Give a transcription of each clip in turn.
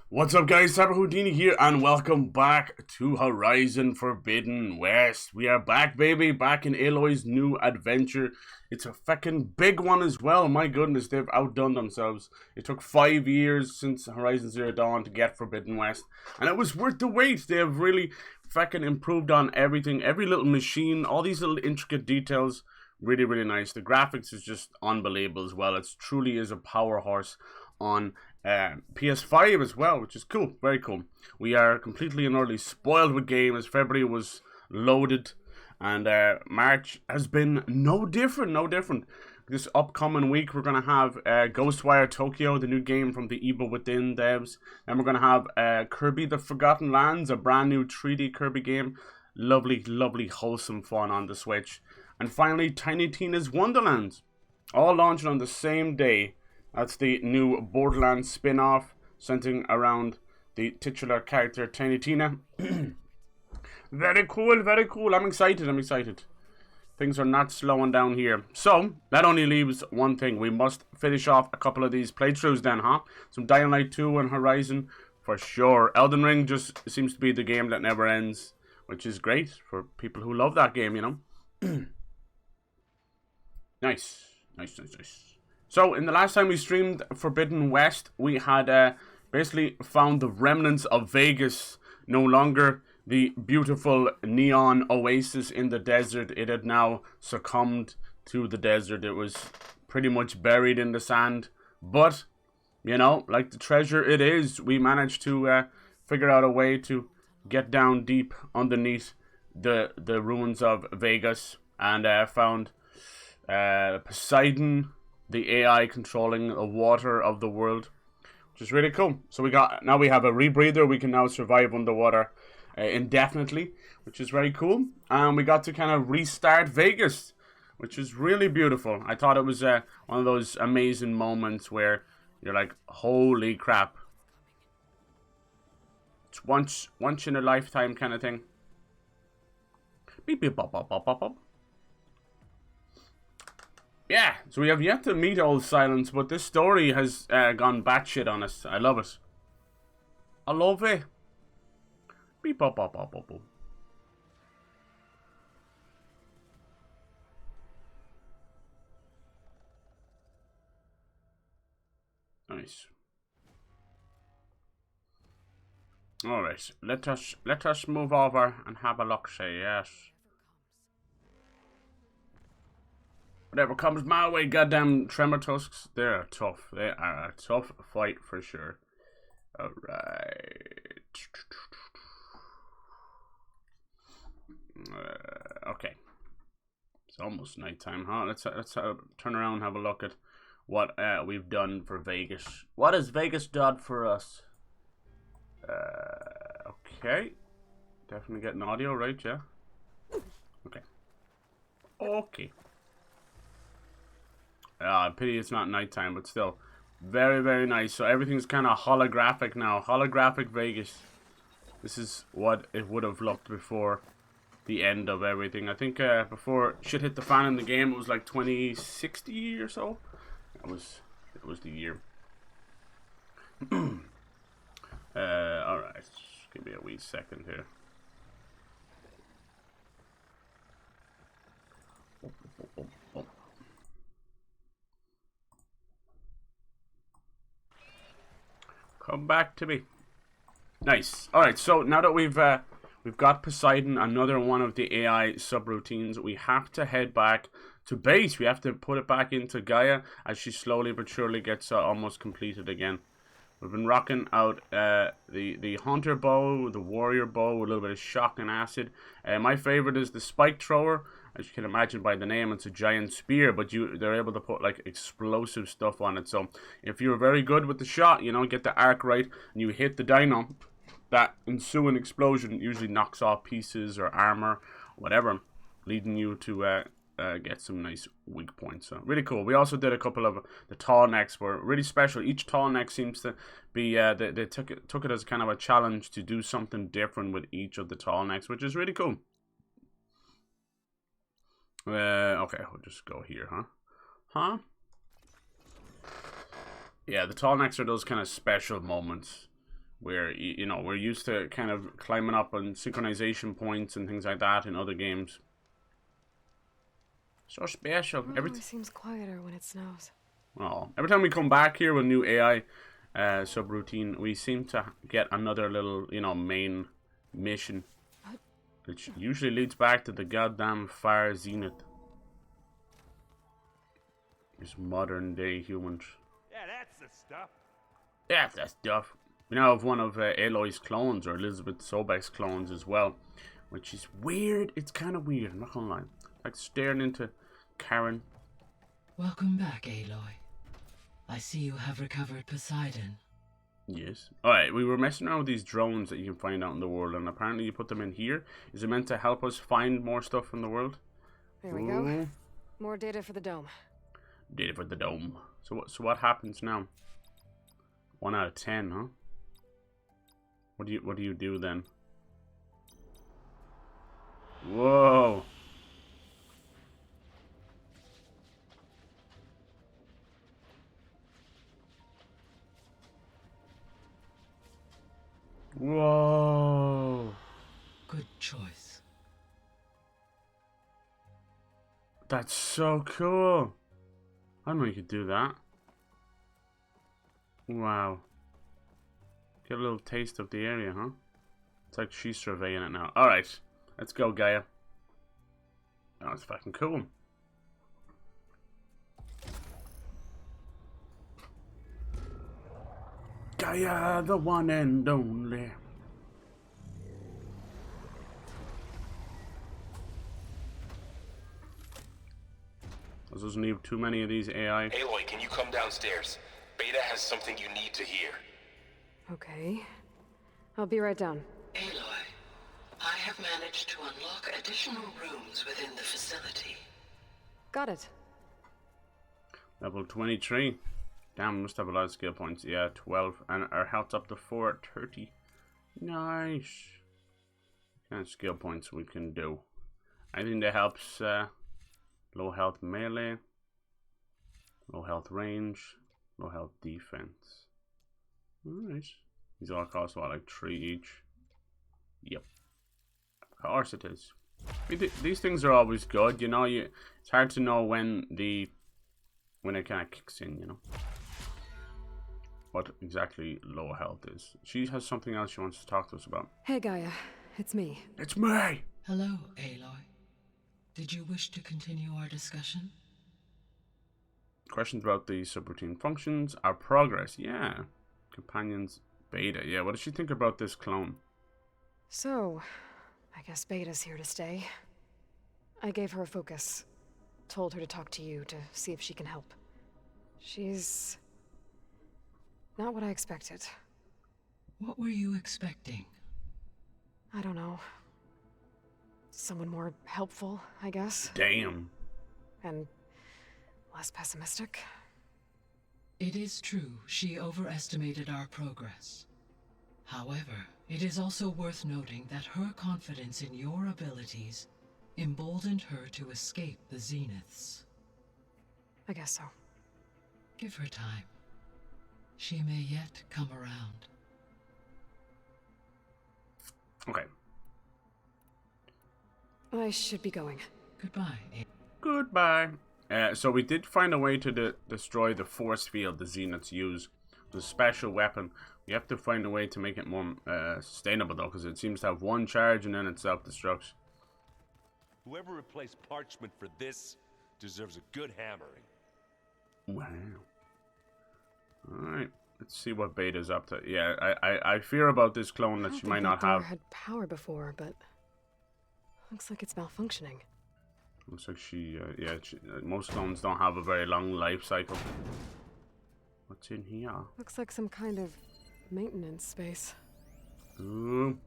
What's up, guys? Cyber Houdini here, and welcome back to Horizon Forbidden West. We are back, baby, back in Aloy's new adventure. It's a fucking big one as well. My goodness, they've outdone themselves. It took 5 years since Horizon Zero Dawn to get Forbidden West, and it was worth the wait. They have really fucking improved on everything, every little machine, all these little intricate details. Really, really nice. The graphics is just unbelievable as well. It truly is a power horse on PS5 as well, which is cool, very cool. We are completely and utterly spoiled with games. February was loaded, and March has been no different. This upcoming week, we're going to have Ghostwire Tokyo, the new game from the Evil Within devs. And we're going to have Kirby the Forgotten Lands, a brand new 3D Kirby game. Lovely, lovely, wholesome fun on the Switch. And finally, Tiny Tina's Wonderlands, all launching on the same day. That's the new Borderlands spin-off centering around the titular character Tiny Tina. Very cool, very cool. I'm excited. Things are not slowing down here. So, that only leaves one thing. We must finish off a couple of these playthroughs then, huh? Some Dying Light 2 and Horizon for sure. Elden Ring just seems to be the game that never ends, which is great for people who love that game, you know? Nice. So, in the last time we streamed Forbidden West, we had basically found the remnants of Vegas. No longer the beautiful neon oasis in the desert. It had now succumbed to the desert. It was pretty much buried in the sand. But, you know, like the treasure it is, we managed to figure out a way to get down deep underneath the ruins of Vegas. And found Poseidon, the AI controlling the water of the world, which is really cool. So we have a rebreather. We can now survive underwater indefinitely, which is very cool. And we got to kind of restart Vegas, which is really beautiful. I thought it was one of those amazing moments where you're like, holy crap. It's once in a lifetime kind of thing. Beep beep bop bop bop bop bop. Yeah, so we have yet to meet Old Silence, but this story has gone batshit on us. I love it. I love it. Beep bop bop bop bop bop. Nice. Alright, let us move over and have a look, say yes. Whatever comes my way, goddamn Tremor Tusks. They're tough. They are a tough fight for sure. Alright. Okay. It's almost nighttime, huh? Let's turn around and have a look at what we've done for Vegas. What has Vegas done for us? Okay. Definitely getting audio, right? Yeah. Okay. Pity it's not nighttime, but still. Very, very nice. So everything's kind of holographic now. Holographic Vegas. This is what it would have looked before the end of everything. I think before shit hit the fan in the game, it was like 2060 or so. It was the year. Alright. Give me a wee second here. Come back to me. Nice. Alright, so now that we've got Poseidon, another one of the AI subroutines, we have to head back to base. We have to put it back into Gaia as she slowly but surely gets almost completed again. We've been rocking out the hunter bow, the warrior bow, a little bit of shock and acid. My favorite is the spike thrower. As you can imagine by the name, it's a giant spear, but they're able to put like explosive stuff on it. So if you're very good with the shot, you know, get the arc right, and you hit the dino, that ensuing explosion usually knocks off pieces or armor, whatever, leading you to get some nice weak points. So really cool. We also did a couple of the tall necks were really special. Each tall neck seems to be they took it as kind of a challenge to do something different with each of the tall necks, which is really cool. Okay, we'll just go here, huh? Yeah, the tall necks are those kind of special moments where, you know, we're used to kind of climbing up on synchronization points and things like that in other games. So special. It always seems quieter when it snows. Oh, every time we come back here with new AI subroutine, we seem to get another little, you know, main mission, which usually leads back to the goddamn far zenith. These modern day humans. Yeah, that's the stuff. That's the stuff. We now have one of Aloy's clones, or Elizabeth Sobek's clones as well, which is weird. It's kind of weird, I'm not gonna lie. Like staring into Karen. Welcome back, Aloy. I see you have recovered Poseidon. Yes. Alright, we were messing around with these drones that you can find out in the world, and apparently you put them in here. Is it meant to help us find more stuff in the world? There we go. More data for the dome. Data for the dome. So what happens now? 1 out of 10, huh? What do you do then? Whoa. Whoa. Good choice. That's so cool. I didn't know you could do that. Wow. Get a little taste of the area, huh? It's like she's surveying it now. Alright, let's go, Gaia. Oh, that's fucking cool. Gaia, the one and only. This doesn't leave too many of these AI. Aloy, can you come downstairs? Beta has something you need to hear. Okay. I'll be right down. Aloy, I have managed to unlock additional rooms within the facility. Got it. Level 23. Damn, must have a lot of skill points. Yeah, 12. And our health's up to 430. Nice. What kind of skill points we can do? Anything that helps low health melee, low health range, low health defense. Alright. These all cost what, like 3 each? Yep. Of course it is. These things are always good, you know. It's hard to know when it kind of kicks in, you know. What exactly low health is. She has something else she wants to talk to us about. Hey, Gaia. It's me. It's me! Hello, Aloy. Did you wish to continue our discussion? Questions about the subroutine functions, our progress, yeah. Companions, Beta, yeah. What does she think about this clone? So, I guess Beta's here to stay. I gave her a focus. Told her to talk to you to see if she can help. She's not what I expected. What were you expecting? I don't know. Someone more helpful, I guess. Damn. And less pessimistic. It is true, she overestimated our progress. However, it is also worth noting that her confidence in your abilities emboldened her to escape the Zeniths. I guess so. Give her time. She may yet come around. Okay. I should be going. Goodbye. Goodbye. So we did find a way to destroy the force field the Zeniths use. The special weapon. We have to find a way to make it more sustainable though, because it seems to have one charge and then it self-destructs. Whoever replaced parchment for this deserves a good hammering. Wow. Alright. Let's see what Beta's up to. Yeah, I fear about this clone that she might not have. Had power before, but looks like it's malfunctioning. Looks like most clones don't have a very long life cycle. What's in here? Looks like some kind of maintenance space. Ooh.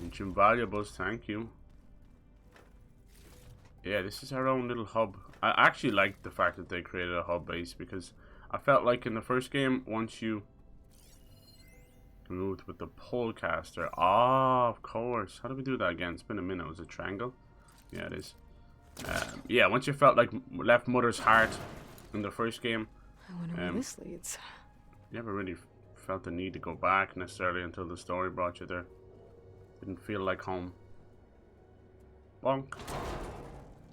Ancient valuables, thank you. Yeah, this is our own little hub. I actually like the fact that they created a hub base because I felt like in the first game, once you moved with the polecaster. Ah, of course. How do we do that again? It's been a minute. Was it triangle? Yeah, it is. Yeah, once you felt like left Mother's Heart in the first game. I wonder where this leads. You never really felt the need to go back necessarily until the story brought you there. Didn't feel like home. Bonk.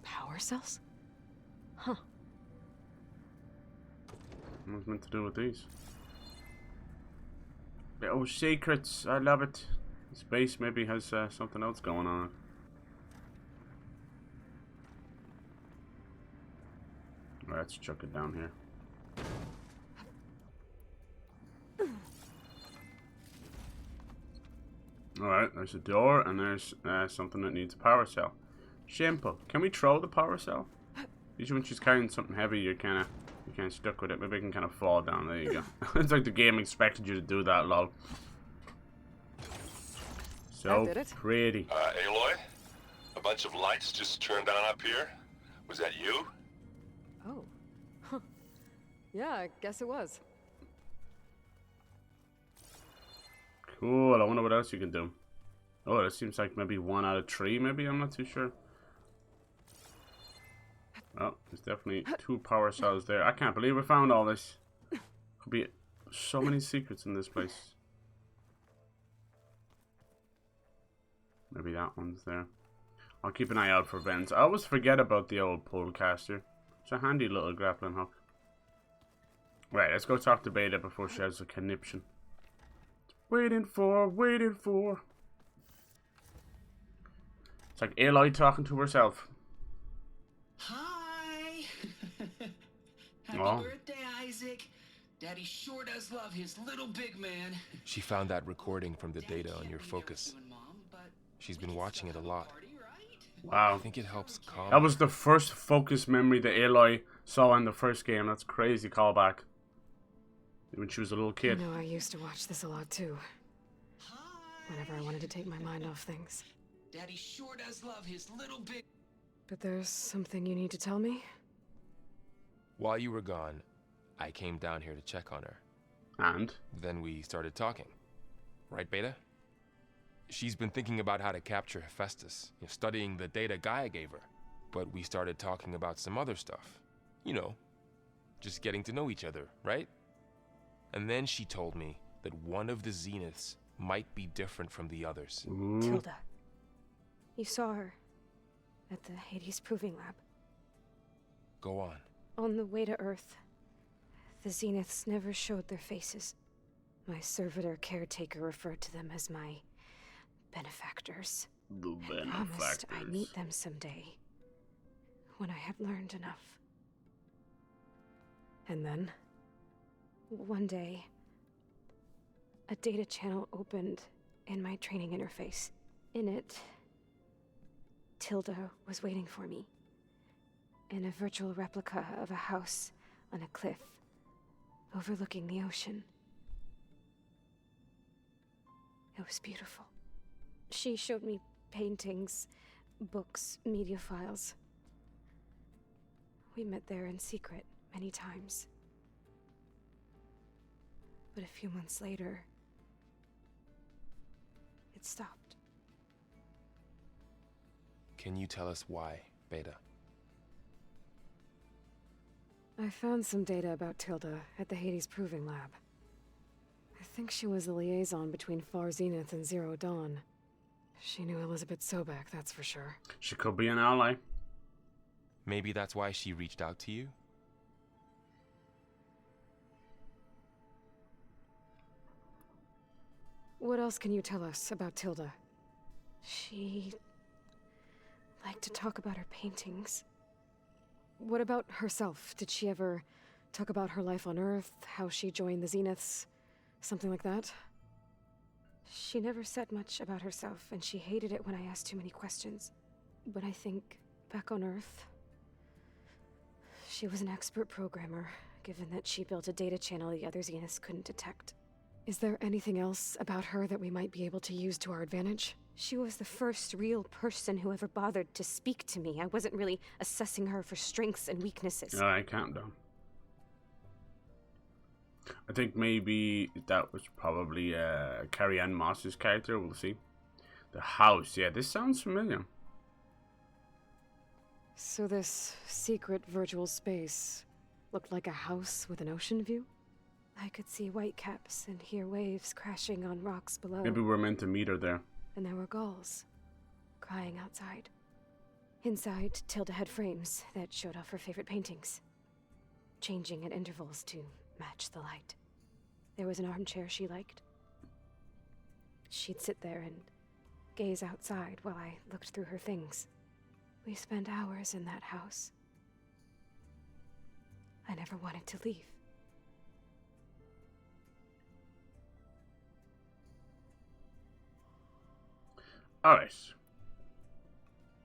Power cells? Huh. What's meant to do with these? Oh, secrets! I love it. Space maybe has something else going on. Let's chuck it down here. Alright, there's a door and there's something that needs a power cell. Shameful. Can we throw the power cell? Usually when she's carrying something heavy, you're kind of stuck with it. Maybe it can kind of fall down. There you go. It's like the game expected you to do that, lol. So pretty. Aloy? A bunch of lights just turned on up here? Was that you? Oh. Huh. Yeah, I guess it was. Cool, I wonder what else you can do. Oh, it seems like maybe 1 out of 3, maybe? I'm not too sure. Oh, there's definitely 2 power cells there. I can't believe we found all this. Could be so many secrets in this place. Maybe that one's there. I'll keep an eye out for vents. I always forget about the old polecaster. It's a handy little grappling hook. Right, let's go talk to Beta before she has a conniption. Waiting for. It's like Aloy talking to herself. Hi! Happy Oh. birthday, Isaac. Daddy sure does love his little big man. She found that recording from the data on your focus. She's been watching it a lot. Wow. I think it helps calm. That was the first focus memory that Aloy saw in the first game. That's crazy callback. When she was a little kid. You know, I used to watch this a lot too. Whenever I wanted to take my mind off things. Daddy sure does love his little big. But there's something you need to tell me? While you were gone, I came down here to check on her. And? Then we started talking. Right, Beta? She's been thinking about how to capture Hephaestus, studying the data Gaia gave her. But we started talking about some other stuff. You know, just getting to know each other, right? And then she told me that one of the Zeniths might be different from the others. Ooh. Tilda. You saw her at the Hades Proving Lab. Go on. On the way to Earth, the Zeniths never showed their faces. My servitor caretaker referred to them as my benefactors. The I promised I'd benefactors. meet them someday, when I had learned enough. And then, one day, a data channel opened in my training interface. In it, Tilda was waiting for me, in a virtual replica of a house on a cliff, overlooking the ocean. It was beautiful. She showed me paintings, books, media files. We met there in secret many times. But a few months later, it stopped. Can you tell us why, Beta? I found some data about Tilda at the Hades Proving Lab. I think she was the liaison between Far Zenith and Zero Dawn. She knew Elizabeth Sobek, that's for sure. She could be an ally. Maybe that's why she reached out to you? What else can you tell us about Tilda? She liked to talk about her paintings. What about herself? Did she ever talk about her life on Earth, how she joined the Zeniths, something like that? She never said much about herself, and she hated it when I asked too many questions. But I think, back on Earth, she was an expert programmer, given that she built a data channel the other Zeniths couldn't detect. Is there anything else about her that we might be able to use to our advantage? She was the first real person who ever bothered to speak to me. I wasn't really assessing her for strengths and weaknesses. Alright, calm down. I think maybe that was probably Carrie Ann Moss's character. We'll see. The house. Yeah, this sounds familiar. So this secret virtual space looked like a house with an ocean view? I could see whitecaps and hear waves crashing on rocks below. Maybe we're meant to meet her there. And there were gulls crying outside. Inside, Tilda had frames that showed off her favorite paintings, changing at intervals to match the light. There was an armchair she liked. She'd sit there and gaze outside while I looked through her things. We spent hours in that house. I never wanted to leave. Alright.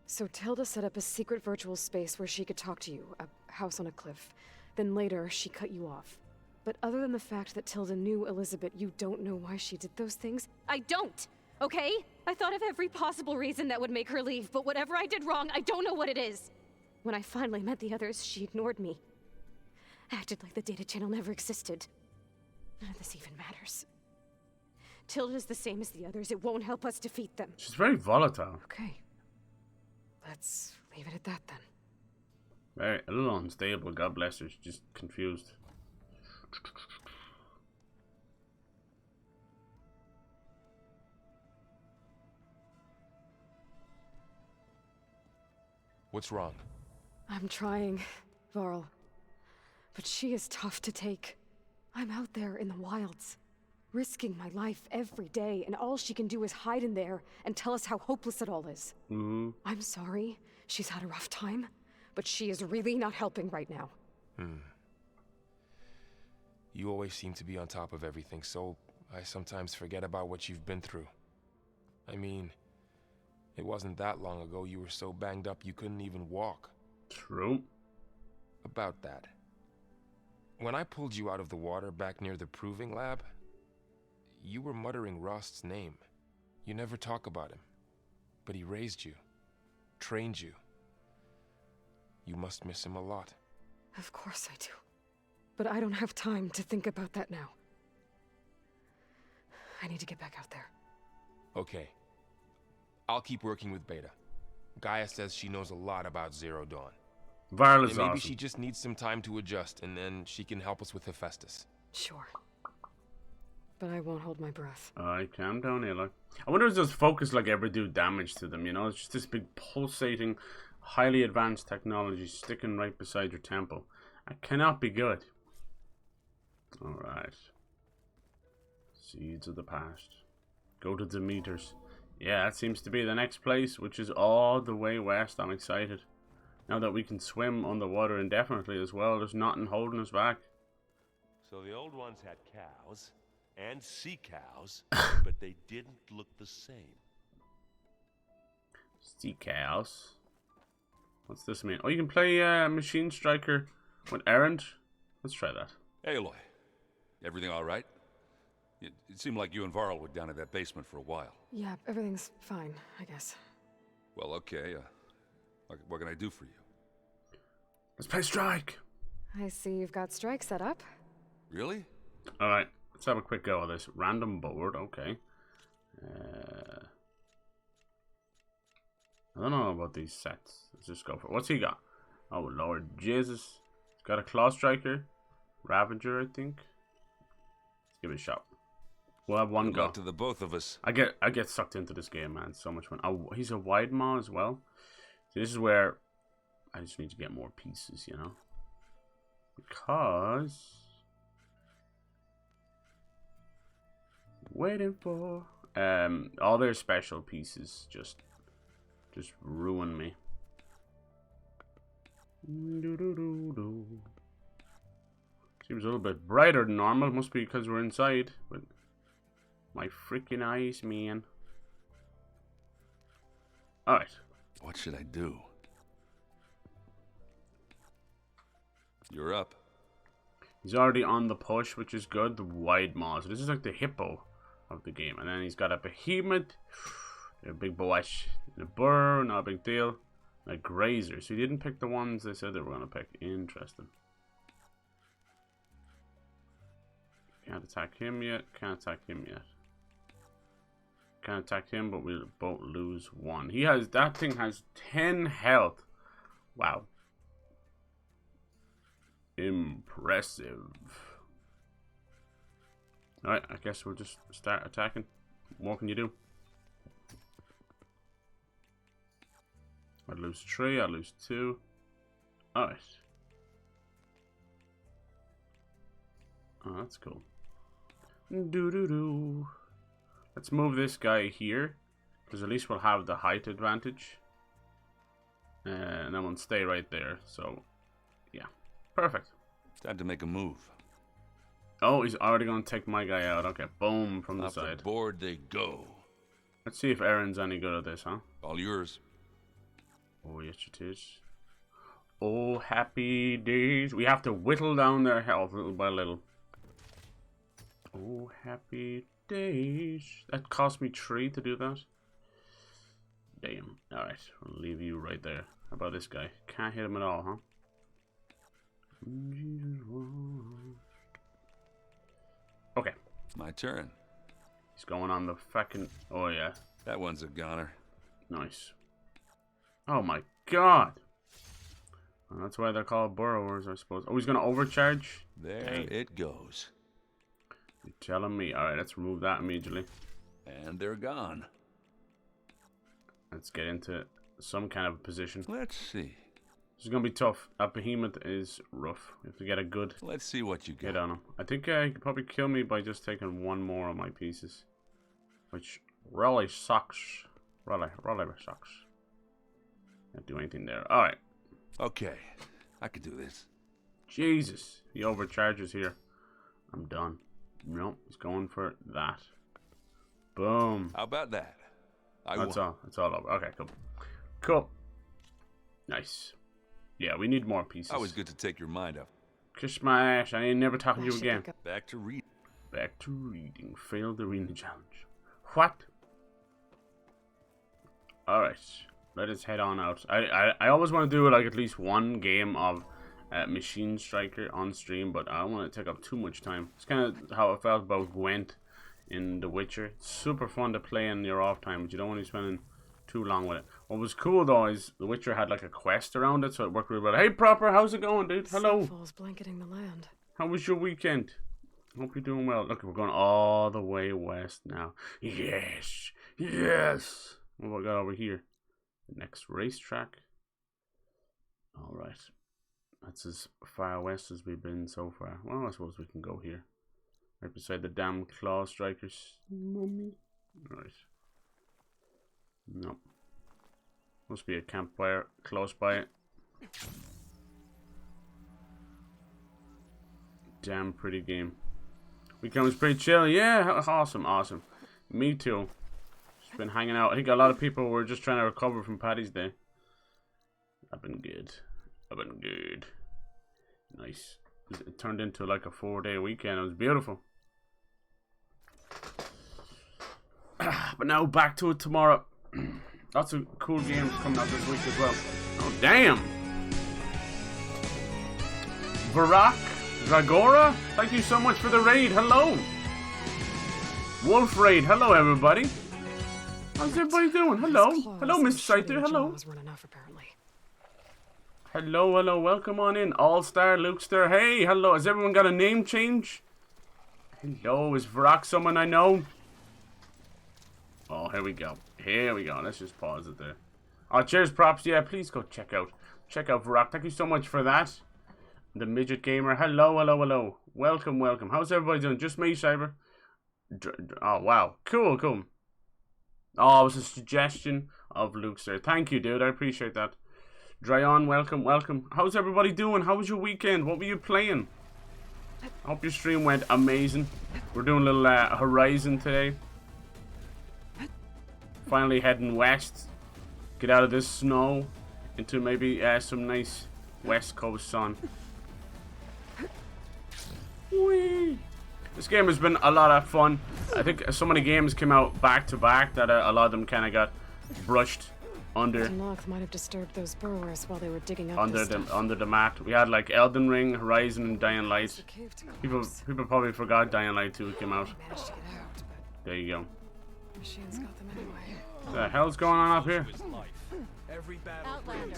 So Tilda set up a secret virtual space where she could talk to you, a house on a cliff. Then later, she cut you off. But other than the fact that Tilda knew Elizabeth, you don't know why she did those things? I don't, okay? I thought of every possible reason that would make her leave, but whatever I did wrong, I don't know what it is. When I finally met the others, she ignored me. Acted like the data channel never existed. None of this even matters. Tilda's the same as the others. It won't help us defeat them. She's very volatile. Okay. Let's leave it at that then. Very, a little unstable, God bless her. She's just confused. What's wrong? I'm trying, Varl. But she is tough to take. I'm out there in the wilds, risking my life every day, and all she can do is hide in there and tell us how hopeless it all is. I'm sorry, she's had a rough time, but she is really not helping right now. You always seem to be on top of everything, so I sometimes forget about what you've been through. I mean, it wasn't that long ago you were so banged up you couldn't even walk. True. About that. When I pulled you out of the water back near the proving lab, you were muttering Rost's name. You never talk about him. But he raised you, trained you. You must miss him a lot. Of course I do. But I don't have time to think about that now. I need to get back out there. Okay. I'll keep working with Beta. Gaia says she knows a lot about Zero Dawn. Varl is And maybe awesome. she just needs some time to adjust, and then she can help us with Hephaestus. Sure. But I won't hold my breath. Alright, calm down, Aloy. I wonder if those focus like ever do damage to them, you know? It's just this big pulsating, highly advanced technology sticking right beside your temple. That cannot be good. Alright. Seeds of the past. Go to Demeter's. Yeah, that seems to be the next place, which is all the way west. I'm excited. Now that we can swim underwater indefinitely as well, there's nothing holding us back. So the old ones had cows and sea cows, but they didn't look the same. Sea cows. What's this mean? Oh, you can play Machine Striker with Errant. Let's try that. Hey, Aloy. Everything all right? It seemed like you and Varl were down in that basement for a while. Yeah, everything's fine, I guess. Well, okay. What can I do for you? Let's play Strike. I see you've got Strike set up. Really? Alright, let's have a quick go of this. Random board, okay. I don't know about these sets. Let's just go for it. What's he got? Oh, Lord Jesus. He's got a Claw Striker. Ravager, I think. Let's give it a shot. We'll have one Good go. luck to the both of us. I get sucked into this game, man. It's so much fun. Oh, he's a wide maw as well. See, this is where I just need to get more pieces, you know? Because... waiting for... all their special pieces just ruin me. Seems a little bit brighter than normal. Must be because we're inside. But my freaking eyes, man. Alright. What should I do? You're up. He's already on the push, which is good. The wide maw. So this is like the hippo of the game. And then he's got a behemoth. A big boash. And a burr. Not a big deal. And a grazer. So he didn't pick the ones they said they were going to pick. Interesting. Can't attack him yet. Can't attack him yet. Can't attack him, but we'll both lose one. He has... that thing has 10 health. Wow. Impressive. Alright, I guess we'll just start attacking. What more can you do? I'd lose 3, I'd lose 2. Alright. Oh, that's cool. Doo-doo-doo. Let's move this guy here, because at least we'll have the height advantage. And then we'll stay right there, so yeah. Perfect. Time to make a move. Oh, he's already going to take my guy out. Okay, boom, from the Off side. the board they go. Let's see if Aaron's any good at this, huh? All yours. Oh, yes it is. Oh, happy days. We have to whittle down their health little by little. Oh, happy days. That cost me 3 to do that. Damn. Alright, I'll leave you right there. How about this guy? Can't hit him at all, huh? Okay. My turn. He's going on the fucking... Oh, yeah. That one's a goner. Nice. Oh, my God. Well, that's why they're called burrowers, I suppose. Oh, he's going to overcharge? There Dang. it goes. You're telling me. Alright, let's remove that immediately. And they're gone. Let's get into some kind of position. Let's see. This is going to be tough. That behemoth is rough. We have to get a good Let's see what you got. hit on him. I think he could probably kill me by just taking one more of my pieces. Which really sucks. Really sucks. Can't do anything there. Alright. Okay. I could do this. Jesus. He overcharges here. I'm done. Nope. He's going for that. Boom. How about that? That's all. That's all over. Okay, cool. Cool. Nice. Yeah, we need more pieces. Always good to take your mind off. Kiss my ass. I ain't never talking to you again. Back to read. Back to reading. Failed the arena challenge. What? Alright. Let us head on out. I always want to do like at least one game of Machine Striker on stream, but I don't want to take up too much time. It's kind of how I felt about Gwent in The Witcher. It's super fun to play in your off time, but you don't want to be spending too long with it. What was cool though is The Witcher had like a quest around it, so it worked really well. Hey Proper, how's it going, dude? Hello. Snowfall's blanketing the land. How was your weekend? Hope you're doing well. Look, we're going all the way west now. Yes. Yes. What have I got over here? Next racetrack. Alright. That's as far west as we've been so far. Well, I suppose we can go here. Right beside the damn claw strikers. Mummy. Alright. Nope. Must be a campfire close by it. Damn pretty game. Weekend was pretty chill. Yeah, awesome, awesome. Me too. Just been hanging out. I think a lot of people were just trying to recover from Paddy's Day. I've been good. I've been good. Nice. It turned into like a 4-day weekend. It was beautiful. But now back to it tomorrow. Lots of cool games coming out this week as well. Oh, damn. Barak Dragora, thank you so much for the raid. Hello. Wolf Raid. Hello, everybody. How's everybody doing? Hello. Hello, Miss Scyther. Hello. Hello, hello. Welcome on in. All-Star, Lukester. Hey, hello. Has everyone got a name change? Hello. Is Barak someone I know? Oh, here we go. Here we go. Let's just pause it there. Oh, cheers, props. Yeah, please go check out Barak. Thank you so much for that. The Midget Gamer. Hello, hello, hello. Welcome, welcome. How's everybody doing? Just me, Cyber? Oh, wow. Cool, cool. Oh, it was a suggestion of Luke's there. Thank you, dude. I appreciate that. Dryon, welcome, welcome. How's everybody doing? How was your weekend? What were you playing? I hope your stream went amazing. We're doing a little Horizon today. Finally heading west. Get out of this snow into maybe some nice West Coast sun. Whee! This game has been a lot of fun. I think so many games came out back to back that a lot of them kind of got brushed under. Might have disturbed those burrowers while they were digging up under the mat. We had like Elden Ring, Horizon, and Dying Light. People probably forgot Dying Light 2 came out. There you go. Machines got them anyway. What the hell's going on up here? Outlander.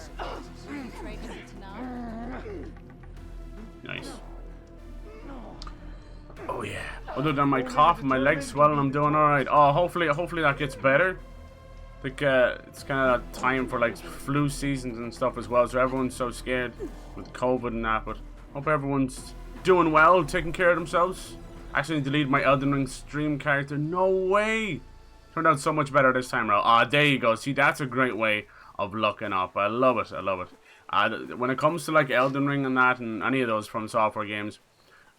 Nice. Oh yeah. Other than my cough and my legs swelling, I'm doing alright. Oh, hopefully that gets better. I think it's kind of time for like flu seasons and stuff as well, so everyone's so scared with COVID and that. But hope everyone's doing well, taking care of themselves. Actually deleted my Elden Ring stream character. No way! Turned out so much better this time around. Ah, there you go. See, that's a great way of looking up. I love it. I love it. When it comes to like Elden Ring and that, and any of those From Software games,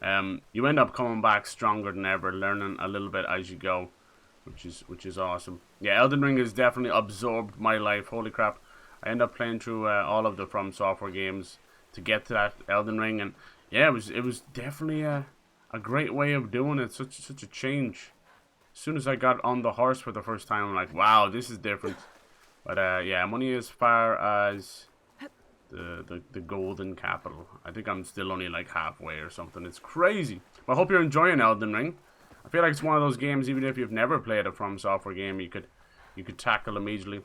you end up coming back stronger than ever, learning a little bit as you go, which is awesome. Yeah, Elden Ring has definitely absorbed my life. Holy crap! I end up playing through all of the From Software games to get to that Elden Ring, and yeah, it was definitely a great way of doing it. Such a change. As soon as I got on the horse for the first time, I'm like, wow, this is different. But yeah, I'm only as far as the golden capital. I think I'm still only like halfway or something. It's crazy. But I hope you're enjoying Elden Ring. I feel like it's one of those games, even if you've never played a From Software game, you could tackle immediately.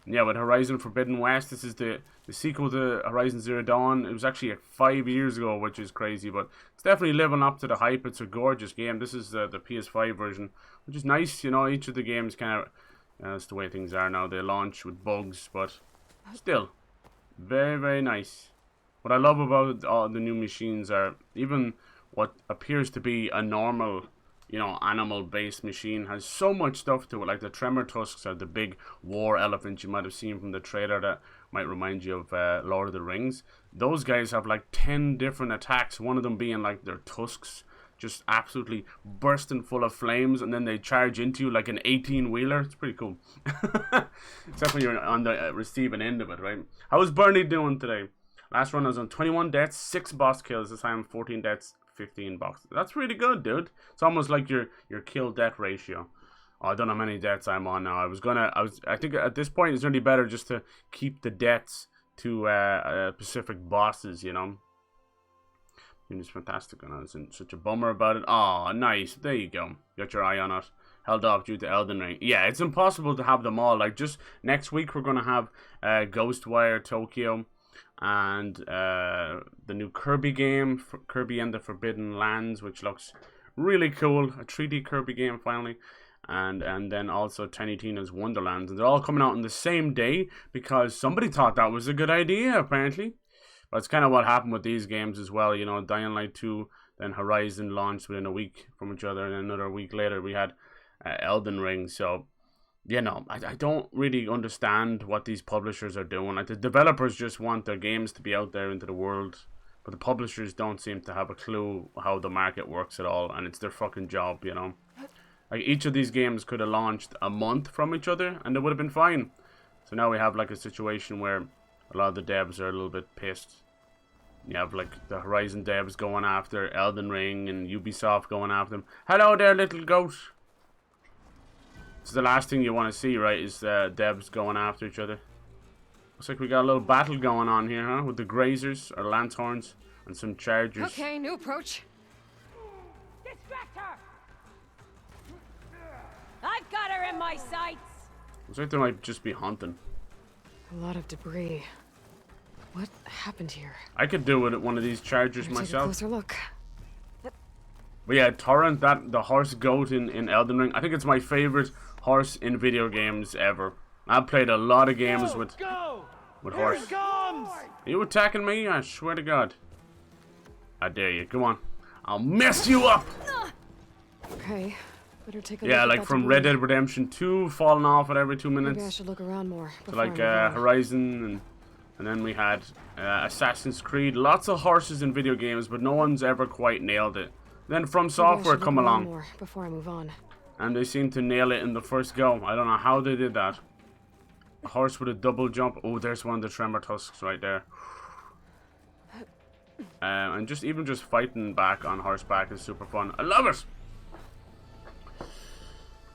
And yeah, with Horizon Forbidden West, this is the sequel to Horizon Zero Dawn. It was actually like 5 years ago, which is crazy, but it's definitely living up to the hype. It's a gorgeous game. This is the PS5 version, which is nice. You know, each of the games kind of, that's the way things are now. They launch with bugs, but still, very, very nice. What I love about all the new machines are even what appears to be a normal, you know, animal-based machine has so much stuff to it. Like the tremor tusks are the big war elephants you might have seen from the trailer that might remind you of Lord of the Rings. Those guys have like 10 different attacks, one of them being like their tusks just absolutely bursting full of flames, and then they charge into you like an 18-wheeler. It's pretty cool. Except when you're on the receiving end of it, right? How was Bernie doing today? Last run I was on 21 deaths, 6 boss kills. This time 14 deaths, 15 boxes. That's really good, dude. It's almost like your kill death ratio. Oh, I don't know how many deaths I'm on now. I think at this point it's really better just to keep the deaths to specific bosses, you know. It's fantastic, and I was in such a bummer about it. Oh, nice. There you go. Got your eye on it. Held off due to Elden Ring. Yeah, it's impossible to have them all. Like, just next week we're gonna have Ghostwire Tokyo and the new Kirby game, Kirby and the Forbidden Lands, which looks really cool. A 3D Kirby game finally. And then also Tiny Tina's Wonderlands. And they're all coming out on the same day because somebody thought that was a good idea, apparently. But it's kind of what happened with these games as well. You know, Dying Light 2, then Horizon launched within a week from each other, and another week later we had Elden Ring. So, you know, I don't really understand what these publishers are doing. Like, the developers just want their games to be out there into the world, but the publishers don't seem to have a clue how the market works at all, and it's their fucking job, you know. Like, each of these games could have launched a month from each other, and they would have been fine. So now we have, like, a situation where a lot of the devs are a little bit pissed. You have like the Horizon devs going after Elden Ring and Ubisoft going after them. Hello there, little goat. It's the last thing you want to see, right? Is devs going after each other. Looks like we got a little battle going on here, huh? With the Grazers or Lanthorns and some Chargers. Okay, new approach. Distract her! I've got her in my sights. Looks like they might just be hunting. A lot of debris. What happened here? I could do with one of these Chargers Better myself. Take a closer look. But yeah, Torrent, the horse goat in Elden Ring. I think it's my favorite horse in video games ever. I've played a lot of games with horse. Are you attacking me? I swear to God. I dare you. Come on. I'll mess you up. Okay. Better take a Yeah, look like at that from debris. Red Dead Redemption 2, falling off at every 2 minutes. Maybe I should look around more. So before like I move on. Horizon and then we had Assassin's Creed. Lots of horses in video games, but no one's ever quite nailed it. Then From Maybe I Software should come look around along, more before I move on. and they seem to nail it in the first go. I don't know how they did that. A horse with a double jump. Oh, there's one of the Tremor Tusks right there. And even just fighting back on horseback is super fun. I love it.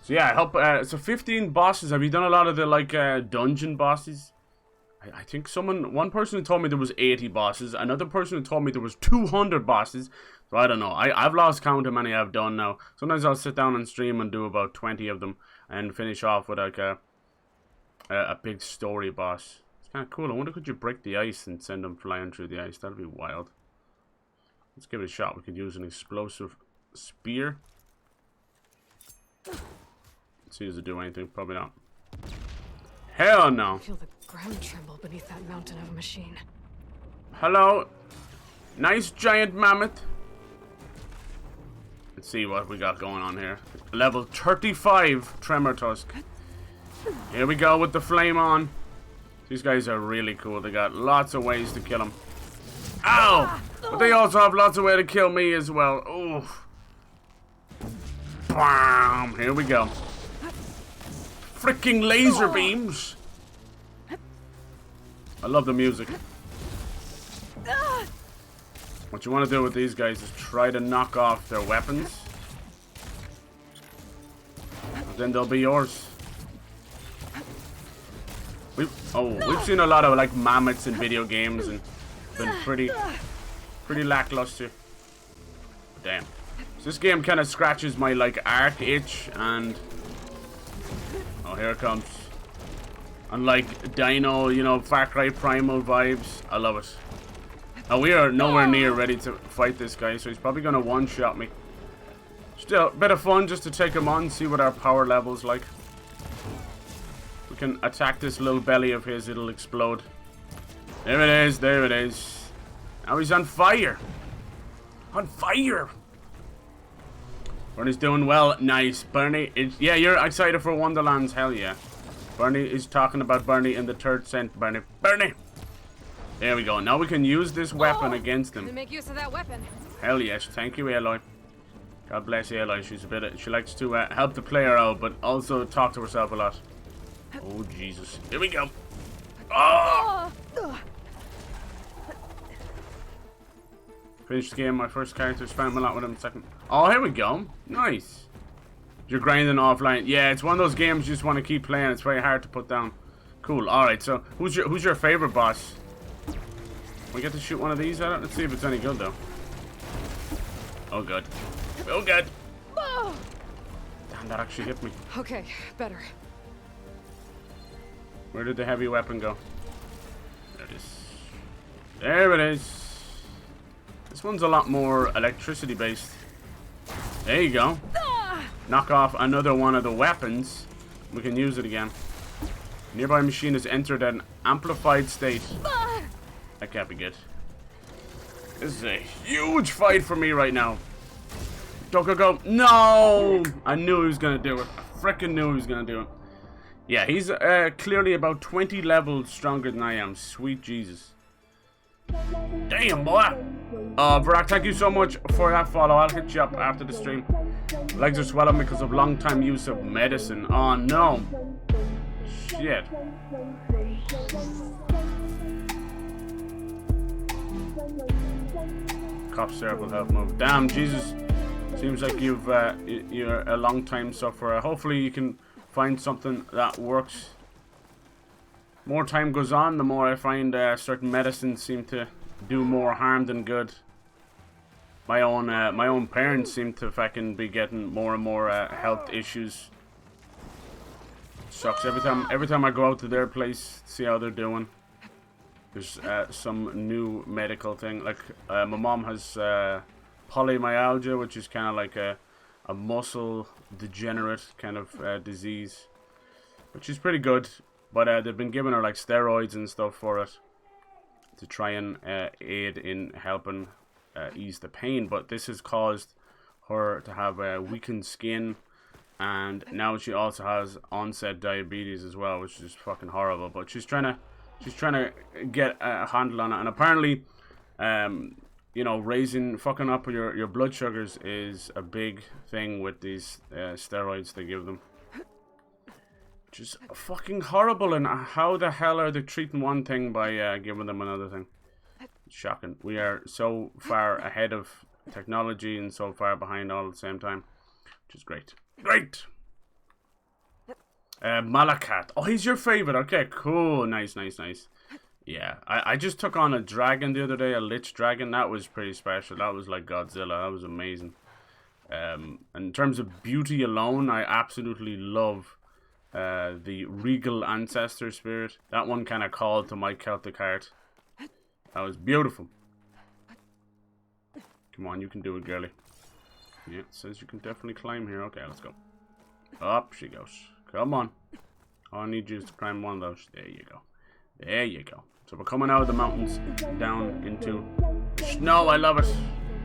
So yeah, I hope. So 15 bosses. Have you done a lot of the like dungeon bosses? I think one person told me there was 80 bosses. Another person told me there was 200 bosses. So I don't know. I've lost count how many I've done now. Sometimes I'll sit down and stream and do about 20 of them and finish off with like a big story boss. It's kind of cool. I wonder could you break the ice and send them flying through the ice? That'd be wild. Let's give it a shot. We could use an explosive spear. Let's see, does it do anything? Probably not. Hell no. I feel the ground tremble beneath that mountain of a machine. Hello. Nice giant mammoth. Let's see what we got going on here. Level 35 Tremor Tusk. Here we go with the flame on. These guys are really cool. They got lots of ways to kill them. Ow! But they also have lots of ways to kill me as well. Oof. Bam! Here we go. Freaking laser beams. I love the music. What you want to do with these guys is try to knock off their weapons. And then they'll be yours. We've seen a lot of like mammoths in video games and been pretty lackluster. Damn. So this game kind of scratches my like art itch, and oh, here it comes. And like Dino, you know, Far Cry Primal vibes. I love it. Now we are nowhere near ready to fight this guy, so he's probably gonna one-shot me. Still, a bit of fun just to take him on, see what our power level's like. We can attack this little belly of his, it'll explode. There it is, there it is. Now he's on fire. On fire! Bernie's doing well, nice. Bernie, yeah, you're excited for Wonderlands, hell yeah. Bernie is talking about Bernie in the third sense. Bernie, Bernie! There we go. Now we can use this weapon against him. Make use of that weapon. Hell yes. Thank you, Aloy. God bless Aloy. She likes to help the player out, but also talk to herself a lot. Oh, Jesus. Here we go. Oh! Finished the game. My first character. Spent a lot with him. Second. Oh, here we go. Nice. You're grinding offline. Yeah, it's one of those games you just want to keep playing. It's very hard to put down. Cool. All right. So, who's your favorite boss? We get to shoot one of these at it. Let's see if it's any good though. Oh good. Oh good. Damn, that actually hit me. Okay, better. Where did the heavy weapon go? There it is. There it is. This one's a lot more electricity based. There you go. Knock off another one of the weapons. We can use it again. Nearby machine has entered an amplified state. That can't be good. This is a huge fight for me right now. Go. No! I knew he was going to do it. I freaking knew he was going to do it. Yeah, he's clearly about 20 levels stronger than I am. Sweet Jesus. Damn, boy. Barack, thank you so much for that follow. I'll hit you up after the stream. Legs are swelling because of long time use of medicine. Oh, no. Shit. Cough syrup will help move. Damn, Jesus. Seems like you're a long time sufferer. Hopefully you can find something that works. More time goes on, the more I find certain medicines seem to do more harm than good. My own parents seem to fucking be getting more and more health issues. Sucks. Every time I go out to their place, see how they're doing. There's some new medical thing. Like my mom has polymyalgia, which is kind of like a muscle degenerate kind of disease, which is pretty good. But they've been giving her like steroids and stuff for it to try and aid in helping ease the pain. But this has caused her to have weakened skin, and now she also has onset diabetes as well, which is fucking horrible. But she's trying to get a handle on it, and apparently, you know, fucking up your blood sugars is a big thing with these steroids they give them. Which is fucking horrible, and how the hell are they treating one thing by giving them another thing? It's shocking. We are so far ahead of technology and so far behind all at the same time, which is great. Great! Malakat. Oh, he's your favorite. Okay, cool. Nice. Yeah, I just took on a dragon the other day, a lich dragon. That was pretty special. That was like Godzilla. That was amazing. In terms of beauty alone, I absolutely love the regal ancestor spirit. That one kind of called to my Celtic heart. That was beautiful. Come on, you can do it, girly. Yeah, it says you can definitely climb here. Okay, let's go. Up she goes. Come on. All I need you is to climb one of those. There you go. There you go. So we're coming out of the mountains down into snow. I love it.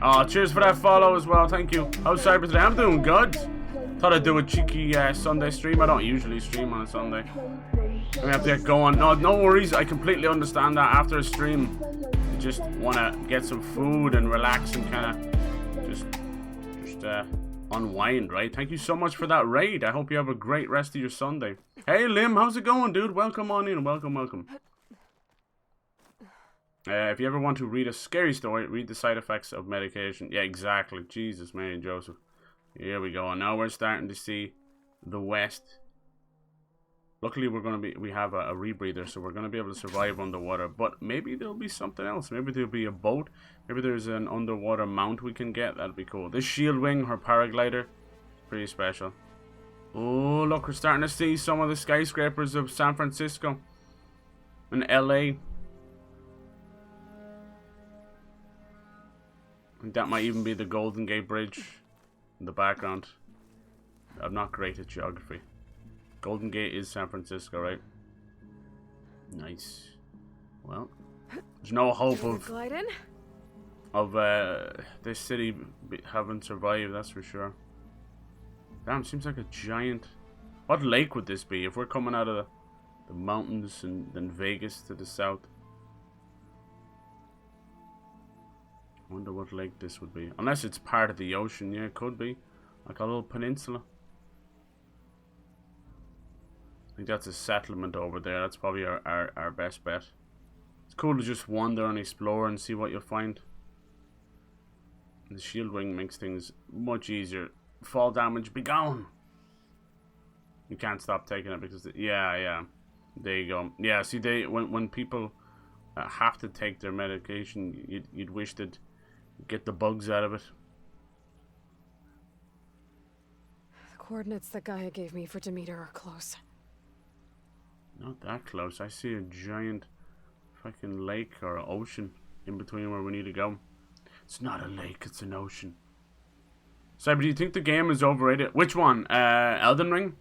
Oh, cheers for that follow as well. Thank you. How's Cyber today? I'm doing good. Thought I'd do a cheeky Sunday stream. I don't usually stream on a Sunday. I have to get going. No worries. I completely understand that after a stream. You just want to get some food and relax and kind of just unwind, right? Thank you so much for that raid. I hope you have a great rest of your Sunday. Hey, Lim, how's it going, dude? Welcome on in. Welcome. If you ever want to read a scary story, read the side effects of medication. Yeah, exactly. Jesus, Mary and Joseph. Here we go. Now we're starting to see the west. Luckily, we have a rebreather, so we're gonna be able to survive underwater. But maybe there'll be something else. Maybe there'll be a boat. Maybe there's an underwater mount we can get. That'd be cool. This shield wing, her paraglider, pretty special. Oh, look, we're starting to see some of the skyscrapers of San Francisco and LA. I think that might even be the Golden Gate Bridge in the background. I'm not great at geography. Golden Gate is San Francisco, right? Nice. Well, there's no hope of this city having survived, that's for sure. Damn, seems like a giant... What lake would this be if we're coming out of the mountains and then Vegas to the south? I wonder what lake this would be. Unless it's part of the ocean, yeah, it could be. Like a little peninsula. I think that's a settlement over there. That's probably our best bet. It's cool to just wander and explore and see what you'll find. And the shield wing makes things much easier. Fall damage, be gone! You can't stop taking it because... Yeah. There you go. Yeah, see, when people have to take their medication, you'd wish they'd get the bugs out of it. The coordinates that Gaia gave me for Demeter are close. Not that close. I see a giant fucking lake or ocean in between where we need to go. It's not a lake, it's an ocean. Cyber, do you think the game is overrated? Which one? Elden Ring?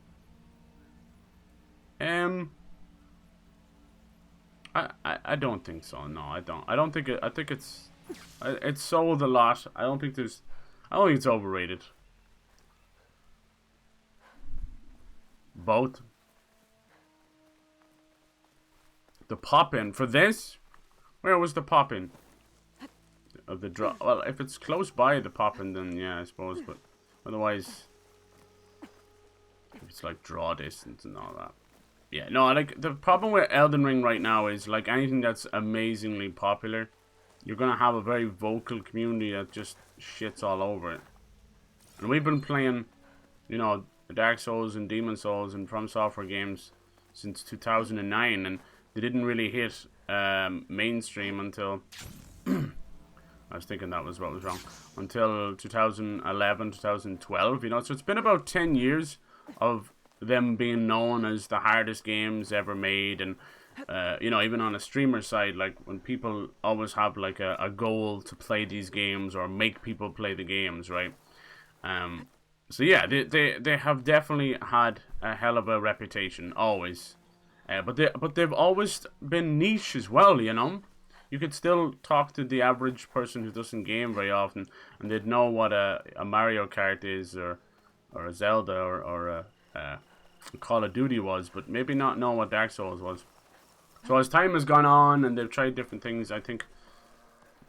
I don't think so. No, I don't. I don't think it. I think it's sold a lot. I don't think it's overrated. Both. The pop-in for this? Where was the pop-in? Of the draw? Well, if it's close by the pop-in, then yeah, I suppose. But otherwise, if it's like draw distance and all that. Yeah, no, like the problem with Elden Ring right now is like anything that's amazingly popular, you're gonna have a very vocal community that just shits all over it. And we've been playing, you know, Dark Souls and Demon Souls and From Software games since 2009, and they didn't really hit mainstream until I was thinking that was what was wrong, until 2011, 2012, you know. So it's been about 10 years of them being known as the hardest games ever made. And you know, even on a streamer side, like when people always have like a goal to play these games or make people play the games, right? So yeah, they have definitely had a hell of a reputation, always. But they've always been niche as well, you know. You could still talk to the average person who doesn't game very often, and they'd know what a Mario Kart is, or a Zelda, or a Call of Duty was, but maybe not know what Dark Souls was. So as time has gone on and they've tried different things, I think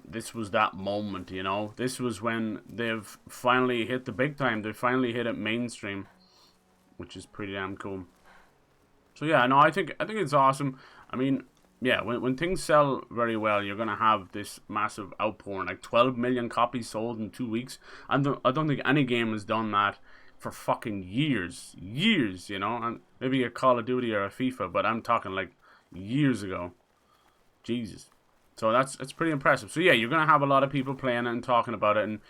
this was that moment, you know. This was when they've finally hit the big time. They finally hit it mainstream, which is pretty damn cool. So yeah, no, I think it's awesome. I mean, yeah, when things sell very well, you're gonna have this massive outpouring, like 12 million copies sold in 2 weeks. I don't think any game has done that for fucking years, you know. And maybe a Call of Duty or a FIFA, but I'm talking like years ago. Jesus. So it's pretty impressive. So yeah, you're gonna have a lot of people playing it and talking about it, and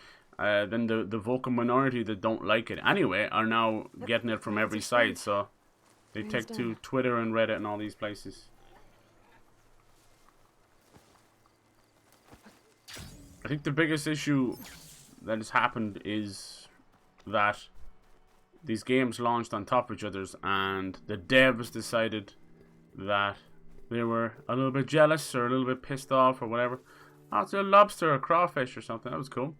then the vocal minority that don't like it anyway are now getting it from every side. So they take to Twitter and Reddit and all these places. I think the biggest issue that has happened is that these games launched on top of each other's, and the devs decided that they were a little bit jealous or a little bit pissed off or whatever. Oh, it's a lobster or crawfish or something. That was cool.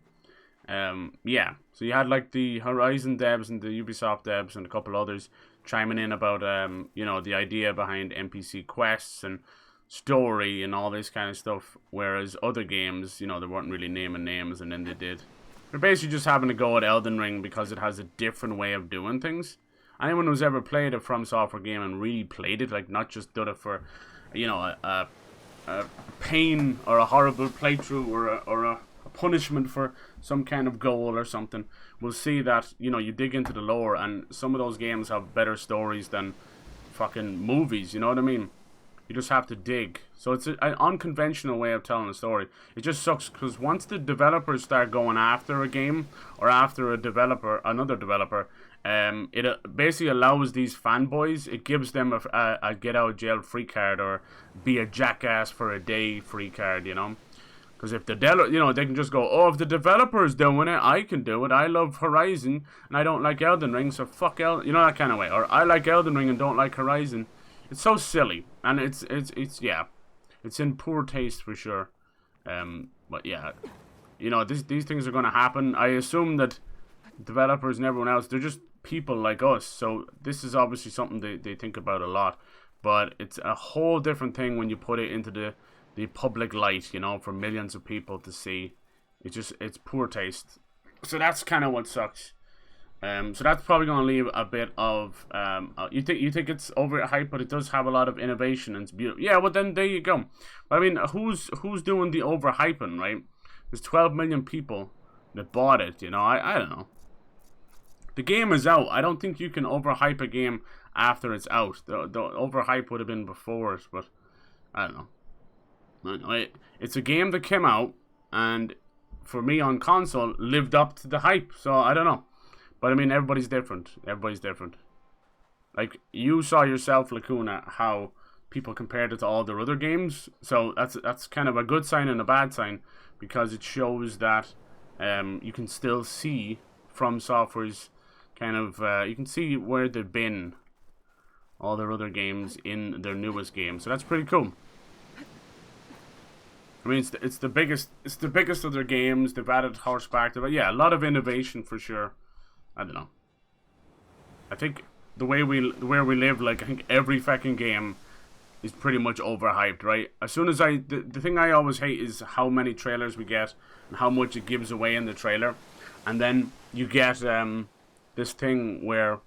Yeah, so you had like the Horizon devs and the Ubisoft devs and a couple others chiming in about you know, the idea behind NPC quests and story and all this kind of stuff, whereas other games, you know, they weren't really naming names, and then they did. They're basically just having to go at Elden Ring because it has a different way of doing things. Anyone who's ever played a From Software game and really played it, like not just done it for, you know, a pain or a horrible playthrough or a punishment for some kind of goal or something, will see that, you know, you dig into the lore, and some of those games have better stories than fucking movies, you know what I mean? You just have to dig. So it's an unconventional way of telling a story. It just sucks because once the developers start going after a game or after another developer, it basically allows these fanboys, it gives them a get out of jail free card, or be a jackass for a day free card, you know? Because if you know, they can just go, oh, if the developer's doing it, I can do it. I love Horizon and I don't like Elden Ring, so fuck you know, that kind of way. Or I like Elden Ring and don't like Horizon. It's so silly, and it's yeah, it's in poor taste for sure. But yeah, you know, these things are going to happen. I assume that developers and everyone else, they're just people like us, so this is obviously something they think about a lot. But it's a whole different thing when you put it into the public light, you know, for millions of people to see. It's poor taste. So that's kind of what sucks. So that's probably going to leave a bit of you think it's overhyped, but it does have a lot of innovation and it's beautiful. Yeah, well then there you go. But I mean, who's doing the overhyping, right? There's 12 million people that bought it. You know, I don't know. The game is out. I don't think you can overhype a game after it's out. The overhype would have been before it, but I don't know. It's a game that came out, and for me on console lived up to the hype. So I don't know. But I mean, everybody's different. Everybody's different. Like, you saw yourself, Lacuna, how people compared it to all their other games. So that's kind of a good sign and a bad sign, because it shows that you can still see From Software's kind of you can see where they've been, all their other games in their newest game. So that's pretty cool. I mean, it's the biggest of their games. They've added horseback. Yeah, a lot of innovation for sure. I don't know. I think where we live, like, I think every fucking game is pretty much overhyped, right? As soon as the thing I always hate is how many trailers we get and how much it gives away in the trailer, and then you get this thing where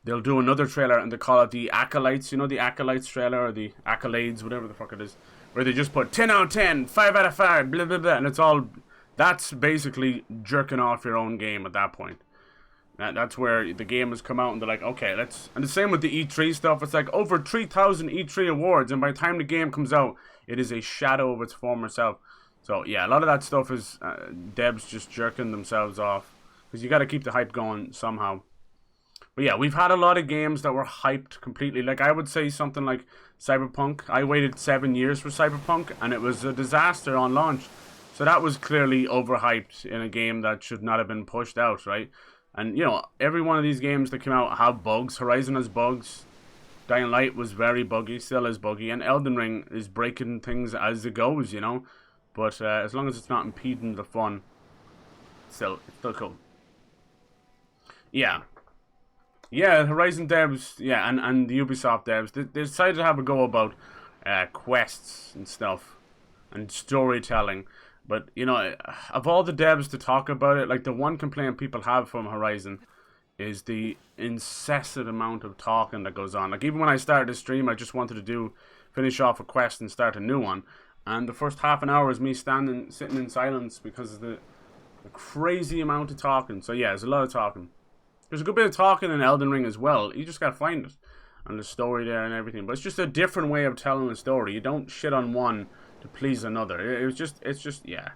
they'll do another trailer and they call it the Acolytes, you know, the Acolytes trailer, or the Accolades, whatever the fuck it is, where they just put 10 out of 10, 5 out of 5, blah blah blah, and it's all, that's basically jerking off your own game at that point. That's where the game has come out and they're like, okay, let's... And the same with the E3 stuff. It's like over 3,000 E3 awards, and by the time the game comes out, it is a shadow of its former self. So, yeah, a lot of that stuff is devs just jerking themselves off, because you got to keep the hype going somehow. But yeah, we've had a lot of games that were hyped completely. Like, I would say something like Cyberpunk. I waited 7 years for Cyberpunk, and it was a disaster on launch. So that was clearly overhyped in a game that should not have been pushed out, right? And, you know, every one of these games that came out have bugs. Horizon has bugs. Dying Light was very buggy, still is buggy. And Elden Ring is breaking things as it goes, you know. But as long as it's not impeding the fun, it's still cool. Yeah. Yeah, Horizon devs, yeah, and the Ubisoft devs, they decided to have a go about quests and stuff and storytelling. But, you know, of all the devs to talk about it, like, the one complaint people have from Horizon is the incessant amount of talking that goes on. Like, even when I started the stream, I just wanted to finish off a quest and start a new one. And the first half an hour is me sitting in silence because of the crazy amount of talking. So, yeah, there's a lot of talking. There's a good bit of talking in Elden Ring as well. You just gotta find it. And the story there and everything. But it's just a different way of telling a story. You don't shit on one to please another. It's just, yeah.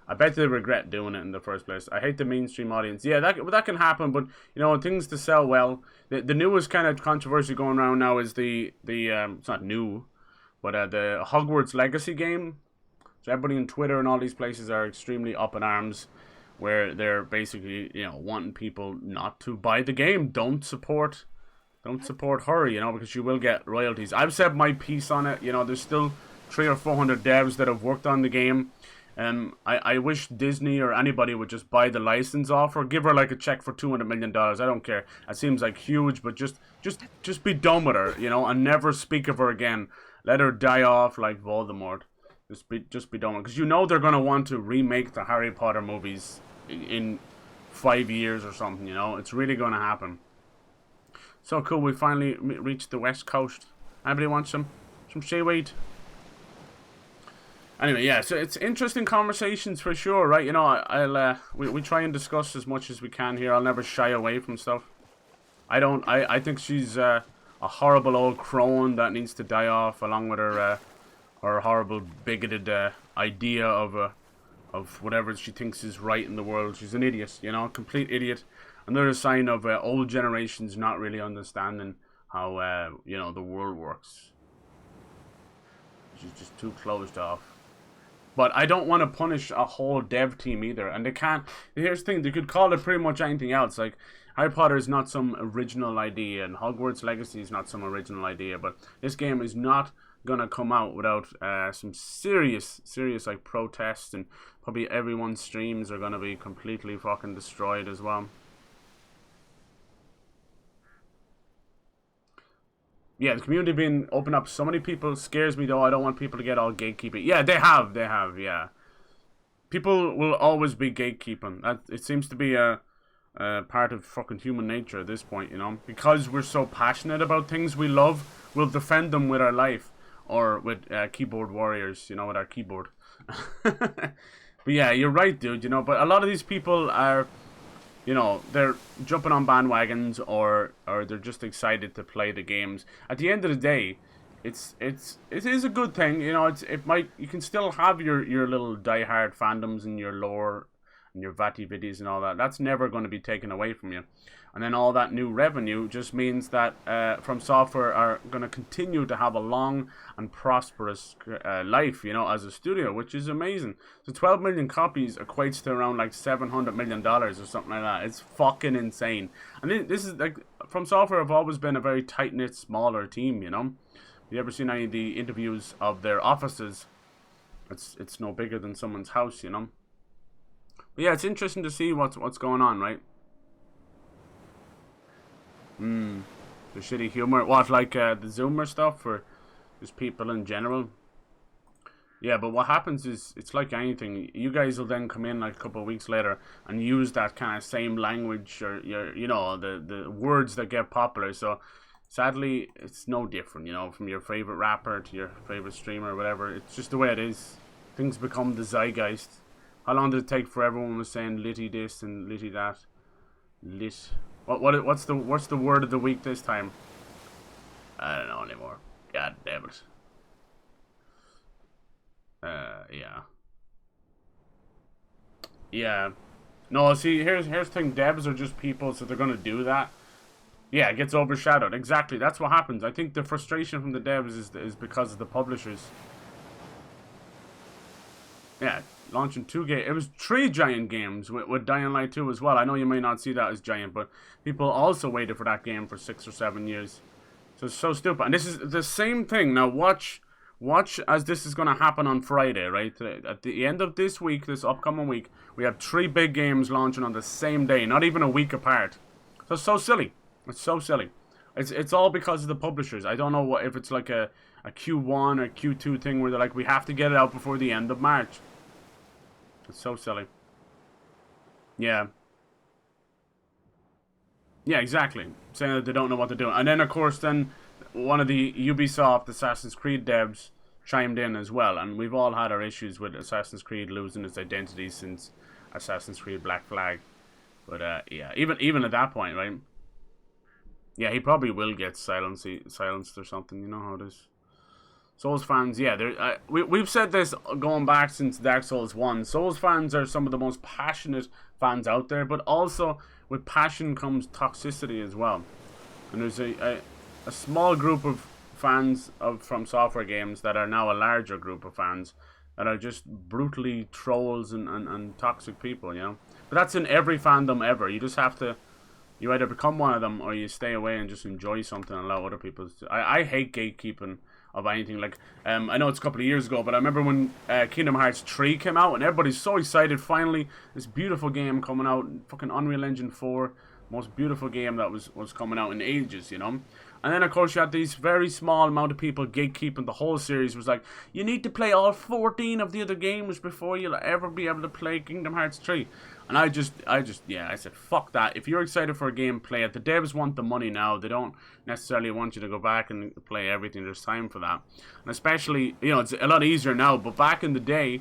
I bet they regret doing it in the first place. I hate the mainstream audience. Yeah, that can happen, but, you know, things to sell well. The newest kind of controversy going around now is it's not new, but the Hogwarts Legacy game. So everybody on Twitter and all these places are extremely up in arms where they're basically, you know, wanting people not to buy the game. Don't support her, you know, because you will get royalties. I've said my piece on it. You know, there's still 300 or 400 devs that have worked on the game. I wish Disney or anybody would just buy the license off or give her like a check for $200 million. I don't care. It seems like huge, but just be done with her, you know, and never speak of her again. Let her die off like Voldemort. Just be done with it. Because you know they're going to want to remake the Harry Potter movies in 5 years or something, you know. It's really going to happen. So cool, we finally reached the west coast. Anybody want some seaweed? Anyway, yeah, so it's interesting conversations for sure, right? You know, we try and discuss as much as we can here. I'll never shy away from stuff. I think she's a horrible old crone that needs to die off, along with her horrible bigoted idea of whatever she thinks is right in the world. She's an idiot, you know, complete idiot. Another sign of old generations not really understanding how you know, the world works. She's just too closed off. But I don't want to punish a whole dev team either. And they can't... Here's the thing. They could call it pretty much anything else. Like, Harry Potter is not some original idea. And Hogwarts Legacy is not some original idea. But this game is not going to come out without some serious, like, protests. And probably everyone's streams are going to be completely fucking destroyed as well. Yeah, the community being opened up. So many people scares me, though. I don't want people to get all gatekeeping. Yeah, they have, yeah. People will always be gatekeeping. It seems to be a part of fucking human nature at this point, you know. Because we're so passionate about things we love, we'll defend them with our life. Or with keyboard warriors, you know, with our keyboard. But yeah, you're right, dude, you know. But a lot of these people are... You know, they're jumping on bandwagons or they're just excited to play the games. At the end of the day, it is a good thing. You know, you can still have your little diehard fandoms and your lore and your Vati videos and all that. That's never going to be taken away from you. And then all that new revenue just means that From Software are going to continue to have a long and prosperous life, you know, as a studio, which is amazing. So 12 million copies equates to around like $700 million or something like that. It's fucking insane. And this is like, From Software have always been a very tight-knit, smaller team, you know. If you ever seen any of the interviews of their offices, it's no bigger than someone's house, you know. But yeah, it's interesting to see what's going on, right? The shitty humor. What, like the Zoomer stuff, or just people in general? Yeah, but what happens is, it's like anything. You guys will then come in like a couple of weeks later and use that kind of same language, or you know, the words that get popular. So sadly, it's no different, you know, from your favorite rapper to your favorite streamer or whatever. It's just the way it is. Things become the zeitgeist. How long did it take for everyone was saying litty this and litty that? Lit. What's the word of the week this time? I don't know anymore. God damn it. Yeah. Yeah. No, see, here's the thing. Devs are just people, so they're gonna do that. Yeah, it gets overshadowed. Exactly. That's what happens. I think the frustration from the devs is because of the publishers. Yeah. Launching 2 games. It was 3 giant games with Dying Light 2 as well. I know you may not see that as giant, but people also waited for that game for 6 or 7 years. So it's so stupid. And this is the same thing. Now watch as this is going to happen on Friday, right? At the end of this week, this upcoming week, we have 3 big games launching on the same day, not even a week apart. So it's so silly. It's so silly. It's all because of the publishers. I don't know if it's like a Q1 or Q2 thing where they're like, we have to get it out before the end of March. It's so silly. Yeah. Yeah, exactly. Saying that they don't know what they're doing. And then, of course, then one of the Ubisoft Assassin's Creed devs chimed in as well. And we've all had our issues with Assassin's Creed losing its identity since Assassin's Creed Black Flag. But, yeah, even at that point, right? Yeah, he probably will get silenced or something. You know how it is. Souls fans, yeah, we've said this going back since Dark Souls 1. Souls fans are some of the most passionate fans out there, but also with passion comes toxicity as well. And there's a small group of fans From Software games that are now a larger group of fans that are just brutally trolls and toxic people, you know. But that's in every fandom ever. You just have to, you either become one of them or you stay away and just enjoy something and allow other people to. I hate gatekeeping of anything. Like, I know it's a couple of years ago, but I remember when Kingdom Hearts 3 came out and everybody's so excited, finally, this beautiful game coming out, fucking Unreal Engine 4, most beautiful game that was coming out in ages, you know. And then, of course, you had these very small amount of people gatekeeping the whole series. It was like, you need to play all 14 of the other games before you'll ever be able to play Kingdom Hearts 3. And I said, fuck that. If you're excited for a game, play it. The devs want the money now. They don't necessarily want you to go back and play everything. There's time for that. And especially, you know, it's a lot easier now. But back in the day,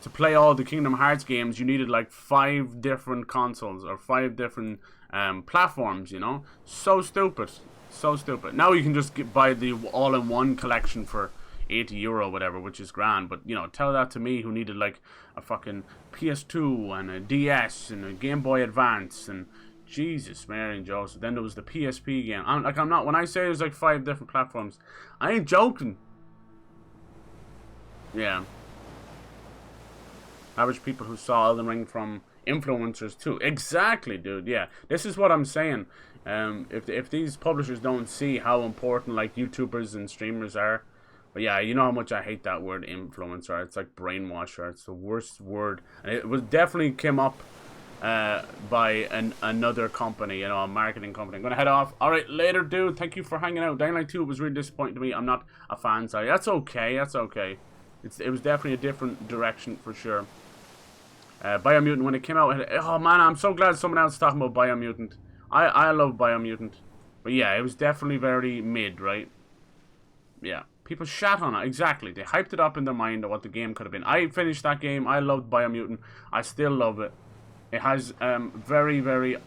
to play all the Kingdom Hearts games, you needed like 5 different consoles or 5 different platforms, you know. So stupid. So stupid. Now you can just buy the all-in-one collection for €80, whatever, which is grand. But, you know, tell that to me who needed like a fucking PS2 and a DS and a Game Boy Advance and Jesus, Mary and Joseph. Then there was the PSP game. I'm not, when I say there's like 5 different platforms, I ain't joking. Yeah. Average people who saw Elden Ring from influencers too. Exactly, dude. Yeah. This is what I'm saying. If these publishers don't see how important like YouTubers and streamers are, but yeah, you know how much I hate that word influencer. It's like brainwasher. It's the worst word, and it was definitely came up by another company, you know, a marketing company. I'm gonna head off. All right, later, dude. Thank you for hanging out. Dying Light 2 was really disappointing to me. I'm not a fan, sorry. That's okay. That's okay. It was definitely a different direction for sure. Biomutant when it came out. Oh man, I'm so glad someone else is talking about Biomutant. I love Biomutant. But yeah, it was definitely very mid, right? Yeah. People shat on it. Exactly. They hyped it up in their mind of what the game could have been. I finished that game. I loved Biomutant. I still love it. It has very, very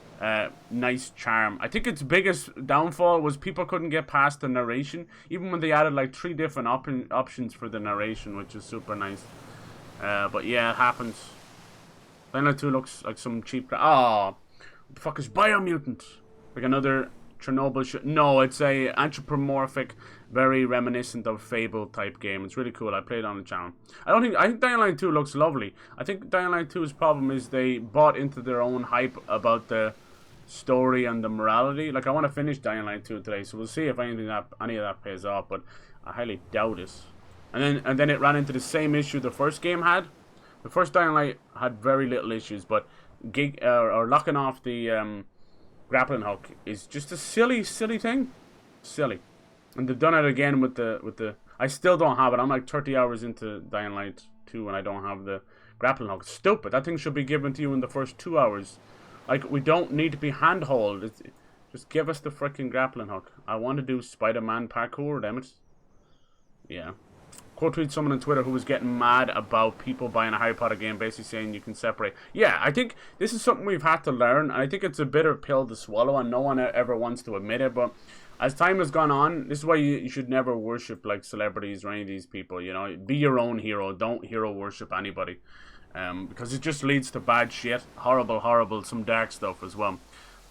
nice charm. I think its biggest downfall was people couldn't get past the narration. Even when they added like 3 different options for the narration, which is super nice. But yeah, it happens. Dying Light 2 looks like some cheap... Oh, what the fuck is Biomutant? Like another Chernobyl shit. No, it's a anthropomorphic, very reminiscent of Fable type game. It's really cool. I played it on the channel. I think Dying Light 2 looks lovely. I think Dying Light 2's problem is they bought into their own hype about the story and the morality. Like, I want to finish Dying Light 2 today, so we'll see if any of that pays off, but I highly doubt it. And then it ran into the same issue the first game had. The first Dying Light had very little issues, but locking off the grappling hook is just a silly thing. Silly. And they've done it again with the I still don't have it. I'm like 30 hours into Dying Light 2 and I don't have the grappling hook. It's stupid. That thing should be given to you in the first 2 hours. Like, we don't need to be handhold. Just give us the freaking grappling hook. I want to do Spider-Man parkour, damn it. Yeah. Quote tweet someone on Twitter who was getting mad about people buying a Harry Potter game, basically saying you can separate. Yeah, I think this is something we've had to learn, and I think it's a bitter pill to swallow, and no one ever wants to admit it, but as time has gone on, this is why you should never worship like celebrities or any of these people, you know. Be your own hero. Don't hero worship anybody. Because it just leads to bad shit. Horrible, some dark stuff as well.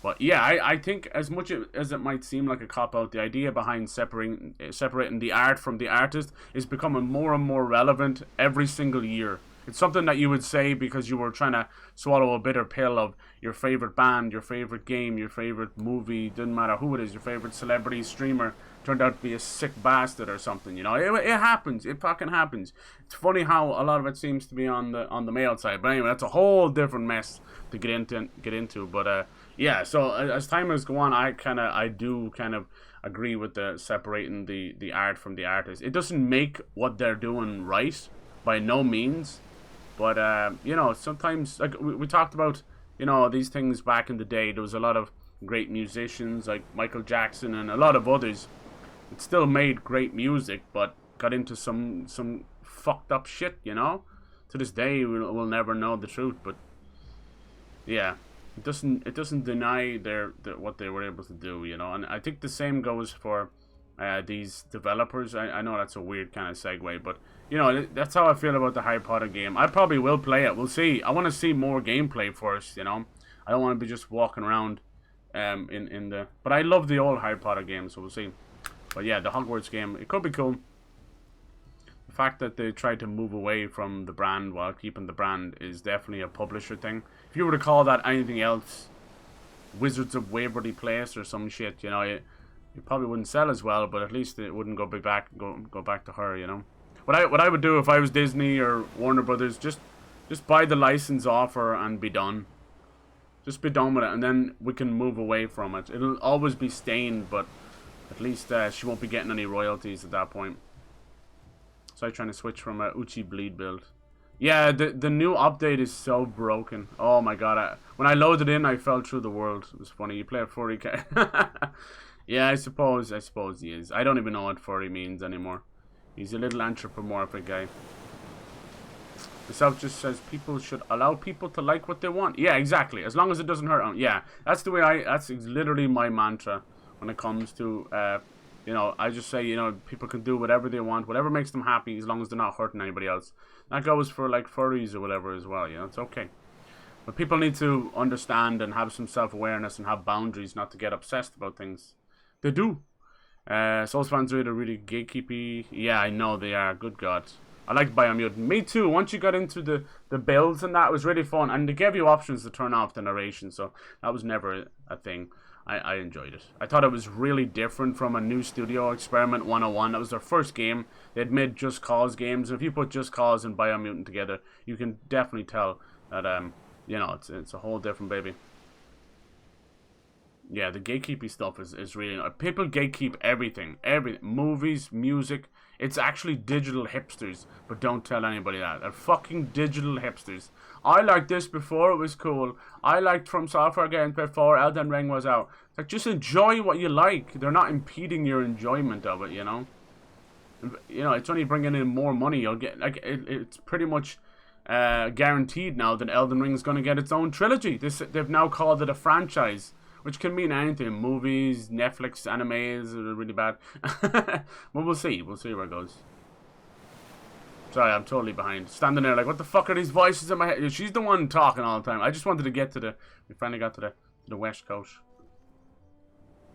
But yeah, I think as much as it might seem like a cop-out, the idea behind separating the art from the artist is becoming more and more relevant every single year. It's something that you would say because you were trying to swallow a bitter pill of your favorite band, your favorite game, your favorite movie, doesn't matter who it is, your favorite celebrity streamer turned out to be a sick bastard or something, you know. It happens. It fucking happens. It's funny how a lot of it seems to be on the male side. But anyway, that's a whole different mess to get into. But yeah, so as time has gone on, I do kind of agree with the separating the art from the artist. It doesn't make what they're doing right, by no means. But, you know, sometimes, like, we talked about, you know, these things back in the day. There was a lot of great musicians, like Michael Jackson and a lot of others. It still made great music, but got into some fucked up shit, you know? To this day, we'll never know the truth, but, yeah. It doesn't deny what they were able to do, you know? And I think the same goes for these developers. I know that's a weird kind of segue, but you know, that's how I feel about the Harry Potter game. I probably will play it. We'll see. I want to see more gameplay first, you know. I don't want to be just walking around in the... But I love the old Harry Potter games, so we'll see. But yeah, the Hogwarts game, it could be cool. The fact that they tried to move away from the brand while keeping the brand is definitely a publisher thing. If you were to call that anything else, Wizards of Waverly Place or some shit, you know, it probably wouldn't sell as well, but at least it wouldn't go back to her, you know. What I would do if I was Disney or Warner Brothers, just buy the license off her and be done. Just be done with it, and then we can move away from it. It'll always be stained, but at least she won't be getting any royalties at that point. So I'm trying to switch from a Uchi Bleed build. Yeah, the new update is so broken. Oh my god, when I loaded in, I fell through the world. It was funny. You play a furry cat. Yeah, I suppose he is. I don't even know what furry means anymore. He's a little anthropomorphic guy. The South just says people should allow people to like what they want. Yeah, exactly. As long as it doesn't hurt them. Yeah, that's the way that's literally my mantra when it comes to, you know, I just say, you know, people can do whatever they want, whatever makes them happy, as long as they're not hurting anybody else. That goes for, like, furries or whatever as well, you know, it's okay. But people need to understand and have some self-awareness and have boundaries, not to get obsessed about things. They do. Souls fans are really gatekeepy. Yeah, I know they are. Good God. I liked Biomutant. Me too. Once you got into the builds and that, it was really fun. And they gave you options to turn off the narration, so that was never a thing. I enjoyed it. I thought it was really different from a new studio, Experiment 101. That was their first game. They had made Just Cause games. And if you put Just Cause and Biomutant together, you can definitely tell that, you know, it's a whole different baby. Yeah, the gatekeepy stuff is really... People gatekeep everything. Movies, music. It's actually digital hipsters. But don't tell anybody that. They're fucking digital hipsters. I liked this before it was cool. I liked From Software games before Elden Ring was out. It's like, just enjoy what you like. They're not impeding your enjoyment of it, you know? You know, it's only bringing in more money. You'll get... Like, it's pretty much... guaranteed now that Elden Ring is going to get its own trilogy. They've now called it a franchise. Which can mean anything. Movies, Netflix, animes are really bad. But we'll see. We'll see where it goes. Sorry, I'm totally behind. Standing there like, what the fuck are these voices in my head? She's the one talking all the time. I just wanted to get to the... We finally got to the West Coast.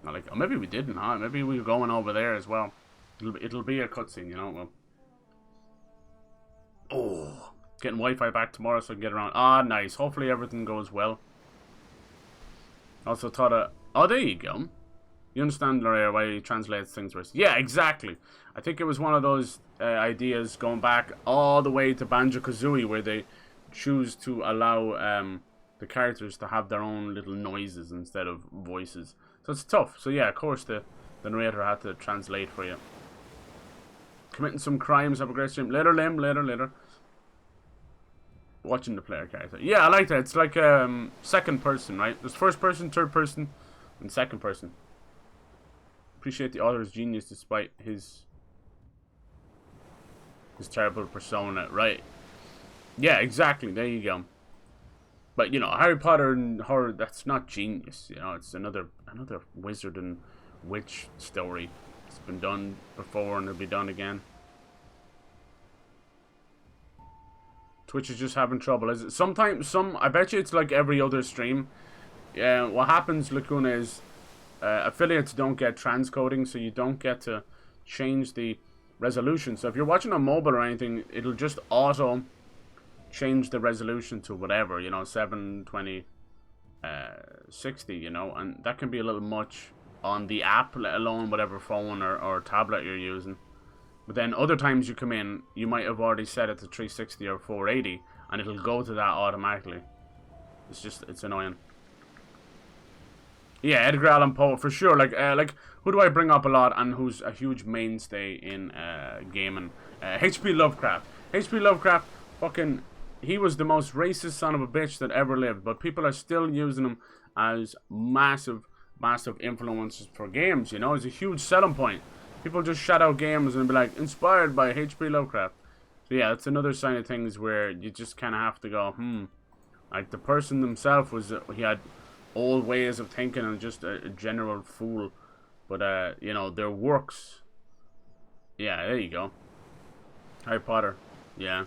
Not like, oh, maybe we didn't, huh? Maybe we were going over there as well. It'll be a cutscene, you know? Well. Oh. Getting Wi-Fi back tomorrow so I can get around. Ah, nice. Hopefully everything goes well. Also thought oh, there you go. You understand, Laura, why he translates things worse. Yeah, exactly. I think it was one of those ideas going back all the way to Banjo-Kazooie where they choose to allow the characters to have their own little noises instead of voices. So it's tough. So yeah, of course the narrator had to translate for you. Committing some crimes. Have a great stream. Later, Lim. Later. Watching the player character. Yeah, I like that. It's like second person, right? There's first person, third person, and second person. Appreciate the author's genius despite his terrible persona, right? Yeah, exactly. There you go. But you know, Harry Potter and horror, that's not genius. You know, it's another wizard and witch story. It's been done before and it'll be done again. Twitch is just having trouble. Is it sometimes I bet you it's like every other stream. What happens, Lacuna, is affiliates don't get transcoding, so you don't get to change the resolution. So if you're watching on mobile or anything, it'll just auto change the resolution to whatever, you know, 720 60, you know, and that can be a little much on the app, let alone whatever phone or tablet you're using. But then other times you come in, you might have already set it to 360 or 480, and it'll go to that automatically. It's annoying. Yeah, Edgar Allan Poe for sure. Like who do I bring up a lot and who's a huge mainstay in gaming? H.P. Lovecraft. H.P. Lovecraft, fucking, he was the most racist son of a bitch that ever lived. But people are still using him as massive influences for games. You know, it's a huge selling point. People just shout out games and be like, inspired by H.P. Lovecraft. So yeah, that's another sign of things where you just kind of have to go, like the person themselves he had old ways of thinking and just a general fool. But, you know, their works. Yeah, there you go. Harry Potter. Yeah.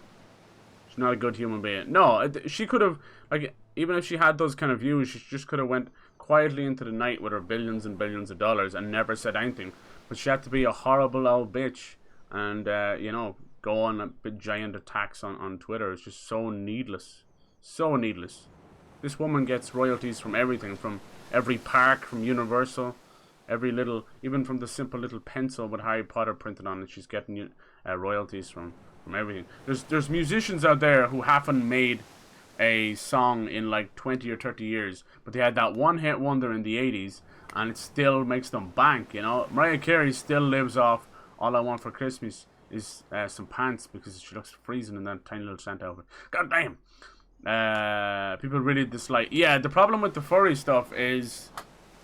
She's not a good human being. No, she could have, like, even if she had those kind of views, she just could have went quietly into the night with her billions and billions of dollars and never said anything. But she had to be a horrible old bitch and, you know, go on a big giant attacks on Twitter. It's just so needless. So needless. This woman gets royalties from everything, from every park, from Universal, every little, even from the simple little pencil with Harry Potter printed on it. She's getting royalties from everything. There's musicians out there who haven't made a song in like 20 or 30 years, but they had that one hit wonder in the 80s, and it still makes them bank, you know. Mariah Carey still lives off All I Want for Christmas is some pants, because she looks freezing in that tiny little Santa outfit. God damn. People really dislike. Yeah, the problem with the furry stuff is,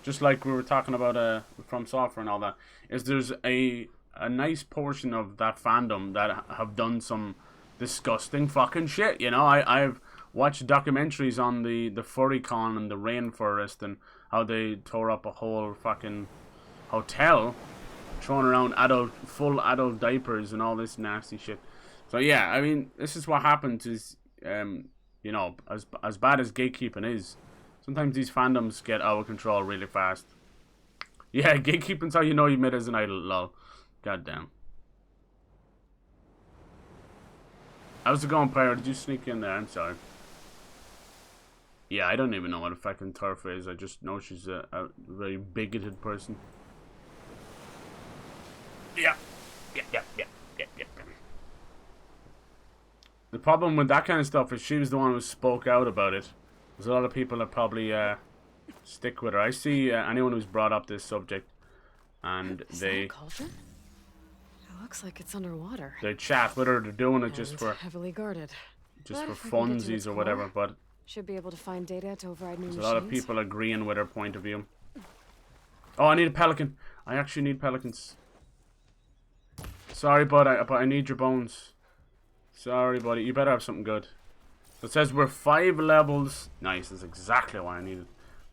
just like we were talking about From Software and all that, is there's a nice portion of that fandom that have done some disgusting fucking shit, you know. I've watched documentaries on the furry con and the rainforest, and how they tore up a whole fucking hotel, throwing around full adult diapers and all this nasty shit. So yeah, I mean, this is what happens is, you know, as bad as gatekeeping is, sometimes these fandoms get out of control really fast. Yeah, gatekeeping's how you know you made as an idol, lol. Goddamn. How's it going, Pyro? Did you sneak in there? I'm sorry. Yeah, I don't even know what a fucking turf is. I just know she's a very bigoted person. Yeah. The problem with that kind of stuff is she was the one who spoke out about it. There's a lot of people that probably stick with her. I see anyone who's brought up this subject, and Is that a cauldron? It looks like it's underwater. They chat with her. They're doing it just And for heavily guarded. just But for if we can get to funsies its or whatever. core, But should be able to find data to override new there's a machines. lot of people agreeing with her point of view. Oh, I need a pelican. I actually need pelicans. Sorry, bud. But I need your bones. Sorry, buddy. You better have something good. So it says we're 5 levels. Nice. That's exactly what I needed.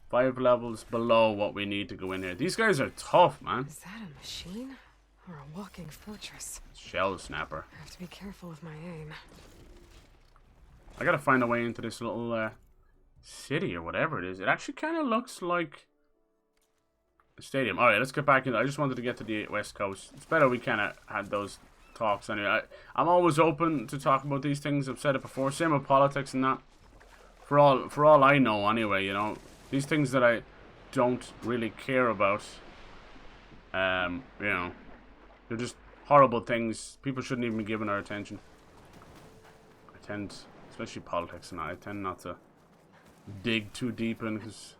5 levels below what we need to go in here. These guys are tough, man. Is that a machine? Or a walking fortress? Shell snapper. I have to be careful with my aim. I gotta find a way into this little city or whatever it is. It actually kind of looks like a stadium. Alright, let's get back in. I just wanted to get to the West Coast. It's better we kind of had those talks anyway. I'm always open to talk about these things. I've said it before. Same with politics and that. For all I know anyway, you know. These things that I don't really care about, you know, they're just horrible things. People shouldn't even be given our attention. I tend, especially politics and that, I tend not to dig too deep in, because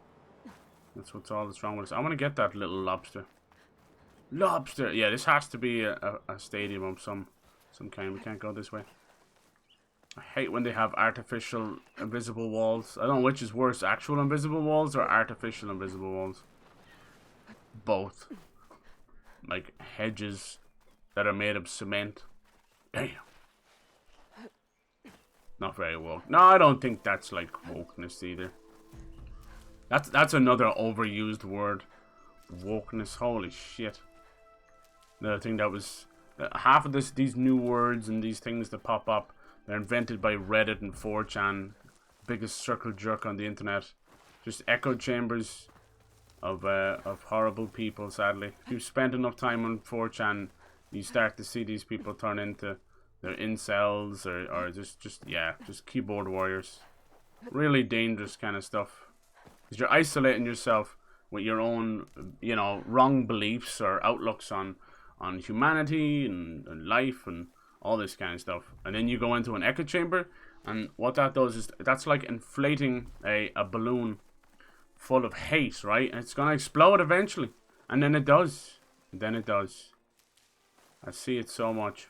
that's what's wrong with us. I want to get that little lobster. Lobster! Yeah, this has to be a stadium of some kind. We can't go this way. I hate when they have artificial invisible walls. I don't know which is worse, actual invisible walls or artificial invisible walls. Both. Like hedges that are made of cement. Damn. Not very woke. No, I don't think that's like wokeness either. That's another overused word. Wokeness. Holy shit. Another thing that was... half of these new words and these things that pop up, they're invented by Reddit and 4chan. Biggest circle jerk on the internet. Just echo chambers of horrible people, sadly. If you've spent enough time on 4chan, you start to see these people turn into their incels or just keyboard warriors. Really dangerous kind of stuff. Because you're isolating yourself with your own, you know, wrong beliefs or outlooks on humanity and life and all this kind of stuff, and then you go into an echo chamber, and what that does is that's like inflating a balloon full of hate, right? And it's gonna explode eventually, and then it does. I see it so much.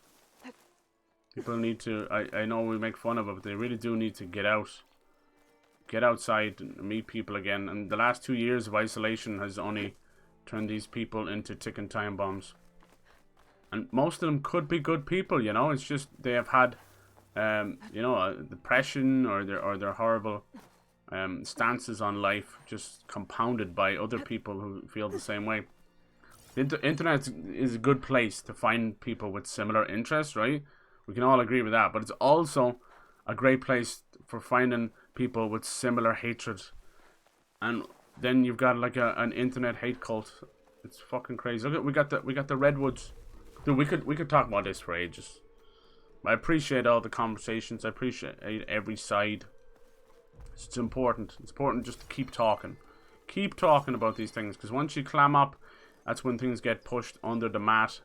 People need to. I know we make fun of it, but they really do need to get outside and meet people again. And the last 2 years of isolation has only turned these people into ticking time bombs. And most of them could be good people, you know. It's just they have had, you know, depression or their horrible stances on life, just compounded by other people who feel the same way. The internet is a good place to find people with similar interests, right? We can all agree with that. But it's also a great place for finding people with similar hatred. And then you've got like an internet hate cult. It's fucking crazy. Look at we got the redwoods. Dude, we could talk about this for ages. I appreciate all the conversations. I appreciate every side. It's important. It's important just to keep talking. Keep talking about these things, because once you clam up, that's when things get pushed under the mat,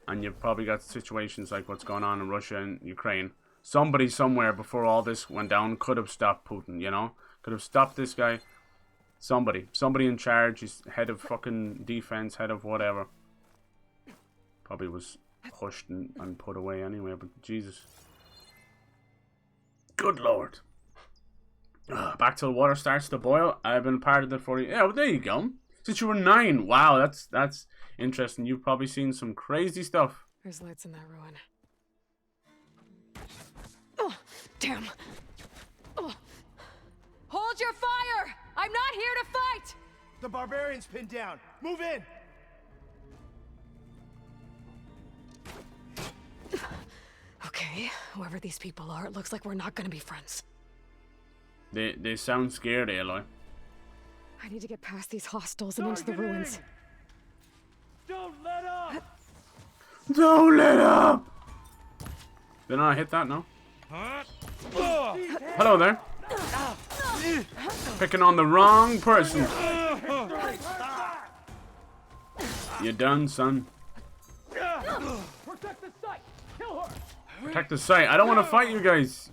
and you've probably got situations like what's going on in Russia and Ukraine. Somebody somewhere before all this went down could have stopped Putin, you know? Could have stopped this guy. Somebody in charge. He's head of fucking defense, head of whatever. Probably was hushed and put away anyway, but Jesus. Good Lord. Back till the water starts to boil. I've been part of the 40. Yeah, well, there you go. Since you were 9. Wow, that's interesting. You've probably seen some crazy stuff. There's lights in that ruin. Oh, damn. Oh. Hold your fire! I'm not here to fight! The barbarian's pinned down. Move in! Okay, whoever these people are, it looks like we're not gonna be friends. They sound scared, Aloy. I need to get past these hostels and into the ruins. Don't let up! Don't let up! Did I hit that? No? Hello there. Picking on the wrong person. You done, son? Protect the site! Kill her! Protect the site. I don't want to fight you guys.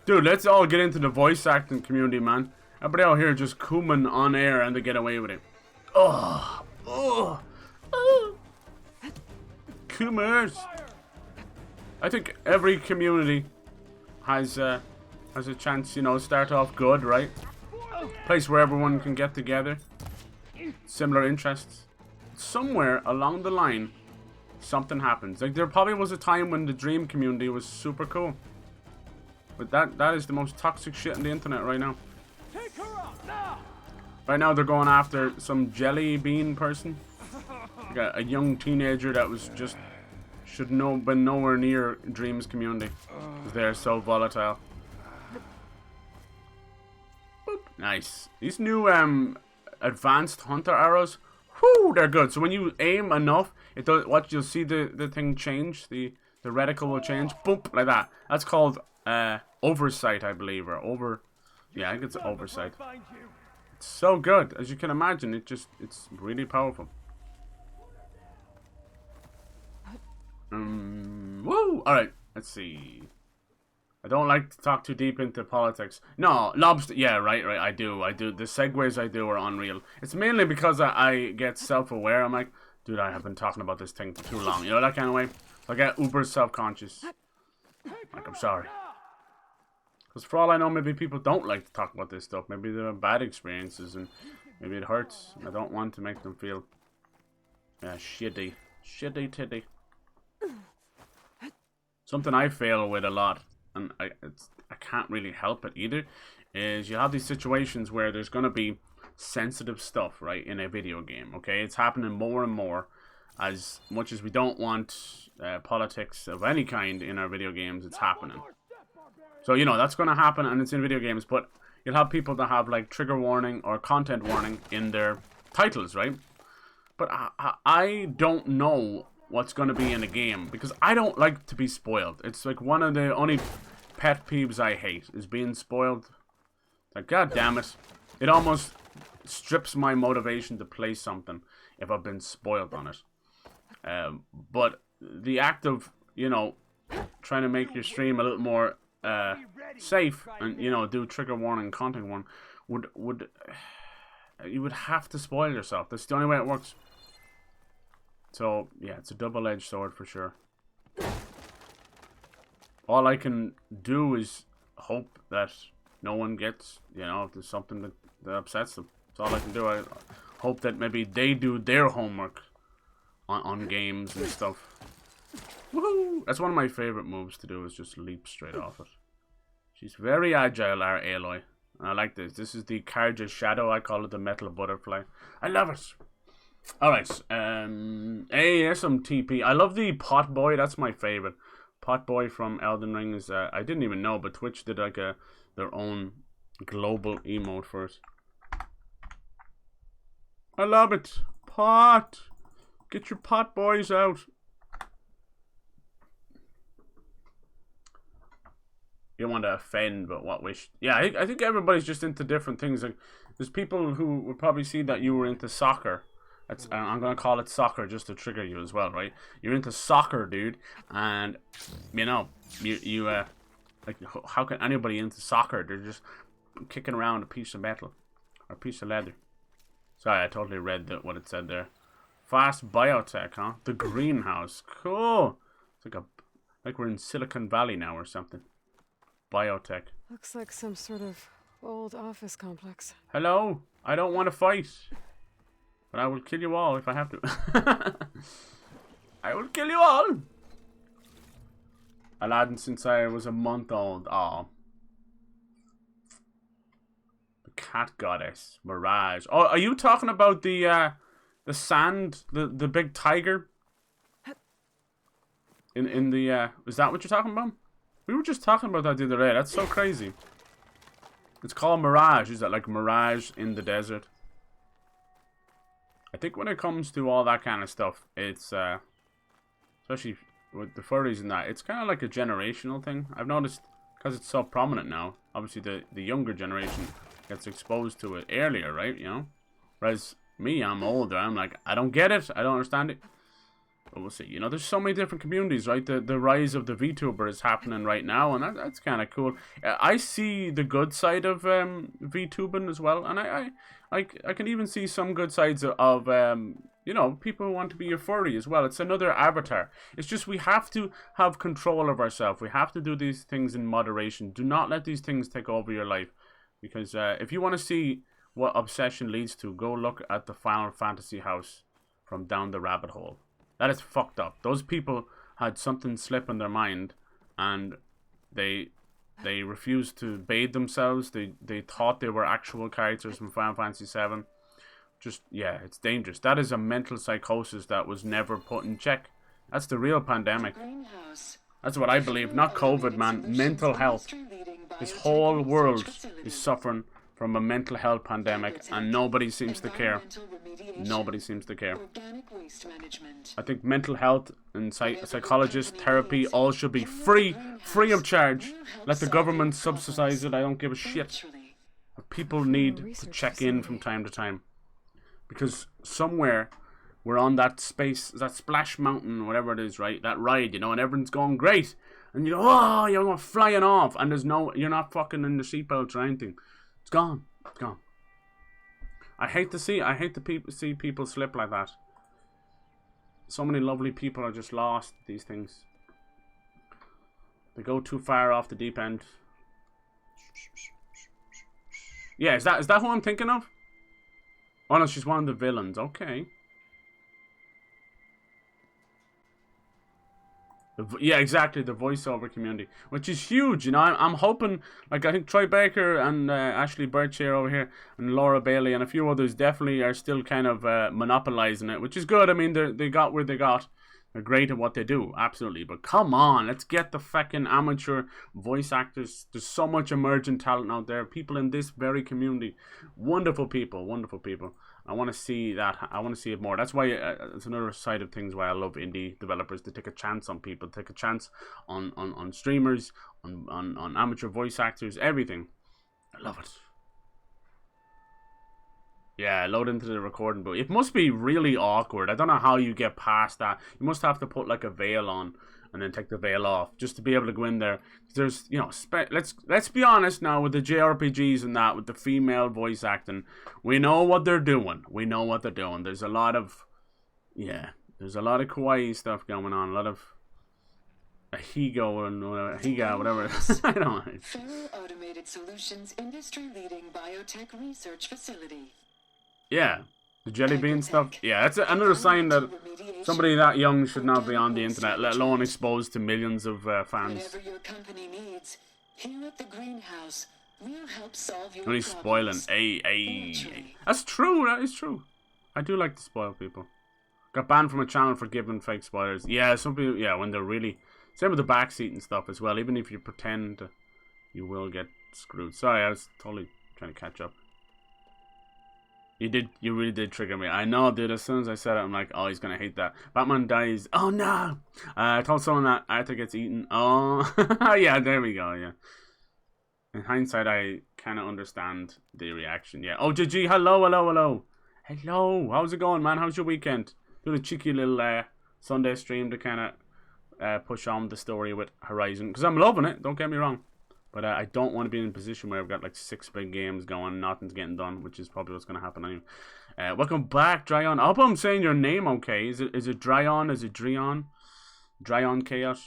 Dude, let's all get into the voice acting community, man. Everybody out here just cooming on air and they get away with it. Coomers. I think every community has a chance, you know, start off good, right? Place where everyone can get together. Similar interests. Somewhere along the line, something happens. Like, there probably was a time when the Dream community was super cool. But that is the most toxic shit on the internet right now. Right now they're going after some jelly bean person. Like a young teenager that was just been nowhere near Dream's community. Because they're so volatile. Boop. Nice. These new advanced hunter arrows, whoo, they're good. So when you aim enough, it does. What you'll see the thing change. The reticle will change. Boop, like that. That's called oversight, I believe, or over. Yeah, I think it's oversight. It's so good, as you can imagine. It's really powerful. Woo! Alright, let's see. I don't like to talk too deep into politics. No, lobster. Yeah, right. I do. The segues I do are unreal. It's mainly because I get self-aware. I'm like, dude, I have been talking about this thing for too long. You know, that kind of way. I get uber self-conscious. Like, I'm sorry. Because for all I know, maybe people don't like to talk about this stuff. Maybe they have bad experiences and maybe it hurts. I don't want to make them feel shitty. Shitty titty. Something I fail with a lot, and I can't really help it either, is you have these situations where there's going to be sensitive stuff, right, in a video game, okay? It's happening more and more. As much as we don't want politics of any kind in our video games, it's happening. So, you know, that's going to happen, and it's in video games, but you'll have people that have, like, trigger warning or content warning in their titles, right? But I don't know what's going to be in a game, because I don't like to be spoiled. It's, like, one of the only pet peeves I hate, is being spoiled. Like, god damn it. It almost strips my motivation to play something if I've been spoiled on it. But the act of, you know, trying to make your stream a little more safe and, you know, do trigger warning, content warning, you would have to spoil yourself. That's the only way it works. So yeah, it's a double-edged sword for sure. All I can do is hope that no one gets, you know, if there's something that upsets them. That's all I can do. I hope that maybe they do their homework on games and stuff. Woohoo! That's one of my favorite moves to do, is just leap straight off it. She's very agile, our Aloy. I like this. This is the Karja Shadow. I call it the Metal Butterfly. I love it. Alright. Hey, there's some TP. I love the Pot Boy. That's my favorite. Pot Boy from Elden Ring is, I didn't even know, but Twitch did like their own global emote for it. I love it. Pot. Get your pot boys out. You don't want to offend, but what wish? Yeah, I think everybody's just into different things. Like, there's people who would probably see that you were into soccer. I'm gonna call it soccer just to trigger you as well, right? You're into soccer, dude, and you know, you like, how can anybody into soccer? They're just kicking around a piece of metal or a piece of leather. Sorry, I totally read what it said there. Fast biotech, huh? The greenhouse, cool. It's like we're in Silicon Valley now or something. Biotech. Looks like some sort of old office complex. Hello, I don't want to fight, but I will kill you all if I have to. I will kill you all. Aladdin since I was a month old. Oh. The cat goddess, Mirage. Oh, are you talking about the sand, the big tiger? In the is that what you're talking about? We were just talking about that the other day. That's so crazy. It's called Mirage. Is that like Mirage in the desert? I think when it comes to all that kind of stuff, it's especially with the furries and that, it's kind of like a generational thing. I've noticed because it's so prominent now. Obviously, the younger generation gets exposed to it earlier, right? You know, whereas me, I'm older. I'm like, I don't get it. I don't understand it. But we'll see. You know, there's so many different communities, right? The rise of the VTuber is happening right now, and that's kind of cool. I see the good side of VTubing as well, and I can even see some good sides of you know, people who want to be a furry as well. It's another avatar. It's just we have to have control of ourselves. We have to do these things in moderation. Do not let these things take over your life, because if you want to see what obsession leads to, go look at the Final Fantasy house from Down the Rabbit Hole. That is fucked up. Those people had something slip in their mind, and they refused to bathe themselves. They thought they were actual characters from Final Fantasy VII. Just, yeah, it's dangerous. That is a mental psychosis that was never put in check. That's the real pandemic. That's what I believe. Not COVID, man. Mental health. This whole world is suffering from a mental health pandemic, and nobody seems to care. Nobody seems to care. I think mental health and psychologist therapy all should be free of charge. Let the government subsidize it. I don't give a shit. But people need to check in from time to time, because somewhere we're on that space, that Splash Mountain, whatever it is, right? That ride, you know, and everyone's going great, and you go, oh, you're flying off, and you're not fucking in the seatbelt or anything. It's gone. It's gone. I hate to see people slip like that. So many lovely people are just lost. These things. They go too far off the deep end. Yeah, is that who I'm thinking of? Oh no, she's one of the villains. Okay. Yeah, exactly, the voiceover community, which is huge, you know. I'm hoping, like, I think Troy Baker and Ashley Birchier over here and Laura Bailey and a few others definitely are still kind of monopolizing it, which is good. I mean, they got where they got. They're great at what they do, absolutely. But come on, let's get the fucking amateur voice actors. There's so much emerging talent out there. People in this very community. Wonderful people, wonderful people. I want to see that. I want to see it more. That's why it's another side of things why I love indie developers, to take a chance on people, take a chance on streamers, on amateur voice actors, everything. I love it. Yeah, load into the recording booth. It must be really awkward. I don't know how you get past that. You must have to put like a veil on and then take the veil off just to be able to go in there. There's, you know, let's be honest now with the JRPGs and that, with the female voice acting, we know what they're doing. We know what they're doing. There's a lot of, yeah, there's a lot of kawaii stuff going on. A lot of Ahigo and Ahiga, whatever. I don't know. Federal Automated Solutions industry-leading biotech research facility. Yeah, the jelly bean stuff. Yeah, that's another sign that somebody that young should not be on the internet, let alone exposed to millions of fans. Whatever your company needs, here at the greenhouse, we'll help solve your Only spoiling. Ay. That's true. That is true. I do like to spoil people. Got banned from a channel for giving fake spoilers. Yeah, some people. Yeah, when they're really. Same with the backseat and stuff as well. Even if you pretend, you will get screwed. Sorry, I was totally trying to catch up. You really did trigger me. I know, dude. As soon as I said it, I'm like, oh, he's gonna hate that. Batman dies. Oh no! I told someone that Arthur gets eaten. Oh, yeah. There we go. Yeah. In hindsight, I kind of understand the reaction. Yeah. Oh, GG. Hello, hello, hello. Hello. How's it going, man? How's your weekend? Doing a cheeky little Sunday stream to kind of push on the story with Horizon, because I'm loving it. Don't get me wrong. But I don't want to be in a position where I've got like 6 big games going, nothing's getting done, which is probably what's going to happen anyway. Welcome back, Dryon. I hope I'm saying your name okay. Is it Dryon? Is it Dryon? Dryon Chaos?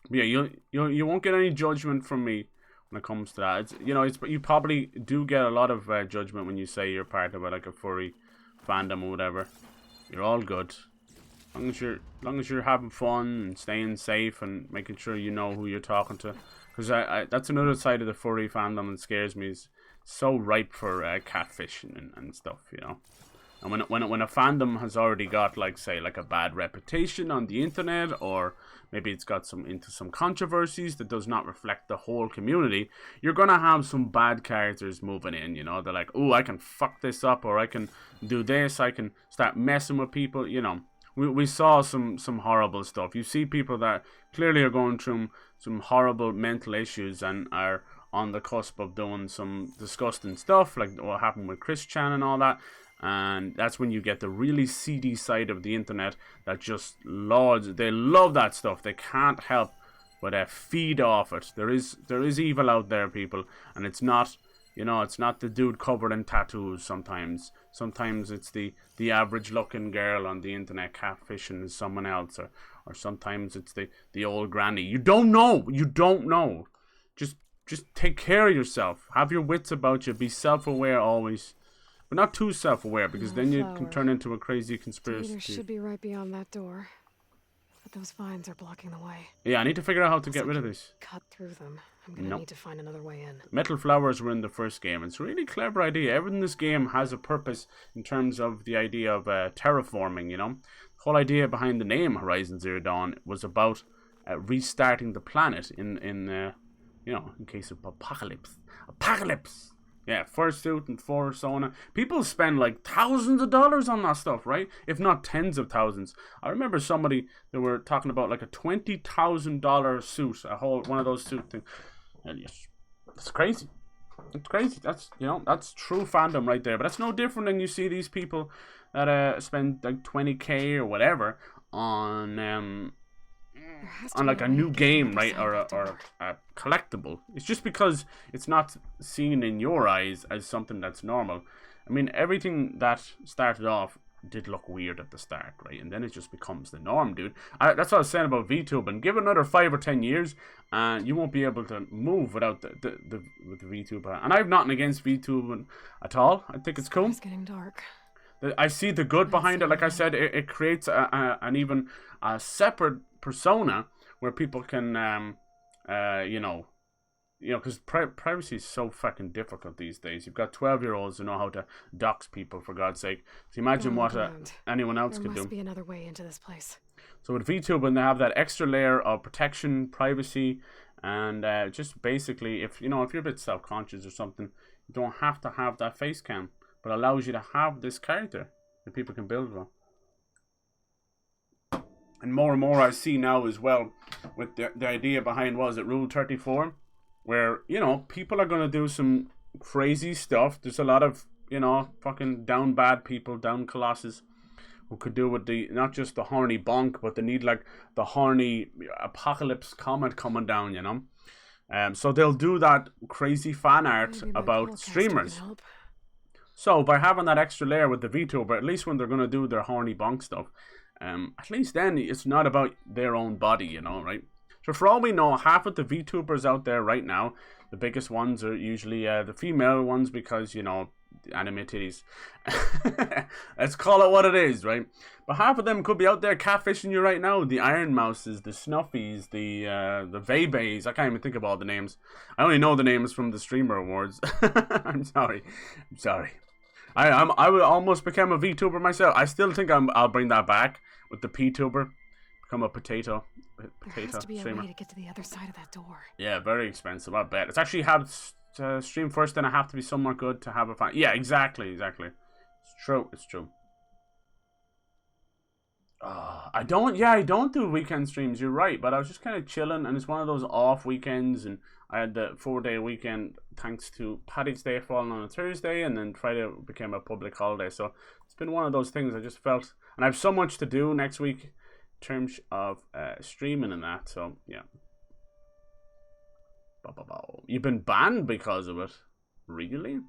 Yeah, you won't get any judgment from me when it comes to that. You probably do get a lot of judgment when you say you're part of like a furry fandom or whatever. You're all good. As long as you're having fun and staying safe and making sure you know who you're talking to, because that's another side of the furry fandom that scares me. Is so ripe for catfishing and stuff, you know. And when a fandom has already got like a bad reputation on the internet, or maybe it's got into some controversies that does not reflect the whole community, you're gonna have some bad characters moving in. You know, they're like, oh, I can fuck this up, or I can do this, I can start messing with people, you know. We saw some horrible stuff. You see people that clearly are going through some horrible mental issues and are on the cusp of doing some disgusting stuff, like what happened with Chris Chan and all that. And that's when you get the really seedy side of the internet that just they love that stuff. They can't help but feed off it. There is evil out there, people, and it's not, you know, it's not the dude covered in tattoos sometimes. Sometimes it's the average looking girl on the internet catfishing someone else, or sometimes it's the old granny. You don't know. Just take care of yourself. Have your wits about you. Be self-aware always. But not too self-aware, because then you can turn into a crazy conspiracy. There should be right beyond that door. But those vines are blocking the way. Yeah, I need to figure out how to get rid of this. Cut through them. I'm gonna need to find another way in. Metal flowers were in the first game. It's a really clever idea. Everything in this game has a purpose in terms of the idea of terraforming, you know. The whole idea behind the name Horizon Zero Dawn was about restarting the planet in case of apocalypse. Apocalypse! Yeah, fursuit and fursona. People spend like thousands of dollars on that stuff, right? If not tens of thousands. I remember somebody, they were talking about like a $20,000 suit, one of those suit things. And yes, it's crazy. It's crazy. That's, you know, that's true fandom right there. But that's no different than you see these people that spend like 20K or whatever on like a new game, right, or a collectible. It's just because it's not seen in your eyes as something that's normal. I mean, everything that started off did look weird at the start, right, and then it just becomes the norm, dude. That's what I was saying about VTubing. Give it another 5 or 10 years, and you won't be able to move without with the VTuber. And I have nothing against VTubing at all. I think it's cool. It's getting dark. I see the good behind it. Like I said, it creates an even separate persona where people can, because privacy is so fucking difficult these days. You've got 12-year-olds who know how to dox people, for God's sake. So imagine what anyone else could do. There must be another way into this place. So with VTubing, they have that extra layer of protection, privacy, and just basically, if you're a bit self-conscious or something, you don't have to have that face cam, but allows you to have this character that people can build with. And more I see now as well with the idea behind, was it Rule 34, where, people are going to do some crazy stuff. There's a lot of, fucking down bad people, down colossus, who could do with not just the horny bonk, but they need like the horny apocalypse comet coming down, so they'll do that crazy fan art about streamers. So by having that extra layer with the VTuber, at least when they're going to do their horny bonk stuff, at least then it's not about their own body, right? So for all we know, half of the VTubers out there right now, the biggest ones are usually the female ones, because, anime titties. Let's call it what it is, right? But half of them could be out there catfishing you right now. The Iron Mouses, the Snuffies, the Veybays. I can't even think of all the names. I only know the names from the Streamer Awards. I'm sorry. I would almost become a VTuber myself. I still think I'll bring that back with the P-tuber. Become a potato streamer. There has to be a way to get to the other side of that door. Yeah, very expensive, I bet. It's actually had to stream first, then I have to be somewhere good to have a fan. Yeah, exactly. It's true. It's true. I don't do weekend streams. You're right, but I was just kind of chilling, and it's one of those off weekends, and I had the 4-day weekend thanks to Paddy's Day falling on a Thursday, and then Friday became a public holiday. So it's been one of those things I just felt, and I have so much to do next week in terms of streaming and that. So yeah. You've been banned because of it? Really?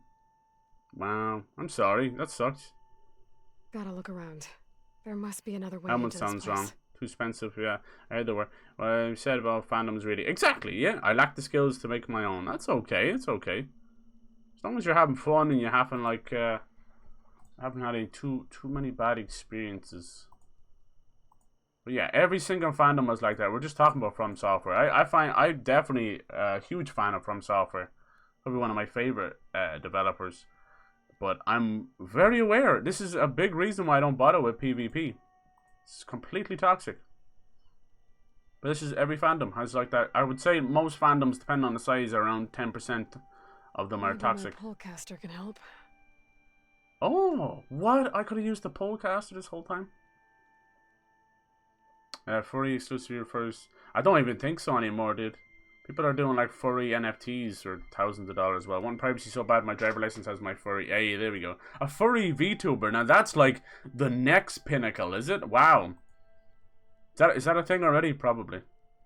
Wow, I'm sorry. That sucks. Gotta look around. There must be another way That into one this sounds place. wrong. Too expensive, yeah. Either way. What I said about fandoms really. Exactly, yeah. I lack the skills to make my own. That's okay, it's okay. As long as you're having fun and you haven't like haven't had any too many bad experiences. But yeah, every single fandom was like that. We're just talking about From Software. I'm definitely a huge fan of From Software. Probably one of my favorite developers. But I'm very aware. This is a big reason why I don't bother with PvP. It's completely toxic. But this is every fandom has like that. I would say most fandoms, depending on the size, around 10% of them are Maybe toxic. my polecaster can help. Oh, what? I could have used the polecaster this whole time. Furry exclusive first. I don't even think so anymore, dude. People are doing like furry NFTs for thousands of dollars. Well, one privacy so bad, my driver license has my furry. Hey, there we go. A furry VTuber. Now that's like the next pinnacle, is it? Wow. Is that a thing already? Probably.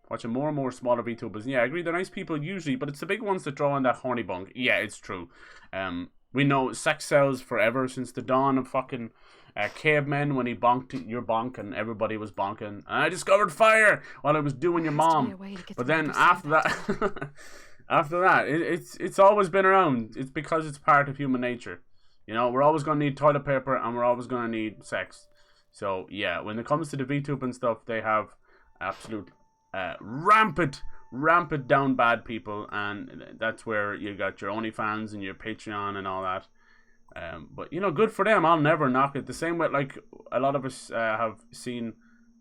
Watching more and more smaller VTubers. Yeah, I agree. They're nice people usually, but it's the big ones that draw in that horny bunk. Yeah, it's true. We know sex sells forever since the dawn of fucking cavemen when he bonked your bonk and everybody was bonking. And I discovered fire while I was doing your mom. But then after that, it's always been around. It's because it's part of human nature. You know, we're always going to need toilet paper and we're always going to need sex. So yeah, when it comes to the VTube and stuff, they have absolute rampant down bad people, and that's where you got your OnlyFans and your Patreon and all that. But you know, good for them. I'll never knock it. The same way, like a lot of us have seen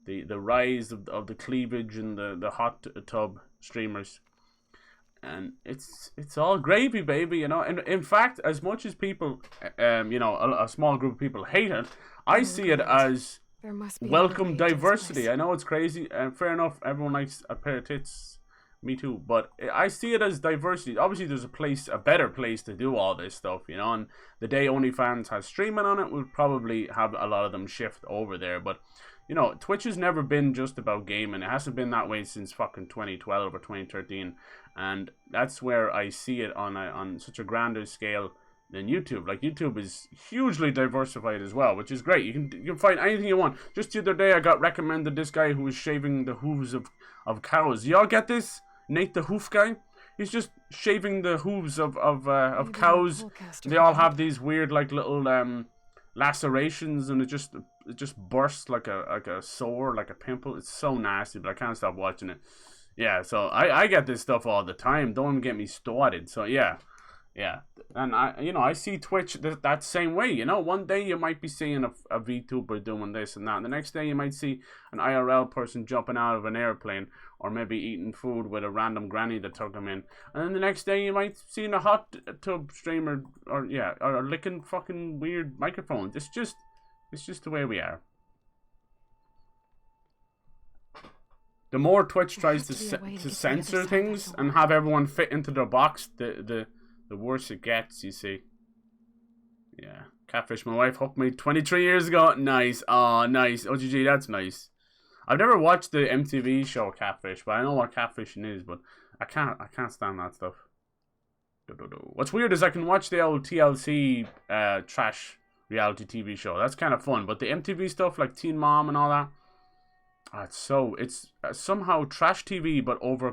the rise of the cleavage and the hot tub streamers, and it's all gravy, baby. You know, and in fact, as much as people, you know, a small group of people hate it, I see it as welcome diversity. I know it's crazy, and fair enough. Everyone likes a pair of tits. Me too, but I see it as diversity. Obviously, there's a better place to do all this stuff, you know. And the day OnlyFans has streaming on it, we'll probably have a lot of them shift over there. But you know, Twitch has never been just about gaming. It hasn't been that way since fucking 2012 or 2013, and that's where I see it on such a grander scale than YouTube. Like YouTube is hugely diversified as well, which is great. You can find anything you want. Just the other day, I got recommended this guy who was shaving the hooves of cows. Y'all get this? Nate the Hoof guy. He's just shaving the hooves of cows. They all have these weird like little lacerations, and it just bursts like a sore, like a pimple. It's so nasty, but I can't stop watching it. Yeah, so I get this stuff all the time. Don't get me started. So yeah. And I see Twitch that same way. You know, one day you might be seeing a VTuber doing this and that, and the next day you might see an IRL person jumping out of an airplane, or maybe eating food with a random granny that took them in, and then the next day you might see a hot tub streamer, or licking fucking weird microphones. It's just the way we are. The more Twitch tries to censor things and have everyone fit into their box, the worse it gets, you see. Yeah. Catfish, my wife hooked me 23 years ago. Nice. Oh, nice. OGG, that's nice. I've never watched the MTV show Catfish, but I know what catfishing is, but I can't stand that stuff. What's weird is I can watch the old TLC trash reality TV show. That's kind of fun, but the MTV stuff like Teen Mom and all that, it's somehow trash TV but over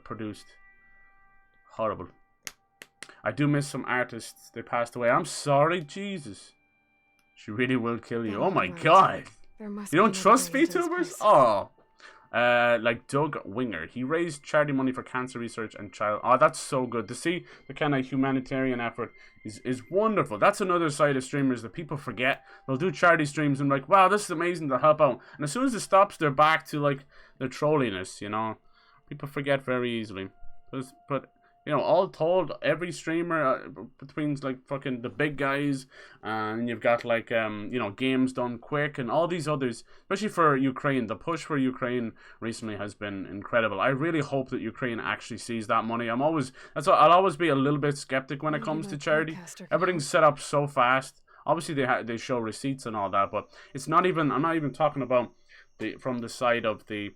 produced. Horrible. I do miss some artists. They passed away. I'm sorry, Jesus. She really will kill you. Oh my god. You don't trust VTubers? Oh. Like Doug Winger. He raised charity money for cancer research and child. Oh, that's so good. To see the kind of humanitarian effort is wonderful. That's another side of streamers that people forget. They'll do charity streams and like, wow, this is amazing to help out. And as soon as it stops, they're back to like their trolliness, you know. People forget very easily. But You know, all told, every streamer between like fucking the big guys, and you've got like you know, Games Done Quick and all these others, especially for Ukraine. The push for Ukraine recently has been incredible. I really hope that Ukraine actually sees that money. I'll always be a little bit skeptic when it comes to charity. Everything's set up so fast. Obviously they show receipts and all that, but it's not even. I'm not even talking about from the side of the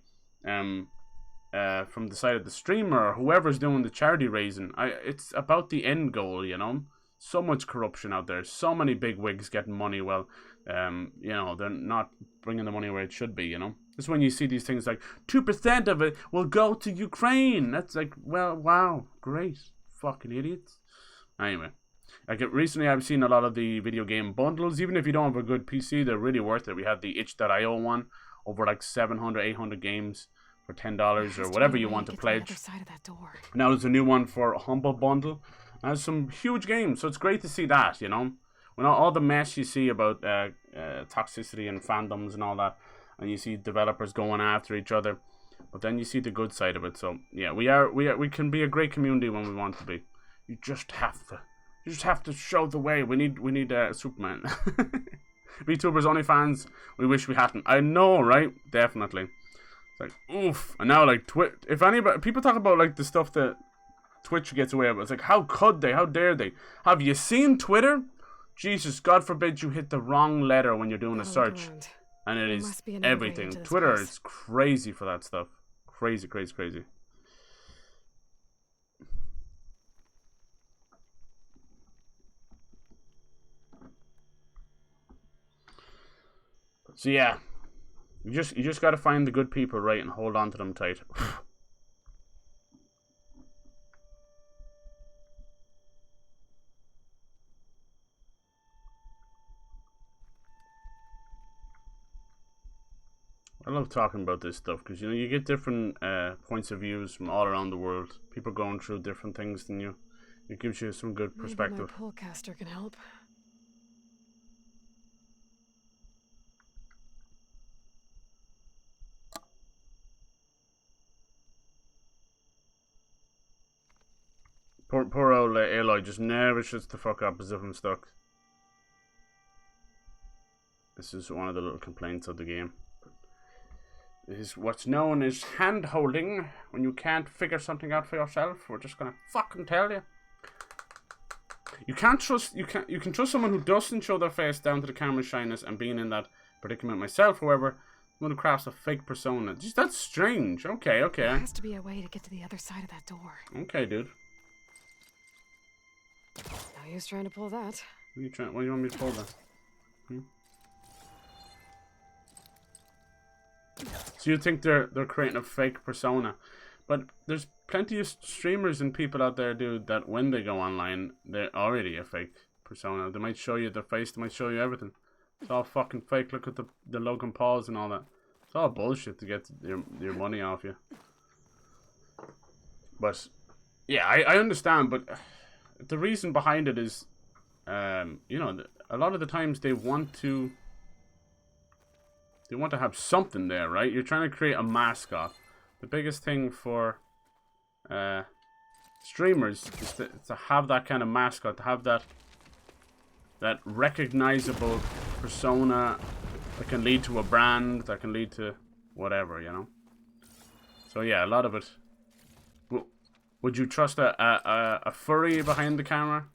streamer or whoever's doing the charity raising. It's about the end goal, you know. So much corruption out there, so many big wigs getting money. Well, you know, they're not bringing the money where it should be, you know. It's when you see these things like 2% of it will go to Ukraine. That's like, well, wow, great, fucking idiots. Anyway, like recently I've seen a lot of the video game bundles. Even if you don't have a good PC, they're really worth it. We had the itch.io one, over like 700, 800 games for $10 or whatever you want to pledge. Now there's a new one for a Humble Bundle. There's some huge games, so it's great to see that, you know. When all the mess you see about toxicity and fandoms and all that, and you see developers going after each other, but then you see the good side of it. So yeah, we can be a great community when we want to be. You just have to show the way. We need Superman. VTubers, OnlyFans, we wish we hadn't. I know, right? Definitely. It's like, oof. And now, like, if anybody, people talk about, like, the stuff that Twitch gets away with. It's like, how could they? How dare they? Have you seen Twitter? Jesus, God forbid you hit the wrong letter when you're doing a search. And it is everything. Twitter is crazy for that stuff. Crazy, crazy, crazy. So yeah, you just got to find the good people, right, and hold on to them tight. I love talking about this stuff because, you know, you get different points of views from all around the world. People going through different things than you. It gives you some good perspective. Maybe my polecaster can help. Poor old Aloy just never shuts the fuck up as if I'm stuck. This is one of the little complaints of the game. This is what's known as hand-holding. When you can't figure something out for yourself, we're just gonna fucking tell you. You can trust someone who doesn't show their face down to the camera's shyness, and being in that predicament myself, however, someone who crafts a fake persona. Just, that's strange. Okay. There has to be a way to get to the other side of that door. Okay, dude. No use trying to pull that. What do you want me to pull that? So you think they're creating a fake persona, but there's plenty of streamers and people out there, dude, that when they go online, they're already a fake persona. They might show you their face, they might show you everything. It's all fucking fake. Look at the Logan Pauls and all that. It's all bullshit to get your money off you. But yeah, I understand, but the reason behind it is, you know, a lot of the times they want to have something there, right? You're trying to create a mascot. The biggest thing for streamers is to have that kind of mascot, to have that recognizable persona that can lead to a brand, that can lead to whatever, you know? So yeah, a lot of it. Would you trust a furry behind the camera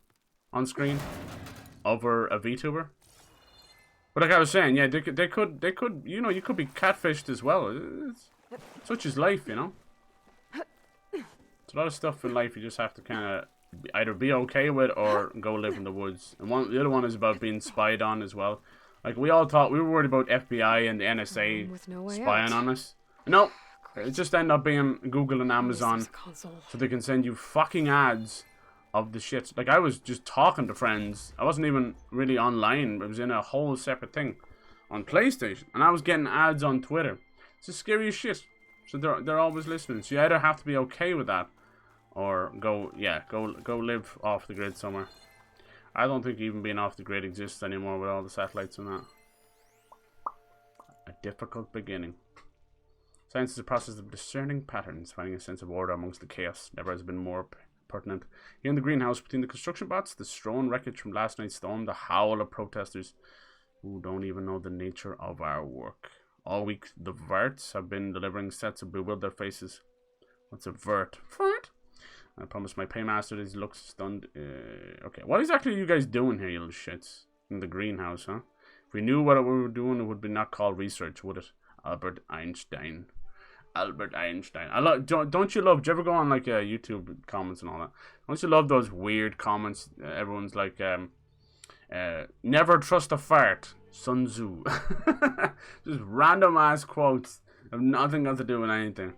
on screen over a VTuber? But like I was saying, yeah, they could, you know, you could be catfished as well. Such is life, you know. It's a lot of stuff in life you just have to kind of either be okay with or go live in the woods. And the other one is about being spied on as well. Like, we all thought, we were worried about FBI and the NSA spying on us. No, it just ended up being Google and Amazon, so they can send you fucking ads of the shit. Like, I was just talking to friends. I wasn't even really online. I was in a whole separate thing on PlayStation, and I was getting ads on Twitter. It's the scariest shit. So they're always listening. So you either have to be okay with that, or go live off the grid somewhere. I don't think even being off the grid exists anymore with all the satellites and that. A difficult beginning. Science is a process of discerning patterns, finding a sense of order amongst the chaos. Never has been more pertinent. Here in the greenhouse, between the construction bots, the strewn wreckage from last night's storm, the howl of protesters who don't even know the nature of our work. All week, the verts have been delivering sets of bewildered faces. What's a vert? Vert? I promised my paymaster that he looks stunned. Okay, what exactly are you guys doing here, you little shits? In the greenhouse, huh? If we knew what we were doing, it would be not called research, would it? Albert Einstein. Albert Einstein. Don't you love? Do you ever go on like YouTube comments and all that? Don't you love those weird comments? Everyone's like, never trust a fart. Sun Tzu. Just random ass quotes have nothing got to do with anything.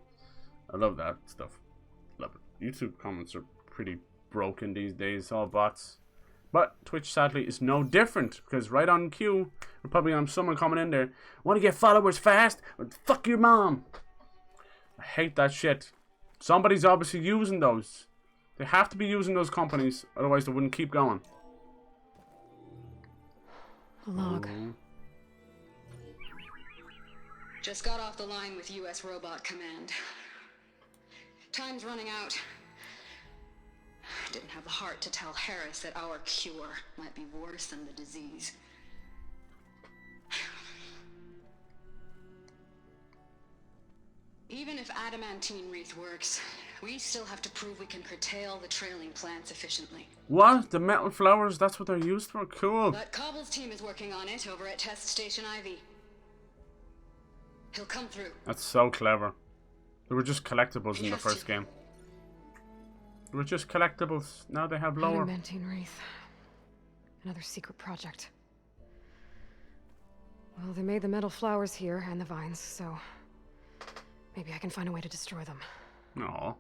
I love that stuff. Love it. YouTube comments are pretty broken these days. All bots. But Twitch sadly is no different, because right on cue, we're probably gonna have someone coming in there. Want to get followers fast? Well, fuck your mom. I hate that shit. Somebody's obviously using those. They have to be using those companies, otherwise they wouldn't keep going. A log. Just got off the line with US Robot Command. Time's running out. Didn't have the heart to tell Harris that our cure might be worse than the disease. Even if adamantine wreath works, we still have to prove we can curtail the trailing plants efficiently. What? The metal flowers? That's what they're used for? Cool. But Cobble's team is working on it over at Test Station Ivy. He'll come through. That's so clever. They were just collectibles in the first game. They were just collectibles. Now they have lower. Adamantine wreath. Another secret project. Well, they made the metal flowers here and the vines, so maybe I can find a way to destroy them. No.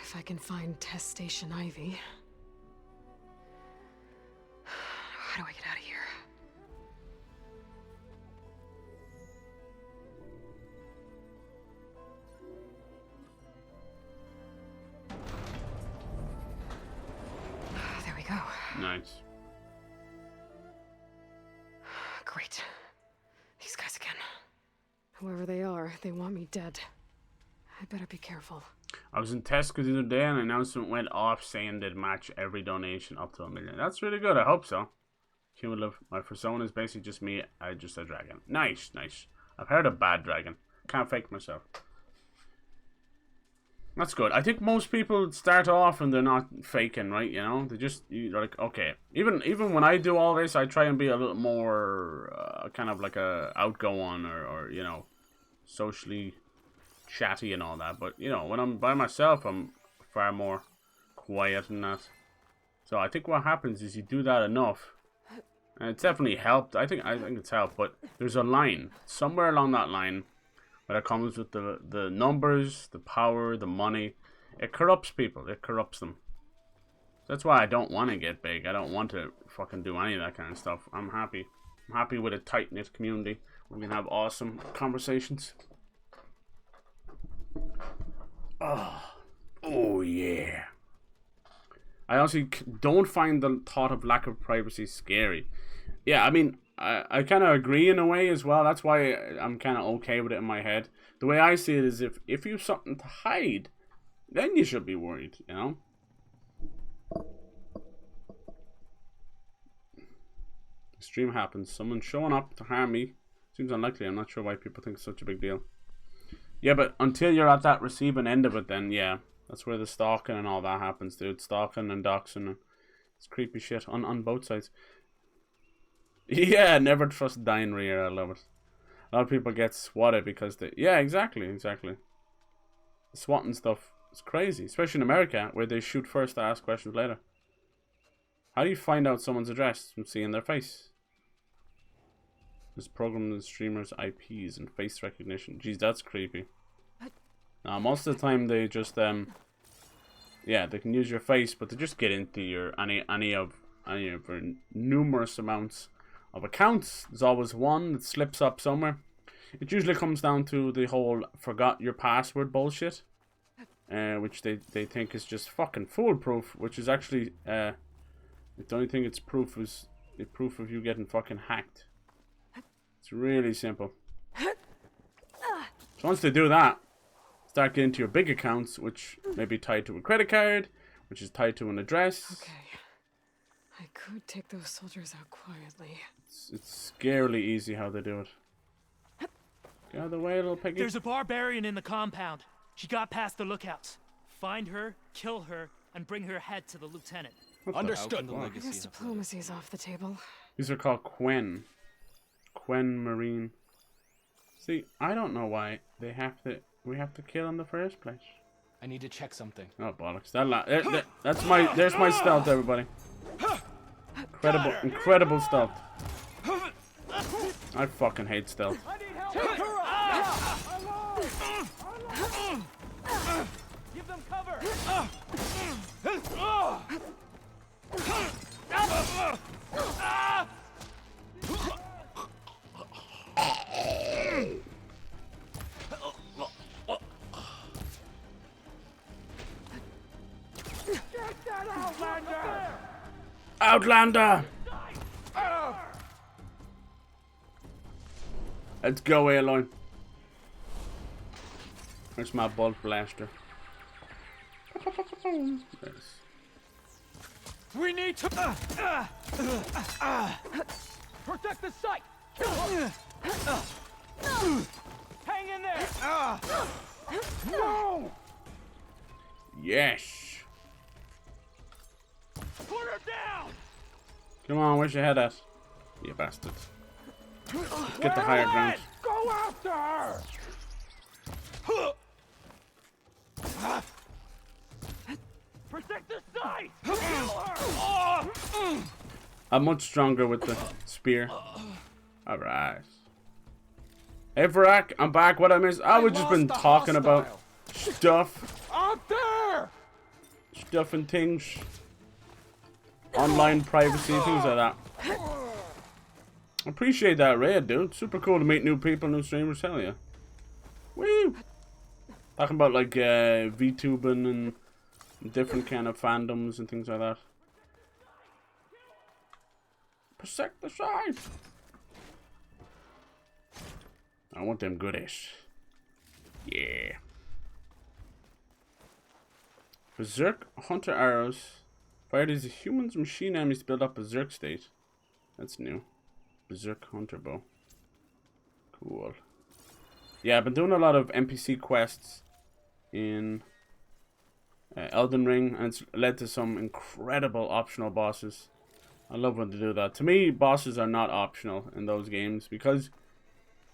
If I can find Test Station Ivy. How do I get out of here? There we go. Nice. Great. These guys again. Whoever they are, they want me dead. I better be careful. I was in Tesco the other day and an announcement went off saying they'd match every donation up to $1 million. That's really good. I hope so. Cumulative. My persona is basically just me. I just a dragon. Nice, nice. I've heard of bad dragon. Can't fake myself. That's good. I think most people start off and they're not faking, right? You know, they just you're like, okay. Even when I do all this, I try and be a little more kind of like a outgoing or you know, socially chatty and all that. But you know, when I'm by myself, I'm far more quiet than that. So I think what happens is you do that enough, and it's definitely helped. I think it's helped. But there's a line somewhere along that line. But it comes with the numbers, the power, the money. It corrupts people. It corrupts them. That's why I don't want to get big. I don't want to fucking do any of that kind of stuff. I'm happy. I'm happy with a tight-knit community. We can have awesome conversations. Oh yeah. I also don't find the thought of lack of privacy scary. Yeah, I mean, I kind of agree in a way as well. That's why I'm kind of okay with it in my head. The way I see it is if you have something to hide, then you should be worried, you know? Stream happens. Someone showing up to harm me. Seems unlikely. I'm not sure why people think it's such a big deal. Yeah, but until you're at that receiving end of it, then yeah. That's where the stalking and all that happens, dude. Stalking and doxing. It's creepy shit on both sides. Yeah, never trust dying rear. I love it. A lot of people get swatted because they... Yeah, exactly. The swatting stuff is crazy. Especially in America, where they shoot first to ask questions later. How do you find out someone's address from seeing their face? This program the streamers' IPs and face recognition. Jeez, that's creepy. Now, most of the time they just... yeah, they can use your face, but they just get into your... Any of your numerous amounts of accounts. There's always one that slips up somewhere. It usually comes down to the whole forgot your password bullshit, which they think is just fucking foolproof, which is actually the only thing it's proof is the proof of you getting fucking hacked. It's really simple. So once they do that, start getting to your big accounts, which may be tied to a credit card, which is tied to an address. Okay. I could take those soldiers out quietly. It's scarily easy how they do it. Get out of the way, little piggy. There's a barbarian in the compound. She got past the lookouts. Find her, kill her, and bring her head to the lieutenant. Understood. I guess diplomacy is off the table. These are called Quen. Quen Marine. See, I don't know why we have to kill in the first place. I need to check something. Oh bollocks! There's my stealth, everybody. Incredible stealth. I fucking hate stealth. Give them cover. Get that Outlander! Let's go, Aloy. Where's my bolt blaster? We need to protect the site. Hang in there. No. Yes. Put her down. Come on, where's your head at? You bastard. Get the higher ground. Go after her. Protect the site. Kill her. I'm much stronger with the spear. Alright. Hey Varak, I'm back. What I missed? We've just been talking about stuff. Out there. Stuff and things. Online privacy, things like that. Appreciate that raid, dude. Super cool to meet new people, new streamers. Hell yeah. Woo! Talking about like VTubing and different kind of fandoms and things like that. Protect the side. I want them goodies. Yeah. Berserk Hunter arrows. Fired as humans machine enemies to build up Berserk state. That's new. Berserk Hunter bow. Cool. Yeah, I've been doing a lot of NPC quests in Elden Ring, and it's led to some incredible optional bosses. I love when they do that. To me, bosses are not optional in those games because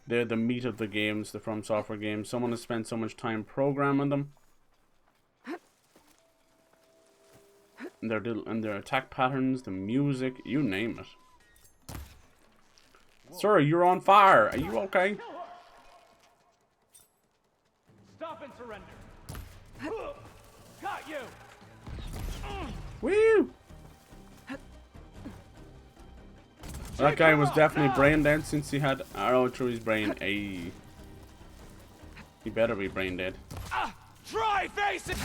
they're the meat of the games, the From Software games. Someone has spent so much time programming them. And their attack patterns, the music, you name it. Sir, you're on fire. Are you okay? Stop and surrender. Got you. Woo! That guy was definitely brain dead since he had arrow through his brain. He better be brain dead. Try face it.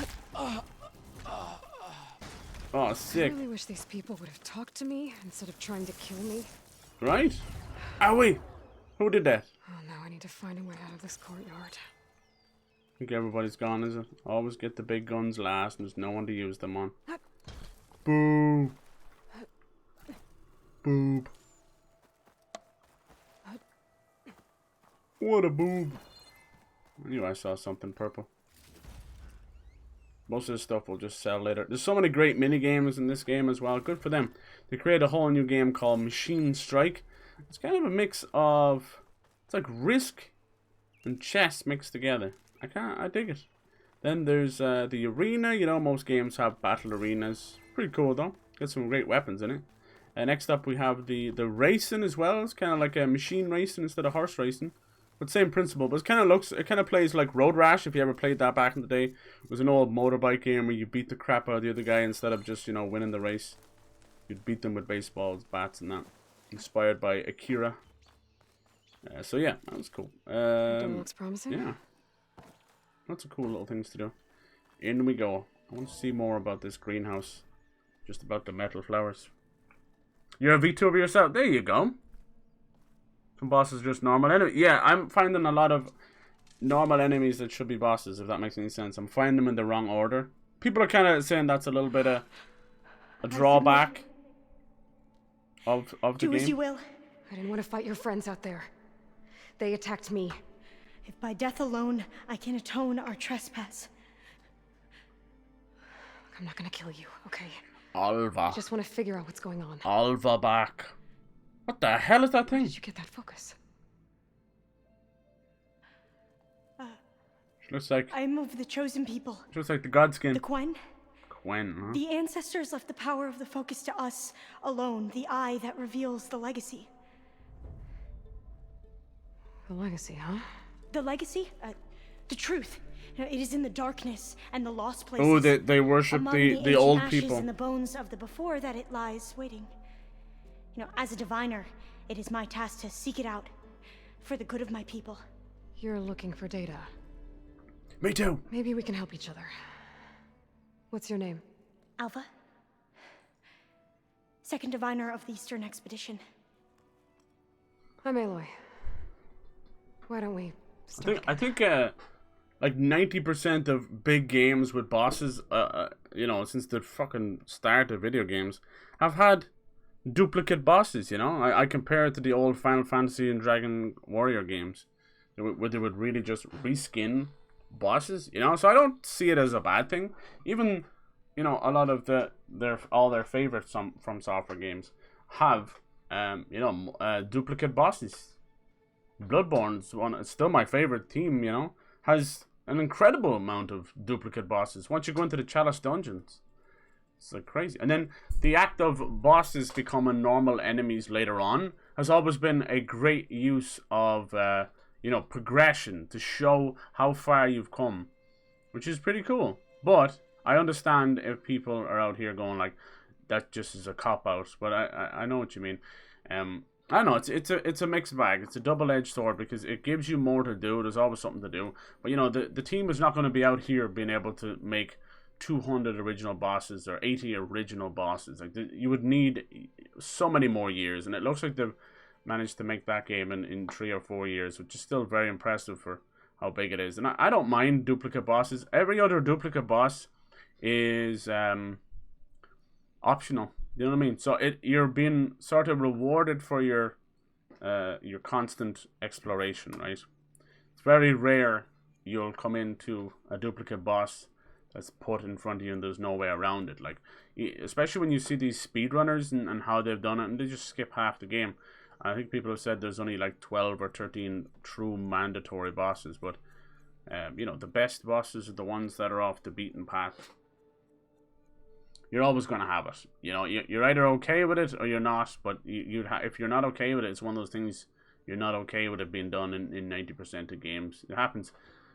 Oh, sick. I really wish these people would have talked to me instead of trying to kill me. Right? Owie! Who did that? Oh, now I need to find a way out of this courtyard. I think everybody's gone, is it? Always get the big guns last and there's no one to use them on. Boo! Boob. What a boob. I knew I saw something purple. Most of this stuff will just sell later. There's so many great mini games in this game as well. Good for them. They created a whole new game called Machine Strike. It's kind of a mix of... It's like Risk and chess mixed together. I dig it. Then there's the arena. You know, most games have battle arenas. Pretty cool though. Got some great weapons in it. Next up we have the racing as well. It's kind of like a machine racing instead of horse racing. But same principle, but it kind of plays like Road Rash, if you ever played that back in the day. It was an old motorbike game where you beat the crap out of the other guy instead of just, you know, winning the race. You'd beat them with baseballs, bats and that. Inspired by Akira. So yeah, that was cool. Looks promising. Yeah. Lots of cool little things to do. In we go. I want to see more about this greenhouse. Just about the metal flowers. You're a VTuber yourself. There you go. Some bosses are just normal enemy. Yeah, I'm finding a lot of normal enemies that should be bosses, if that makes any sense. I'm finding them in the wrong order. people are kind of saying that's a little bit of a drawback of the game. Do as you will. I didn't want to fight your friends out there. They attacked me. If by death alone I can atone our trespass. I'm not gonna kill you, okay? Alva. I just want to figure out what's going on. Alva back. What the hell is that thing? Where did you get that focus? She looks like... I'm of the chosen people. She looks like the godskin. The Quen? Quen, huh? The ancestors left the power of the focus to us alone, the eye that reveals the legacy. The legacy, huh? The legacy? The truth. You know, it is in the darkness and the lost places. Oh, they worship the old people. In the bones of the before that it lies waiting. You know, as a diviner, it is my task to seek it out for the good of my people. You're looking for data. Me too. Maybe we can help each other. What's your name? Alva. Second diviner of the Eastern Expedition. I'm Aloy. Why don't we start I think like 90% of big games with bosses, you know, since the fucking start of video games, have had duplicate bosses, you know? I compare it to the old Final Fantasy and Dragon Warrior games, where they would really just reskin bosses, you know? So I don't see it as a bad thing. Even, you know, a lot of all their favorite From Software games have, you know, duplicate bosses. Bloodborne's one, it's still my favorite theme, you know, has an incredible amount of duplicate bosses. Once you go into the Chalice dungeons, it's like crazy. And then the act of bosses becoming normal enemies later on has always been a great use of, you know, progression to show how far you've come, which is pretty cool. But I understand if people are out here going like, that just is a cop-out, but I know what you mean. I know it's a mixed bag. It's a double-edged sword because it gives you more to do. There's always something to do. But you know, the team is not going to be out here being able to make 200 original bosses or 80 original bosses. Like you would need so many more years, and it looks like they've managed to make that game in 3 or 4 years, which is still very impressive for how big it is. And I don't mind duplicate bosses. Every other duplicate boss is optional. You know what I mean? So you're being sort of rewarded for your constant exploration, right? It's very rare you'll come into a duplicate boss that's put in front of you and there's no way around it. Like, especially when you see these speedrunners and how they've done it, and they just skip half the game. I think people have said there's only like 12 or 13 true mandatory bosses, but you know, the best bosses are the ones that are off the beaten path. You're always going to have it. You know, you're either okay with it or you're not. But if you're not okay with it, it's one of those things you're not okay with it being done in 90% of games. It happens.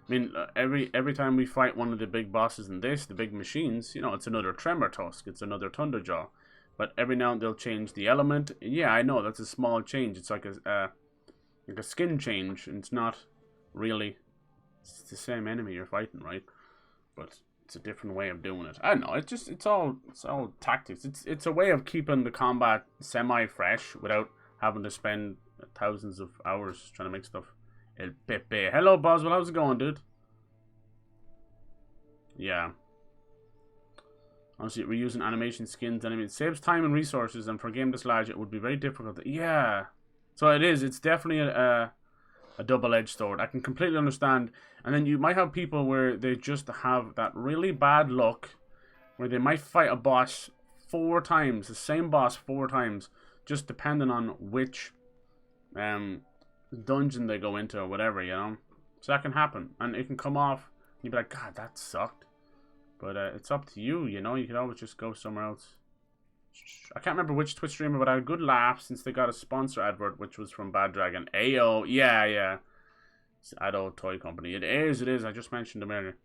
I mean, every time we fight one of the big bosses in this, the big machines, you know, it's another Tremor Tusk, it's another Thunderjaw. But every now and then they'll change the element. Yeah, I know, that's a small change. It's like a skin change. And it's not really... It's the same enemy you're fighting, right? But... it's a different way of doing it. I don't know. It's all tactics. It's a way of keeping the combat semi-fresh without having to spend thousands of hours trying to make stuff. El Pepe. Hello, Boswell. How's it going, dude? Yeah. Honestly, reusing animation skins. I mean, it saves time and resources, and for a game this large, it would be very difficult. Yeah. So it is. It's definitely a double-edged sword. I can completely understand. And then you might have people where they just have that really bad luck where they might fight a boss 4 times, the same boss 4 times, just depending on which dungeon they go into or whatever, you know. So that can happen. And it can come off and you'd be like, God, that sucked. But it's up to you, you know. You could always just go somewhere else. I can't remember which Twitch streamer, but I had a good laugh since they got a sponsor advert, which was from Bad Dragon. Ayo, yeah. It's Adult Toy Company. It is. I just mentioned them earlier.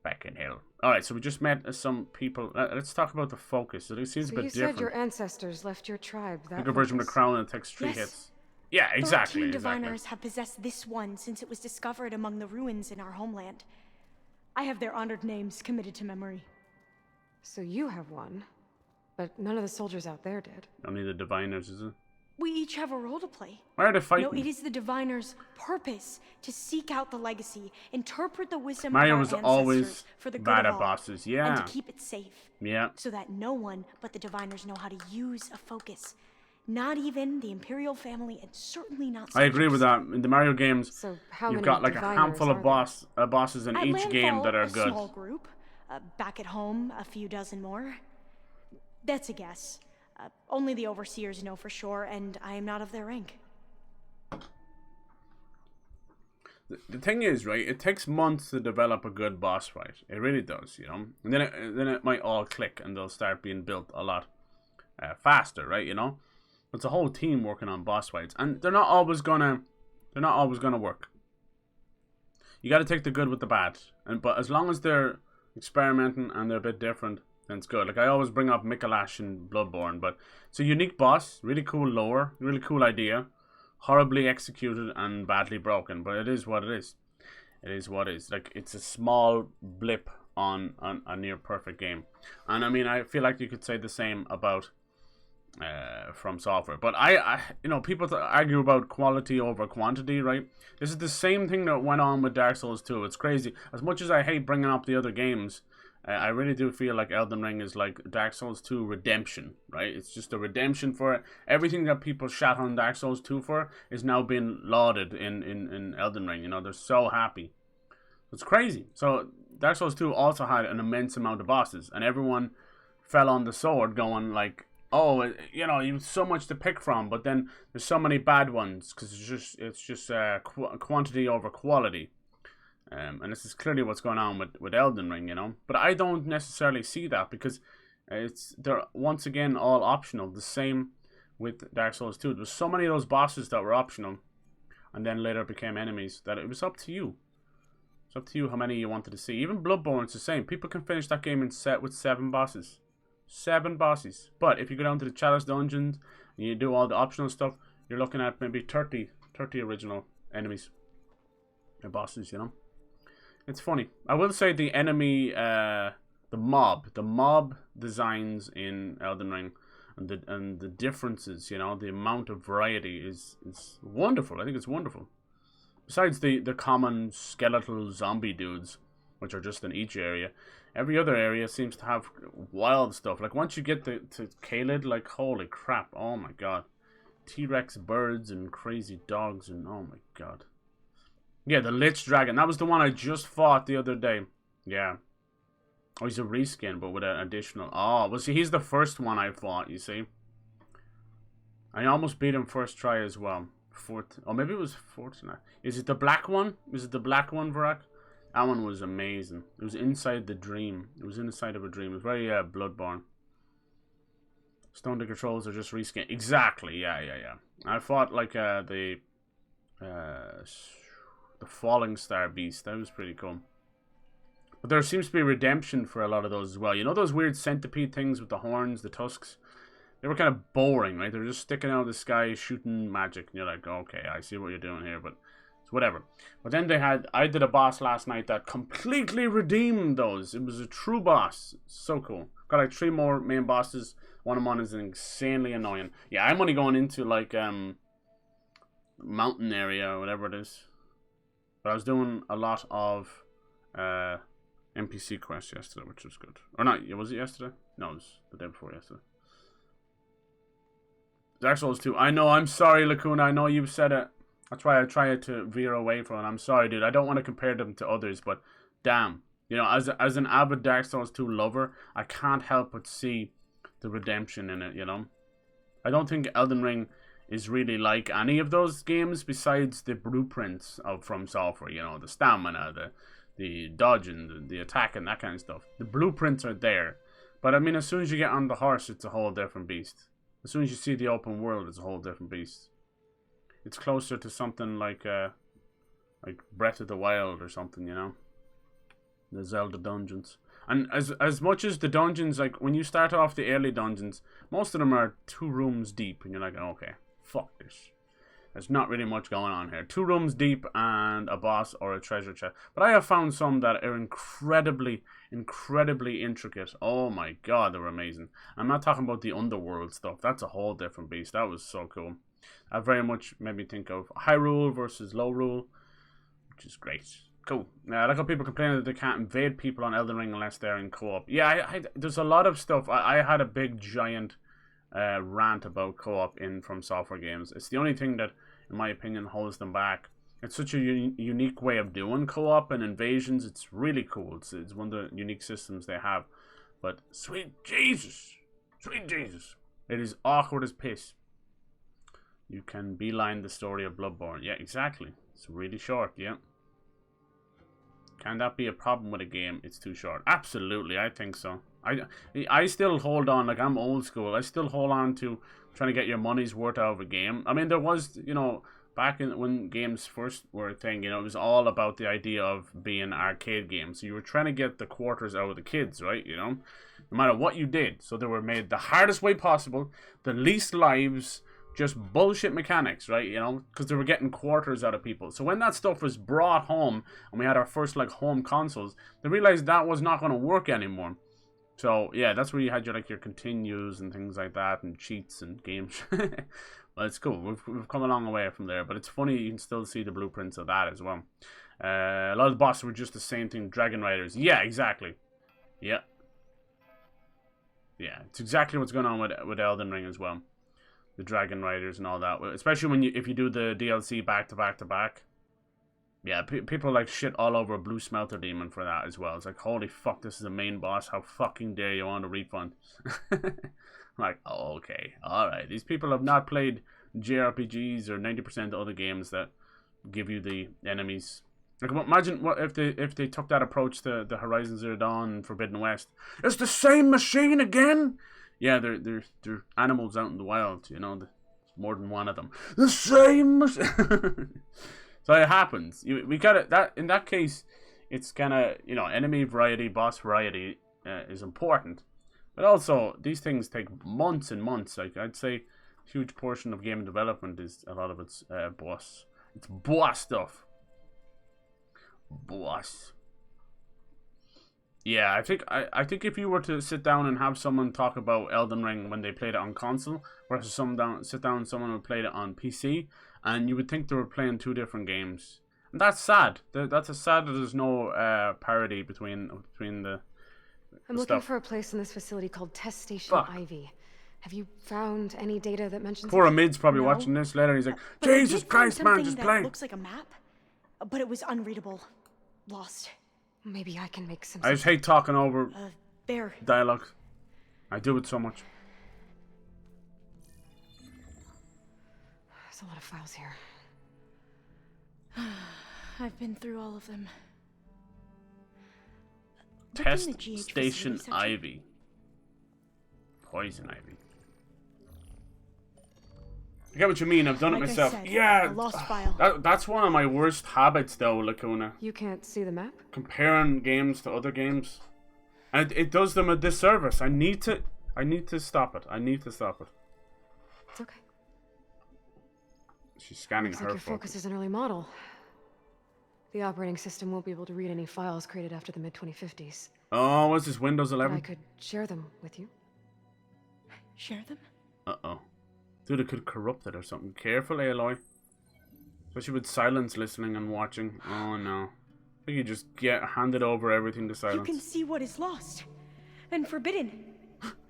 Back in hell. Alright, so we just met some people. Let's talk about the focus. It seems a bit different. You said your ancestors left your tribe. That a version of the crown and it takes 3 hits. Yeah, exactly. 13 diviners have possessed this one since it was discovered among the ruins in our homeland. I have their honored names committed to memory. So you have one, but none of the soldiers out there did. Only the diviners, is it? We each have a role to play. Why are they fighting? No, it is the diviner's purpose to seek out the legacy, interpret the wisdom Mario of our was ancestors always for the good bad of at all, bosses, yeah. and to keep it safe. Yeah. So that no one but the diviners know how to use a focus. Not even the Imperial family, and certainly not I agree with soldiers. that. In the Mario games, So how you've many got like a diviners handful of bosses in At each game Landfall, that are a good. small group. Back at home, a few dozen more. That's a guess. Only the overseers know for sure, and I am not of their rank. The thing is, right, it takes months to develop a good boss fight. It really does, you know. And then it might all click and they'll start being built a lot faster, right, you know. It's a whole team working on boss fights, and they're not always gonna work. You got to take the good with the bad, but as long as they're experimenting and they're a bit different, then it's good. Like I always bring up Mikolash in Bloodborne, but it's a unique boss, really cool lore, really cool idea, horribly executed and badly broken, but it is what it is. It is what it is. Like it's a small blip on a near perfect game, and I mean I feel like you could say the same about From Software, but I you know, people argue about quality over quantity, right? This is the same thing that went on with Dark Souls 2. It's crazy. As much as I hate bringing up the other games, I really do feel like Elden Ring is like Dark Souls 2 redemption, right? It's just a redemption for it. Everything that people shat on Dark Souls 2 for is now being lauded in Elden Ring. You know, they're so happy. It's crazy. So Dark Souls 2 also had an immense amount of bosses, and everyone fell on the sword going like, oh, you know, you have so much to pick from, but then there's so many bad ones because it's just quantity over quality. And this is clearly what's going on with Elden Ring, you know. But I don't necessarily see that because they're once again all optional. The same with Dark Souls 2. There's so many of those bosses that were optional and then later became enemies that it was up to you. It's up to you how many you wanted to see. Even Bloodborne's the same. People can finish that game with 7 bosses. 7 bosses. But if you go down to the Chalice dungeons and you do all the optional stuff, you're looking at maybe 30 original enemies or bosses, you know. It's funny. I will say the enemy, the mob designs in Elden Ring and the differences, you know, the amount of variety is wonderful. I think it's wonderful. Besides the common skeletal zombie dudes, which are just in each area, every other area seems to have wild stuff. Like once you get to Caelid, like holy crap, oh my god. T-Rex birds and crazy dogs and oh my god. Yeah, the Lich Dragon. That was the one I just fought the other day. Yeah. Oh, he's a reskin, but with an additional... Oh, well, see, he's the first one I fought, you see. I almost beat him first try as well. Oh, maybe it was Fortnite. Is it the black one? Is it the black one, Varak? That one was amazing. It was inside the dream. It was inside of a dream. It was very Bloodborne. Stone the controls are just reskin. Exactly, yeah. I fought like the Falling Star Beast. That was pretty cool. But there seems to be redemption for a lot of those as well. You know those weird centipede things with the horns, the tusks? They were kind of boring, right? They were just sticking out of the sky shooting magic. And you're like, okay, I see what you're doing here, but it's whatever. But then I did a boss last night that completely redeemed those. It was a true boss. So cool. Got like 3 more main bosses. One of them is insanely annoying. Yeah, I'm only going into like mountain area or whatever it is. But I was doing a lot of NPC quests yesterday, which was good. Or not, was it yesterday? No, it was the day before yesterday. Dark Souls 2. I know, I'm sorry, Lacuna. I know you've said it. That's why I try to veer away from it. I'm sorry, dude. I don't want to compare them to others, but damn. You know, as an avid Dark Souls 2 lover, I can't help but see the redemption in it, you know. I don't think Elden Ring is really like any of those games besides the blueprints of From Software, you know, the stamina, the dodging, the attack and that kind of stuff. The blueprints are there. But I mean, as soon as you get on the horse, it's a whole different beast. As soon as you see the open world, it's a whole different beast. It's closer to something like Breath of the Wild or something, you know. The Zelda dungeons. And as much as the dungeons, like when you start off the early dungeons, most of them are 2 rooms deep, and you're like, okay, fuck this. There's not really much going on here. 2 rooms deep and a boss or a treasure chest. But I have found some that are incredibly intricate. Oh my god, they're amazing. I'm not talking about the underworld stuff. That's a whole different beast. That was so cool. That very much made me think of high rule versus low rule, which is great. Cool. I like how people complain that they can't invade people on Elden Ring unless they're in co-op. Yeah, there's a lot of stuff. I had a big giant rant about co-op in From Software games. It's the only thing that, in my opinion, holds them back. It's such a unique way of doing co-op and invasions. It's really cool. It's one of the unique systems they have. But sweet Jesus, it is awkward as piss. You can beeline the story of Bloodborne. Yeah, exactly. It's really short. Yeah. Can that be a problem with a game? It's too short. Absolutely, I think so. I still hold on, like I'm old school. I still hold on to trying to get your money's worth out of a game. I mean, there was, you know, back when games first were a thing, you know, it was all about the idea of being arcade games. So you were trying to get the quarters out of the kids, right? You know, no matter what you did. So they were made the hardest way possible, the least lives, just bullshit mechanics, right? You know, because they were getting quarters out of people. So when that stuff was brought home and we had our first like home consoles, they realized that was not going to work anymore. So yeah, that's where you had your like your continues and things like that and cheats and games. Well, it's cool. We've come a long way from there, but it's funny you can still see the blueprints of that as well. A lot of the bosses were just the same thing. Dragon Riders. Yeah, exactly. Yeah. Yeah, it's exactly what's going on with Elden Ring as well. The Dragon Riders and all that. Especially when if you do the DLC back to back to back. Yeah, people like shit all over Blue Smelter Demon for that as well. It's like, holy fuck, this is a main boss. How fucking dare you want a refund? Like, oh, okay, alright. These people have not played JRPGs or 90% of other games that give you the enemies. Like, imagine what if they took that approach to the Horizon Zero Dawn and Forbidden West. It's the same machine again? Yeah, they're animals out in the wild, you know. There's more than one of them. The same machine. So it happens. We got it. That in that case, it's kind of, you know, enemy variety, boss variety is important. But also, these things take months and months. Like, I'd say a huge portion of game development is a lot of it's boss. It's boss stuff. Boss. Yeah, I think if you were to sit down and have someone talk about Elden Ring when they played it on console, versus sit down and someone who played it on PC, and you would think they were playing two different games. And that's sad. That's a sad that there's no parity between the I'm looking for a place in this facility called Test Station Ivy. Have you found any data that mentions Poor Amid's probably watching this later. He's like, Jesus Christ, man, just play. It looks like a map, but it was unreadable. Lost. Maybe I can make some I just hate talking over Bear. dialogue. I do it so much. There's a lot of files here. I've been through all of them. Test Station Ivy. Poison Ivy. I get what you mean. I've done it myself. Yeah, a lost file. That's one of my worst habits, though, Lacuna. You can't see the map? Comparing games to other games, and it does them a disservice. I need to stop it. I need to stop it. It's okay. She's scanning Looks her like your focus is an early model. The operating system won't be able to read any files created after the mid-2050s. Oh, what's this, Windows 11? I could share them with you. Share them? Uh-oh. Dude, it could corrupt it or something. Careful, Aloy. Especially with silence listening and watching. Oh, no. I think you just get handed over everything to silence. You can see what is lost. And forbidden.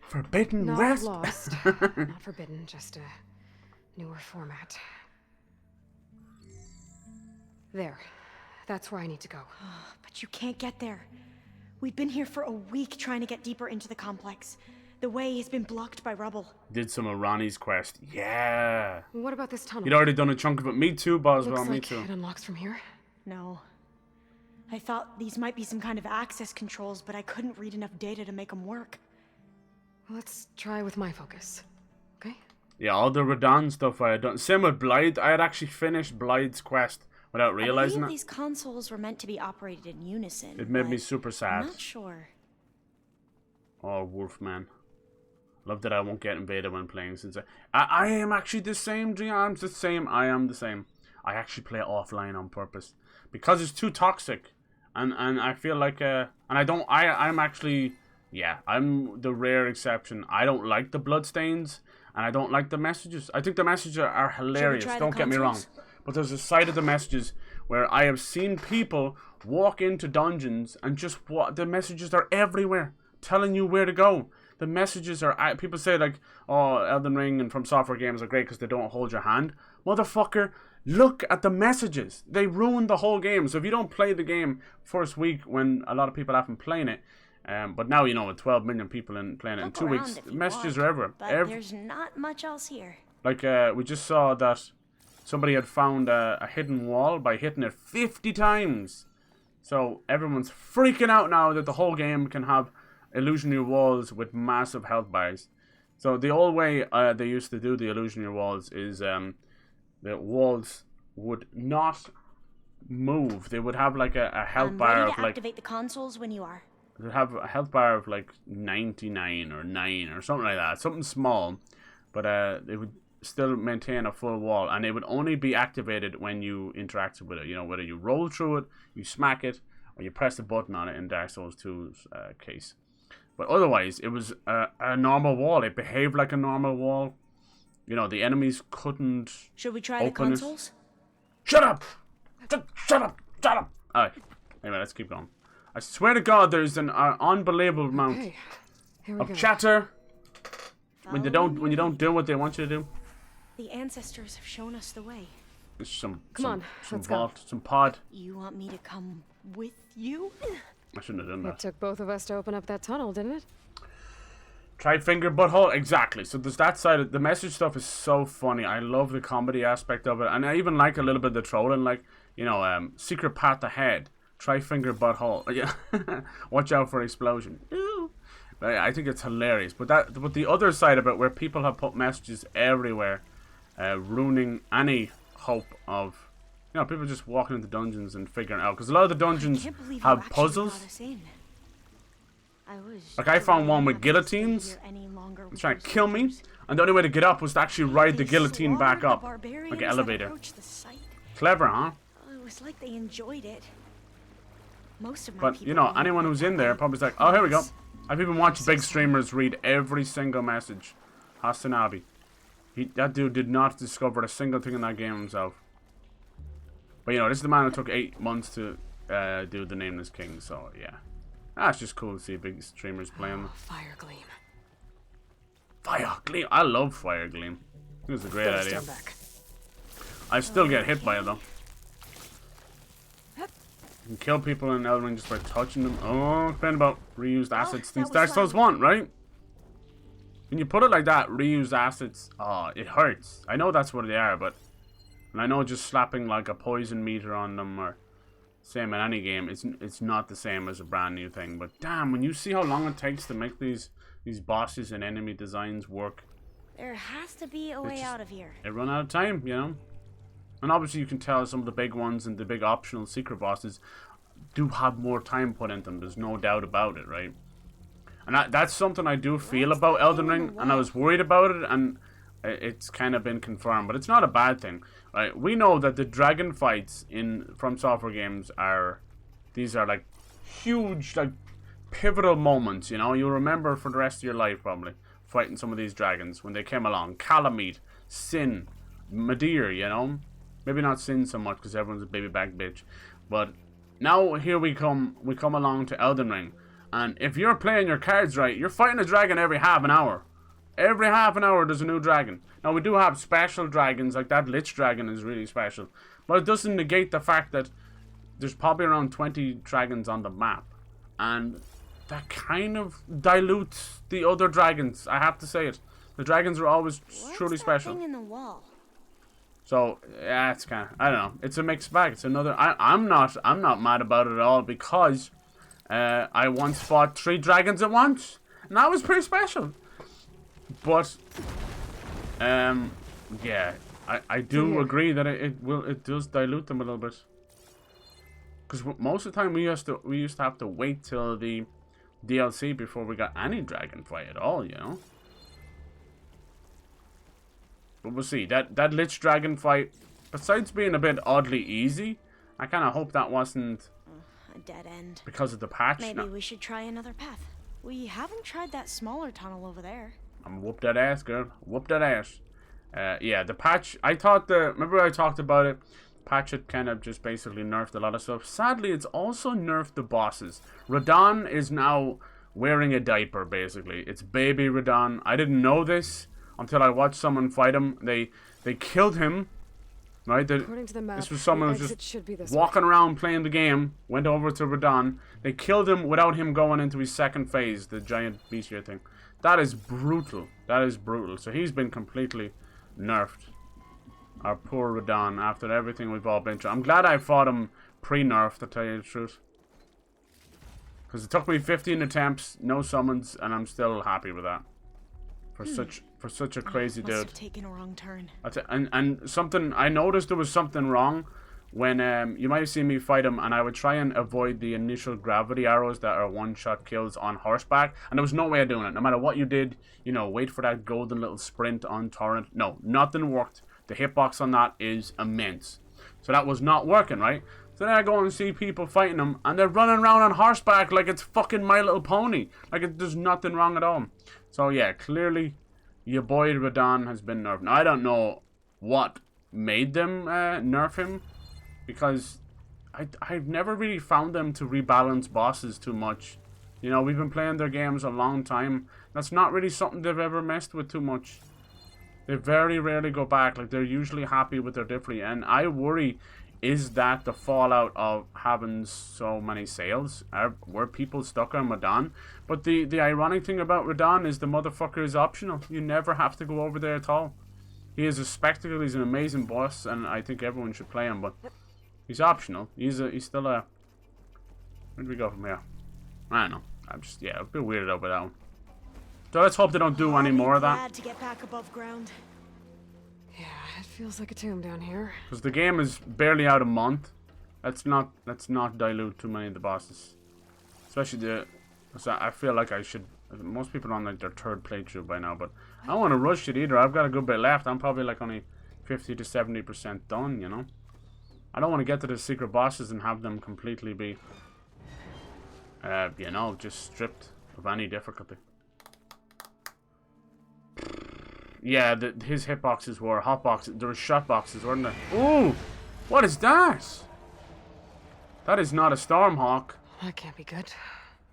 Forbidden Not West? lost. Not forbidden, just a newer format. There. That's where I need to go. But you can't get there. We've been here for a week trying to get deeper into the complex. The way has been blocked by rubble. Did some of Ronnie's quest. Yeah. What about this tunnel? You'd already done a chunk of it. Me too, Boswell. Looks Me like too. it unlocks from here. No. I thought these might be some kind of access controls, but I couldn't read enough data to make them work. Let's try with my focus. Okay? Yeah, all the Radon stuff I had done. Same with Blight. I had actually finished Blight's quest without realizing I it. These consoles were meant to be operated in unison. It made me super sad. I'm not sure. Oh, Wolfman. Love that I won't get invaded when playing, since I am actually the same, I'm the same. I am the same. I actually play offline on purpose because it's too toxic, and I feel like and I'm actually, yeah, I'm the rare exception. I don't like the bloodstains, and I don't like the messages. I think the messages are hilarious, don't get me wrong. But there's a side of the messages where I have seen people walk into dungeons and just the messages are everywhere, telling you where to go. The messages are, people say like, oh, Elden Ring and From Software games are great because they don't hold your hand. Motherfucker, look at the messages. They ruin the whole game. So if you don't play the game first week when a lot of people haven't playing it, but now, you know, with 12 million people playing it in 2 weeks, messages are everywhere. But there's not much else here. Like, we just saw that somebody had found a hidden wall by hitting it 50 times. So everyone's freaking out now that the whole game can have illusionary walls with massive health bars. So the old way they used to do the illusionary walls is the walls would not move. They would have like a health bar of like... activate the consoles when you are. They'd have a health bar of like 99 or 9 or something like that. Something small. But they would still maintain a full wall. And it would only be activated when you interacted with it. You know, whether you roll through it, you smack it, or you press the button on it in Dark Souls 2's case. But otherwise, it was a normal wall. It behaved like a normal wall. You know, the enemies couldn't. Should we try the consoles? Shut up! Shut up! Shut up! Alright. Anyway, let's keep going. I swear to God, there's an unbelievable amount of chatter when you don't do what they want you to do. The ancestors have shown us the way. There's some vault, some pod. You want me to come with you? I shouldn't have done that. It took both of us to open up that tunnel, didn't it? Try finger butthole, exactly. So there's that side of the message stuff is so funny. I love the comedy aspect of it, and I even like a little bit of the trolling, like, you know, secret path ahead. Try finger butthole. Yeah, watch out for explosion. I think it's hilarious. But the other side of it, where people have put messages everywhere, ruining any hope of, you know, people just walking into dungeons and figuring it out. Because a lot of the dungeons have puzzles. Like I found one with guillotines. It's trying to kill me, and the only way to get up was to actually ride the guillotine back up, like an elevator. Clever, huh? It was like they enjoyed it. Most of my But you know, anyone who's in there probably is like, oh, here we go. I've even watched big streamers read every single message. Hastanabi. That dude did not discover a single thing in that game himself. But you know, this is the man who took 8 months to do the Nameless King, so yeah. That's just cool to see big streamers playing. Fire Gleam. Fire Gleam. I love Fire Gleam. It was a great idea. I still get hit by it though. You can kill people in Elden Ring just by touching them. Oh, depending about reused assets since Dark Souls 1, right? When you put it like that, reused assets, oh, it hurts. I know that's what they are, but... And I know just slapping like a poison meter on them or... Same in any game, it's not the same as a brand new thing. But damn, when you see how long it takes to make these bosses and enemy designs work... There has to be a way out of here. They run out of time, you know? And obviously you can tell some of the big ones and the big optional secret bosses do have more time put into them. There's no doubt about it, right? And that's something I do feel about Elden Ring. And I was worried about it, and it's kind of been confirmed. But it's not a bad thing, right? We know that the dragon fights in From Software games these are like huge, like pivotal moments, you know? You'll remember for the rest of your life probably fighting some of these dragons when they came along. Calamite, Sin, Madir, you know? Maybe not Sin so much because everyone's a baby back bitch. But now here we come along to Elden Ring. And if you're playing your cards right, you're fighting a dragon every half an hour. Every half an hour there's a new dragon. Now we do have special dragons, like that Lich Dragon is really special. But it doesn't negate the fact that there's probably around 20 dragons on the map. And that kind of dilutes the other dragons, I have to say it. The dragons are always truly special. Thing in the wall? So yeah, it's kind of, I don't know. It's a mixed bag. It's another. I'm not mad about it at all because I once fought 3 dragons at once, and that was pretty special. But yeah, I do agree that it does dilute them a little bit. Because most of the time we used to have to wait till the DLC before we got any dragon fight at all, you know. But we'll see. That Lich Dragon fight, besides being a bit oddly easy, I kind of hope that wasn't a dead end because of the patch. Maybe we should try another path. We haven't tried that smaller tunnel over there. I'm whoop that ass, girl. Whoop that ass. Yeah, the patch, remember I talked about it? Patch had kind of just basically nerfed a lot of stuff. Sadly, it's also nerfed the bosses. Radon is now wearing a diaper, basically. It's baby Radon. I didn't know this until I watched someone fight him. They killed him, right? According to the map, this was someone who was just walking around playing the game, went over to Radon. They killed him without him going into his second phase, the giant beastier thing. That is brutal. That is brutal. So he's been completely nerfed. Our poor Radon, after everything we've all been through. I'm glad I fought him pre-nerf, to tell you the truth. Because it took me 15 attempts, no summons, and I'm still happy with that. For such a crazy dude. Must have taken a wrong turn. And something, I noticed there was something wrong when, you might have seen me fight him, and I would try and avoid the initial gravity arrows that are one-shot kills on horseback, and there was no way of doing it. No matter what you did, you know, wait for that golden little sprint on torrent. No, nothing worked. The hitbox on that is immense. So that was not working, right? So then I go and see people fighting them, and they're running around on horseback like it's fucking My Little Pony. Like there's nothing wrong at all. So yeah, clearly your boy Radon has been nerfed. Now I don't know what made them nerf him, because I've never really found them to rebalance bosses too much. You know, we've been playing their games a long time. That's not really something they've ever messed with too much. They very rarely go back. Like, they're usually happy with their differently. And I worry, is that the fallout of having so many sales? Were people stuck on Radon? But the ironic thing about Radon is the motherfucker is optional. You never have to go over there at all. He is a spectacle. He's an amazing boss, and I think everyone should play him. But he's optional. He's still a... Where do we go from here? I don't know. I'm just, yeah, a bit weirded out by that one. So let's hope they don't do any more of that. Glad to get back above ground. Yeah, it feels like a tomb down here. Because the game is barely out a month. Let's not dilute too many of the bosses. Especially I feel like I should... Most people are on like their third playthrough by now, but I don't want to rush it either. I've got a good bit left. I'm probably like only 50 to 70% done, you know? I don't want to get to the secret bosses and have them completely be, you know, just stripped of any difficulty. Yeah, his hitboxes were hot boxes. There were shot boxes, weren't there? Ooh! What is that? That is not a Stormhawk. That can't be good.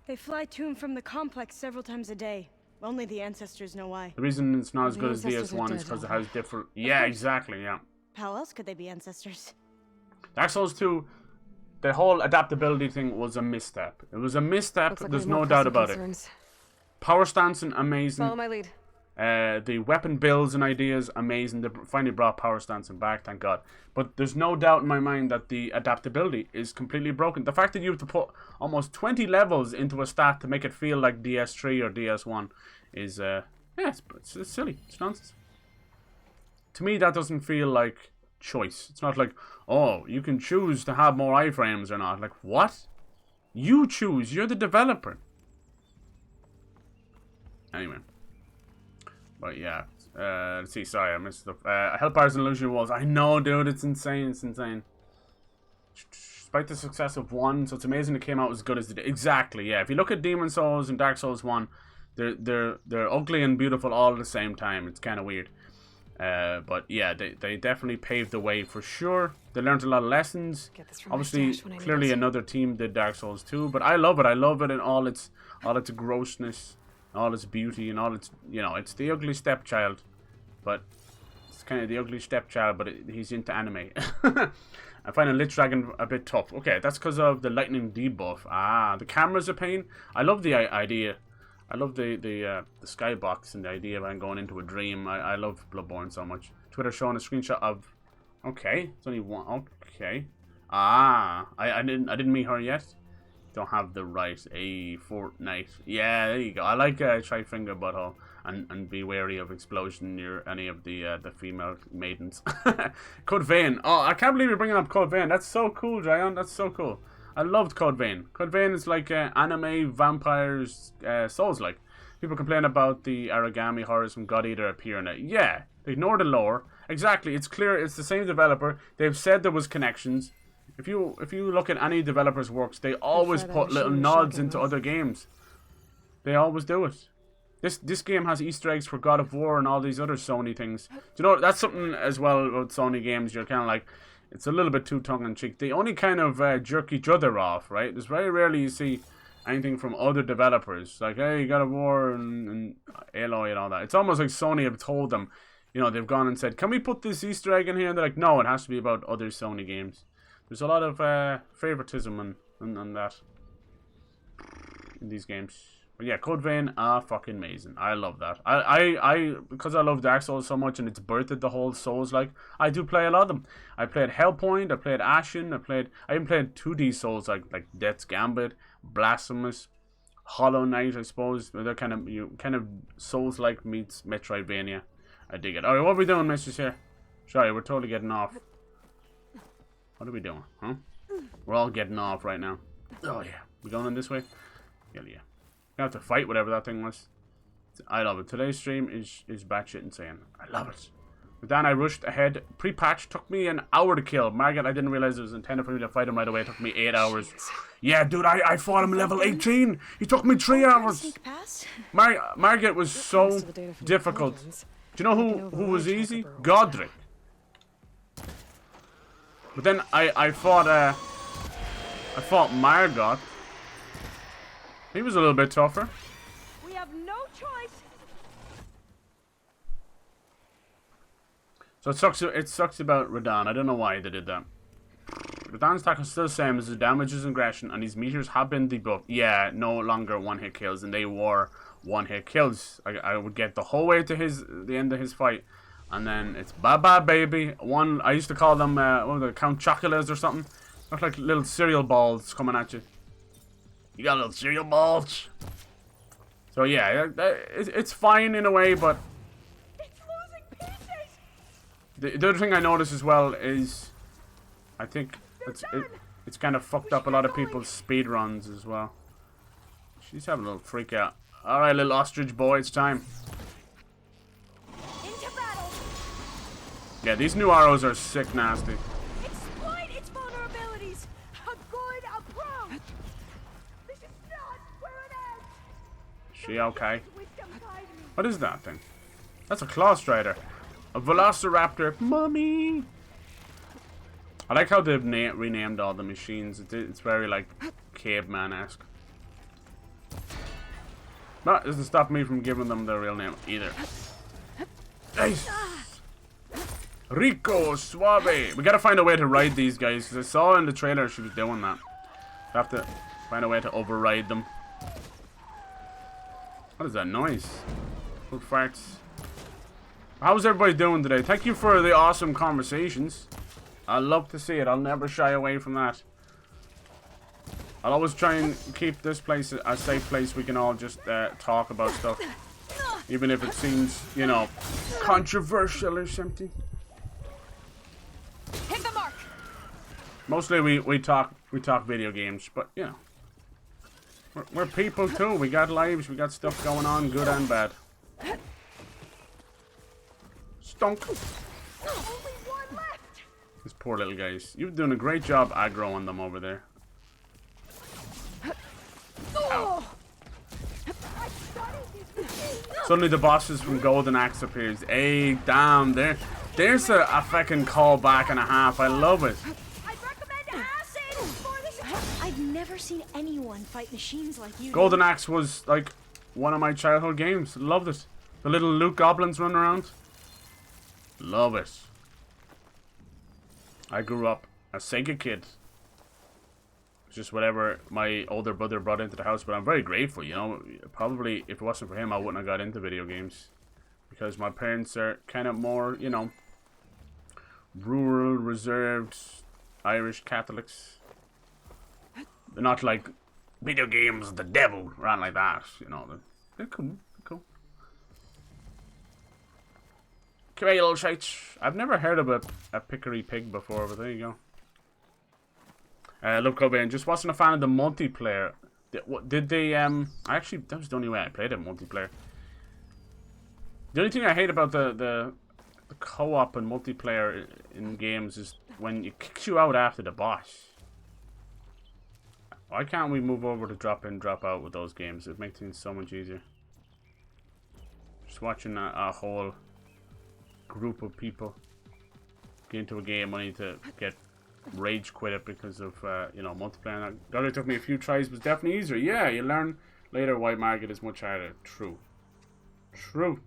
They fly to and from the complex several times a day. Only the ancestors know why. The reason it's not as good as DS1 is because it has different... Yeah, exactly, yeah. How else could they be ancestors? Dark Souls 2, the whole adaptability thing was a misstep. It was a misstep, Like there's no doubt about it. Power stancing, amazing. Follow my lead. The weapon builds and ideas, amazing. They finally brought power stancing back, thank God. But there's no doubt in my mind that the adaptability is completely broken. The fact that you have to put almost 20 levels into a stat to make it feel like DS3 or DS1 is, yeah, it's silly. It's nonsense. To me, that doesn't feel like choice. It's not like, oh, you can choose to have more iframes or not. Like, what? You choose. You're the developer. Anyway. But yeah, let's see, sorry, I missed stuff. Hellfires and Illusion Walls. I know, dude, it's insane, it's insane. Despite the success of 1, so it's amazing it came out as good as it did. Exactly, yeah. If you look at Demon Souls and Dark Souls 1, they're ugly and beautiful all at the same time. It's kind of weird. But yeah, they definitely paved the way for sure. They learned a lot of lessons. Obviously, clearly another team did Dark Souls 2, but I love it. I love it in all its grossness. All its beauty and all its, you know, it's the ugly stepchild, but it's kind of the ugly stepchild, but he's into anime. I find a Lich Dragon a bit tough. Okay, that's because of the lightning debuff. Ah, the camera's a pain. I love the idea. I love the skybox and the idea of going into a dream. I love Bloodborne so much. Twitter showing a screenshot of. Okay, it's only one. Okay. Ah, I didn't meet her yet. Don't have the right Fortnite. Yeah, there you go. I like Tri-Finger Butthole and be wary of explosion near any of the female maidens. Code Vein. Oh, I can't believe you're bringing up Code Vein. That's so cool, Dryon. That's so cool. I loved Code Vein. Code Vein is like anime vampires Souls-like. People complain about the origami horrors from God Eater appearing. Yeah, they ignore the lore. Exactly. It's clear. It's the same developer. They've said there was connections. If you look at any developer's works, they always put little nods into other games. They always do it. This game has Easter eggs for God of War and all these other Sony things. Do you know, that's something as well about Sony games. You're kind of like, it's a little bit too tongue-in-cheek. They only kind of jerk each other off, right? There's very rarely you see anything from other developers. Like, hey, God of War and Aloy and all that. It's almost like Sony have told them, you know, they've gone and said, can we put this Easter egg in here? And they're like, no, it has to be about other Sony games. There's a lot of favoritism and that in these games. But yeah, Code Vein are fucking amazing. I love that. I because I love Dark Souls so much and it's birthed the whole Souls, like, I do play a lot of them. I played Hellpoint, I played Ashen, I even played 2D Souls like Death's Gambit, Blasphemous, Hollow Knight, I suppose. They're kind of Souls-like meets Metroidvania. I dig it. Alright, what are we doing, mistress here? Sorry, we're totally getting off. What are we doing, huh? We're all getting off right now. Oh yeah. We going in this way? Hell yeah. You have to fight whatever that thing was. I love it. Today's stream is batshit insane. I love it. But then I rushed ahead. Pre-patch took me an hour to kill. Margaret, I didn't realize it was intended for me to fight him right away. It took me 8 hours. Yeah, dude, I fought him level 18. He took me 3 hours. Margaret was so difficult. Do you know who was easy? Godric. But then I fought Margot. He was a little bit tougher. We have no choice. So it sucks about Radahn. I don't know why they did that. Radahn's attack is still the same as his damage is aggression, and his meteors have been debuffed. Yeah, no longer one-hit kills, and they were one-hit kills. I would get the whole way to the end of his fight, and then it's bye-bye, baby. I used to call them, what were they, Count Chocolates or something? Look like little cereal balls coming at you. You got little cereal balls. So yeah, it's fine in a way, but It's losing pieces. the other thing I noticed as well is, I think it's kind of fucked up a lot of people's speed runs as well. She's having a little freak out. All right, little ostrich boy, it's time. Into battle. Yeah, these new arrows are sick nasty. Exploit its vulnerabilities. A good approach. This is not where it ends. She okay? What is that thing? That's a claw strider. A velociraptor. Mummy! I like how they've renamed all the machines. It's very, like, caveman-esque. But it doesn't stop me from giving them their real name either. Nice! Rico Suave! We gotta find a way to ride these guys, because I saw in the trailer she was doing that. We have to find a way to override them. What is that noise? Good farts. How's everybody doing today? Thank you for the awesome conversations. I love to see it. I'll never shy away from that. I'll always try and keep this place a safe place we can all just talk about stuff. Even if it seems, you know, controversial or something. Hit the mark. Mostly we talk video games, but you know. We're people too. We got lives, we got stuff going on, good and bad. Stunk. Only one left. These poor little guys. You're doing a great job aggroing them over there. Ow. Suddenly the bosses from Golden Axe appears. Hey, damn, there's a fucking callback and a half. I love it. I'd recommend acid for this. I've never seen anyone fight machines like you. Golden Axe was like one of my childhood games. Loved it. The little Luke goblins running around. Love it. I grew up a Sega kid. Just whatever my older brother brought into the house, but I'm very grateful, you know. Probably if it wasn't for him, I wouldn't have got into video games. Because my parents are kind of more, you know, rural, reserved, Irish Catholics. They're not like video games, the devil, or anything like that, you know. They're cool, they're cool. Come here, you little shites. I've never heard of a pickery pig before, but there you go. Love Cobain, just wasn't a fan of the multiplayer. Did they, actually, that was the only way I played it, multiplayer. The only thing I hate about the co-op and multiplayer in games is when it kicks you out after the boss. Why can't we move over to drop in, drop out with those games? It makes things so much easier. nice watching a whole group of people get into a game only to get rage quit it because of you know, multiplayer. That only took me a few tries, but it's definitely easier. Yeah, you learn later why Margaret is much harder. True. True.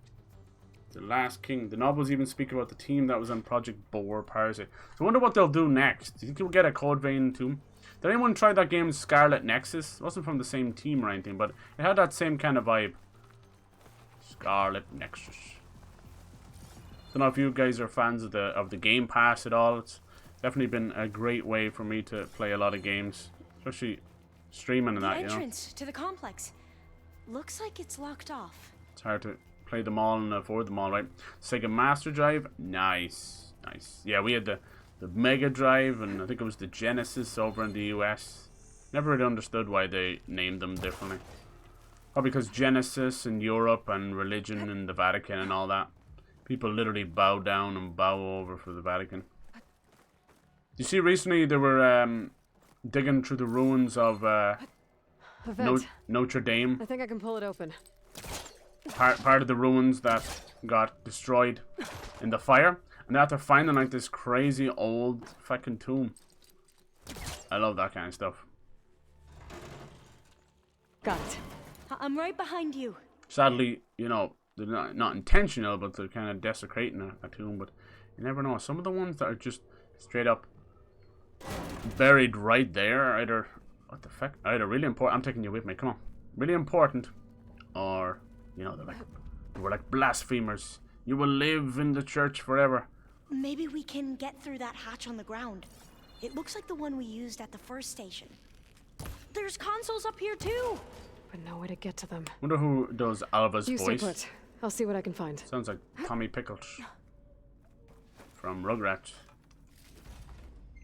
The Last King. The novels even speak about the team that was on Project Boar Parasite. So I wonder what they'll do next. Do you think we'll get a Code Vein too? Did anyone try that game Scarlet Nexus? It wasn't from the same team or anything, but it had that same kind of vibe. Scarlet Nexus. Don't know if you guys are fans of the Game Pass at all. It's definitely been a great way for me to play a lot of games, especially streaming and that. The entrance to the complex looks like it's locked off. It's hard to play them all and afford them all, right? Sega Master Drive, nice, nice. Yeah, we had the Mega Drive, and I think it was the Genesis over in the US. Never really understood why they named them differently. Probably because Genesis in Europe and religion in the Vatican and all that. People literally bow down and bow over for the Vatican. You see, recently they were digging through the ruins of Notre Dame. I think I can pull it open. Part of the ruins that got destroyed in the fire. And after finding like this crazy old fucking tomb. I love that kind of stuff. Got it. I'm right behind you. Sadly, you know, they're not intentional, but they're kind of desecrating a tomb. But you never know. Some of the ones that are just straight up buried right there, either, what the fuck, either really important, I'm taking you with me, come on, really important, or, you know, they were like blasphemers. You will live in the church forever. Maybe we can get through that hatch on the ground. It looks like the one we used at the first station. There's consoles up here too. But no way to get to them. Wonder who does Alva's You voice. stay put. I'll see what I can find. Sounds like Tommy Pickles from Rugrats.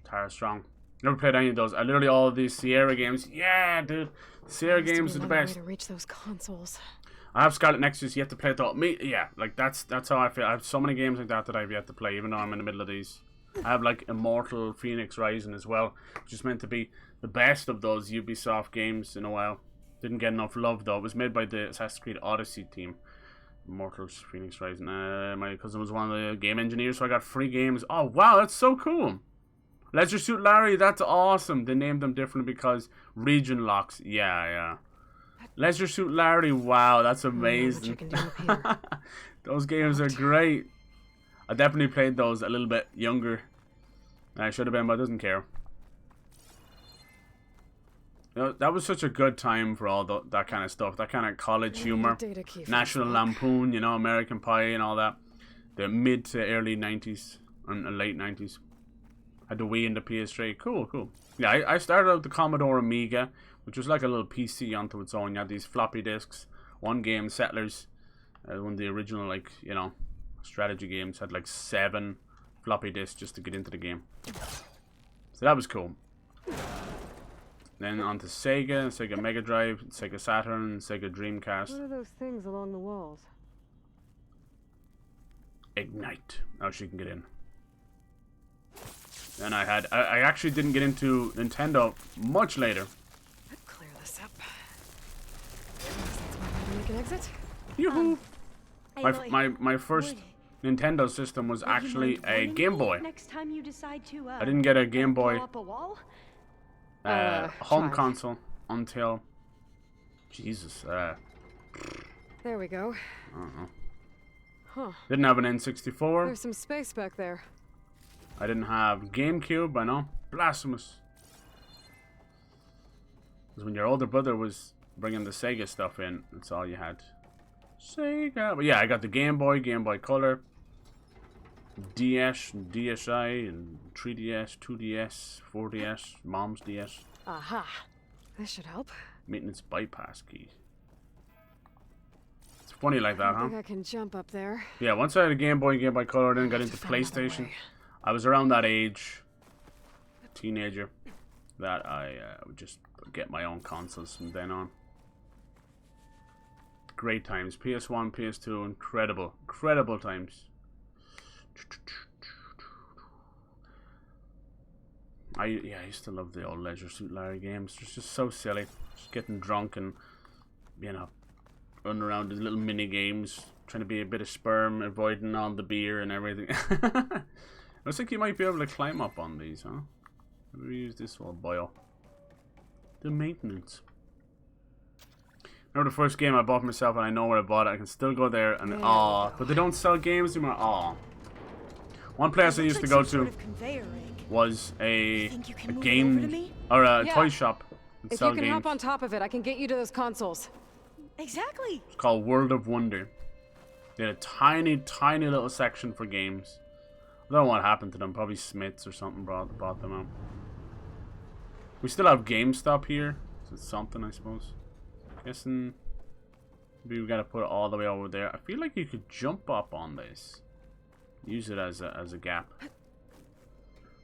Tara Strong. Never played any of those. I literally all of these Sierra games. Yeah, dude. Sierra games are the best. Way to reach those consoles. I have Scarlet Nexus yet to play it though. Yeah, like that's how I feel. I have so many games like that I've yet to play, even though I'm in the middle of these. I have like Immortal Phoenix Rising as well, which is meant to be the best of those Ubisoft games in a while. Didn't get enough love though. It was made by the Assassin's Creed Odyssey team. Immortals Phoenix Rising. My cousin was one of the game engineers, so I got free games. Oh wow, that's so cool. Leisure Suit Larry, that's awesome. They named them differently because region locks. Yeah. Leisure Suit Larry, wow, that's amazing. Those games are great. I definitely played those a little bit younger than I should have been, but I doesn't care. You know, that was such a good time for all that kind of stuff. That kind of college humor. National Lampoon, you know, American Pie and all that. The mid to early 90s and late 90s. Had the Wii and the PS3. Cool. Yeah, I started out the Commodore Amiga, which was like a little PC onto its own. You had these floppy disks. One game, Settlers. One of the original, like, you know, strategy games had like 7 floppy disks just to get into the game. So that was cool. Then on to Sega Mega Drive, Sega Saturn, Sega Dreamcast. What are those things along the walls? Ignite. Now she can get in. Then I actually didn't get into Nintendo much later. Clear this up. That's one way to make an exit. Yoo-hoo! My first Nintendo system was actually a Game Boy. Next time you decide to, I didn't get a Game Boy blow up a wall? home console until Jesus. There we go. I don't know. Huh. Didn't have an N64. There's some space back there. I didn't have GameCube. I know. Blasphemous. Because when your older brother was bringing the Sega stuff in, that's all you had. Sega. But yeah, I got the Game Boy, Game Boy Color, DS, and DSi, and 3DS, 2DS, 4DS, Mom's DS. Aha. This should help. Maintenance bypass key. It's funny like that, I huh? think I can jump up there. Yeah, once I had a Game Boy, Game Boy Color, then got into PlayStation. I was around that age, teenager, that I would just get my own consoles from then on. Great times. PS1, PS2, incredible times. I used to love the old Leisure Suit Larry games. It's just so silly. Just getting drunk and, you know, running around these little mini games, trying to be a bit of sperm, avoiding all the beer and everything. Looks like you might be able to climb up on these, huh? Maybe use this little boil. The maintenance. Remember the first game I bought myself, and I know where I bought it. I can still go there and but they don't sell games anymore. One place I used to go to was a game or a toy shop. If you can hop on top of it, I can get you to those consoles. Exactly. It's called World of Wonder. They had a tiny, tiny little section for games. I don't know what happened to them. Probably Smiths or something brought them out. We still have GameStop here. So it's something, I suppose. Guessing maybe we gotta put it all the way over there. I feel like you could jump up on this. Use it as a gap.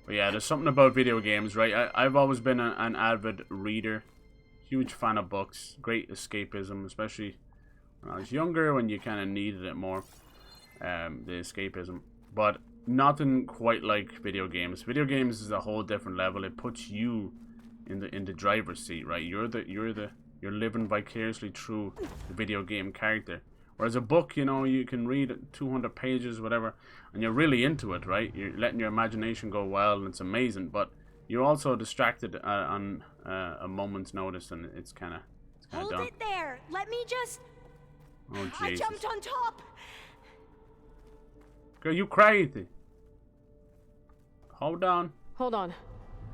But yeah, there's something about video games, right? I've always been an avid reader. Huge fan of books. Great escapism, especially when I was younger, when you kind of needed it more. The escapism. But nothing quite like video games. Video games is a whole different level. It puts you in the driver's seat, right? You're living vicariously through the video game character. Whereas a book, you know, you can read 200 pages, whatever, and you're really into it, right? You're letting your imagination go wild, and it's amazing. But you're also distracted on a moment's notice, and it's kind of Hold done. it there. Let me just. Oh Jesus! I jumped on top. Girl, you crazy? Hold on. Hold on.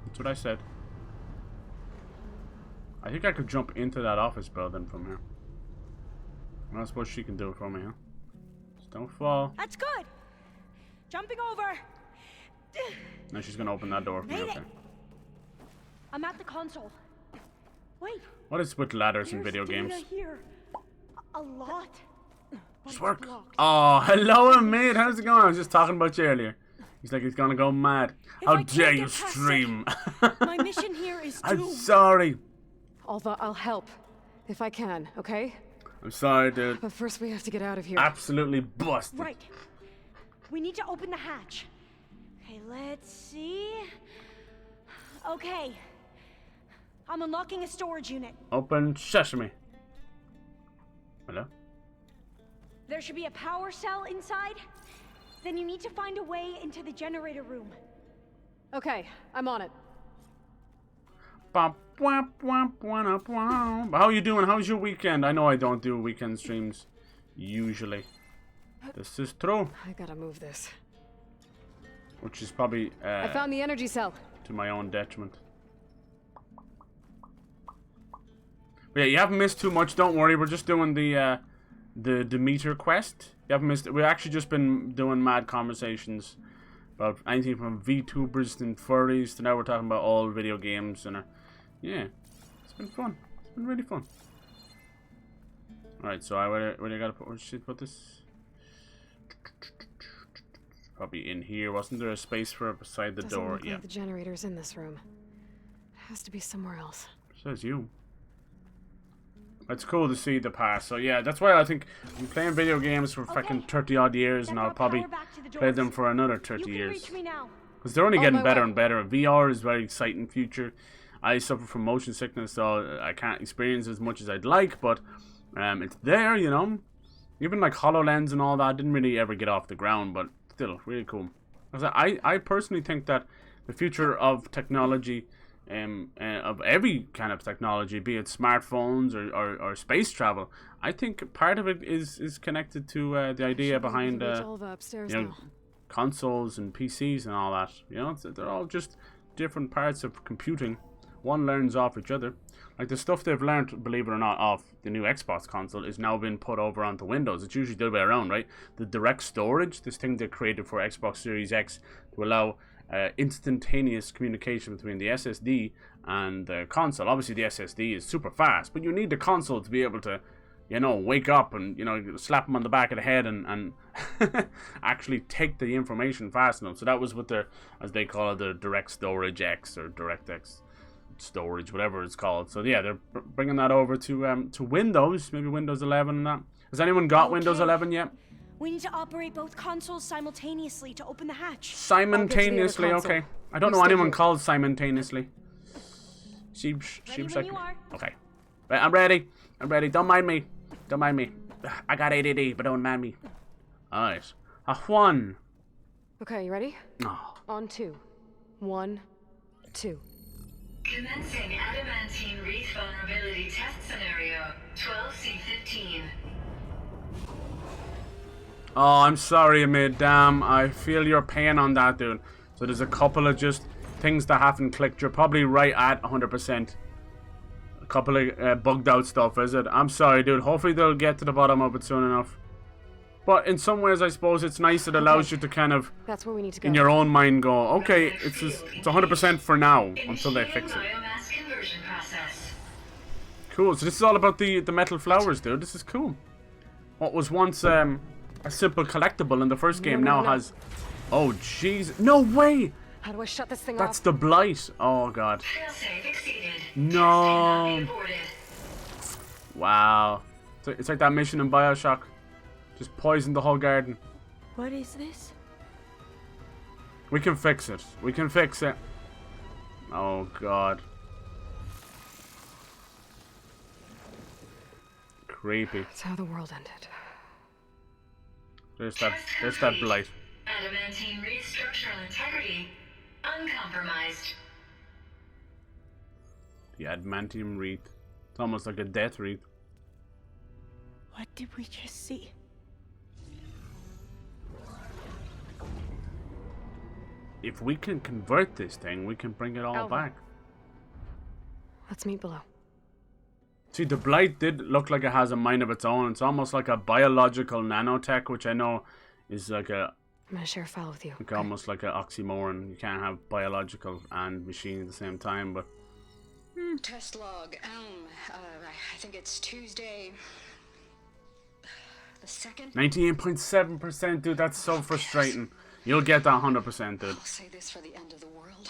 That's what I said. I think I could jump into that office building from here. I suppose she can do it for me, huh? Just don't fall. That's good. Jumping over. Now she's gonna open that door for me, okay. I'm at the console. Wait. What is with ladders in video games? Here. A lot. Just work. Oh, hello, mate. How's it going? I was just talking about you earlier. He's like, he's gonna go mad. How dare you stream? My mission here is to... I'm sorry. Although I'll help if I can, okay? I'm sorry, dude. But first we have to get out of here. Absolutely busted. Right. We need to open the hatch. Okay, let's see. Okay. I'm unlocking a storage unit. Open sesame. Hello? There should be a power cell inside. Then you need to find a way into the generator room. Okay, I'm on it. How are you doing? How's your weekend? I know I don't do weekend streams usually. This is true. I gotta move this. Which is probably I found the energy cell. To my own detriment. But yeah, you haven't missed too much. Don't worry. We're just doing the Demeter quest. You haven't missed it. We've actually just been doing mad conversations about anything from VTubers and furries to now we're talking about all video games and yeah, it's been fun. It's been really fun. Alright, so where do I gotta put? Where should I put this? Probably in here. Wasn't there a space for it beside the door? Look yeah. like the generator's in this room. It has to be somewhere else. Says you. It's cool to see the past. So yeah, that's why I think I'm playing video games for fucking 30 odd years, and I'll probably play them for another 30 years. Because they're only getting better and better. VR is a very exciting future. I suffer from motion sickness, so I can't experience as much as I'd like, but it's there, you know. Even like HoloLens and all that didn't really ever get off the ground, but still, really cool. I personally think that the future of technology, of every kind of technology, be it smartphones or space travel, I think part of it is connected to the idea behind consoles and PCs and all that. You know, they're all just different parts of computing. One learns off each other. Like the stuff they've learned, believe it or not, off the new Xbox console is now being put over onto Windows. It's usually the other way around, right? The direct storage, this thing they created for Xbox Series X to allow instantaneous communication between the SSD and the console. Obviously the SSD is super fast, but you need the console to be able to, you know, wake up and, you know, slap them on the back of the head and actually take the information fast enough. So that was what their, as they call it, the Direct Storage X or DirectX storage, whatever it's called. So yeah, they're bringing that over to Windows, maybe Windows 11 and that. Has anyone got Windows 11 yet? We need to operate both consoles simultaneously to open the hatch. Simultaneously, okay. I don't know anyone called simultaneously. Seems like... Okay. I'm ready. Don't mind me. Don't mind me. I got ADD, but don't mind me. Alright. A Juan. Okay, you ready? Oh. On 2. 1, 2. Commencing adamantine wreath vulnerability test scenario 12C15. Oh, I'm sorry, Amid. Damn, I feel your pain on that, dude. So there's a couple of just things that haven't clicked. You're probably right at 100%. A couple of bugged out stuff, is it? I'm sorry, dude. Hopefully they'll get to the bottom of it soon enough. But in some ways, I suppose it's nice. It allows you to kind of, that's where we need to go. In your own mind, go, okay, it's 100% for now until they fix it. Cool. So this is all about the metal flowers, dude. This is cool. What was once a simple collectible in the first game now has. Oh, jeez. No way! How do I shut this thing That's off? the blight. Oh, God. No. Wow. It's like that mission in Bioshock. Just poison the whole garden. What is this? We can fix it. We can fix it. Oh, God. Creepy. That's how the world ended. There's that blight. Adamantine wreath structural integrity uncompromised. The adamantium wreath. It's almost like a death wreath. What did we just see? If we can convert this thing, we can bring it all back. Let's meet below. See, the blight did look like it has a mind of its own. It's almost like a biological nanotech, which I know is like a... I'm gonna share a file with you. Like almost like an oxymoron. You can't have biological and machine at the same time, but... Test log, I think it's Tuesday... the 2nd? 98.7%, dude, that's so frustrating. You'll get that 100%, dude. I'll say this for the end of the world.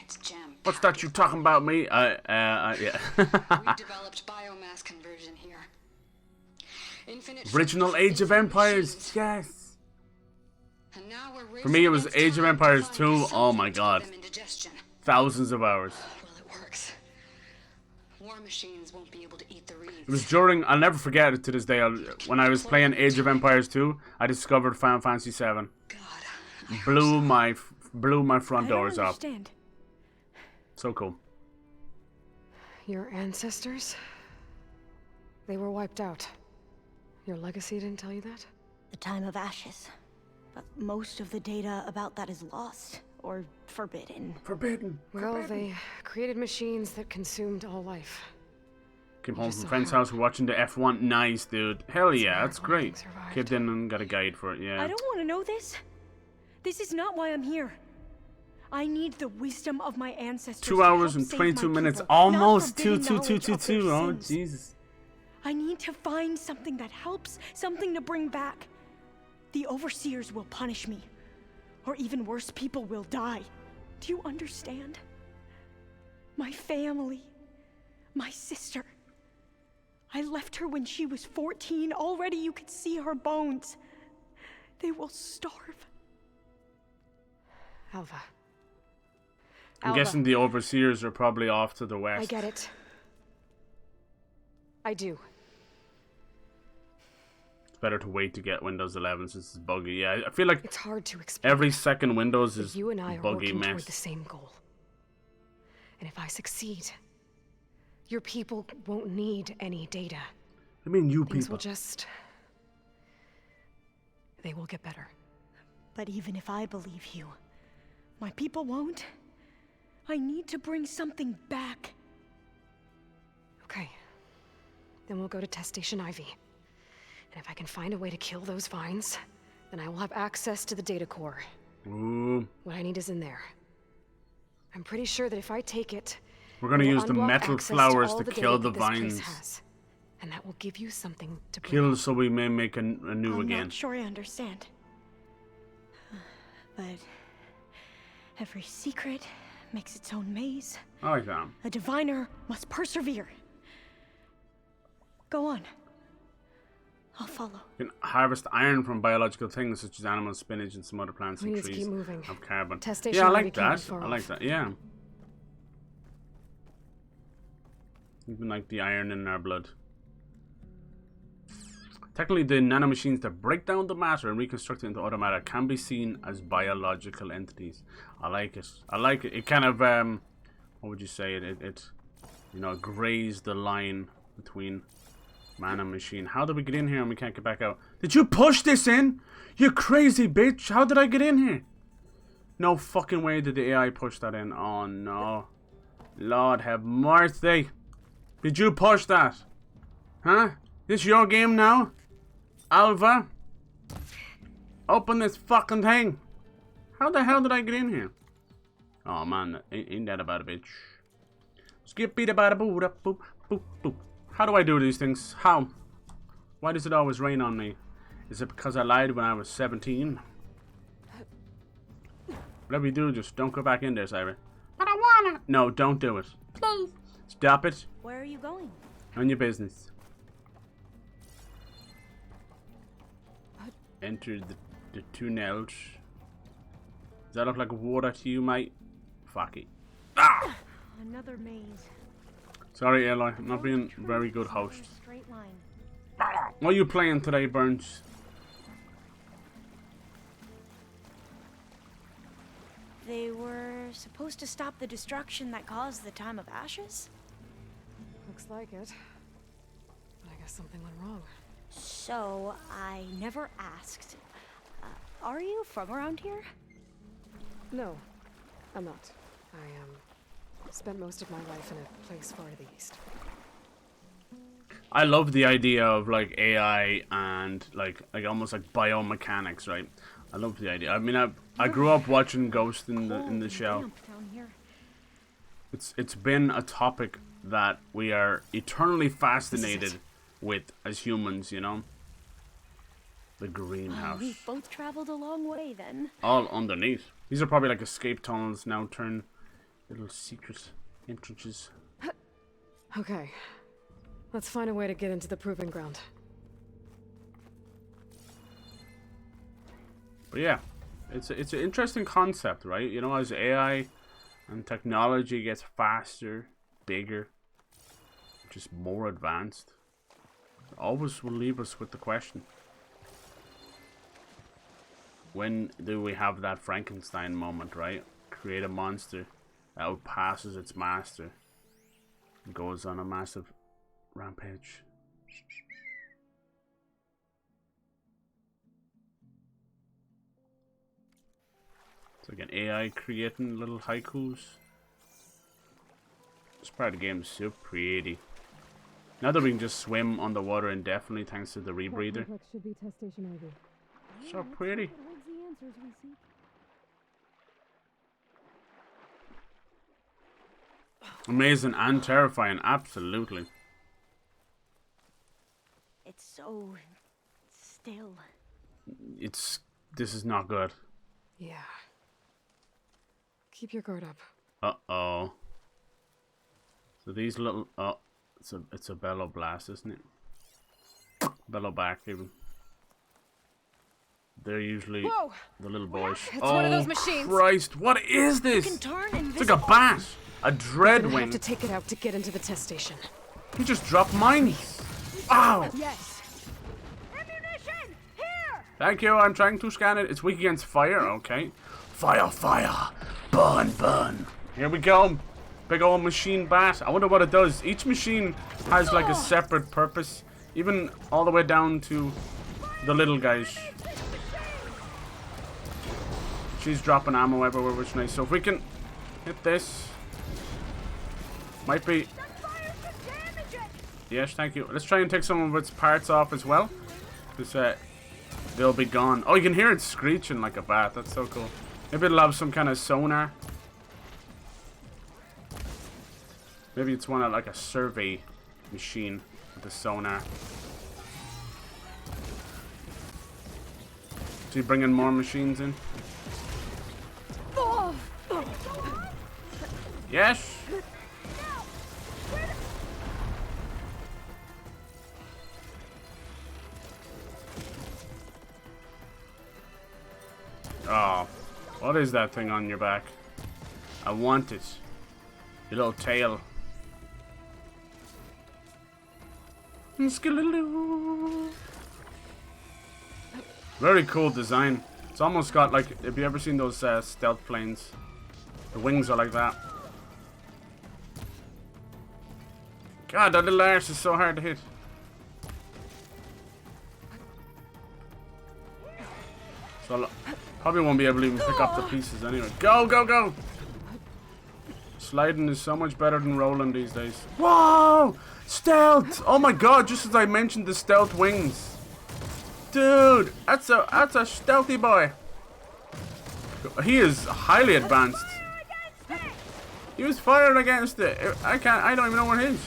It's jam. What's that you talking about me? Yeah. We developed biomass conversion here. Infinite Original Age of Empires, yes. And now we're for me, it was Age of Empires 2. Oh my god. Thousands of hours. Well, it works. War machines won't be able to eat the reeds. It was during, I'll never forget it to this day, when I was playing Age of Empires 2, I discovered Final Fantasy 7. Blew my front doors off. So cool. Your ancestors? They were wiped out. Your legacy didn't tell you that? The time of ashes. But most of the data about that is lost or forbidden. Forbidden. Well, they created machines that consumed all life. Came home from friend's house watching the F1. Nice, dude. Hell yeah, that's great. Kicked in and got a guide for it, yeah. I don't want to know this. This is not why I'm here. I need the wisdom of my ancestors. 2 hours and 22 minutes. Almost 2. Oh, Jesus. I need to find something that helps, something to bring back. The overseers will punish me. Or even worse, people will die. Do you understand? My family. My sister. I left her when she was 14. Already you could see her bones. They will starve. Alva. I'm guessing the overseers are probably off to the west. I get it. I do. It's better to wait to get Windows 11 since it's buggy. Yeah, I feel like it's hard to explain. Every second Windows is you and I are buggy working mess. toward the same goal. And if I succeed, your people won't need any data. I mean, you Things people. Will just... They will get better. But even if I believe you, my people won't. I need to bring something back. Okay. Then we'll go to Test Station Ivy. And if I can find a way to kill those vines, then I will have access to the data core. Ooh. What I need is in there. I'm pretty sure that if I take it, we're gonna use the metal flowers to kill the vines. And that will give you something to kill so we may make a new again. I'm not sure I understand. But every secret makes its own maze. I like that. A diviner must persevere. Go on. I'll follow. You can harvest iron from biological things such as animals, spinach, and some other plants and trees. Keep moving. Of carbon. Test station yeah, I like that. I like that. Yeah. Even like the iron in our blood. Technically, the nanomachines that break down the matter and reconstruct it into other matter can be seen as biological entities. I like it. I like it. It kind of, what would you say? It you know, grazed the line between man and machine. How did we get in here and we can't get back out? Did you push this in? You crazy bitch. How did I get in here? No fucking way did the AI push that in. Oh, no. Lord have mercy. Did you push that? Huh? This your game now? Alva? Open this fucking thing. How the hell did I get in here? Oh man, ain't that about a bitch. Skip beat about a boop boop boop boop. How do I do these things? How? Why does it always rain on me? Is it because I lied when I was 17? Whatever you do, just don't go back in there, Cyber. But I wanna. No, don't do it. Please. Stop it. Where are you going? On your business. Enter the tunnels. Does that look like water to you, mate? Fuck it. Ah! Another maze. Sorry, Aloy. I'm not being a very good host. Straight line. What are you playing today, Burns? They were supposed to stop the destruction that caused the Time of Ashes? Looks like it. But I guess something went wrong. So, I never asked. Are you from around here? No, I'm not. I spent most of my life in a place far to the east. I love the idea of like AI and like almost like biomechanics, right? I love the idea. I mean, I grew up watching Ghost in the show. It's been a topic that we are eternally fascinated with as humans, you know. The greenhouse. We've both traveled a long way then. All underneath. These are probably like escape tunnels now turned little secret entrances. Okay. Let's find a way to get into the proving ground. But yeah, it's an interesting concept, right? You know, as AI and technology gets faster, bigger, just more advanced, it always will leave us with the question: when do we have that Frankenstein moment, right? Create a monster that outpasses its master and goes on a massive rampage. It's like an AI creating little haikus. This part of the game is so pretty. Now that we can just swim underwater indefinitely thanks to the rebreather. Should be test station ID. So pretty. Amazing and terrifying, absolutely. It's so still. This is not good. Yeah. Keep your guard up. Uh-oh. So these little it's a bellow blast, isn't it? Bellow back even. They're usually the little boys. It's one of those machines. Christ, what is this? You can turn it's like a bat. A dreadwing. We have to take it out to get into the test station. He just dropped mine. Ow! Yes. Ammunition here. Thank you. I'm trying to scan it. It's weak against fire. Okay. Fire, fire. Burn, burn. Here we go. Big old machine bat. I wonder what it does. Each machine has like a separate purpose. Even all the way down to the little guys. She's dropping ammo everywhere, which is nice. So if we can hit this. Might be. Yes, thank you. Let's try and take some of its parts off as well. Because they'll be gone. Oh, you can hear it screeching like a bat. That's so cool. Maybe it'll have some kind of sonar. Maybe it's one of like a survey machine with a sonar. So you bringing more machines in? Yes. Oh, what is that thing on your back? I want it. Your little tail. Very cool design. It's almost got like, have you ever seen those stealth planes? The wings are like that. God, that little arse is so hard to hit. So probably won't be able to even pick up the pieces anyway. Go, go, go! Sliding is so much better than rolling these days. Whoa! Stealth! Oh my god, just as I mentioned the stealth wings. Dude, that's a stealthy boy. He is highly advanced. He was firing against it. I don't even know where it is.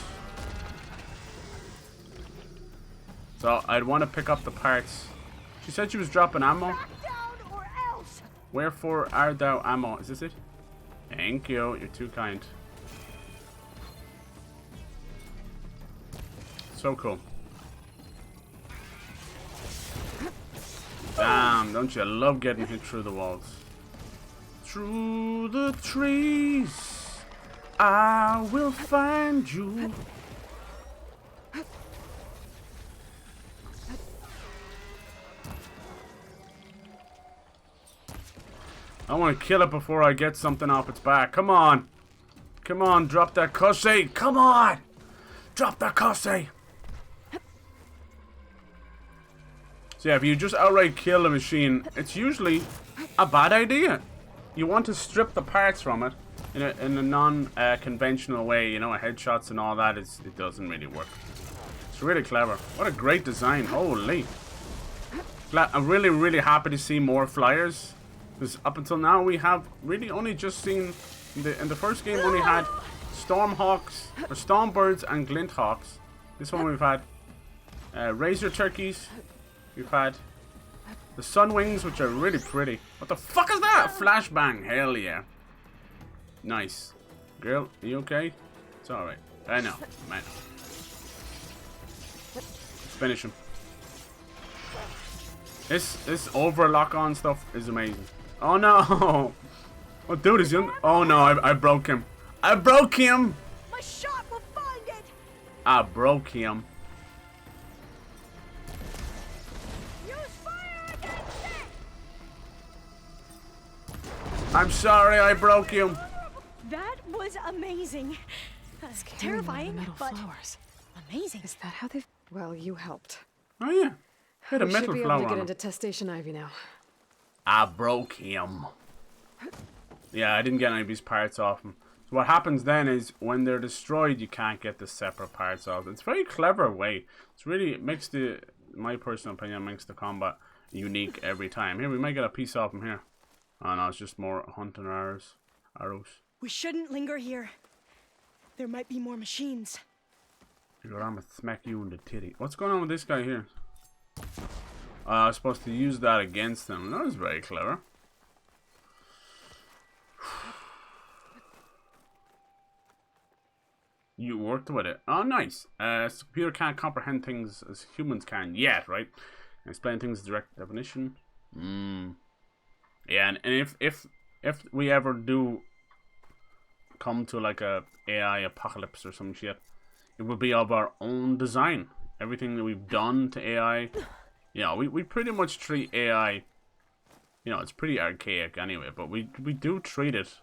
So I'd want to pick up the parts. She said she was dropping ammo. Wherefore art thou ammo? Is this it? Thank you. You're too kind. So cool. Damn, don't you love getting hit through the walls? Through the trees, I will find you. I want to kill it before I get something off its back. Come on. Come on, drop that cussy. Come on. Drop that cussy. So yeah, if you just outright kill a machine, it's usually a bad idea. You want to strip the parts from it in a non-conventional way. You know, headshots and all that, it doesn't really work. It's really clever. What a great design. Holy. I'm really, really happy to see more flyers. Because up until now, we have really only just seen, in the first game, only had Stormhawks, or Stormbirds and Glinthawks. This one we've had Razor Turkeys. We've had the Sunwings, which are really pretty. What the fuck is that? Flashbang. Hell yeah. Nice. Girl, are you okay? It's alright. I know. I know. Let's finish him. This overlock on stuff is amazing. Oh no! Oh dude, is he oh no, I broke him. I broke him! My shot will find it! I broke him. Use fire against it! I'm sorry I broke him. That was amazing. Terrifying, but flowers. amazing. Is that how they... Well, you helped. Oh yeah. Had a We metal should be flower able to on get him. into Testation Ivy now. I broke him. Yeah, I didn't get any of these parts off him. So what happens then is when they're destroyed, you can't get the separate parts off. It's a very clever way. It's really, it makes the, in my personal opinion, makes the combat unique every time. Here, we might get a piece off him here. Oh no, it's just more hunting arrows. We shouldn't linger here. There might be more machines. I'm gonna smack you in the titty. What's going on with this guy here? I was supposed to use that against him. That was very clever. You worked with it. Oh, nice. So computer can't comprehend things as humans can yet, right? Explain things in direct definition. Yeah, and if we ever do come to like a AI apocalypse or some shit, it will be of our own design. Everything that we've done to AI, you know, we pretty much treat AI, you know, it's pretty archaic anyway, but we do treat it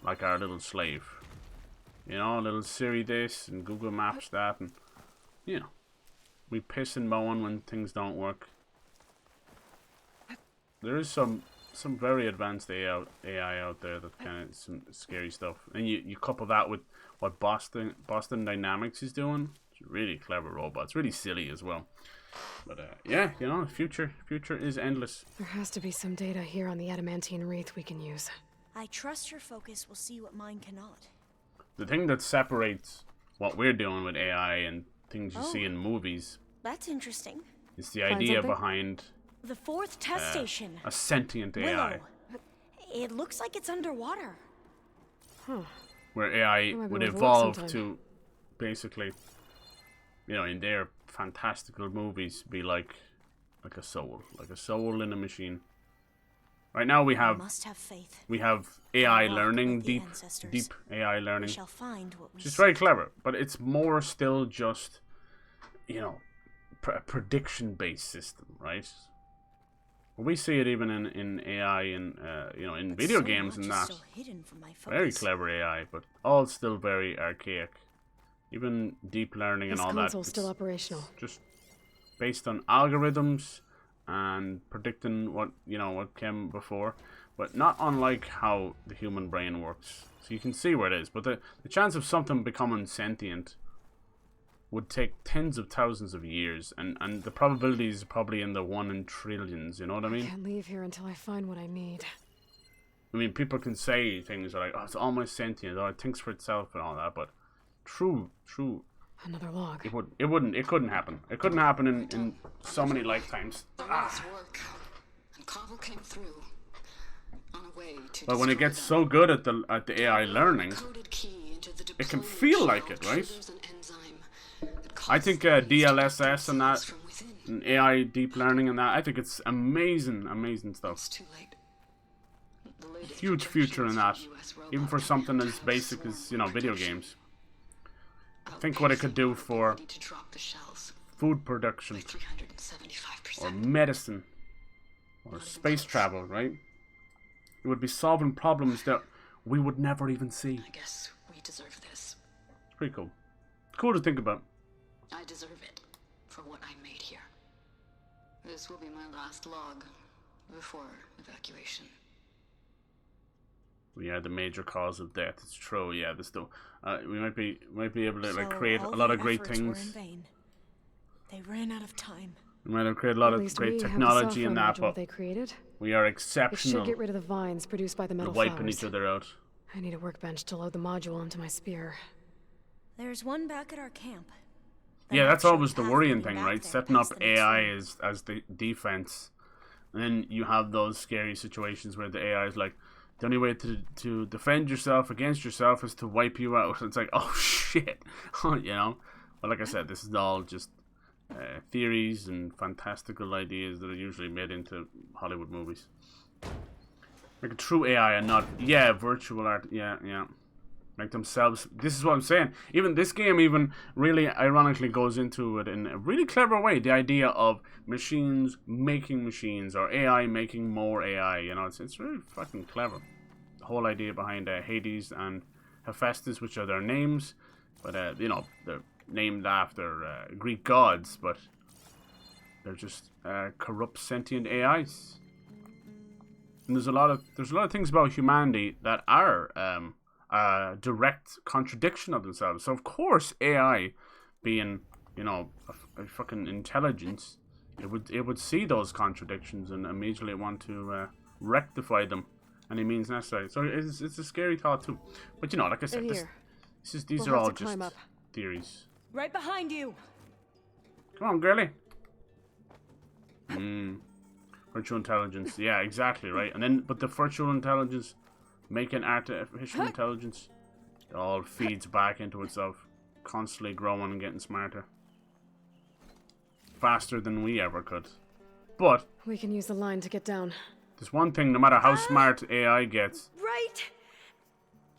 like our little slave. You know, little Siri this and Google Maps that, and, you know, we piss and moan when things don't work. There is some very advanced AI out there that kind of some scary stuff. And you couple that with what Boston Dynamics is doing. It's a really clever robot. It's really silly as well. But yeah, you know, future is endless. There has to be some data here on the adamantine wreath we can use. I trust your focus will see what mine cannot. The thing that separates what we're doing with AI and things you see in movies, That's interesting. is the idea behind The fourth test station. a sentient AI. Willow. It looks like it's underwater. Huh. Where AI That might be would worth a look evolve sometime. to basically, you know, in their fantastical movies, be like a soul in a machine. Right now we have Must have faith. we have AI Walk learning, with the deep ancestors. AI learning, We shall find what we which is seek. very clever. But it's more still just, you know, a prediction-based system, right? We see it even in AI and you know, in video games and that. Very clever AI, but all still very archaic. Even deep learning and all that. This console's still operational. Just based on algorithms and predicting what, you know, what came before, but not unlike how the human brain works. So you can see where it is, but the chance of something becoming sentient would take tens of thousands of years, and the probability is probably in the 1 in trillions, you know what I mean? I can't leave here until I find what I need. I mean, people can say things like, oh, it's almost sentient, or it thinks for itself and all that, but true. Another log. It couldn't happen. It couldn't happen in so many lifetimes. But when it gets so good at the AI learning, it can feel like it, right? I think DLSS and that, and AI deep learning and that, I think it's amazing stuff. Huge future in that, even for something as basic as, you know, video games. Think what it could do for food production, or medicine, or space travel, right? It would be solving problems that we would never even see. I guess we deserve this. It's pretty cool. Cool to think about. I deserve it for what I made here. This will be my last log before evacuation. We are the major cause of death. It's true. Yeah, this though. We might be able to like create a lot of great things. They ran out of time. We might have created a lot of great technology in that, but they created. We are It exceptional. should get rid of the vines produced by the metal wiping flowers. each other out. I need a workbench to load the module onto my spear. There's one back at our camp. Yeah, that's always the worrying thing, right? Setting up AI as the defense, and then you have those scary situations where the AI is like, the only way to defend yourself against yourself is to wipe you out. It's like, oh shit, you know. But like I said, this is all just theories and fantastical ideas that are usually made into Hollywood movies. Like a true AI and not, yeah, virtual art, yeah. Like themselves. This is what I'm saying. Even this game even really ironically goes into it in a really clever way. The idea of machines making machines, or AI making more AI. You know, it's really fucking clever. The whole idea behind Hades and Hephaestus, which are their names, but you know, they're named after Greek gods, but they're just corrupt sentient AIs. And there's a lot of things about humanity that are direct contradiction of themselves. So of course AI, being, you know, a fucking intelligence, it would see those contradictions and immediately want to rectify them any means necessary. So it's a scary thought too. But you know, like I said, these are all just theories. Right behind you. Come on, girly. Virtual intelligence. Yeah, exactly, right. And then, but the virtual intelligence making artificial intelligence, it all feeds back into itself, constantly growing and getting smarter, faster than we ever could. But we can use the line to get down. There's one thing: no matter how smart AI gets, right,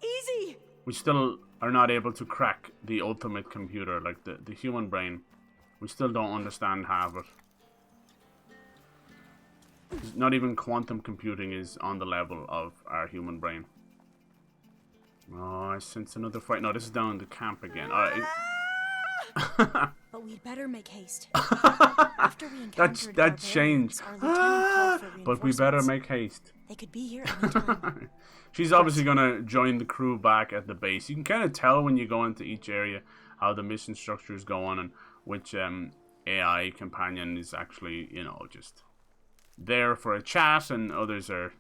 easy, we still are not able to crack the ultimate computer, like the human brain. We still don't understand half it. Not even quantum computing is on the level of our human brain. Oh, I sense another fight. No, this is down in the camp again. But we'd better make haste. After we encountered that changed. But we better make haste. They could be here anytime. She's obviously gonna join the crew back at the base. You can kind of tell when you go into each area how the mission structure is going and which AI companion is actually, you know, just there for a chat, and others are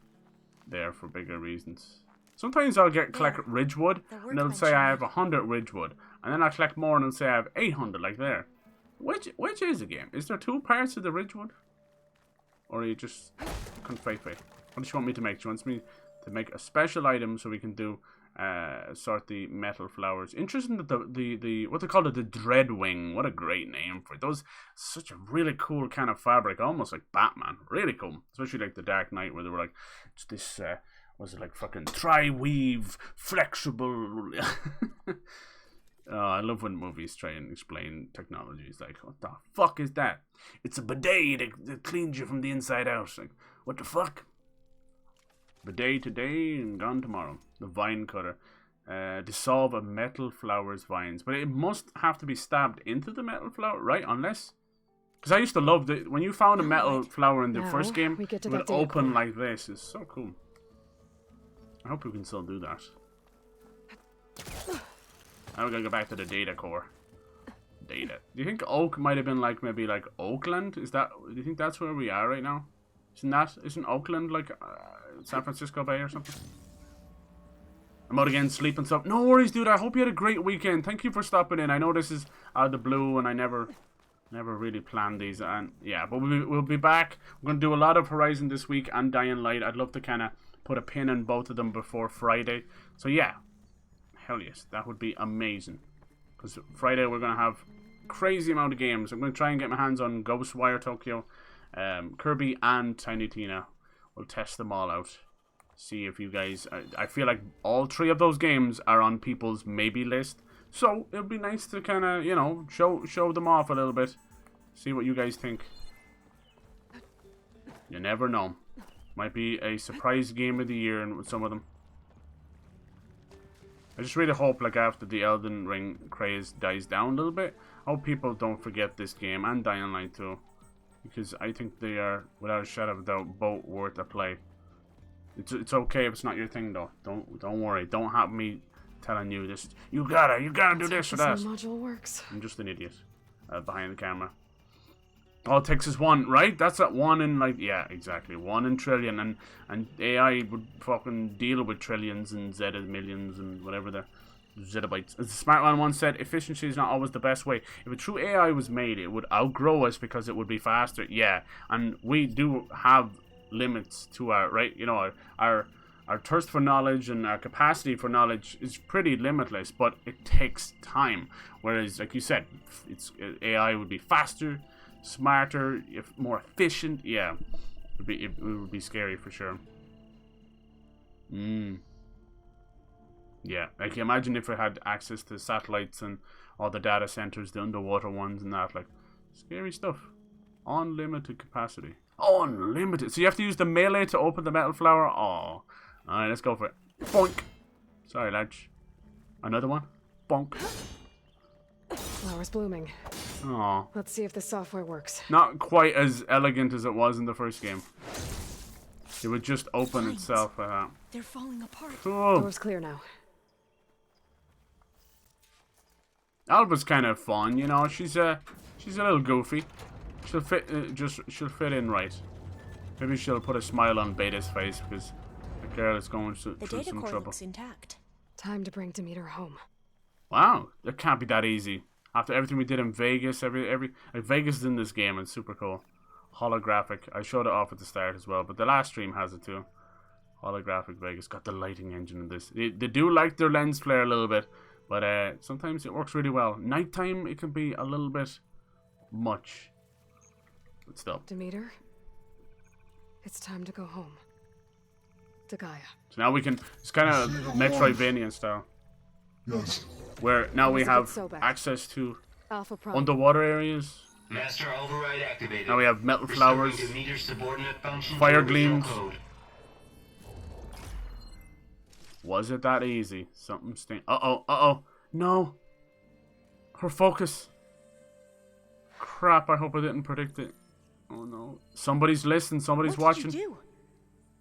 there for bigger reasons. Sometimes I'll collect Ridgewood, and it'll say I have 100 Ridgewood, and then I'll collect more, and it'll say I have 800, like there. Which is the game? Is there two parts of the Ridgewood? Or are you just confefe? What does she want me to make? She wants me to make a special item so we can do sort the metal flowers. Interesting that the what they call it, the Dreadwing. What a great name for it. Those, such a really cool kind of fabric, almost like Batman. Really cool. Especially like the Dark Knight, where they were like, it's this was it like fucking tri-weave, flexible. I love when movies try and explain technology. It's like, what the fuck is that? It's a bidet that cleans you from the inside out. Like, what the fuck? Bidet today and gone tomorrow. The vine cutter. Dissolve a metal flower's vines. But it must have to be stabbed into the metal flower, right? Unless... Because I used to love when you found a metal flower in the first game, it would open like this. It's so cool. I hope we can still do that. Now we're gonna go back to the data core. Data. Do you think Oak might have been like maybe like Oakland? Is that? Do you think that's where we are right now? Isn't Oakland like San Francisco Bay or something? I'm out again, sleep and stuff. No worries, dude. I hope you had a great weekend. Thank you for stopping in. I know this is out of the blue, and I never really planned these. And yeah, but we'll be back. We're gonna do a lot of Horizon this week and Dying Light. I'd love to kind of put a pin in both of them before Friday. So yeah. Hell yes, that would be amazing. Because Friday we're going to have crazy amount of games. I'm going to try and get my hands on Ghostwire Tokyo, Kirby and Tiny Tina. We'll test them all out. See if you guys... I feel like all three of those games are on people's maybe list. So it would be nice to kind of, you know, show them off a little bit. See what you guys think. You never know. Might be a surprise game of the year and with some of them. I just really hope, like, after the Elden Ring craze dies down a little bit, I hope people don't forget this game and Dying Light too. Because I think they are, without a shadow of a doubt, both worth a play. It's okay if it's not your thing though. Don't worry. Don't have me telling you this. You gotta do this or that. Module works. I'm just an idiot behind the camera. All it takes is one, right? That's at one in, like, yeah, exactly. 1 in trillion, and AI would fucking deal with trillions and zeta millions and whatever the zettabytes. As the smart man once said, efficiency is not always the best way. If a true AI was made, it would outgrow us because it would be faster. Yeah, and we do have limits to our, right? You know, our thirst for knowledge and our capacity for knowledge is pretty limitless, but it takes time. Whereas, like you said, AI would be faster, smarter, more efficient. Yeah, it would be scary for sure. Yeah, like imagine if it had access to satellites and all the data centers, the underwater ones and that. Like, scary stuff. Unlimited capacity. Unlimited. So you have to use the melee to open the metal flower. Oh, alright, let's go for it. Bonk. Sorry, lads. Another one. Bonk. Flower's blooming. Oh. Let's see if the software works. Not quite as elegant as it was in the first game. It would just open itself like that. They're falling apart. Cool. Door's clear now. Alba's kind of fun, you know. She's a little goofy. She'll fit she'll fit in right. Maybe she'll put a smile on Beta's face because the girl is going through some trouble. Looks intact. Time to bring Demeter home. Wow, that can't be that easy. After everything we did in Vegas, like Vegas is in this game, and it's super cool. Holographic. I showed it off at the start as well, but the last stream has it too. Holographic Vegas. Got the lighting engine in this. They do like their lens flare a little bit, but sometimes it works really well. Nighttime, it can be a little bit much. But still. Demeter, it's time to go home. To Gaia. So now we can, it's kind of Metroidvania style. Yes. Where now we have access to underwater areas. Master override activated. Now we have metal flowers, fire gleams. Was it that easy? Something stink. Uh-oh. No. Her focus. Crap, I hope I didn't predict it. Oh no. Somebody's listening, somebody's watching. What did you do?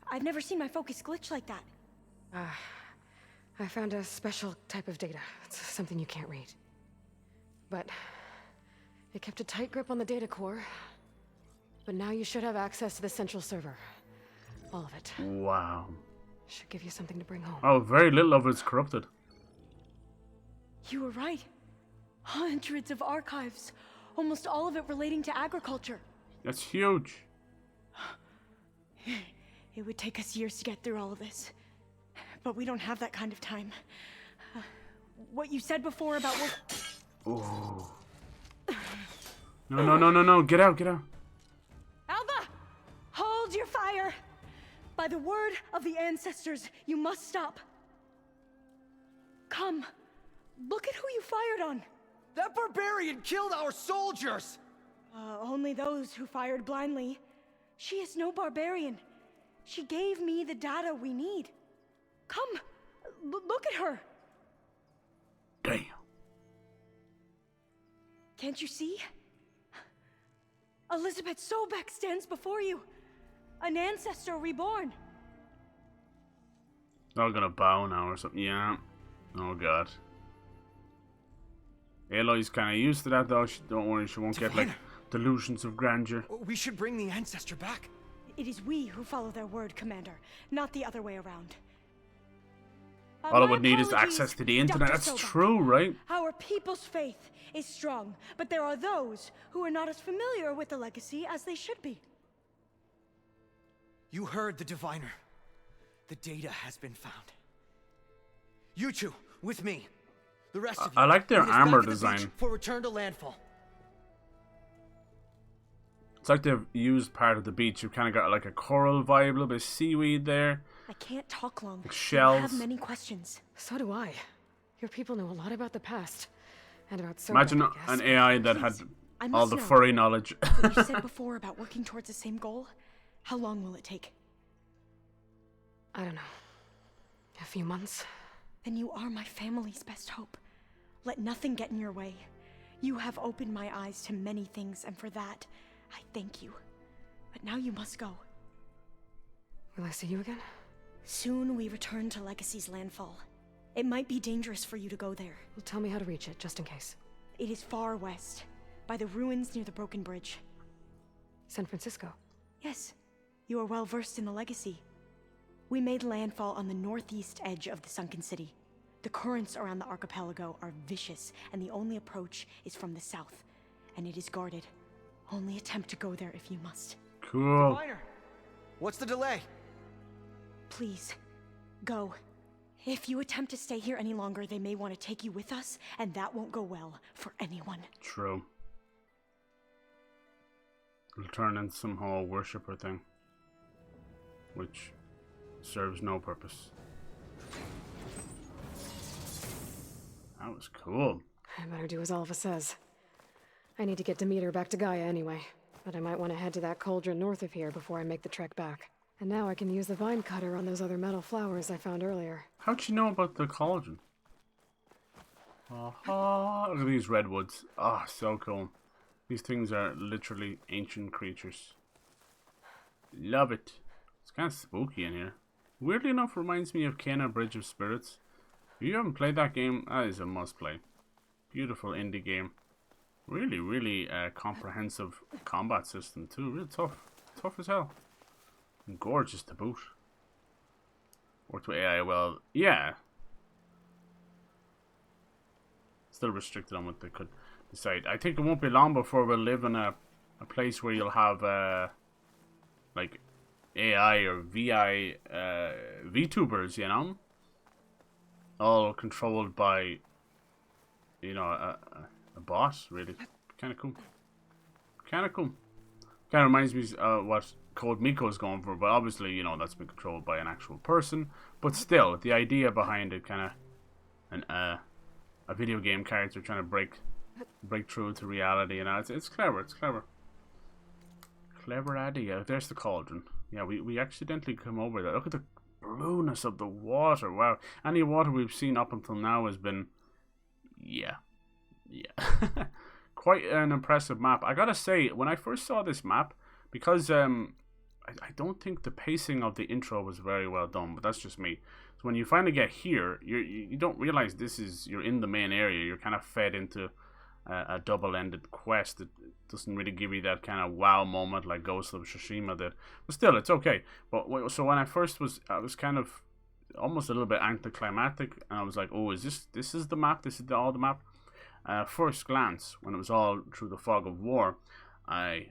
I've never seen my focus glitch like that. I found a special type of data. It's something you can't read. But it kept a tight grip on the data core. But now you should have access to the central server. All of it. Wow. Should give you something to bring home. Oh, very little of it's corrupted. You were right. Hundreds of archives. Almost all of it relating to agriculture. That's huge. It would take us years to get through all of this. But we don't have that kind of time. What you said before about what... Oh. No. Get out. Alva! Hold your fire! By the word of the ancestors, you must stop. Come. Look at who you fired on. That barbarian killed our soldiers! Only those who fired blindly. She is no barbarian. She gave me the data we need. Come, look at her. Damn. Can't you see? Elizabeth Sobek stands before you. An ancestor reborn. They're gonna bow now or something. Yeah. Oh god. Aloy's kind of used to that though. Don't worry, she won't get like delusions of grandeur. We should bring the ancestor back. It is we who follow their word, Commander, not the other way around. All I would need is access to the internet. That's true, right? Our people's faith is strong, but there are those who are not as familiar with the legacy as they should be. You heard the diviner. The data has been found. You two, with me. The rest of you. I like their meet us back armor at the design. beach for return to landfall. It's like they've used part of the beach. You've kind of got like a coral vibe, a little bit of seaweed there. I can't talk long. Like shells. I have many questions. So do I. Your people know a lot about the past. And about so Imagine I guess. an AI that had I all must the know. furry knowledge. What you said before about working towards the same goal, how long will it take? I don't know. A few months. Then you are my family's best hope. Let nothing get in your way. You have opened my eyes to many things, and for that, I thank you. But now you must go. Will I see you again? Soon we return to Legacy's landfall. It might be dangerous for you to go there. Well, tell me how to reach it, just in case. It is far west, by the ruins near the broken bridge. San Francisco? Yes, you are well versed in the Legacy. We made landfall on the northeast edge of the sunken city. The currents around the archipelago are vicious, and the only approach is from the south, and it is guarded. Only attempt to go there if you must. Cool. Diviner, what's the delay? Please, go. If you attempt to stay here any longer, they may want to take you with us, and that won't go well for anyone. True. It'll turn into some whole worshipper thing, which serves no purpose. That was cool. I better do as Alva says. I need to get Demeter back to Gaia anyway, but I might want to head to that cauldron north of here before I make the trek back. And now I can use the vine cutter on those other metal flowers I found earlier. How'd you know about the cauldron? Look at these redwoods. Ah, so cool. These things are literally ancient creatures. Love it. It's kind of spooky in here. Weirdly enough, reminds me of Kena Bridge of Spirits. If you haven't played that game, that is a must play. Beautiful indie game. Really, really comprehensive combat system too. Real tough. Tough as hell. And gorgeous to boot. Worked with AI well. Yeah. Still restricted on what they could decide. I think it won't be long before we'll live in a place where you'll have like AI or VI VTubers, you know? All controlled by, you know, a boss, really. Kind of cool. Kind of cool. Kind of reminds me of what Code Miko's going for, but obviously, you know, that's been controlled by an actual person. But still, the idea behind it, kind of a video game character trying to break through to reality, you know, it's clever. It's clever. Clever idea. There's the cauldron. Yeah, we accidentally come over there. Look at the blueness of the water. Wow. Any water we've seen up until now has been, yeah. Quite an impressive map. I gotta say, when I first saw this map, because I don't think the pacing of the intro was very well done, but that's just me. So when you finally get here, you don't realize you're in the main area. You're kind of fed into a double-ended quest. It doesn't really give you that kind of wow moment like Ghost of Tsushima did. But still, it's okay. But so when I was kind of almost a little bit anticlimactic, and I was like, oh, is this is the map? This is all the map? First glance, when it was all through the fog of war, I'm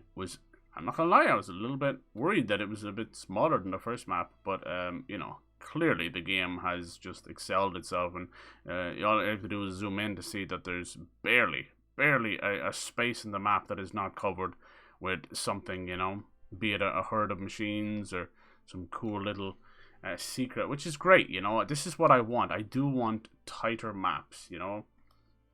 not gonna lie, I was a little bit worried that it was a bit smaller than the first map, but you know, clearly the game has just excelled itself, and all I have to do is zoom in to see that there's barely a space in the map that is not covered with something, you know, be it a herd of machines or some cool little secret, which is great, you know. This is what I want. I do want tighter maps, you know.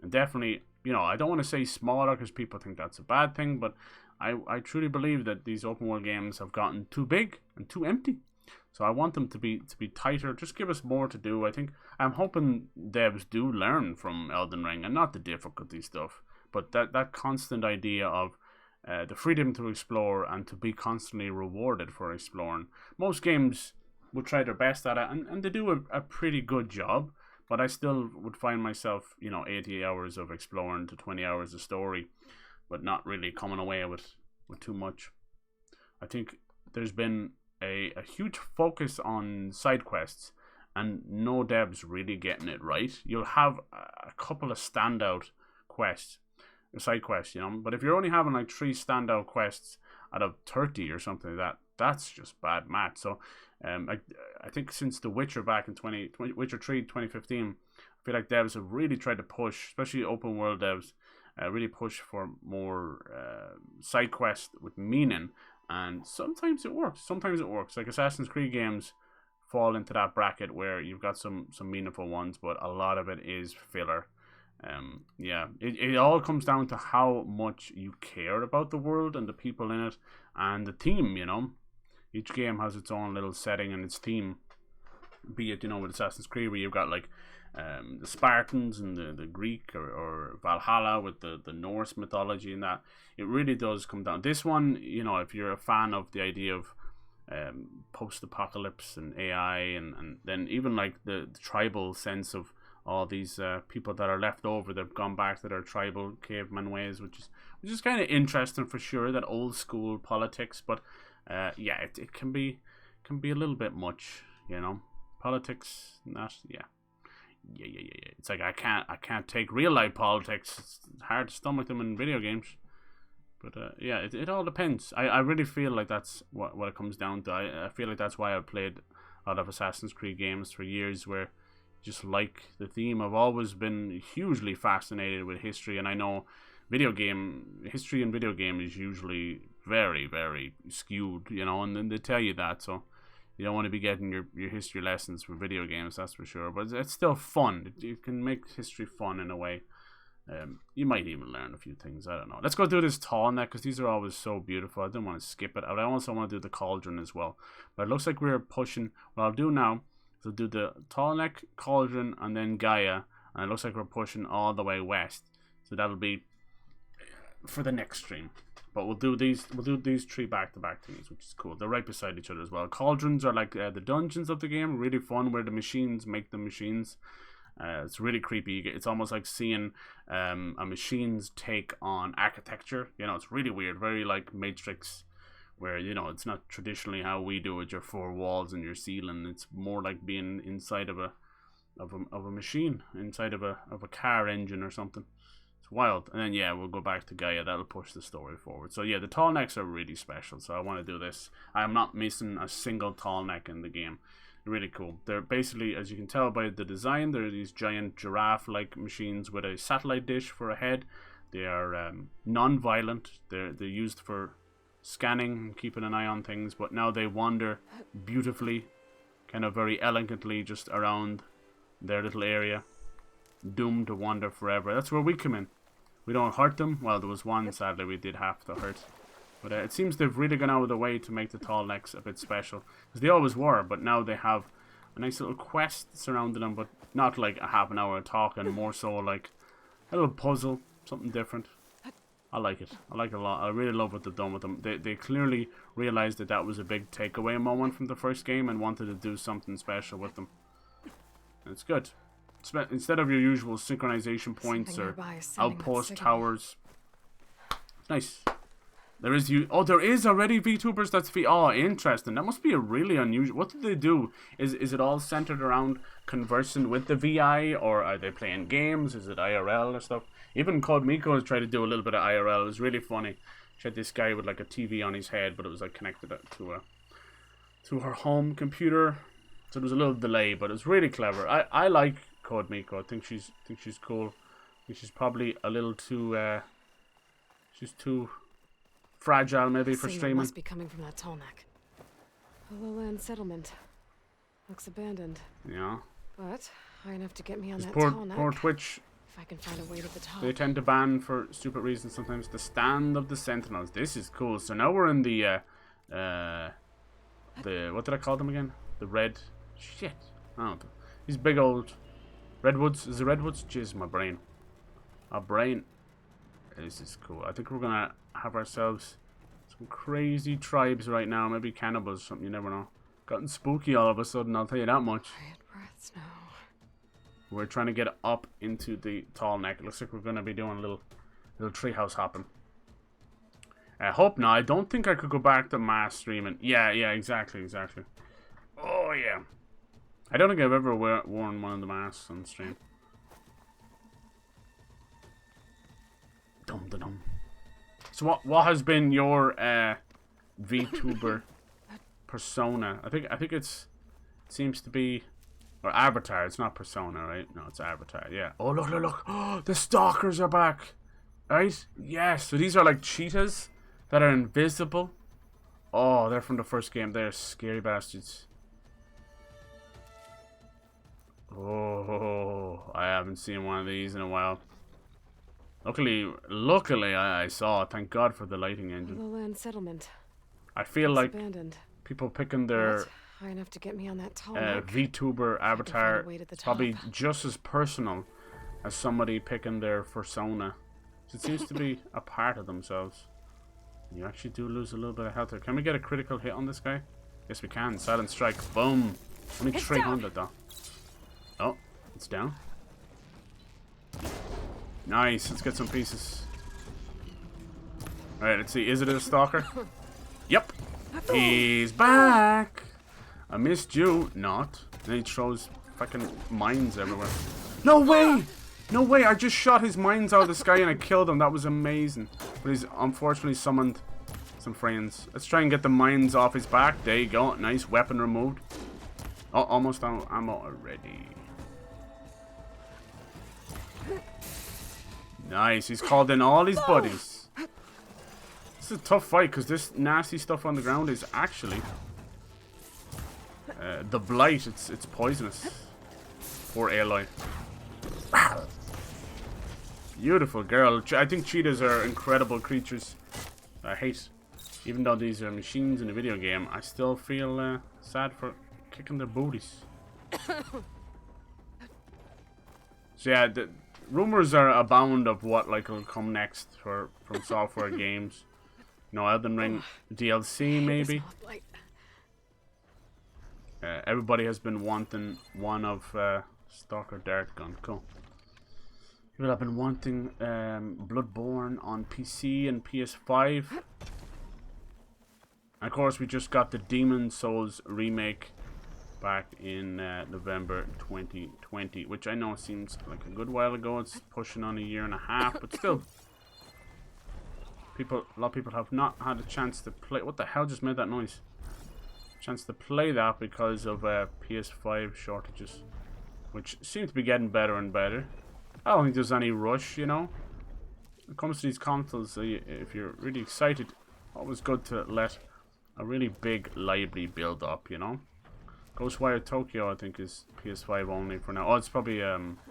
And definitely, you know, I don't want to say smaller because people think that's a bad thing, but I truly believe that these open world games have gotten too big and too empty. So I want them to be tighter. Just give us more to do. I'm hoping devs do learn from Elden Ring, and not the difficulty stuff, but that constant idea of the freedom to explore and to be constantly rewarded for exploring. Most games will try their best at it, and they do a pretty good job, but I still would find myself, you know, 80 hours of exploring to 20 hours of story, but not really coming away with too much. I think there's been a huge focus on side quests, and no devs really getting it right. You'll have a couple of standout side quests, you know, but if you're only having like 3 standout quests out of 30 or something like that, that's just bad math. So I think since The Witcher back in Witcher 3 2015, I feel like devs have really tried to push, especially open world devs, really push for more side quests with meaning, and sometimes it works. Like Assassin's Creed games fall into that bracket where you've got some meaningful ones, but a lot of it is filler. Yeah, it all comes down to how much you care about the world and the people in it and the theme, you know. Each game has its own little setting and its theme, be it, you know, with Assassin's Creed where you've got like the Spartans and the Greek, or Valhalla with the Norse mythology, and that it really does come down. This one, you know, if you're a fan of the idea of post-apocalypse and AI, and then even like the tribal sense of all these people that are left over, they've gone back to their tribal caveman ways, which is kind of interesting for sure, that old school politics. But yeah, it can be a little bit much, you know, politics. Not yeah. It's like I can't take real life politics. It's hard to stomach them in video games. But yeah, it all depends. I really feel like that's what it comes down to. I feel like that's why I've played a lot of Assassin's Creed games for years, where just like the theme, I've always been hugely fascinated with history, and I know history in video game is usually very, very skewed, you know, and then they tell you that, so you don't want to be getting your history lessons from video games, that's for sure. But it's still fun. It can make history fun in a way. You might even learn a few things. I don't know. Let's go do this tall neck, because these are always so beautiful. I didn't want to skip it. I also want to do the cauldron as well. But it looks like we're pushing. What I'll do now is I'll do the tall neck, cauldron, and then Gaia. And it looks like we're pushing all the way west. So that'll be for the next stream. But we'll do these 3 back-to-back things, which is cool. They're right beside each other as well. Cauldrons are like the dungeons of the game, really fun, where the machines make the machines. It's really creepy. It's almost like seeing a machine's take on architecture. You know, it's really weird, very like Matrix, where, you know, it's not traditionally how we do it, your 4 walls and your ceiling. It's more like being inside of a machine, inside of a car engine or something. Wild. And then yeah, we'll go back to Gaia. That'll push the story forward. So yeah, the tall necks are really special, so I want to do this. I'm not missing a single tall neck in the game. Really cool. They're basically, as you can tell by the design, they're these giant giraffe like machines with a satellite dish for a head. They are non-violent. They're used for scanning and keeping an eye on things, but now they wander beautifully, kind of very elegantly, just around their little area, doomed to wander forever. That's where we come in. We don't hurt them. Well, there was one, sadly, we did have to hurt. But it seems they've really gone out of the way to make the tall necks a bit special. Because they always were, but now they have a nice little quest surrounding them, but not like a half an hour of talking, more so like a little puzzle, something different. I like it. I like it a lot. I really love what they've done with them. They clearly realized that was a big takeaway moment from the first game and wanted to do something special with them. And it's good. Instead of your usual synchronization points or outpost towers. Nice. There is already VTubers that's oh, interesting. That must be a really unusual. What did they do? Is it all centered around conversing with the VI, or are they playing games? Is it IRL or stuff? Even Code Miko has tried to do a little bit of IRL. It was really funny. She had this guy with like a TV on his head, but it was like connected to her home computer. So there was a little delay, but it was really clever. I like Code Miko. I think she's cool. I think she's probably a little too she's too fragile maybe for streaming. Must be coming from that tall neck. A lowland settlement. Looks abandoned. Yeah. But high enough to get me on that poor, tall neck. poor Twitch If I can find a way to the top. They tend to ban for stupid reasons sometimes. The Stand of the Sentinels. This is cool. So now we're in the what did I call them again? The red shit. I don't know. These big old redwoods. Is it redwoods? Jeez, my brain. Our brain. This is cool. I think we're gonna have ourselves some crazy tribes right now. Maybe cannibals or something. You never know. Gotten spooky all of a sudden. I'll tell you that much. Quiet breaths now. We're trying to get up into the tall neck. It looks like we're gonna be doing a little treehouse hopping. I hope not. I don't think I could go back to mass streaming. Yeah, exactly. Oh yeah. I don't think I've ever worn one of the masks on stream. Dum dum dum. So what has been your VTuber persona? I think it seems to be, or avatar. It's not persona, right? No, it's avatar. Yeah. Oh look! Oh, the stalkers are back. Right? Yes. So these are like cheetahs that are invisible. Oh, they're from the first game. They're scary bastards. Oh, I haven't seen one of these in a while. Luckily, I saw it. Thank God for the lighting engine. The land settlement. I feel like abandoned. People picking their High enough to get me on that tall neck. VTuber avatar probably just as personal as somebody picking their persona. So it seems to be a part of themselves. You actually do lose a little bit of health there. Can we get a critical hit on this guy? Yes, we can. Silent strike. Boom. Only 300 though. Oh, it's down. Nice. Let's get some pieces. Alright, let's see. Is it a stalker? Yep. He's back. I missed you. Not. Then he throws fucking mines everywhere. No way! No way! I just shot his mines out of the sky and I killed him. That was amazing. But he's unfortunately summoned some friends. Let's try and get the mines off his back. There you go. Nice. Weapon removed. Oh, almost out of ammo already. Nice. He's called in all his buddies. This is a tough fight because this nasty stuff on the ground is actually the blight. It's poisonous. Poor Aloy. Beautiful girl. I think cheetahs are incredible creatures. I hate, even though these are machines in a video game, I still feel sad for kicking their booties. So yeah, the rumors are abound of what will come next from software games. You know, Elden Ring DLC maybe. Everybody has been wanting one of Stalker Dart Gun. Cool. People have been wanting Bloodborne on PC and PS5. And of course, we just got the Demon Souls remake back in November 2020, which I know seems like a good while ago. It's pushing on a year and a half, but still, a lot of people have not had a chance to play. What the hell just made that noise? Chance to play that because of PS5 shortages, which seem to be getting better and better. I don't think there's any rush, you know. When it comes to these consoles, if you're really excited, always good to let a really big library build up, you know. Ghostwire Tokyo, I think, is PS5 only for now. Oh, it's probably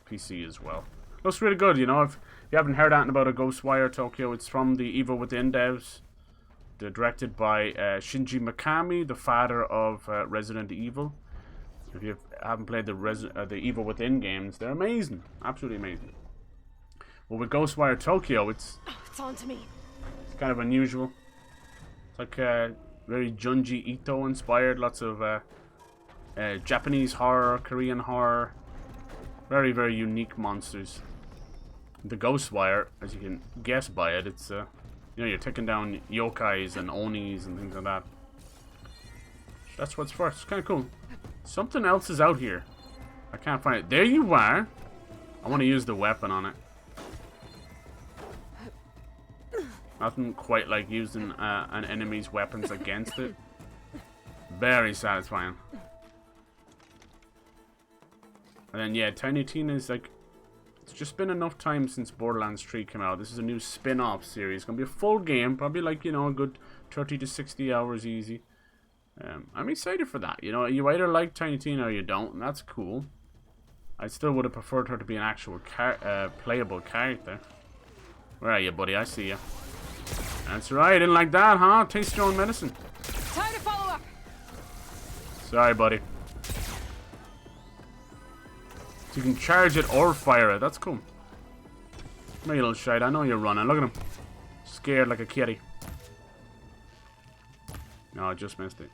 PC as well. Looks really good, you know. If you haven't heard anything about a Ghostwire Tokyo, it's from the Evil Within devs. They're directed by Shinji Mikami, the father of Resident Evil. If you haven't played the Evil Within games, they're amazing. Absolutely amazing. Well, with Ghostwire Tokyo, it's on to me. It's kind of unusual. It's like very Junji Ito inspired. Lots of Japanese horror, Korean horror. Very, very unique monsters. The Ghostwire, as you can guess by it, it's you know, you're taking down yokais and onis and things like that. That's what's first. It's kind of cool. Something else is out here. I can't find it. There you are. I want to use the weapon on it. Nothing quite like using an enemy's weapons against it. Very satisfying. And then yeah, Tiny Tina is like, it's just been enough time since Borderlands 3 came out. This is a new spin-off series. It's gonna be a full game, probably like, you know, a good 30 to 60 hours easy. I'm excited for that. You know, you either like Tiny Tina or you don't, and that's cool. I still would have preferred her to be an actual playable character. Where are you, buddy? I see you. That's right. Didn't like that, huh? Taste your own medicine. Time to follow up. Sorry, buddy. So you can charge it or fire it. That's cool. Come here, you little shite. I know you're running. Look at him. Scared like a kitty. No, I just missed it.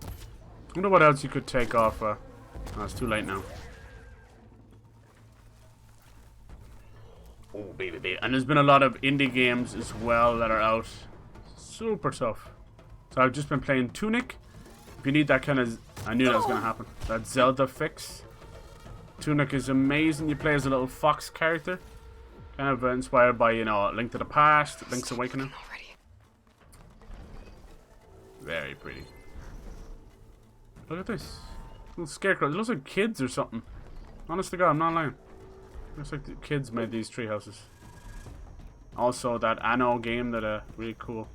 I wonder what else you could take off. Oh, it's too late now. Oh, baby, baby. And there's been a lot of indie games as well that are out. Super tough. So I've just been playing Tunic. If you need that kind of... I knew that was going to happen. That Zelda fix. Tunic is amazing. You play as a little fox character. Kind of inspired by, you know, Link to the Past, Link's Awakening. Very pretty. Look at this. Little scarecrow. It looks like kids or something. Honest to God, I'm not lying. Looks like the kids made these tree houses. Also, that Anno game that really cool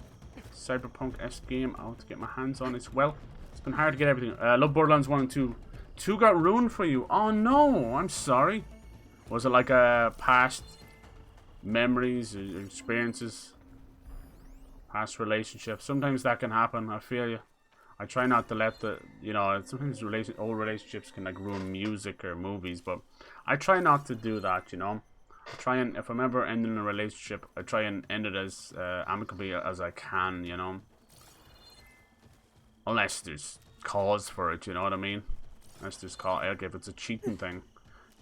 cyberpunk-esque game I want to get my hands on as well. It's been hard to get everything. I love Borderlands 1 and 2. 2 got ruined for you. Oh no, I'm sorry. Was it like a past memories or experiences? Past relationships. Sometimes that can happen. I feel you. I try not to let the, you know, sometimes old relationships can like ruin music or movies, but I try not to do that, you know. I try and, if I'm ever ending a relationship, I try and end it as amicably as I can, you know. Unless there's cause for it, you know what I mean? Unless there's cause, like if it's a cheating thing.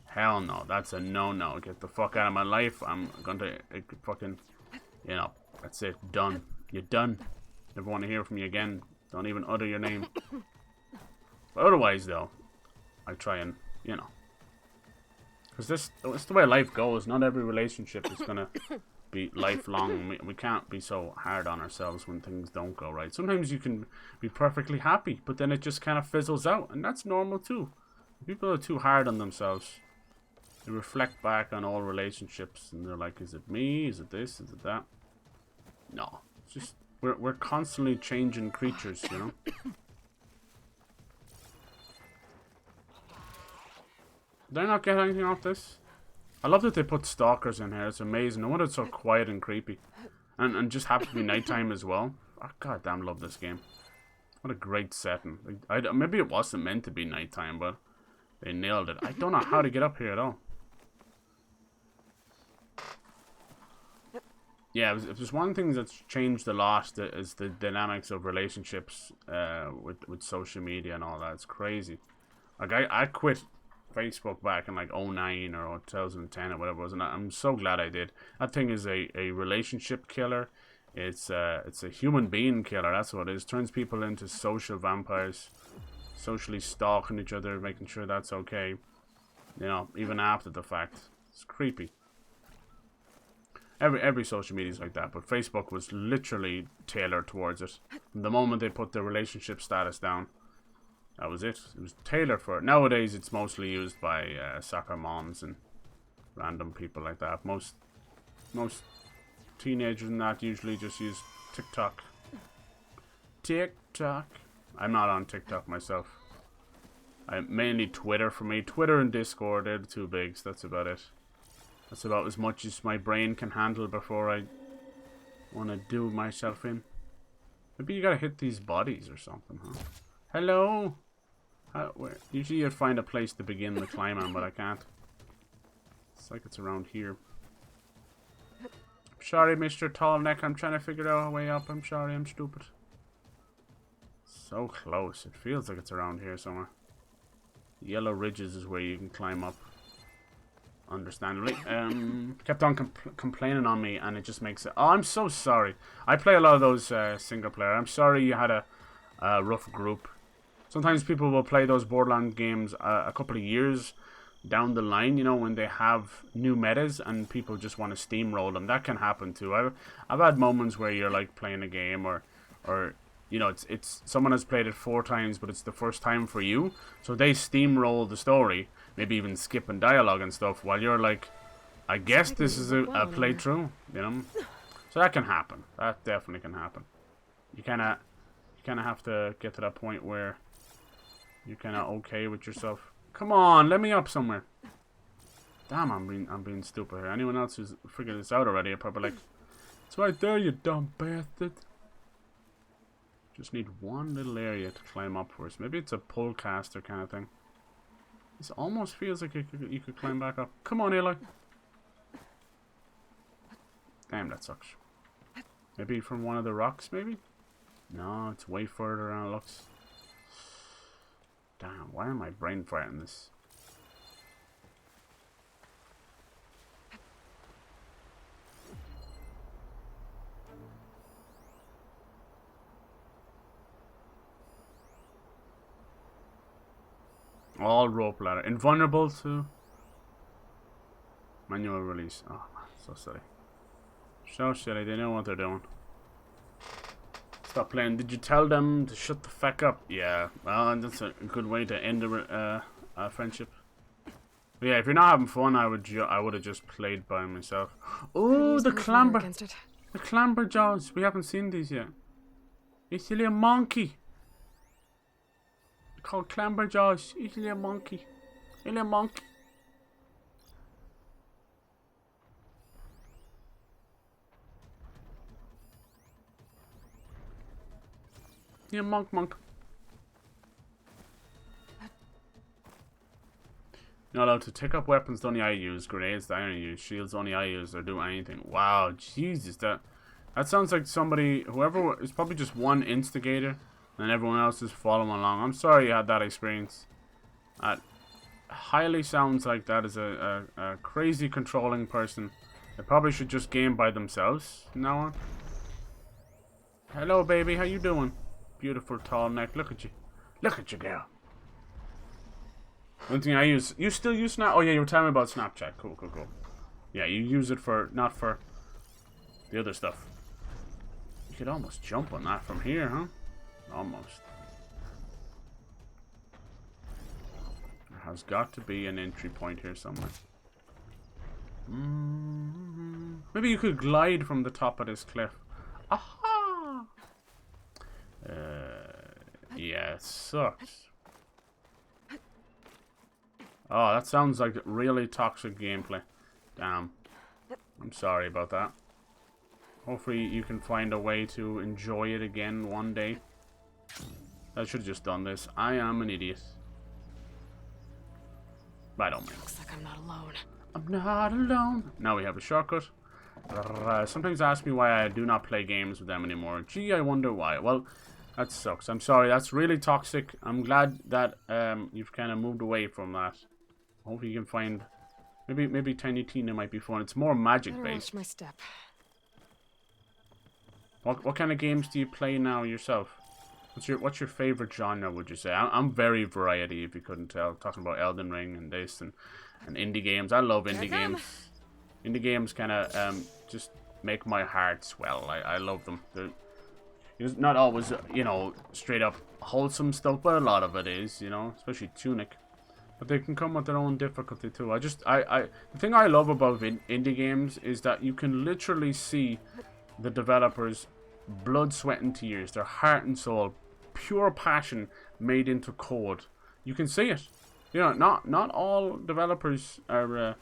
Hell no, that's a no-no. Get the fuck out of my life. I'm going to fucking, you know, that's it. Done. You're done. Never want to hear from you again. Don't even utter your name. But otherwise, though, I try and, you know. Because it's the way life goes. Not every relationship is going to be lifelong. We can't be so hard on ourselves when things don't go right. Sometimes you can be perfectly happy, but then it just kind of fizzles out. And that's normal, too. People are too hard on themselves. They reflect back on all relationships, and they're like, is it me? Is it this? Is it that? No. It's just... We're constantly changing creatures, you know? Did I not get anything off this? I love that they put stalkers in here. It's amazing. No wonder it's so quiet and creepy. And just happens to be nighttime as well. I goddamn love this game. What a great setting. Maybe it wasn't meant to be nighttime, but they nailed it. I don't know how to get up here at all. Yeah, if there's one thing that's changed a lot, is the dynamics of relationships with social media and all that. It's crazy. Like, I quit Facebook back in like 2009 or 2010 or whatever it was, and I'm so glad I did. That thing is a relationship killer. It's a human being killer. That's what it is. Turns people into social vampires, socially stalking each other, making sure that's okay. You know, even after the fact. It's creepy. Every social media is like that, but Facebook was literally tailored towards it. From the moment they put the relationship status down, that was it. It was tailored for it. Nowadays, it's mostly used by soccer moms and random people like that. Most teenagers and that usually just use TikTok. TikTok. I'm not on TikTok myself. Mainly Twitter for me. Twitter and Discord, they're the two bigs. That's about it. That's about as much as my brain can handle before I want to do myself in. Maybe you gotta hit these bodies or something, huh? Hello? Usually you'd find a place to begin the climb on, but I can't. It's like it's around here. Sorry, Mr. Tallneck. I'm trying to figure out a way up. I'm sorry, I'm stupid. So close. It feels like it's around here somewhere. Yellow ridges is where you can climb up. Understandably. Kept on complaining on me, and it just makes it... Oh, I'm so sorry. I play a lot of those single player. I'm sorry you had a rough group. Sometimes people will play those Borderlands games a couple of years down the line, you know, when they have new metas and people just want to steamroll them. That can happen too. I've had moments where you're like playing a game or you know, it's someone has played it 4 times, but it's the first time for you, so they steamroll the story, maybe even skipping dialogue and stuff, while you're like, I guess this is a playthrough, you know. So that can happen. That definitely can happen. You kind of have to get to that point where You're kind of okay with yourself. Come on, let me up somewhere. Damn, I'm being stupid here. Anyone else who's figured this out already are probably like, it's right there, you dumb bastard. Just need one little area to climb up first. Maybe it's a pull caster kind of thing. This almost feels like you could climb back up. Come on, Aloy. Damn, that sucks. Maybe from one of the rocks, maybe? No, it's way further than it looks. Damn, why am I brain farting this? All rope ladder. Invulnerable to manual release. Oh man, so silly. So silly, they know what they're doing. Stop playing. Did you tell them to shut the fuck up? Yeah, well, that's a good way to end a friendship. But yeah, if you're not having fun, I would have just played by myself. Oh, the clamber. The clamber jaws. We haven't seen these yet. It's a little monkey. Called clamber jaws. It's a little monkey. A little monkey. Yeah, monk. You're not allowed to take up weapons that only I use, grenades that I only use, shields only I use, or do anything. Wow, Jesus, that sounds like somebody, whoever, is probably just one instigator, and everyone else is following along. I'm sorry you had that experience. That highly sounds like that is a crazy controlling person. They probably should just game by themselves from now on. Hello, baby, how you doing? Beautiful tall neck. Look at you. Look at you, girl. One thing I use. You still use Snap? Oh yeah, you were telling me about Snapchat. Cool. Yeah, you use it for, not for the other stuff. You could almost jump on that from here, huh? Almost. There has got to be an entry point here somewhere. Maybe you could glide from the top of this cliff. Aha! Yeah, it sucks. Oh, that sounds like really toxic gameplay. Damn. I'm sorry about that. Hopefully you can find a way to enjoy it again one day. I should have just done this. I am an idiot. But I don't mind. Looks like I'm not alone. I'm not alone. Now we have a shortcut. Sometimes ask me why I do not play games with them anymore. Gee, I wonder why. Well, that sucks. I'm sorry. That's really toxic. I'm glad that you've kind of moved away from that. Hopefully you can find... Maybe Tiny Tina might be fun. It's more magic based. Watch my step. What kind of games do you play now yourself? What's your favorite genre, would you say? I'm very variety, if you couldn't tell. Talking about Elden Ring and this and indie games. I love indie games. Indie games kind of just make my heart swell. I love them. It's not always, you know, straight up wholesome stuff, but a lot of it is, you know, especially Tunic. But they can come with their own difficulty too. The thing I love about indie games is that you can literally see the developers' blood, sweat, and tears, their heart and soul, pure passion made into code. You can see it. You know, not all developers are,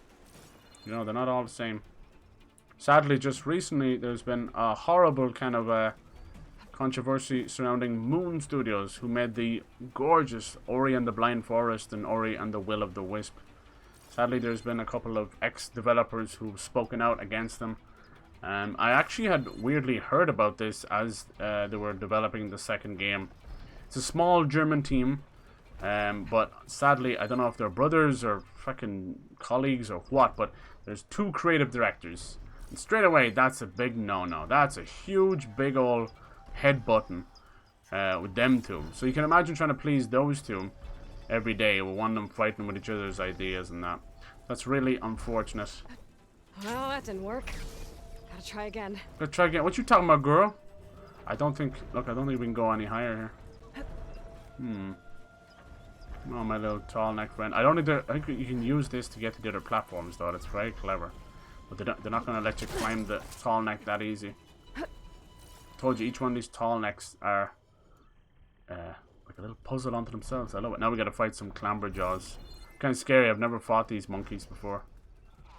you know, they're not all the same. Sadly, just recently, there's been a horrible kind of controversy surrounding Moon Studios, who made the gorgeous Ori and the Blind Forest and Ori and the Will of the Wisp. Sadly, there's been a couple of ex-developers who've spoken out against them. I actually had weirdly heard about this as they were developing the second game. It's a small German team, but sadly, I don't know if they're brothers or fucking colleagues or what, but there's two creative directors. And straight away, that's a big no-no. That's a huge, big old head button with them two. So you can imagine trying to please those two every day with one of them fighting with each other's ideas and that. That's really unfortunate. Well, that didn't work. Gotta try again. Gotta try again. What you talking about, girl? I don't think we can go any higher here. Oh, my little tall neck friend. I think you can use this to get to the other platforms, though. That's very clever. But they're not gonna let you climb the tall neck that easy. Told you each one of these tall necks are like a little puzzle onto themselves. I love it. Now we gotta fight some clamberjaws. Kind of scary. I've never fought these monkeys before.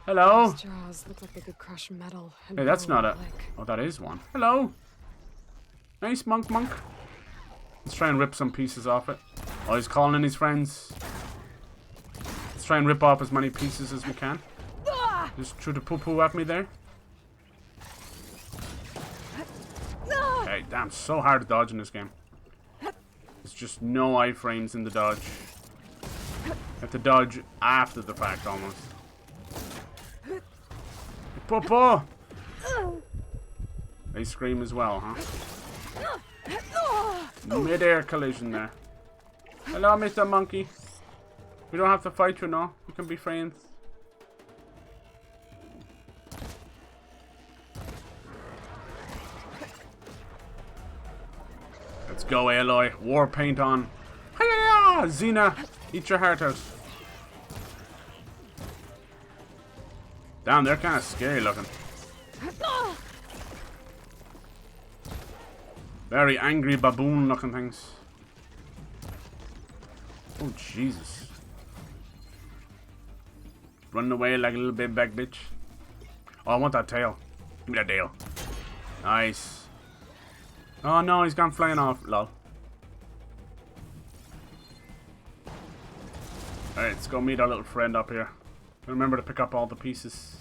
Hello. These jaws look like they could crush metal. And Hey, that's not a. like... Oh, that is one. Hello. Nice monk. Let's try and rip some pieces off it. Oh, he's calling in his friends. Let's try and rip off as many pieces as we can. Just threw the poo-poo at me there. Okay, damn, so hard to dodge in this game. There's just no iframes in the dodge. You have to dodge after the fact, almost. Poo-poo! They scream as well, huh? Mid-air collision there. Hello, Mr. Monkey. We don't have to fight, you know. We can be friends. Let's go, Aloy. War paint on. Hiya! Xena, eat your heart out. Damn, they're kind of scary looking. Very angry baboon looking things. Oh, Jesus. Running away like a little bit back bitch. Oh, I want that tail. Give me that tail. Nice. Oh no, he's gone flying off. Lol. Alright, let's go meet our little friend up here. Remember to pick up all the pieces.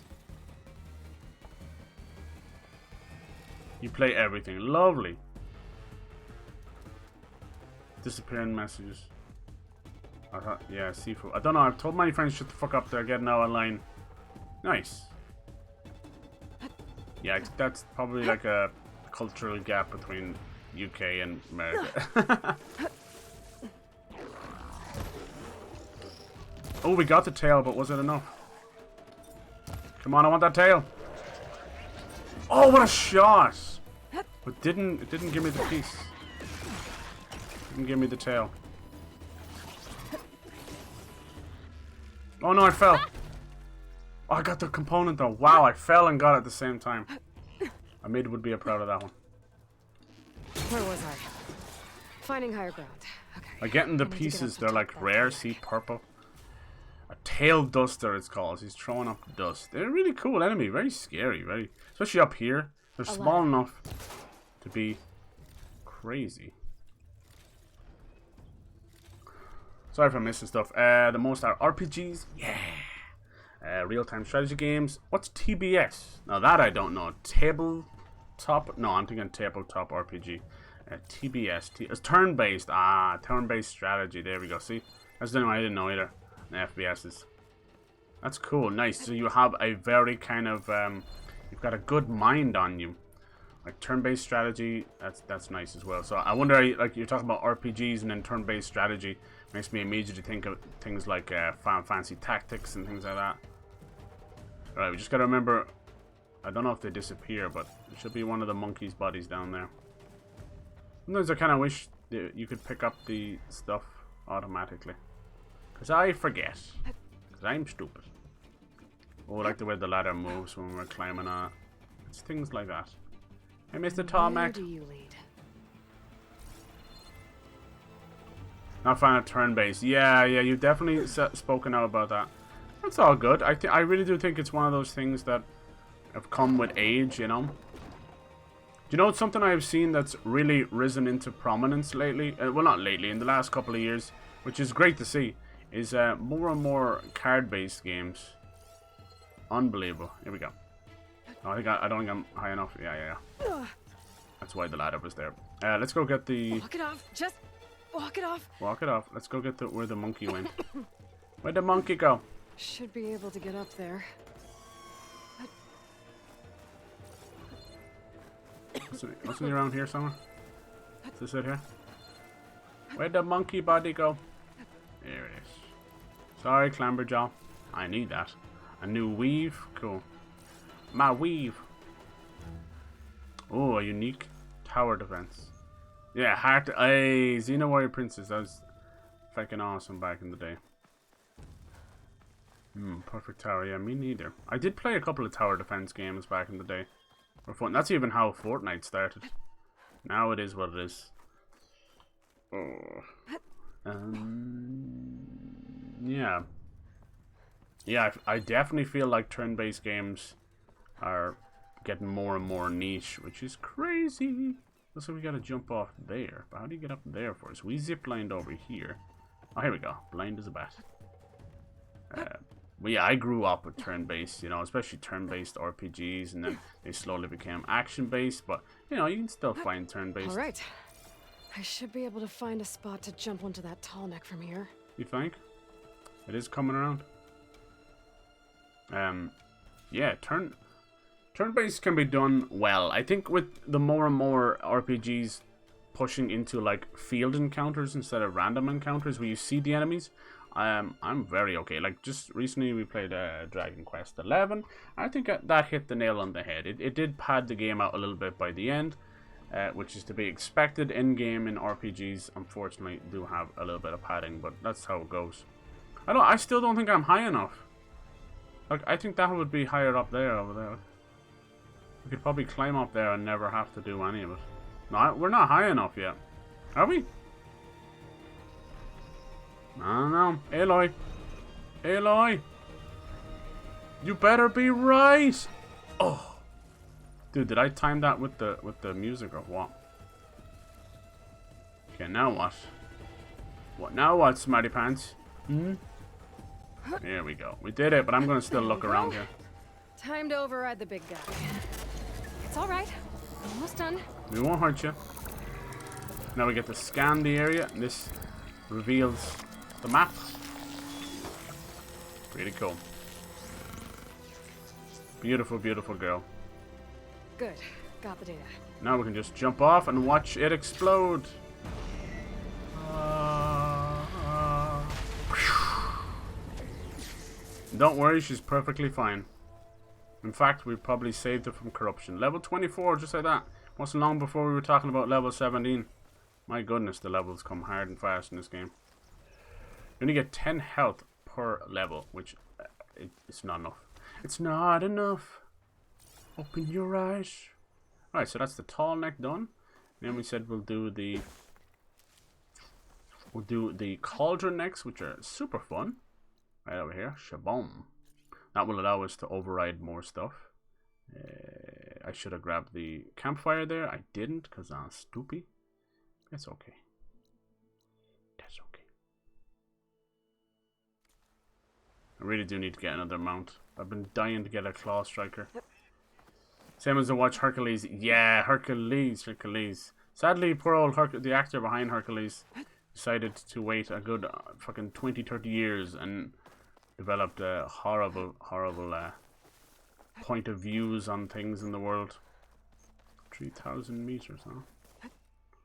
You play everything. Lovely. Disappearing messages. I thought, yeah, seafood. I don't know, I've told my friends shut the fuck up, they're getting out online. Nice. Yeah, that's probably like a cultural gap between UK and America. Oh, we got the tail, but was it enough? Come on, I want that tail. Oh, what a shot! But it didn't give me the piece. Didn't give me the tail. Oh no, I fell. Oh, I got the component though. Wow, I fell and got it at the same time. I made would be proud of that one. Where was I? Finding higher ground. Okay. Like getting the pieces, they're like rare. See, purple. A tail duster, it's called. He's throwing up dust. They're a really cool enemy. Very scary. Very, especially up here. They're small enough to be crazy. Sorry for missing stuff. The most are RPGs. Yeah. Real-time strategy games. What's TBS? Now that I don't know. Tabletop? No, I'm thinking tabletop RPG. TBS. It's turn-based. Turn-based strategy. There we go. See? That's the one I didn't know either. FBS's. That's cool. Nice. So you have a very kind of you've got a good mind on you. Like turn-based strategy, that's nice as well. So I wonder, like you're talking about RPGs and then turn-based strategy, makes me immediately think of things like Final Fantasy Tactics and things like that. Alright, we just gotta remember, I don't know if they disappear, but it should be one of the monkeys' bodies down there. Sometimes I kind of wish you could pick up the stuff automatically. Because I forget. Because I'm stupid. Oh, I like the way the ladder moves when we're climbing on it. It's things like that. Hey, Mr. Tarmac. Where do you lead? Not finding a turn-based. Yeah, you've definitely spoken out about that. That's all good. I really do think it's one of those things that have come with age, you know. Do you know it's something I've seen that's really risen into prominence lately? Well, not lately, in the last couple of years, which is great to see, is more and more card-based games. Unbelievable. Here we go. Oh, I don't think I'm high enough. Yeah. That's why the ladder was there. Let's go get the... Walk it off. Just walk it off. Walk it off. Let's go get where the monkey went. Where'd the monkey go? Should be able to get up there. Wasn't he around here somewhere? Is this it here? Where'd the monkey body go? There it is. Sorry, Clamberjaw. I need that. A new weave? Cool. My weave. Oh, a unique tower defense. Yeah, Hey, Xena Warrior Princess. That was fucking awesome back in the day. Perfect tower. Yeah, me neither. I did play a couple of tower defense games back in the day. For fun. That's even how Fortnite started. Now it is what it is. Oh. Yeah. Yeah, I definitely feel like turn-based games are getting more and more niche, which is crazy. Looks like we gotta jump off there. But how do you get up there first? We zip-lined over here. Oh, here we go. Blind as a bat. Well, yeah, I grew up with turn-based, you know, especially turn-based RPGs, and then they slowly became action-based, but, you know, you can still find turn-based. Alright. I should be able to find a spot to jump onto that tall neck from here. You think? It is coming around. Yeah, turn-based can be done well. I think with the more and more RPGs pushing into like field encounters instead of random encounters where you see the enemies, I'm very okay. Like just recently we played Dragon Quest XI. I think that hit the nail on the head. It did pad the game out a little bit by the end, which is to be expected. In game in RPGs, unfortunately, do have a little bit of padding, but that's how it goes. I still don't think I'm high enough. Like I think that would be higher up there, over there. We could probably climb up there and never have to do any of it. No, we're not high enough yet. Are we? I don't know. Aloy. Aloy. You better be right. Oh. Dude, did I time that with the music or what? Okay, now what? What now what, Smarty Pants? Hmm? There we go. We did it, but I'm gonna still look around here. Time to override the big guy. It's alright. Almost done. We won't hurt you. Now we get to scan the area, and this reveals the map. Really cool. Beautiful, beautiful girl. Good. Got the data. Now we can just jump off and watch it explode. Don't worry, she's perfectly fine. In fact, we probably saved her from corruption. Level 24, just like that. Wasn't long before we were talking about level 17. My goodness, the levels come hard and fast in this game. You only get 10 health per level, which it's not enough. It's not enough. Open your eyes. Alright, so that's the tall neck done. Then we said we'll do the cauldron necks, which are super fun. Right over here. Shabom. That will allow us to override more stuff. I should have grabbed the campfire there. I didn't because I'm stupid. That's okay. That's okay. I really do need to get another mount. I've been dying to get a claw striker. Same as to watch Hercules. Yeah, Hercules. Sadly, poor old the actor behind Hercules decided to wait a good fucking 20-30 years and developed a horrible point of views on things in the world. 3,000 meters, huh?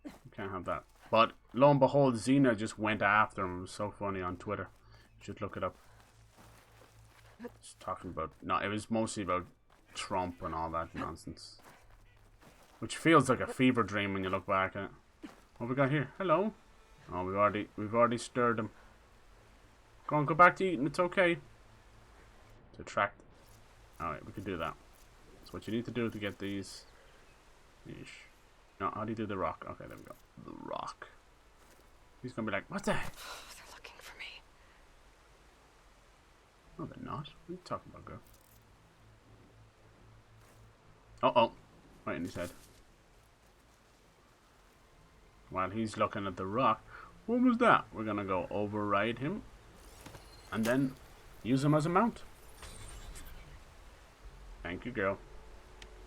You can't have that. But lo and behold, Xena just went after him. It was so funny on Twitter. You should look it up. It's talking about... No, it was mostly about Trump and all that nonsense. Which feels like a fever dream when you look back at it. What have we got here? Hello. Oh, we've already stirred him. Go on, go back to eating. It's okay. To attract. Alright, we can do that. That's what you need to do to get these. Yeesh. No, how do you do the rock? Okay, there we go. The rock. He's gonna be like, what the heck? They're looking for me. No, they're not. What are you talking about, girl? Uh-oh. Right in his head. While he's looking at the rock. What was that? We're gonna go override him. And then use him as a mount. Thank you, girl.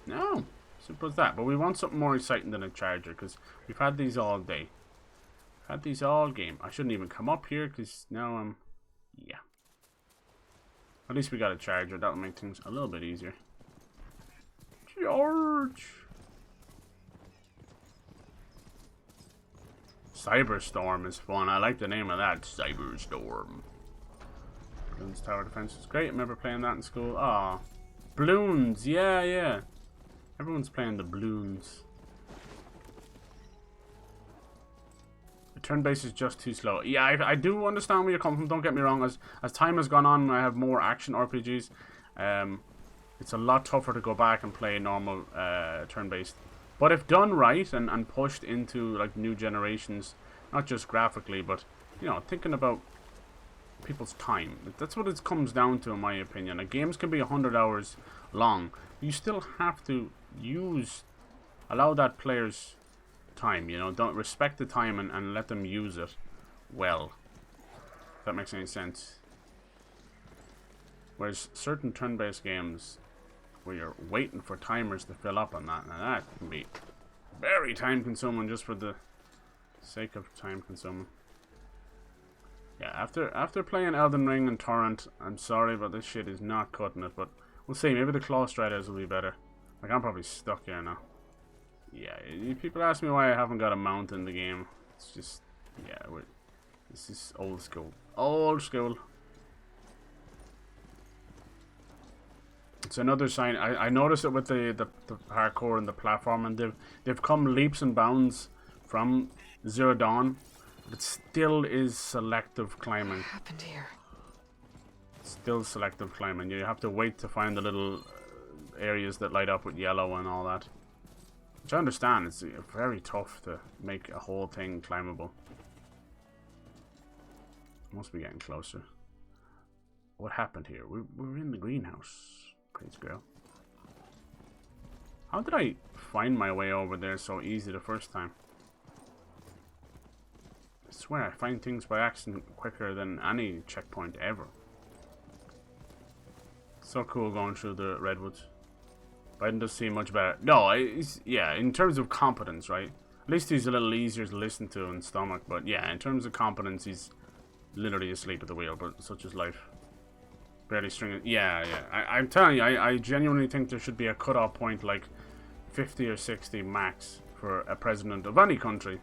No. Simple as that. But we want something more exciting than a charger. Because we've had these all day. Had these all game. I shouldn't even come up here. Because now I'm... Yeah. At least we got a charger. That'll make things a little bit easier. George! Cyberstorm is fun. I like the name of that. Cyberstorm. Bloons Tower Defense is great. I remember playing that in school. Ah, Bloons. Yeah. Everyone's playing the Bloons. The turn base is just too slow. Yeah, I do understand where you're coming from. Don't get me wrong. As time has gone on, I have more action RPGs. It's a lot tougher to go back and play normal turn-based. But if done right and pushed into like new generations Not just graphically, but, you know, thinking about people's time. That's what it comes down to, in my opinion. Like, games can be 100 hours long. You still have to allow that player's time, you know. Don't respect the time and let them use it well. If that makes any sense. Whereas certain turn-based games where you're waiting for timers to fill up on that, now that can be very time-consuming just for the sake of time-consuming. Yeah, after playing Elden Ring and Torrent, I'm sorry, but this shit is not cutting it. But we'll see. Maybe the Claw Striders will be better. Like, I'm probably stuck here now. Yeah, people ask me why I haven't got a mount in the game. It's just, yeah, this is old school. Old school. It's another sign. I noticed it with the parkour and the platform, and they've come leaps and bounds from Zero Dawn, but it still is selective climbing. What happened here? Still selective climbing. You have to wait to find the little areas that light up with yellow and all that. Which I understand, it's very tough to make a whole thing climbable. Must be getting closer. What happened here? We're in the greenhouse. Crazy girl. How did I find my way over there so easy the first time? I swear I find things by accident quicker than any checkpoint ever. So cool going through the redwoods. Biden does seem much better. No, yeah, in terms of competence, right? At least he's a little easier to listen to and stomach. But yeah, in terms of competence, he's literally asleep at the wheel. But such is life. Barely stringing. Yeah. I'm telling you, I genuinely think there should be a cutoff point like 50 or 60 max for a president of any country.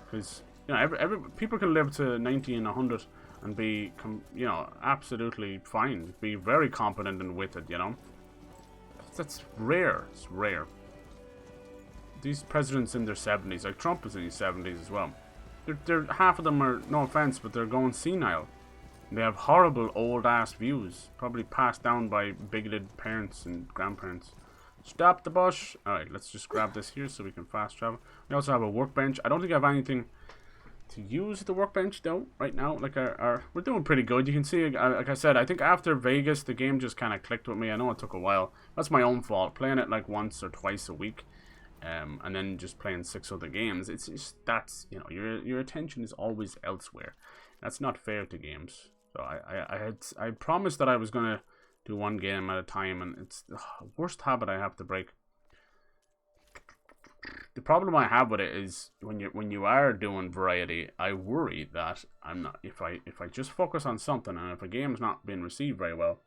Because, you know, every people can live to 90 and 100 and be, you know, absolutely fine. Be very competent and witted, you know. That's rare. It's rare. These presidents in their 70s, like Trump is in his 70s as well. They're half of them are, no offense, but they're going senile. They have horrible old ass views, probably passed down by bigoted parents and grandparents. Stop the bus. Alright, let's just grab this here so we can fast travel. We also have a workbench. I don't think I have anything to use the workbench though right now. Like we're doing pretty good. You can see, like I said, I think after Vegas the game just kind of clicked with me. I know it took a while. That's my own fault. Playing it like once or twice a week, and then just playing 6 other games. It's just, that's, you know, your attention is always elsewhere. That's not fair to games. So I promised that I was gonna do one game at a time, and it's the worst habit I have to break. The problem I have with it is when you are doing variety, I worry that I'm not, if I just focus on something, and if a game's not being received very well,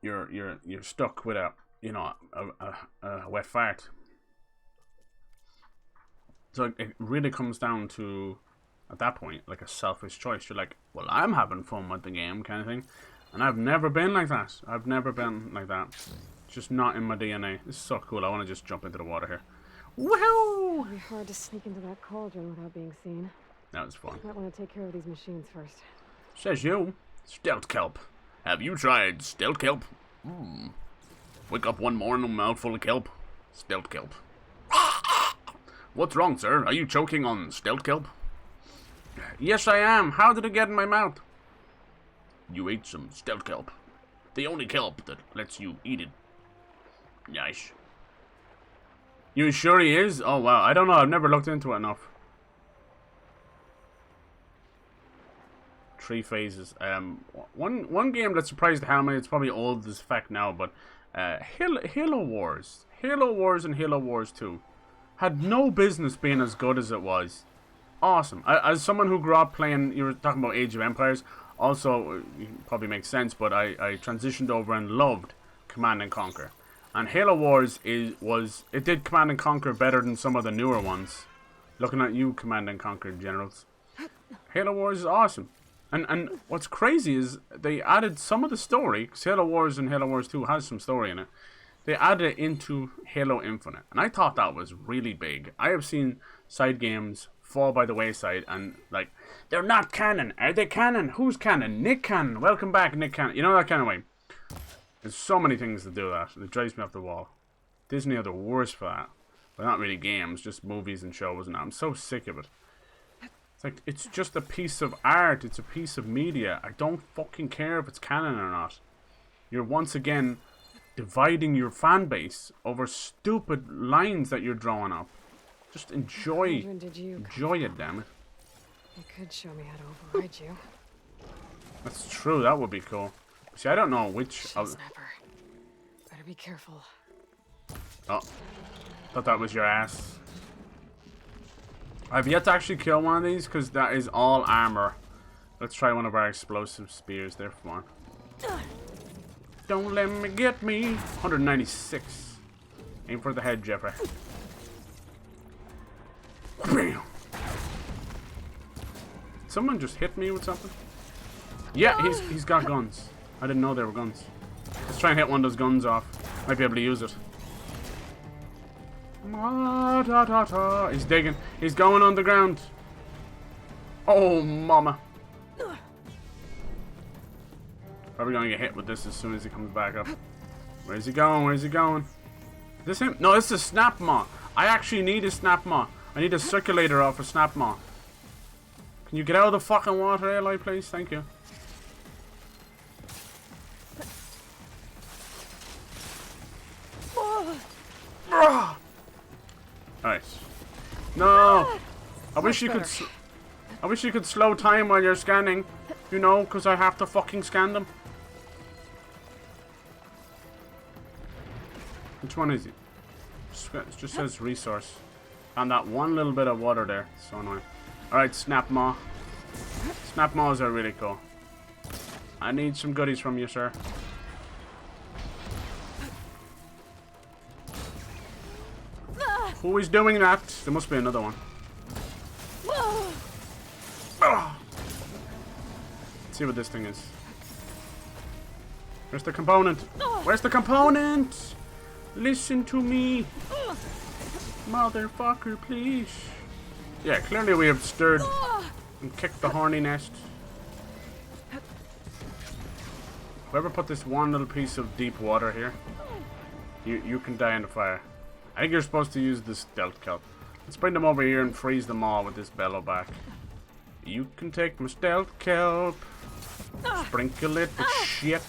you're stuck with a, you know, a wet fart. So it really comes down to, at that point, like a selfish choice. You're like, well, I'm having fun with the game, kind of thing. And I've never been like that. I've never been like that. It's just not in my DNA. This is so cool. I want to just jump into the water here. Woohoo! It'd be hard to sneak into that cauldron without being seen. That was fun. Might want to take care of these machines first. Says you. Stealth kelp. Have you tried stealth kelp? Wake up one morning, mouthful of kelp. Stealth kelp. What's wrong, sir? Are you choking on stealth kelp? Yes, I am. How did it get in my mouth? You ate some stealth kelp. The only kelp that lets you eat it. Nice. You sure he is? Oh, wow. I don't know. I've never looked into it enough. 3 phases. One game that surprised how many, it's probably old as fact now, but Halo Wars. Halo Wars and Halo Wars 2 had no business being as good as it was. Awesome. As someone who grew up playing, you were talking about Age of Empires, also, it probably makes sense, but I transitioned over and loved Command and Conquer. And Halo Wars it did Command and Conquer better than some of the newer ones. Looking at you, Command and Conquer generals. Halo Wars is awesome. And what's crazy is they added some of the story, because Halo Wars and Halo Wars 2 has some story in it. They added it into Halo Infinite. And I thought that was really big. I have seen side games fall by the wayside and, like, they're not canon. Are they canon? Who's canon? Nick Cannon. Welcome back, Nick Cannon. You know, that kind of way. There's so many things to do that. It drives me up the wall. Disney are the worst for that. But not really games, just movies and shows, and I'm so sick of it. It's like, it's just a piece of art, it's a piece of media. I don't fucking care if it's canon or not. You're once again dividing your fan base over stupid lines that you're drawing up. Just enjoy it, damn it. You could show me how to override you. That's true, that would be cool. See, I don't know which... Snapper. Better be careful. Oh. Thought that was your ass. I've yet to actually kill one of these, because that is all armor. Let's try one of our explosive spears there, come on. Don't let me get me. 196. Aim for the head, Jeffrey. Bam. Someone just hit me with something? Yeah, he's got guns. I didn't know there were guns. Let's try and hit one of those guns off. Might be able to use it. He's digging. He's going underground. Oh, mama. Probably gonna get hit with this as soon as he comes back up. Where's he going? Where's he going? Is this him? No, this is a snap maw. I actually need a snap maw. I need a circulator off a snap maw. Can you get out of the fucking water, Aloy, please? Thank you. Alright. No! I wish you could slow time while you're scanning. You know, because I have to fucking scan them. Which one is it? It just says resource. And that one little bit of water there. So annoying. Alright, snap maw. Snap maws are really cool. I need some goodies from you, sir. Who is doing that? There must be another one. Let's see what this thing is. Where's the component? Where's the component? Listen to me. Motherfucker, please. Yeah, clearly we have stirred and kicked the horny nest. Whoever put this one little piece of deep water here, you can die in the fire. I think you're supposed to use this stealth kelp. Let's bring them over here and freeze them all with this bellow back. You can take my stealth kelp. Sprinkle it with shit.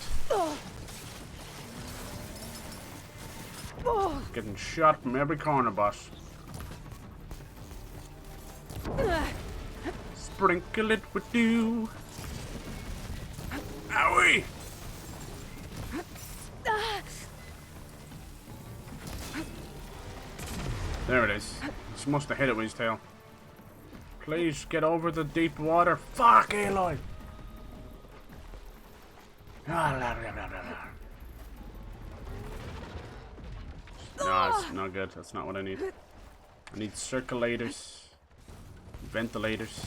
Getting shot from every corner, boss. Sprinkle it with dew. Owie! There it is. He must have hit it with his tail. Please get over the deep water. Fuck, Aloy! No, it's not good. That's not what I need. I need circulators. Ventilators.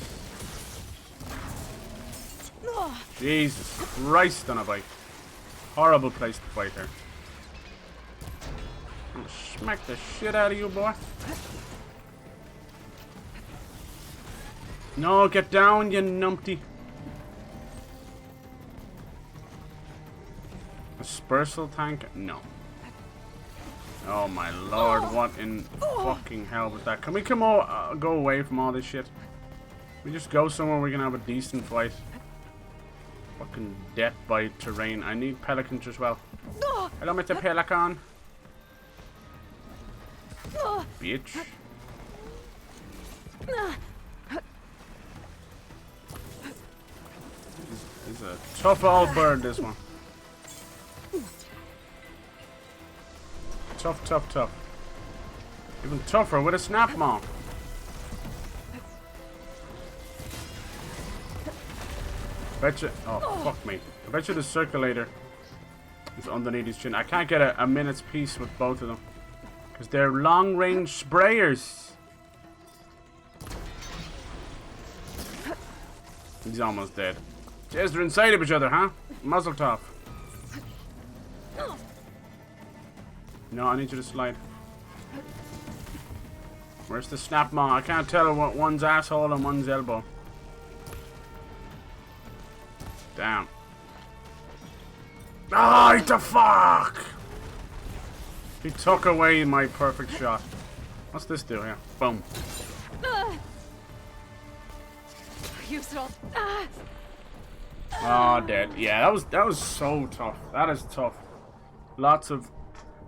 Jesus Christ on a bike. Horrible place to fight her. I'm gonna smack the shit out of you, boy. No, get down, you numpty. Dispersal tank? No. Oh my lord, what in fucking hell was that? Can we go away from all this shit? We just go somewhere we can have a decent fight. Fucking death by terrain. I need pelicans as well. Hello, Mr. Pelican. Bitch. He's a tough old bird, this one. Tough, tough, tough. Even tougher with a snap maw. Betcha. Oh, fuck me. I bet you the circulator is underneath his chin. I can't get a minute's piece with both of them. Because they're long range sprayers. He's almost dead. Yes, they're inside of each other, huh? Muzzle tov. No, I need you to slide. Where's the snap maw? I can't tell what one's asshole and one's elbow. Damn. Ah, the fuck! He took away my perfect shot. What's this do here? Boom. Used it all. Oh, dead. Yeah, that was so tough. That is tough. Lots of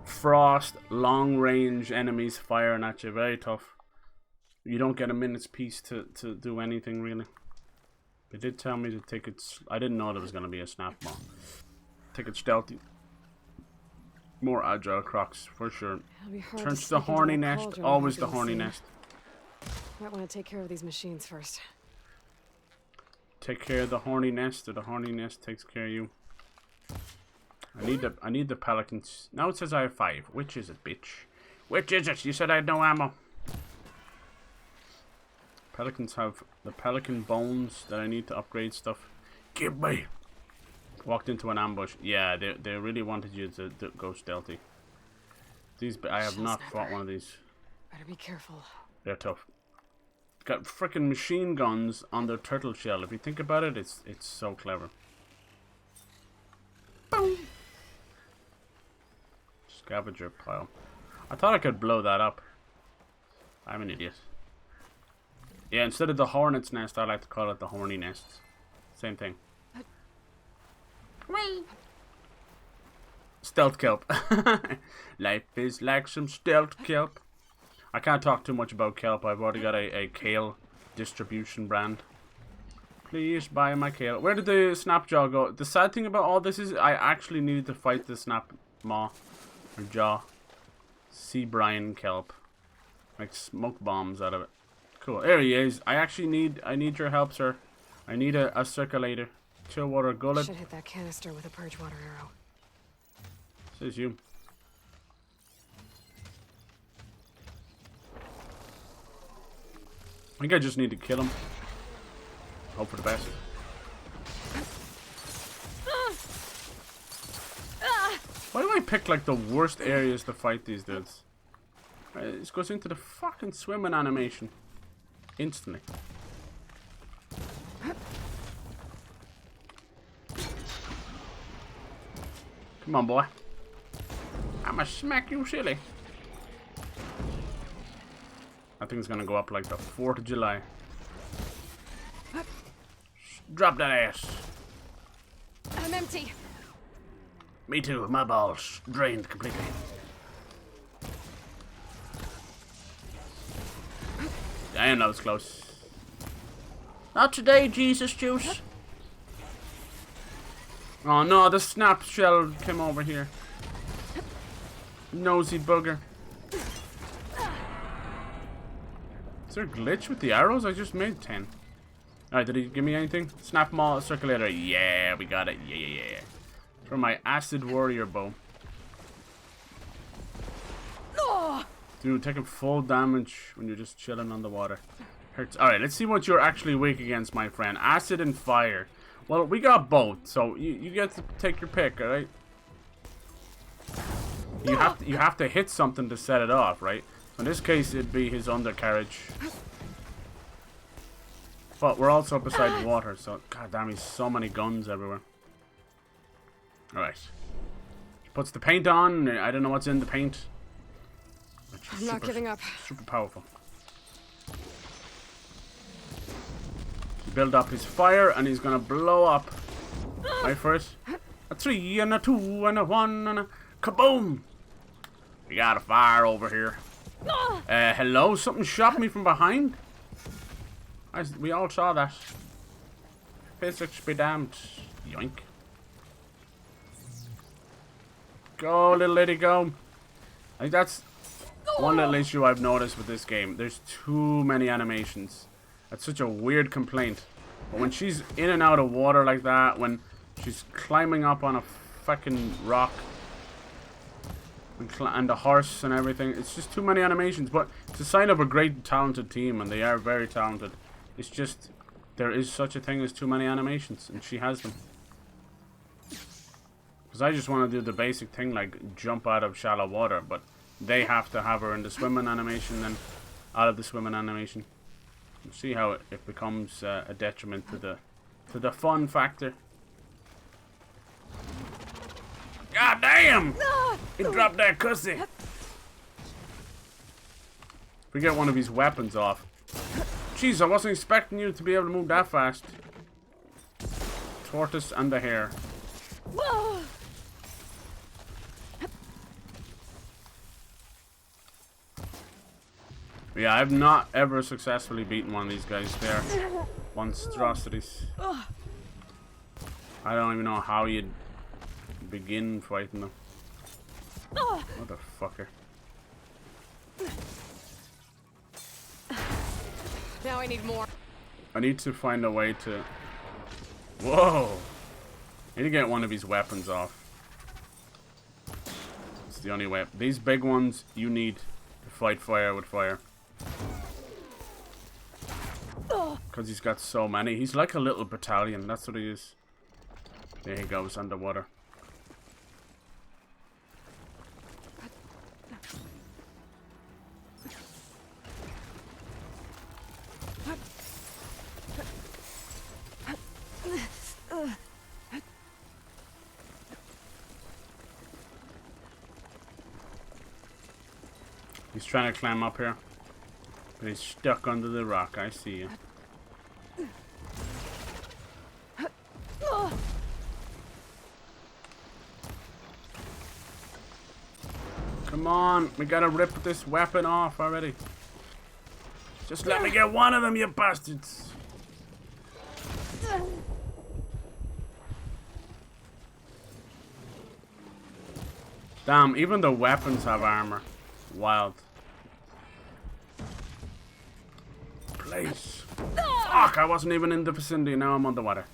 frost, long range enemies firing at you. Very tough. You don't get a minute's peace to do anything really. They did tell me to take it. I didn't know there was going to be a snap ball. Take it stealthy. More agile crocs for sure. Turns to the horny nest. Always the horny nest. Might want to take care of these machines first. Take care of the horny nest, or the horny nest takes care of you. I need the pelicans. Now it says I have 5. Which is it, bitch? Which is it? You said I had no ammo. Pelicans have the pelican bones that I need to upgrade stuff. Give me. Walked into an ambush. Yeah, they really wanted you to go stealthy. These I have not fought one of these. Better be careful. They're tough. Got freaking machine guns on their turtle shell. If you think about it, it's so clever. Boom. Scavenger pile. I thought I could blow that up. I'm an idiot. Yeah, instead of the hornet's nest, I like to call it the horny nest. Same thing. Stealth kelp. Life is like some stealth kelp. I can't talk too much about kelp. I've already got a kale distribution brand. Please buy my kale. Where did the snapjaw go? The sad thing about all this is I actually needed to fight the snap maw or jaw. Sea brine kelp. Like smoke bombs out of it. Cool. There he is. I need your help, sir. I need a circulator. Chill water gullet. Should hit that canister with a purge water arrow. This is you. I think I just need to kill him. Hope for the best. Why do I pick like the worst areas to fight these dudes? This goes into the fucking swimming animation. Instantly. Come on, boy. I'ma smack you silly. I think it's gonna go up like the 4th of July. Drop that ass. I'm empty. Me too. My balls drained completely. Damn, that was close. Not today, Jesus juice. Oh no, the snap shell came over here. Nosy bugger. Is there a glitch with the arrows? I just made 10. Alright, did he give me anything? Snap maw circulator. Yeah, we got it. Yeah. For my acid warrior bow. Dude, taking full damage when you're just chilling on the water. Hurts. Alright, let's see what you're actually weak against, my friend. Acid and fire. Well, we got both, so you get to take your pick, alright? You have to hit something to set it off, right? In this case, it'd be his undercarriage. But we're also beside water, so god damn, he's so many guns everywhere. Alright. Puts the paint on. I don't know what's in the paint. I'm not giving up. Super powerful. Build up his fire, and he's gonna blow up. Wait for it. A 3 and a 2 and a 1 and a kaboom! We got a fire over here. Hello? Something shot me from behind? We all saw that. Physics be damned. Yoink. Go, little lady, go. I think that's one little issue I've noticed with this game. There's too many animations. That's such a weird complaint. But when she's in and out of water like that, when she's climbing up on a fucking rock, and the horse and everything, it's just too many animations. But it's a sign of a great, talented team, and they are very talented. It's just, there is such a thing as too many animations, and she has them. Because I just want to do the basic thing, like jump out of shallow water, but they have to have her in the swimming animation, then out of the swimming animation. See how it becomes a detriment to the fun factor. God damn! He dropped that cussy. we get one of his weapons off. Jeez, I wasn't expecting you to be able to move that fast. Tortoise and the hare. Yeah, I've not ever successfully beaten one of these guys. They're monstrosities. I don't even know how you'd begin fighting them. Motherfucker. Now I need more. I need to find a way to... Whoa! I need to get one of his weapons off. It's the only way. These big ones, you need to fight fire with fire. Because he's got so many. He's like a little battalion. That's what he is. There he goes, underwater. He's trying to climb up here. But he's stuck under the rock. I see you. Come on, we gotta rip this weapon off already. Just let me get one of them, you bastards. Damn, even the weapons have armor. Wild. Place. Fuck, I wasn't even in the vicinity. Now I'm underwater.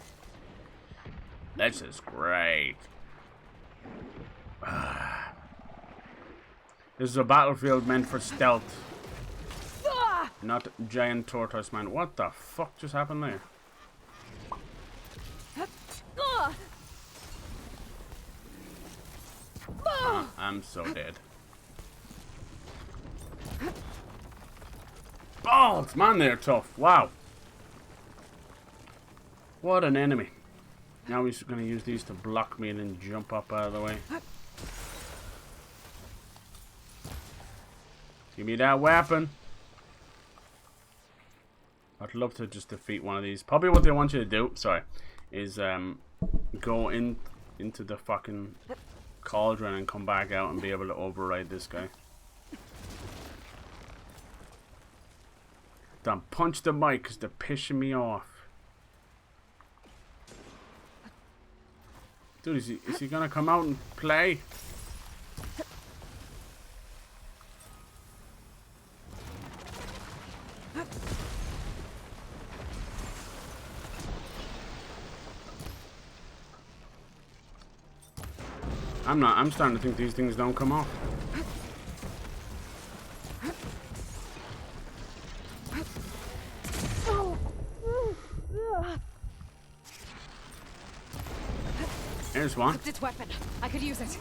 This is great. This is a battlefield meant for stealth. Not giant tortoise man. What the fuck just happened there? I'm so dead. Balls, man, they're tough. Wow. What an enemy. Now he's going to use these to block me and then jump up out of the way. Give me that weapon. I'd love to just defeat one of these. Probably what they want you to do, sorry, is go into the fucking cauldron and come back out and be able to override this guy. Don't punch the mic because they're pissing me off. Dude, is he gonna come out and play? I'm starting to think these things don't come off. Here's one. Its weapon. I could use it.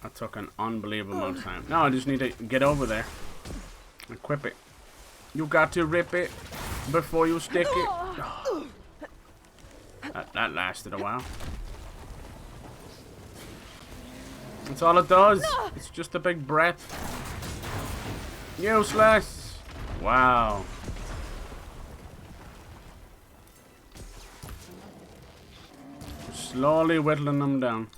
That took an unbelievable amount of time. No, I just need to get over there. Equip it. You got to rip it before you stick it. Oh. That lasted a while. That's all it does. It's just a big breath. Useless. Wow. Slowly whittling them down.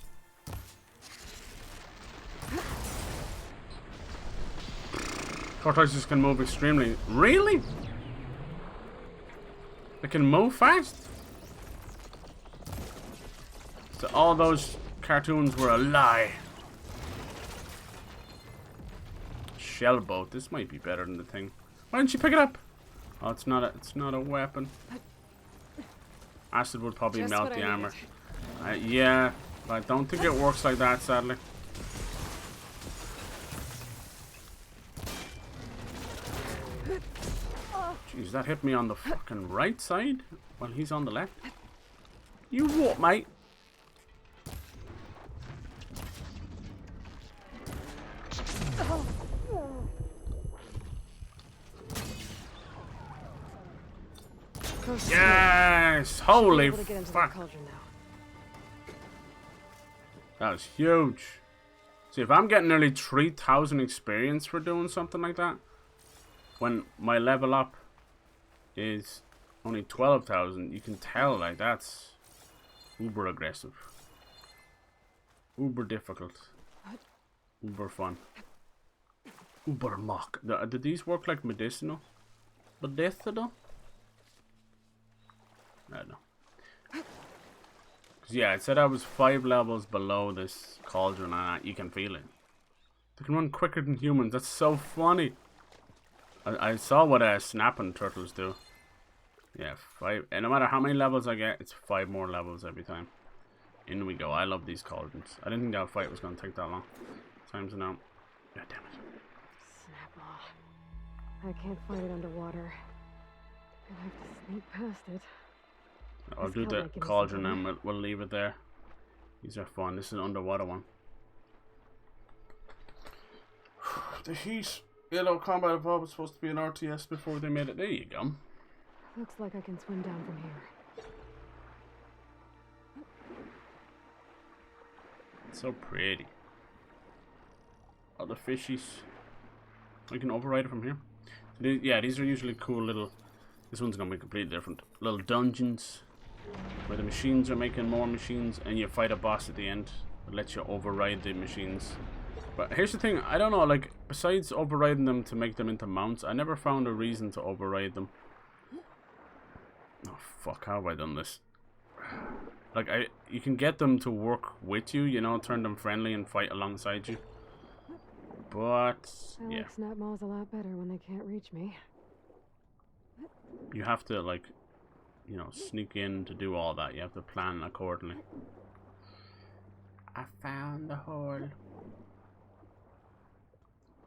Tortoises can move extremely. Really? They can move fast? So all those cartoons were a lie. Shell boat. This might be better than the thing. Why didn't you pick it up? Oh, it's not a weapon. Acid would probably melt the armor. Yeah, but I don't think it works like that, sadly. Jeez, that hit me on the fucking right side while he's on the left. You what, mate? Yes! Holy fuck! That was huge. See, if I'm getting nearly 3,000 experience for doing something like that, when my level up is only 12,000, you can tell like that's uber aggressive, uber difficult, uber fun, uber mock. Do these work like medicinal? Medicinal? I don't know. Yeah, it said I was 5 levels below this cauldron, and you can feel it. They can run quicker than humans. That's so funny. I saw what snapping turtles do. Yeah, 5. And no matter how many levels I get, it's 5 more levels every time. In we go. I love these cauldrons. I didn't think that fight was going to take that long. Time's now. God damn it. Snap off. I can't fight it underwater. I have to sneak past it. I'll do the cauldron and we'll leave it there. These are fun. This is an underwater one. The heat. Yellow Combat Evolved was supposed to be an RTS before they made it. There you go. Looks like I can swim down from here. It's so pretty. All the fishies. We can override it from here. Yeah, these are usually cool little... This one's going to be completely different. Little dungeons. Where the machines are making more machines. And you fight a boss at the end. It lets you override the machines. But here's the thing. I don't know, like... Besides overriding them to make them into mounts, I never found a reason to override them. Oh, fuck. How have I done this? Like, you can get them to work with you, you know, turn them friendly and fight alongside you. But, I yeah. like snap maws a lot better when they can't reach me. You have to, like, you know, sneak in to do all that. You have to plan accordingly. I found the hole.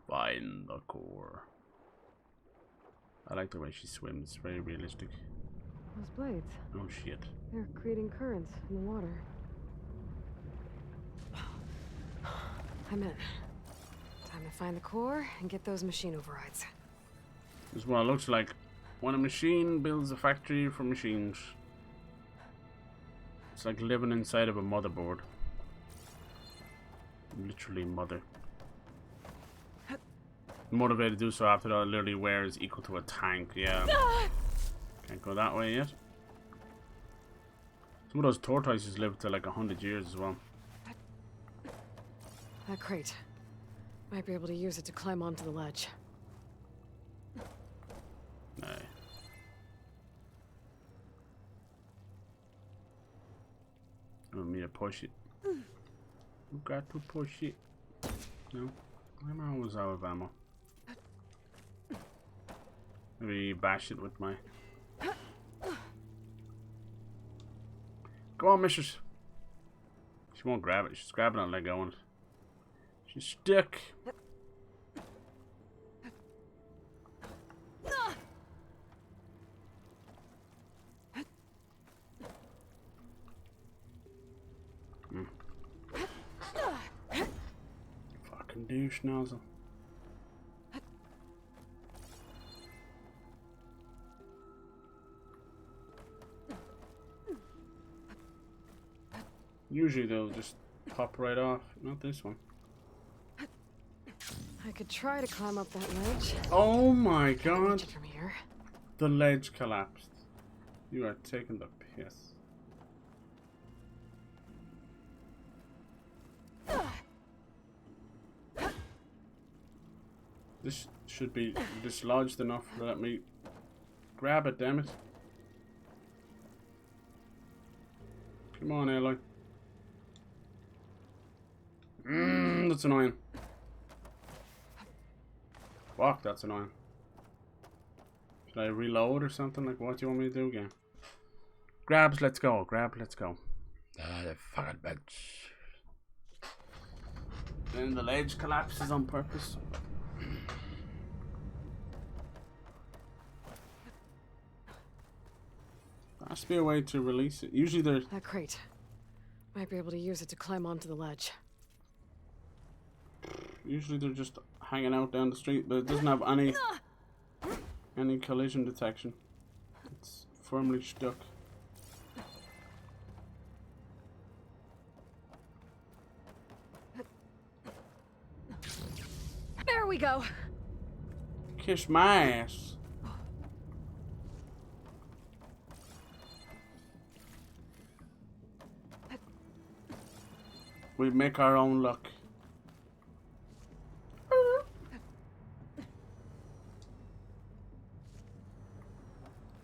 Find the core. I like the way she swims. Very realistic. Those blades. Oh, shit. They're creating currents in the water. I'm in. Time to find the core and get those machine overrides. This is what it looks like when a machine builds a factory for machines. It's like living inside of a motherboard. Literally mother. Motivated to do so after that, literally wear is equal to a tank. Yeah. Can't go that way yet. Some of those tortoises live to like 100 years as well. That crate. Might be able to use it to climb onto the ledge. Aye. You want me to push it? You got to push it. No? I'm always out of ammo. Maybe bash it with my... Go on, missus. She won't grab it. She's grabbing it and let go on it. She's stuck. Fucking douche nozzle. Usually they'll just pop right off. Not this one. I could try to climb up that ledge. Oh my god. From here. The ledge collapsed. You are taking the piss. This should be dislodged enough to let me grab it, damn it. Come on, Aloy. That's annoying. Fuck, that's annoying. Should I reload or something? Like, what do you want me to do again? Grabs, let's go. Grab, let's go. The fucking bench. Then the ledge collapses on purpose. There has to be a way to release it. Usually there's... That crate. Might be able to use it to climb onto the ledge. Usually they're just hanging out down the street, but it doesn't have any collision detection. It's firmly stuck. There we go. Kiss my ass. We make our own luck.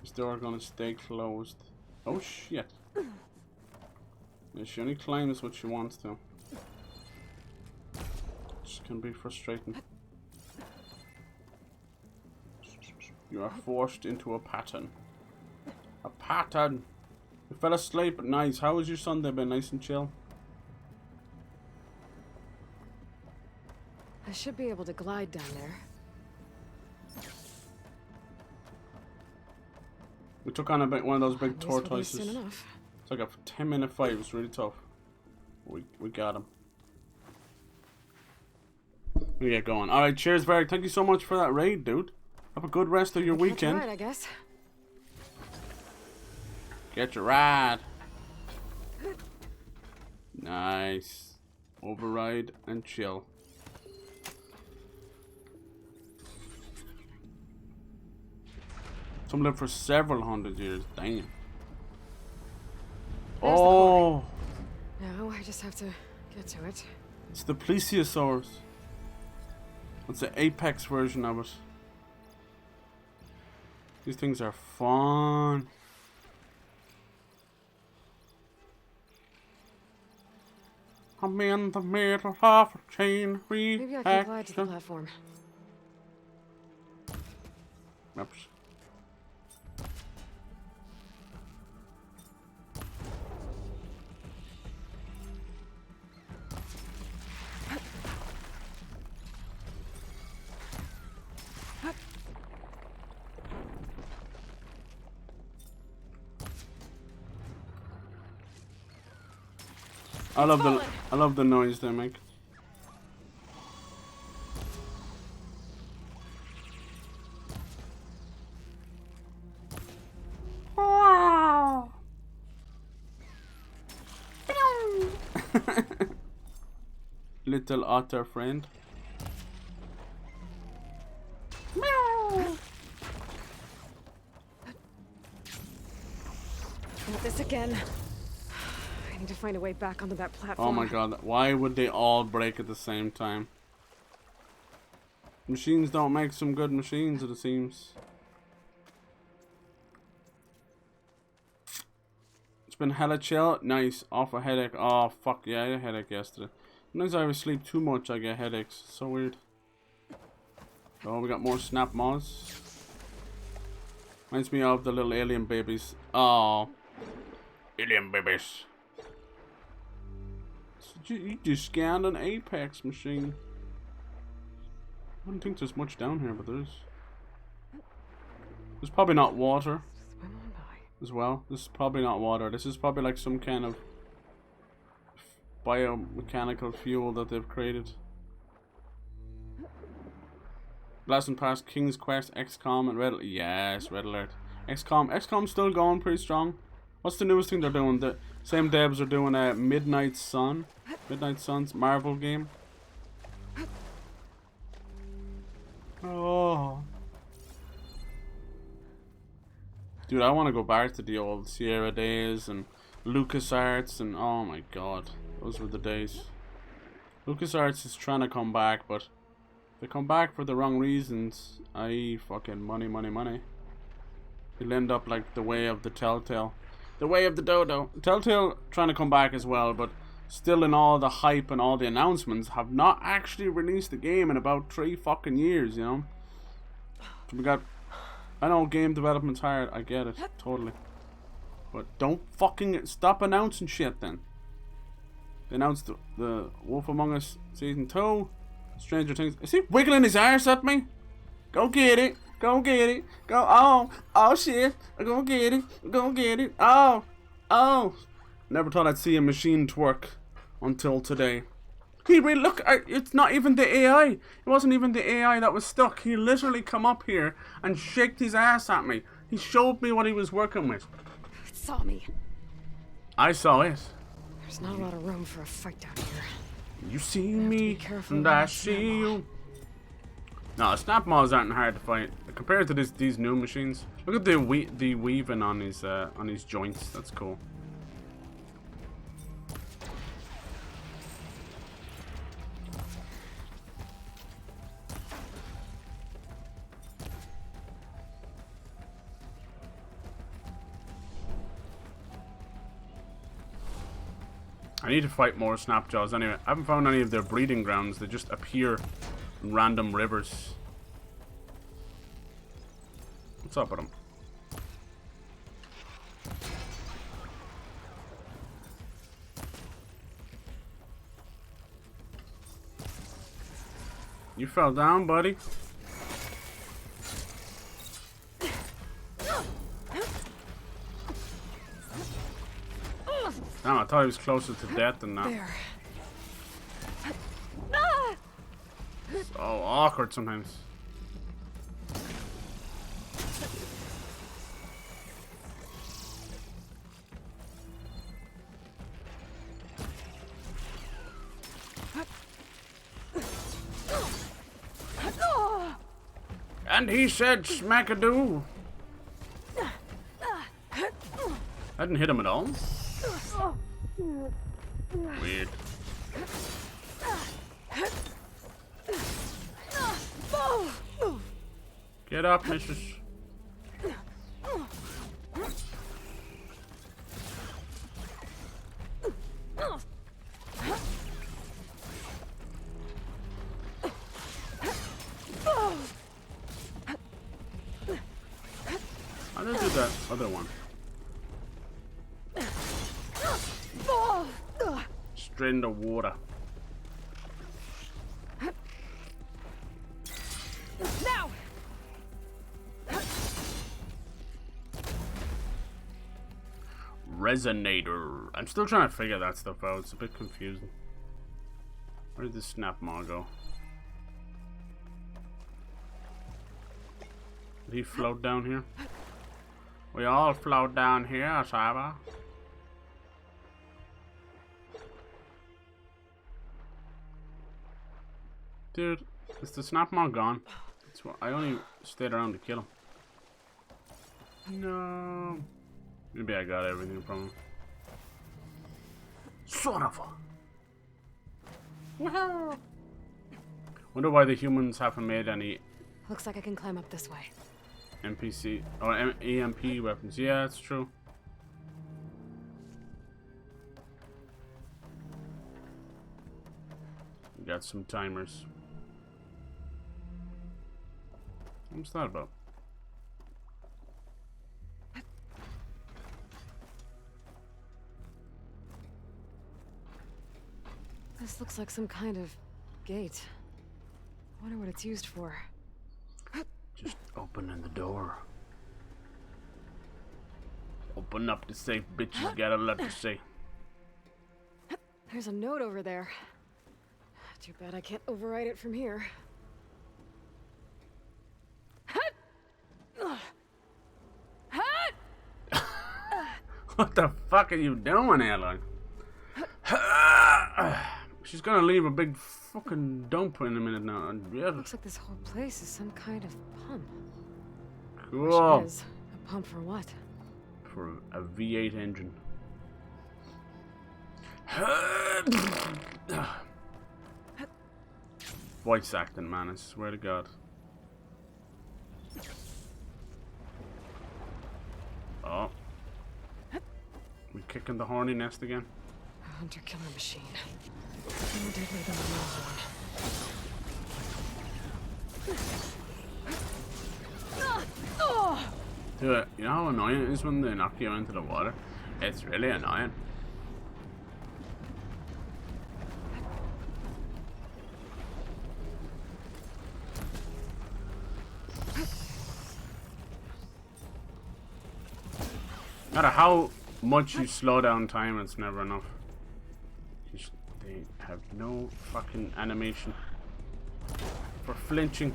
This door gonna stay closed. Oh shit. Yeah, she only climbs what she wants to. This can be frustrating. You are forced into a pattern. A pattern! You fell asleep. Nice. How was your Sunday been? Nice and chill? I should be able to glide down there. We took on one of those big At least we'll be tortoises. soon enough. It's like a 10-minute fight. It was really tough. We got him. We get going. Alright, cheers, Varric. Thank you so much for that raid, dude. Have a good rest of your weekend. Right, I guess. Get your ride. Nice. Override and chill. Some live for several hundred years. Damn. Oh. Now I just have to get to it. It's the plesiosaurus. It's the apex version of it. These things are fun. I'm in the middle of a chain reaction. Maybe I can glide to the platform. Oops. I love the noise they make. Little otter friend. Not this again. I need to find a way back onto that platform. Oh my god, why would they all break at the same time? Machines don't make some good machines, it seems. It's been hella chill. Nice. Off a headache. Oh, fuck yeah, I had a headache yesterday. Sometimes I sleep too much, I get headaches. So weird. Oh, we got more snap moths. Reminds me of the little alien babies. Oh. Alien babies. You just scanned an apex machine. I don't think there's much down here, but there's probably not water as well. This is probably not water. This is probably like some kind of biomechanical fuel that they've created. Blasting past King's Quest, XCOM, and Red Alert. Yes, Red Alert. XCOM's still going pretty strong. What's the newest thing they're doing? The same devs are doing a Midnight Sun's Marvel game. Oh. Dude, I want to go back to the old Sierra days and LucasArts and oh my god. Those were the days. LucasArts is trying to come back, but they come back for the wrong reasons. I.e. fucking money. They'll end up like the way of the Telltale. The way of the dodo. Telltale trying to come back as well, but still in all the hype and all the announcements have not actually released the game in about 3 fucking years, you know? So we got... I know game development's hard, I get it, totally. But don't fucking stop announcing shit then. They announced the Wolf Among Us Season 2, Stranger Things. Is he wiggling his arse at me? Go get it. Go get it. Go. Oh shit. Go get it. Go get it. Oh. Never thought I'd see a machine twerk until today. He really, look, it's not even the AI. It wasn't even the AI that was stuck. He literally come up here and shaked his ass at me. He showed me what he was working with. It saw me. I saw it. There's not a lot of room for a fight down here. You see me, and I see you. No, snap maws aren't hard to fight compared to these new machines. Look at the weaving on his joints. That's cool. I need to fight more snapjaws anyway. I haven't found any of their breeding grounds. They just appear in random rivers. What's up with them? You fell down, buddy. Damn, I thought he was closer to death than that. There. So awkward sometimes. And he said smackadoo. I didn't hit him at all. Weird. Get up, missus. How did I do that other one? Straight in the water. Now. Resonator. I'm still trying to figure that stuff out. It's a bit confusing. Where did this snap maw go? Did he float down here? We all float down here, Saba. Dude, is the snap maw gone? That's what I only stayed around to kill him. No. Maybe I got everything from him. Son of a. Wow. Wonder why the humans haven't made any. Looks like I can climb up this way. NPC or EMP weapons. Yeah, that's true. We got some timers. What's that about? This looks like some kind of gate. I wonder what it's used for. Just opening the door. Open up the safe, bitches. Got a lot to say. There's a note over there. Too bad I can't override it from here. What the fuck are you doing, Aloy? She's gonna leave a big fucking dump in a minute now. Yeah. Looks like this whole place is some kind of pump. Cool. Which is a pump for what? For a V8 engine. Voice acting, man, I swear to God. Oh. We kicking the horny nest again? A hunter-killer machine. More deadly than the normal one. Dude, you know how annoying it is when they knock you into the water? It's really annoying. No matter how much you slow down time, it's never enough. They have no fucking animation for flinching.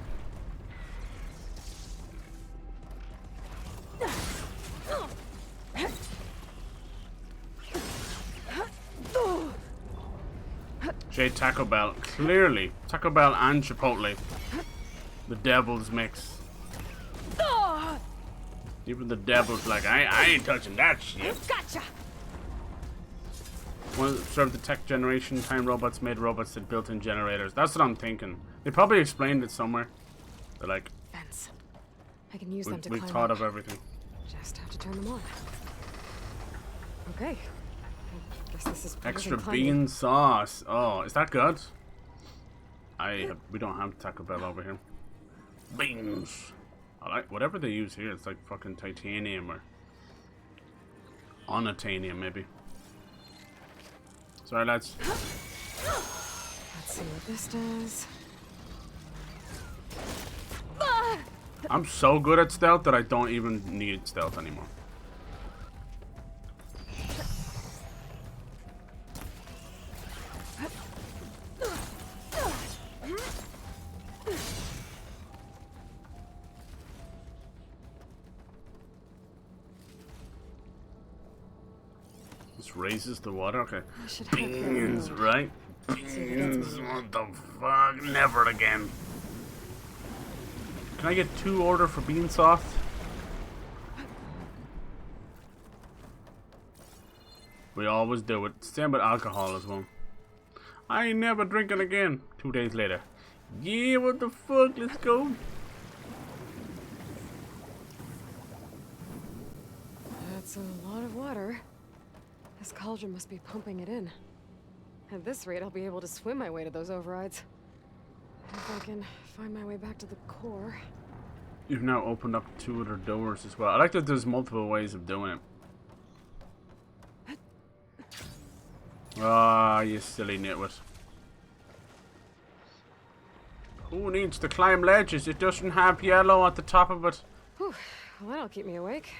Jay, Taco Bell. Clearly. Taco Bell and Chipotle. The devil's mix. Ah! Even the devil's like, I ain't touching that shit. Gotcha. Well, serve the tech generation time robots made robots that built in generators. That's what I'm thinking. They probably explained it somewhere. They're like, Vents. I can use them to we've climb thought up. of everything. Just have to turn them on. Okay. I guess this is better Extra than climbing. bean sauce. Oh, is that good? We don't have Taco Bell over here. Beans. I like whatever they use here. It's like fucking titanium or unobtainium maybe. Sorry, lads. Let's see what this does. I'm so good at stealth that I don't even need stealth anymore. This raises the water. Okay. Beans, right? Beans. What the fuck? Never again. Can I get 2 order for bean sauce? We always do it. Same with alcohol as well. I ain't never drinking again. 2 days later. Yeah, what the fuck? Let's go. That's a lot of water. This cauldron must be pumping it in. At this rate, I'll be able to swim my way to those overrides. If I can find my way back to the core. You've now opened up 2 other doors as well. I like that there's multiple ways of doing it. Ah, you silly nitwit. Who needs to climb ledges? It doesn't have yellow at the top of it. Whew, well, that'll keep me awake.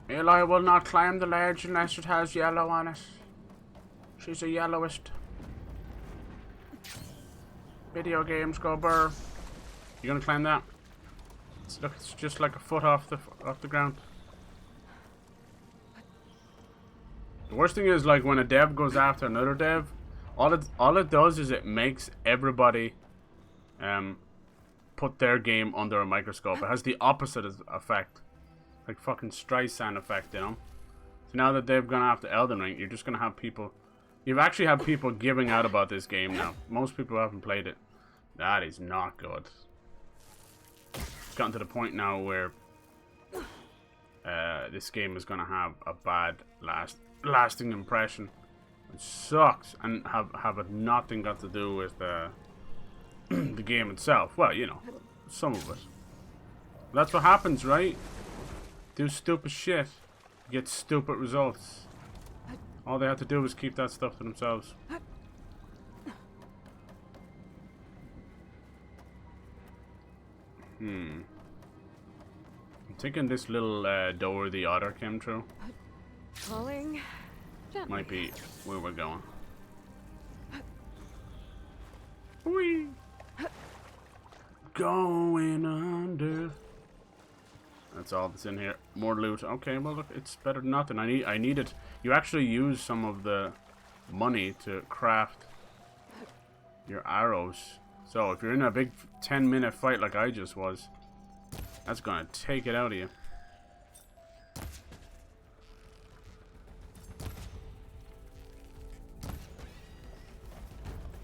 Aloy will not climb the ledge unless it has yellow on it. She's a yellowist. Video games go burr. You gonna climb that? Look, it's just like a foot off the ground. The worst thing is, like, when a dev goes after another dev, all it does is it makes everybody put their game under a microscope. It has the opposite effect. Like fucking Streisand effect, you know? So now that they've gone after Elden Ring, you're just gonna have people... You've actually had people giving out about this game now. Most people haven't played it. That is not good. It's gotten to the point now where this game is gonna have a bad lasting impression. It sucks, and have it nothing got to do with the game itself. Well, you know, some of it. That's what happens, right? Do stupid shit, get stupid results. All they have to do is keep that stuff to themselves. I'm thinking this little door the otter came through Falling gently. might be where we're going. Whee! Going under. That's all that's in here. More loot. Okay, well look, it's better than nothing. I need it. You actually use some of the money to craft your arrows. So if you're in a big 10-minute fight like I just was, that's gonna take it out of you.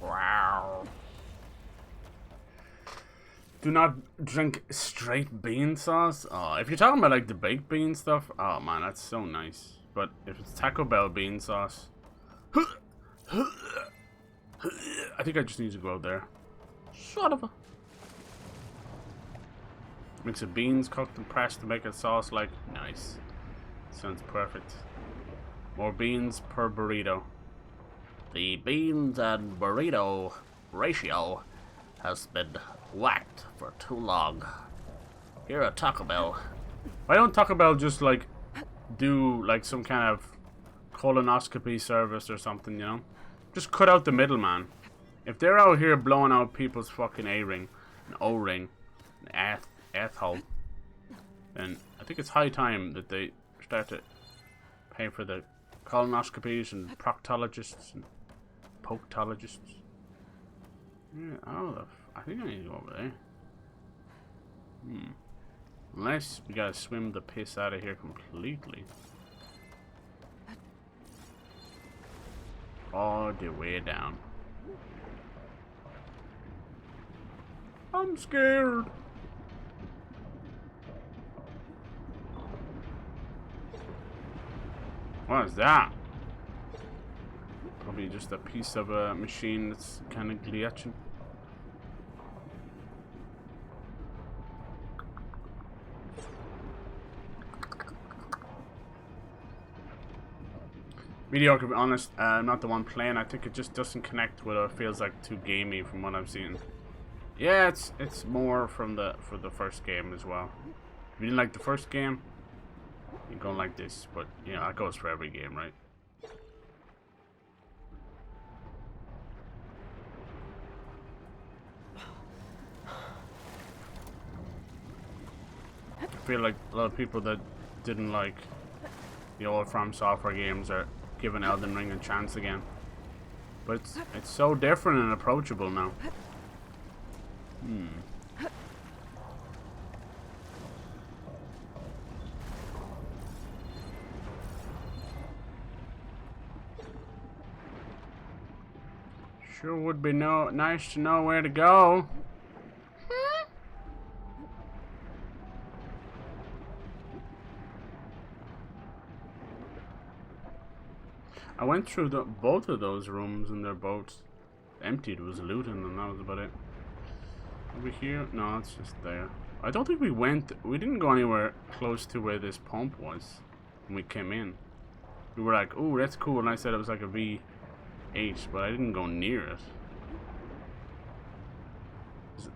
Wow. Do not drink straight bean sauce. Oh, if you're talking about like the baked bean stuff, oh man, that's so nice. But if it's Taco Bell bean sauce, I think I just need to go out there. Son of a. Mix of beans cooked and pressed to make a sauce like nice. Sounds perfect. More beans per burrito. The beans and burrito ratio has been whacked for too long. Here at Taco Bell. Why don't Taco Bell just like do like some kind of colonoscopy service or something, you know? Just cut out the middleman. If they're out here blowing out people's fucking A-ring, an O-ring, an F-hole, then I think it's high time that they start to pay for the colonoscopies and proctologists and poketologists. Yeah, I think I need to go over there. Unless we gotta swim the piss out of here completely. All the way down. I'm scared. What is that? Probably just a piece of a machine that's kind of glitching. Mediocre, to be honest. I'm not the one playing. I think it just doesn't connect with it. It feels like too gamey from what I've seen. Yeah, it's more from for the first game as well. If you didn't like the first game, you're gonna like this. But you know, that goes for every game, right? I feel like a lot of people that didn't like the old From Software games are giving Elden Ring a chance again. But it's so different and approachable now. Sure would be nice to know where to go. I went through both of those rooms and they're both empty. There was looting and that was about it. Over here? No, it's just there. I don't think we didn't go anywhere close to where this pump was when we came in. We were like, oh, that's cool, and I said it was like a V8, but I didn't go near it.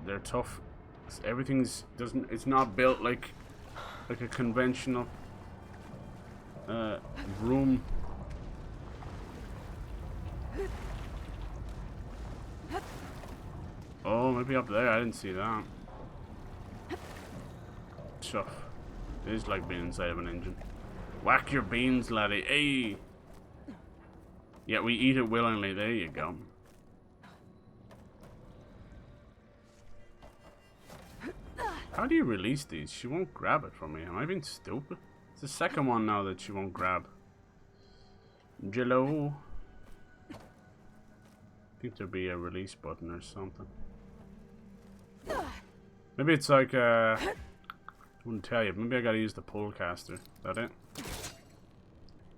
They're tough. It's not built like a conventional room. Oh, maybe up there. I didn't see that. Tough. It is like being inside of an engine. Whack your beans, laddie. Hey! Yeah, we eat it willingly. There you go. How do you release these? She won't grab it from me. Am I being stupid? It's the second one now that she won't grab. Jello. I think there'd be a release button or something. Maybe it's like I wouldn't tell you. Maybe I gotta use the pull caster. Is that it?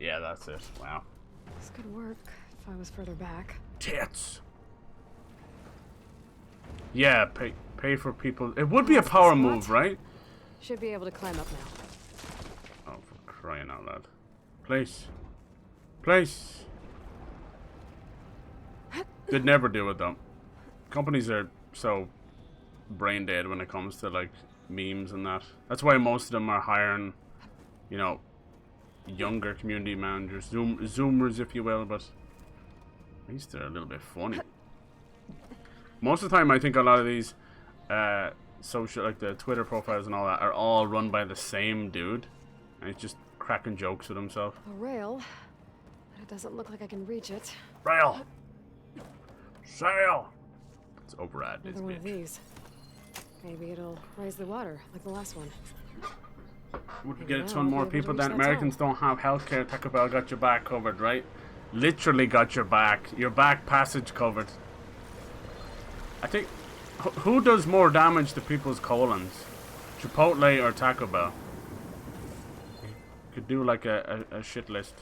Yeah, that's it. Wow. This could work if I was further back. Tits. Yeah, pay for people. It would be a power move, right? Should be able to climb up now. Oh, for crying out loud! Place. They'd never do it though. Companies are so brain dead when it comes to like memes and that. That's why most of them are hiring, you know, younger community managers, zoomers if you will, but at least they're a little bit funny. Most of the time I think a lot of these social, like the Twitter profiles and all that, are all run by the same dude, and he's just cracking jokes with himself. A rail, but it doesn't look like I can reach it. Rail! Sail! Let's override this Another one of bitch. these. Maybe it'll raise the water like the last one. Would get a ton more people than Americans don't have healthcare. Taco Bell got your back covered, right? Literally got your back passage covered. I think who does more damage to people's colons, Chipotle or Taco Bell? Could do like a shit list,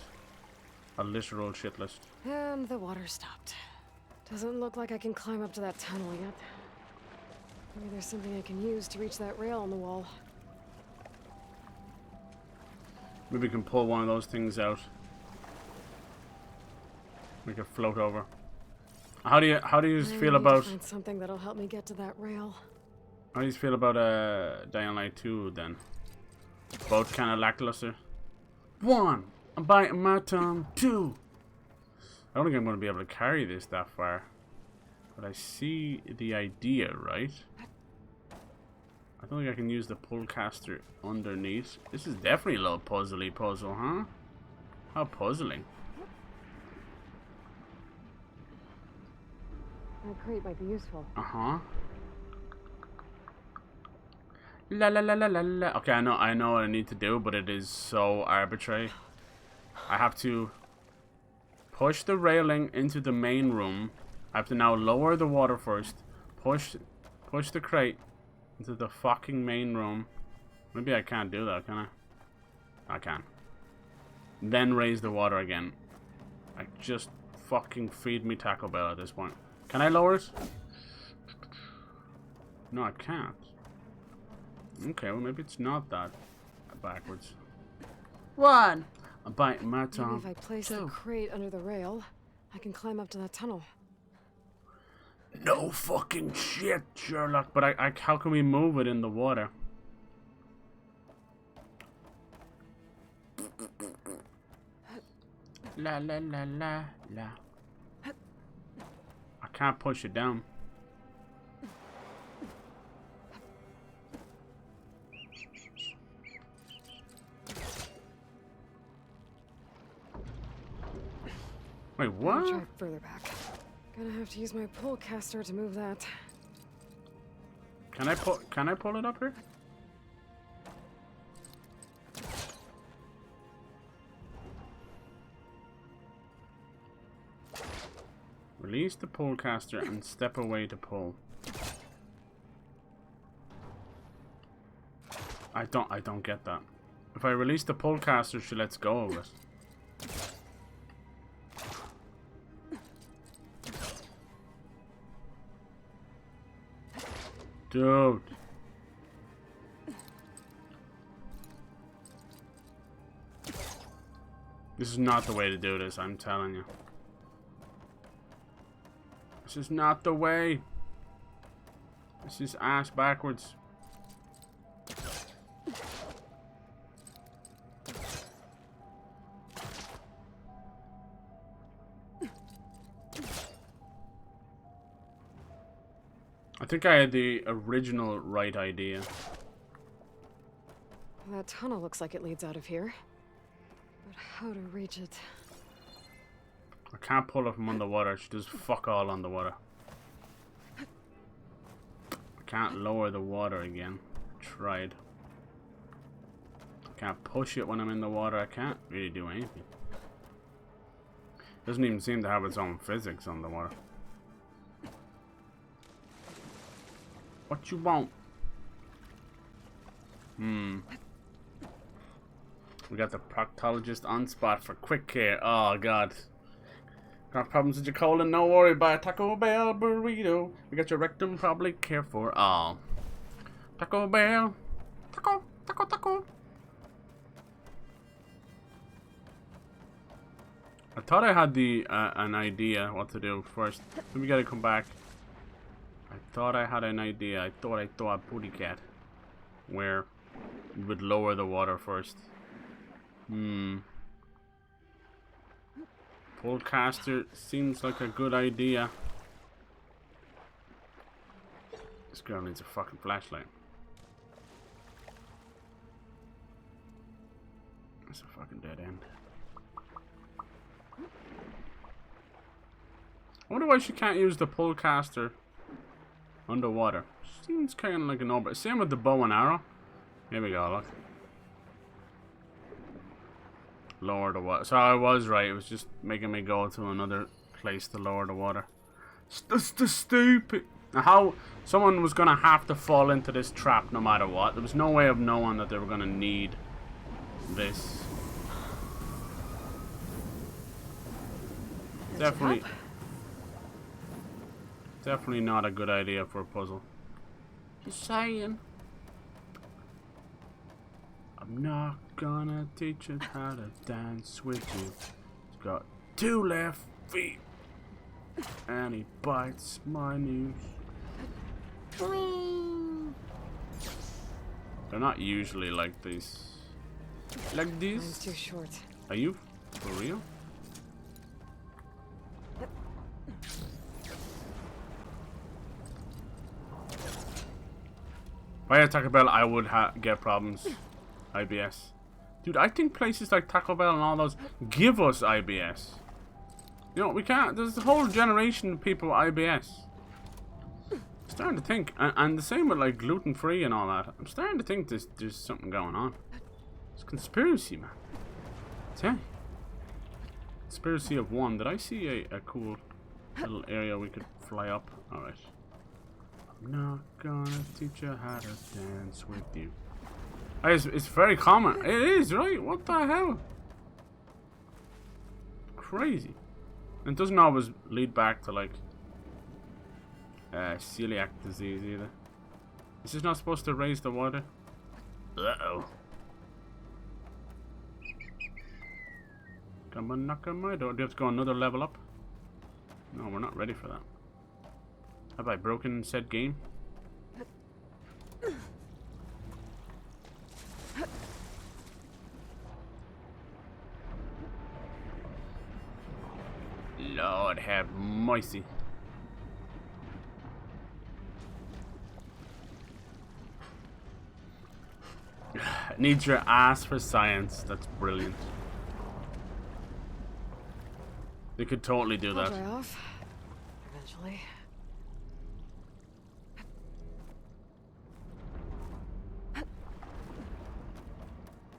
a literal shit list. And the water stopped. Doesn't look like I can climb up to that tunnel yet. Maybe there's something I can use to reach that rail on the wall. Maybe we can pull one of those things out. Make it float over. How do you feel about? Find something that'll help me get to that rail. How do you feel about Dying Light 2 then? Both kind of lackluster. 1, I'm biting my tongue. 2, I don't think I'm going to be able to carry this that far. But I see the idea, right? I don't think I can use the pull caster underneath. This is definitely a little puzzly puzzle, huh? How puzzling. That crate might be useful. Uh-huh. La la la la la la. Okay, I know what I need to do, but it is so arbitrary. I have to push the railing into the main room. I have to now lower the water first. Push the crate into the fucking main room. Maybe I can't do that, can I? I can. Then raise the water again. Like, just fucking feed me Taco Bell at this point. Can I lower it? No, I can't. Okay, well maybe it's not that backwards. One. I'm biting my tongue. Maybe if I place the crate under the rail, I can climb up to that tunnel. No fucking shit, Sherlock. But I how can we move it in the water? La la la la la. I can't push it down. Wait, what? I'll try further back. Gonna have to use my pull caster to move that. Can I pull it up here? Release the pull caster and step away to pull. I don't get that. If I release the pull caster, she lets go of it. Dude. This is not the way to do this, I'm telling you. This is not the way. This is ass backwards. I think I had the original right idea. That tunnel looks like it leads out of here. But how to reach it? I can't pull her from underwater. She does fuck all underwater. I can't lower the water again. Tried. I can't push it when I'm in the water. I can't really do anything. Doesn't even seem to have its own physics underwater. What you want? We got the proctologist on spot for quick care. Oh god. Got problems with your colon? No worry, buy a Taco Bell burrito. We got your rectum probably cared for. Oh. Taco Bell. Taco. I thought I had the an idea what to do first. Then we gotta come back. I thought I had an idea. I thought booty cat. Where we would lower the water first. Pull caster seems like a good idea. This girl needs a fucking flashlight. That's a fucking dead end. I wonder why she can't use the pull caster underwater. Seems kind of like an no, but same with the bow and arrow. Here we go, look. Lower the water. So I was right. It was just making me go to another place to lower the water. That's the stupid. Now, how someone was gonna have to fall into this trap no matter what. There was no way of knowing that they were gonna need this. Definitely not a good idea for a puzzle. Just saying. I'm not gonna teach it how to dance with you. He's got 2 left feet. And he bites my knees. They're not usually like this. Like this? Mine's too short. Are you for real? If I had Taco Bell, I would get problems. IBS. Dude, I think places like Taco Bell and all those give us IBS. You know, we can't. There's a whole generation of people with IBS. Starting to think, and the same with like gluten-free and all that. I'm starting to think there's something going on. It's conspiracy, man. Tell you. Conspiracy of one. Did I see a cool little area we could fly up? Alright. I'm not gonna teach you how to dance with you. It's very common. It is, right? What the hell? Crazy. And it doesn't always lead back to like celiac disease either. This is not supposed to raise the water. Uh-oh. Come on, knock on my door. Do you have to go another level up? No, we're not ready for that. Have I broken said game? Lord have mercy. Needs your ass for science. That's brilliant. They could totally do that. Dry off. Eventually.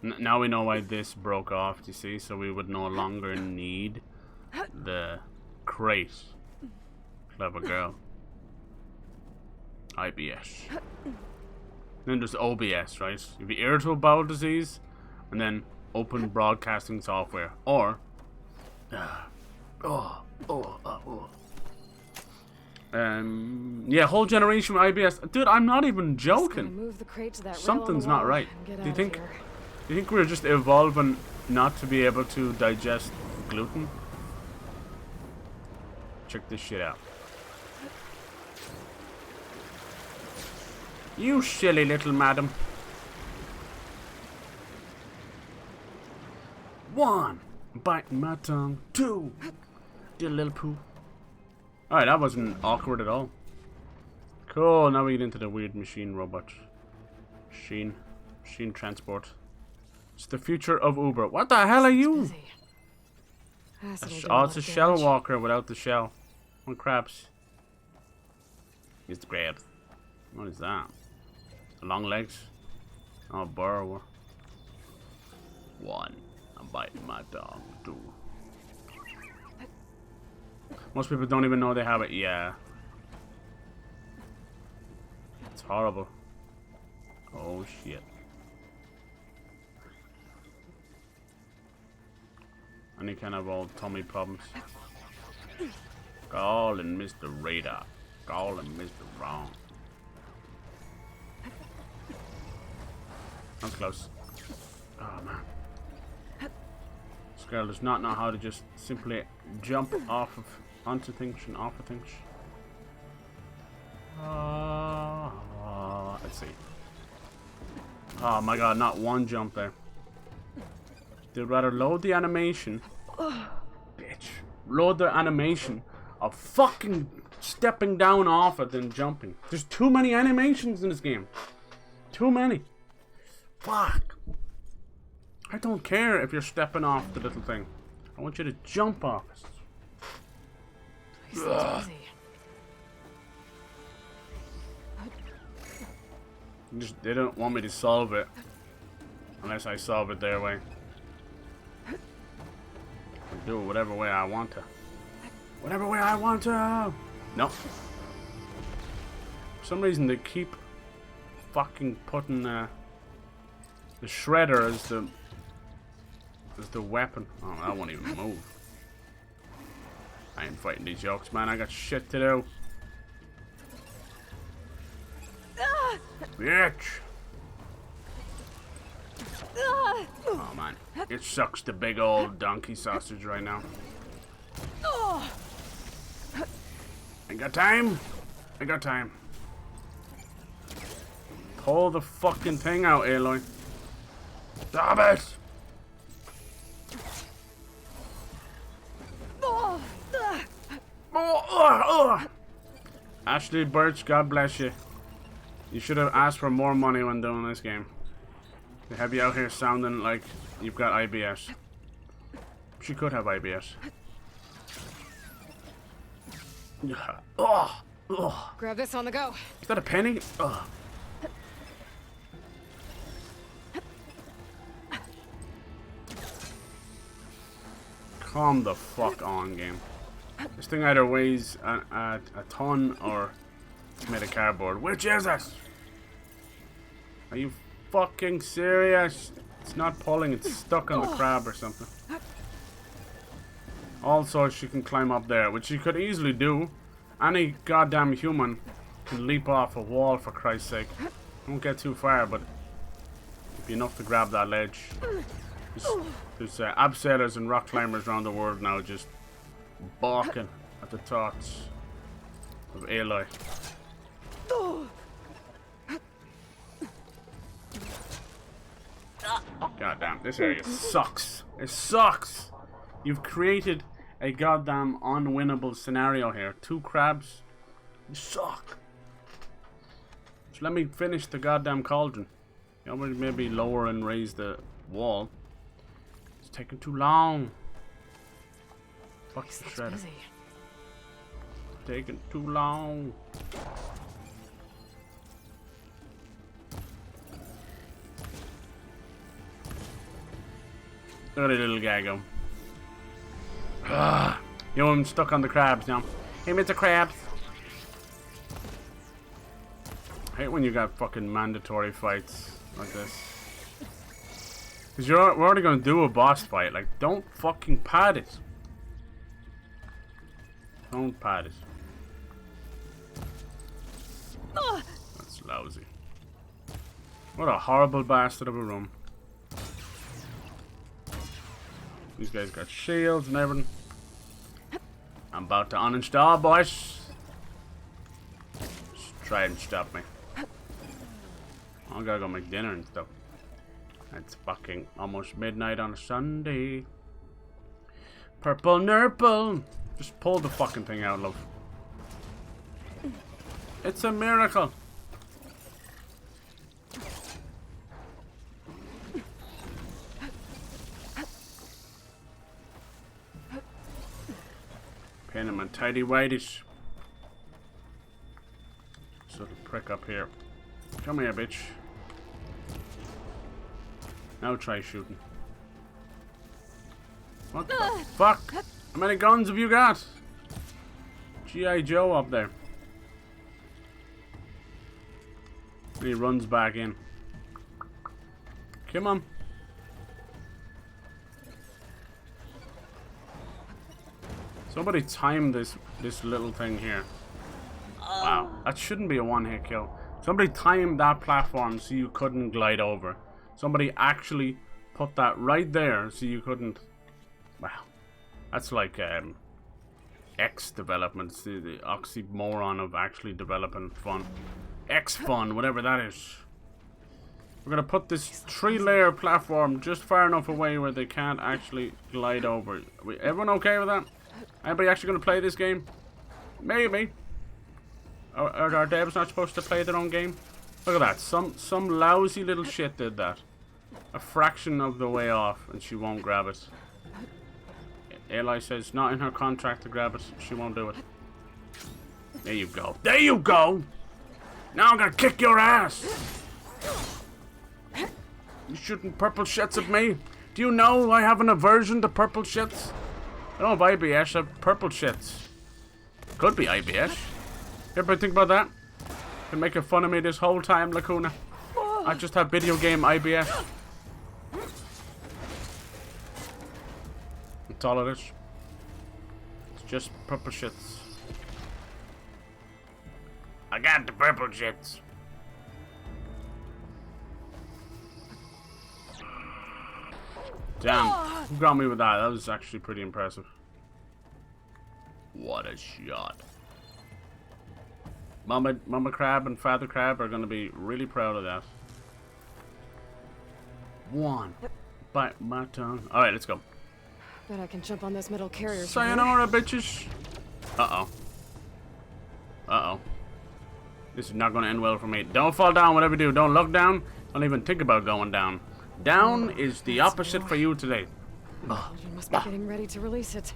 Now we know why this broke off, you see, so we would no longer need the crate. Clever girl. IBS. Then there's OBS, right? You'd be irritable bowel disease, and then open broadcasting software, or yeah, whole generation with IBS. Dude, I'm not even joking. Move the crate to that Something's rail on not the wall right. and get Do you out of think? here. Do you think we're just evolving not to be able to digest gluten? Check this shit out. You silly little madam. 1, biting my tongue. 2, did a little poo. Alright, that wasn't awkward at all. Cool, now we get into the weird machine robot. Machine transport. It's the future of Uber. What the hell are you? Oh, it's a shell walker without the shell. What crabs? Here's the crab. What is that? Long legs? Oh, burrower. 1. I'm biting my dog. 2. Most people don't even know they have it. Yeah. It's horrible. Oh, shit. Any kind of old tummy problems. Calling Mr. Radar. Calling Mr. Wrong. I'm close. Oh, man. This girl does not know how to just simply jump off of onto things and off of things. Let's see. Oh my god, not one jump there. They'd rather load the animation. Bitch. Load the animation of fucking stepping down off it than jumping. There's too many animations in this game. Too many. Fuck. I don't care if you're stepping off the little thing. I want you to jump off it. Please, that's easy. They don't want me to solve it unless I solve it their way. I'll do it whatever way I want to. Whatever way I want to. No. For some reason they keep fucking putting the shredder as the weapon. Oh, that won't even move. I ain't fighting these jokes, man. I got shit to do. Bitch! Oh man, it sucks the big old donkey sausage right now. I got time. I got time. Pull the fucking thing out, Aloy. Stop it! Ashley Birch, God bless you. You should have asked for more money when doing this game. They have you out here sounding like you've got IBS. She could have IBS. Oh, Ugh. Grab this on the go. Is that a penny? Ugh. Calm the fuck on, game. This thing either weighs a ton or it's made of cardboard. Which is it? Are you fucking serious? It's not pulling, it's stuck on the crab or something. Also, she can climb up there, which she could easily do. Any goddamn human can leap off a wall, for Christ's sake. Don't get too far, but it'd be enough to grab that ledge. There's abseilers and rock climbers around the world now just balking at the thoughts of Aloy. Goddamn, this area sucks. It sucks. You've created a goddamn unwinnable scenario here. 2 crabs. You suck. Just let me finish the goddamn cauldron. You know, maybe lower and raise the wall. It's taking too long. Fuck the shredder. Taking too long. Look at the little guy go. You know, I'm stuck on the crabs now. Hey, Mr. Krabs. I hate when you got fucking mandatory fights like this. Because we're already going to do a boss fight. Like, don't fucking pad it. Don't pad it. That's lousy. What a horrible bastard of a room. These guys got shields and everything. I'm about to uninstall, boys. Just try and stop me. I gotta go make dinner and stuff. It's fucking almost midnight on a Sunday. Purple nurple. Just pull the fucking thing out, love. It's a miracle. Pin him on tidy whiteish. Sort of prick up here. Come here, bitch. Now try shooting. What the fuck? How many guns have you got? G.I. Joe up there. And he runs back in. Come on. Somebody time this little thing here. Wow, that shouldn't be a one-hit kill. Somebody timed that platform so you couldn't glide over. Somebody actually put that right there so you couldn't. Wow, that's like X development, the oxymoron of actually developing fun. X fun, whatever that is. We're gonna put this 3-layer platform just far enough away where they can't actually glide over. Everyone okay with that? Anybody actually gonna play this game? Maybe. Are our devs not supposed to play their own game? Look at that. Some lousy little shit did that. A fraction of the way off, and she won't grab it. Aloy says not in her contract to grab it. She won't do it. There you go. There you go! Now I'm gonna kick your ass! You shooting purple shits at me? Do you know I have an aversion to purple shits? I don't have IBS, I have purple shits. Could be IBS. Everybody think about that? Been making fun of me this whole time, Lacuna. I just have video game IBS. That's all it is. It's just purple shits. I got the purple shits. Damn, who got me with that? That was actually pretty impressive. What a shot. Mama Crab and Father Crab are going to be really proud of that. One. Bite my tongue. Alright, let's go. Bet I can jump on those metal carriers. Sayonara, bitches. Uh-oh. Uh-oh. This is not going to end well for me. Don't fall down, whatever you do. Don't look down. Don't even think about going down. Down is the opposite for you today. You must be getting ready to release it.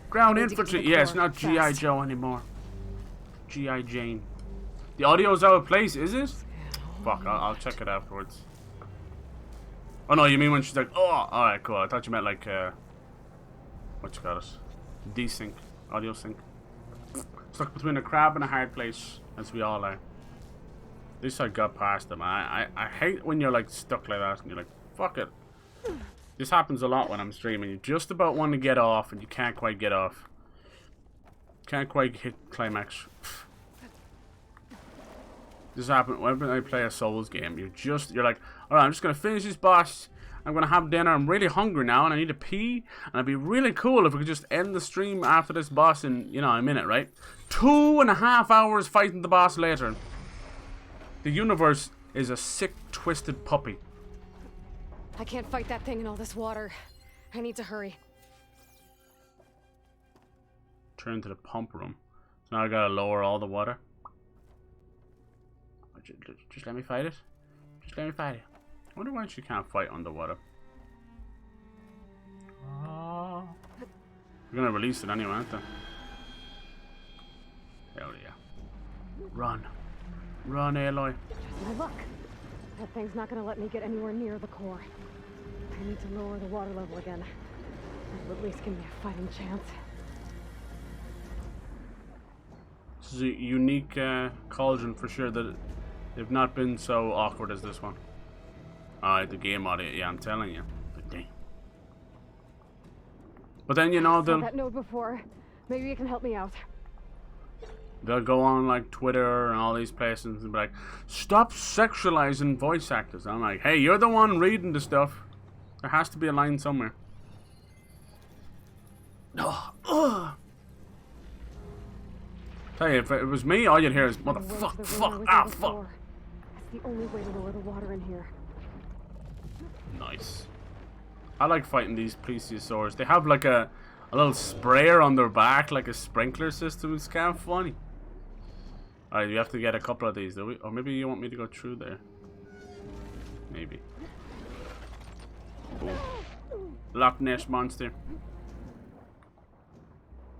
Ground infantry. Yeah, it's not G.I. Joe anymore. G.I. Jane. The audio's out of place, is it? Fuck, I'll check it afterwards. Oh no, you mean when she's like, oh, alright, cool. I thought you meant like, what you got it? Desync. Audio sync. Stuck between a crab and a hard place, as we all are. At least I got past them. I hate when you're like stuck like that and you're like, fuck it. This happens a lot when I'm streaming. You just about want to get off and you can't quite get off. Can't quite hit climax. This happens whenever I play a Souls game. You're like, alright, I'm just gonna finish this boss. I'm gonna have dinner. I'm really hungry now and I need to pee. And it'd be really cool if we could just end the stream after this boss in, you know, a minute, right? 2.5 hours fighting the boss later. The universe is a sick, twisted puppy. I can't fight that thing in all this water. I need to hurry. Turn to the pump room. So now I gotta lower all the water. Just let me fight it. Just let me fight it. I wonder why she can't fight underwater. We're gonna release it anyway, aren't they? Hell yeah. Run. Run, Aloy. Just my luck. That thing's not gonna let me get anywhere near the core. I need to lower the water level again. That'll at least give me a fighting chance. This is a unique cauldron for sure that they've not been so awkward as this one. Alright, the game audio, yeah, I'm telling you. But dang. But then, you know, I've that node before. Maybe you can help me out. They'll go on like Twitter and all these places and be like, stop sexualizing voice actors. I'm like, hey, you're the one reading the stuff. There has to be a line somewhere. Tell you, if it was me, all you'd hear is motherfuck, fuck, ah, fuck. That's the only way to lower the water in here. Nice. I like fighting these plesiosaurs. They have like a little sprayer on their back, like a sprinkler system. It's kind of funny. Alright, you have to get a couple of these, do we? Or maybe you want me to go through there. Maybe. Boom. Loch Ness monster.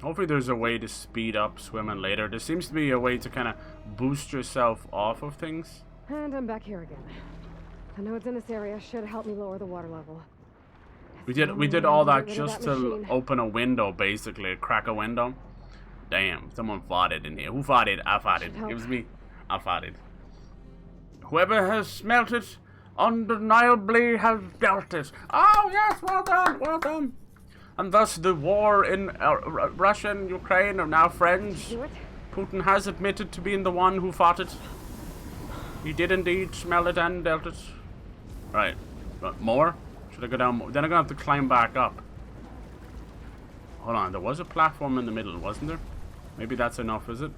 Hopefully there's a way to speed up swimming later. There seems to be a way to kind of boost yourself off of things. And I'm back here again. The nodes in this area should help me lower the water level. We did all that just to open a window, basically. Crack a window. Damn, someone farted in here. Who farted? I farted. It was me. I farted. Whoever has smelt it undeniably has dealt it. Oh yes, well done, well done. And thus the war in Russia and Ukraine are now friends. Putin has admitted to being the one who fought it. He did indeed smell it and dealt it. Right. More? Should I go down more? Then I'm going to have to climb back up. Hold on. There was a platform in the middle, wasn't there? Maybe that's enough, is it?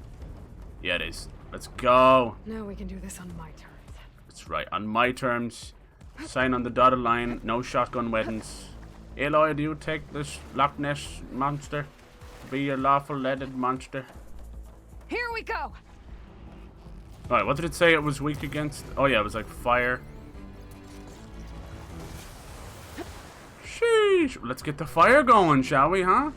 Yeah, it is. Let's go. Now we can do this on my terms. That's right. On my terms. Sign on the dotted line. No shotgun weddings. Aloy, do you take this Loch Ness monster to be your lawful-leaded monster? Here we go! Alright, what did it say it was weak against? Oh yeah, it was like fire. Sheesh! Let's get the fire going, shall we, huh?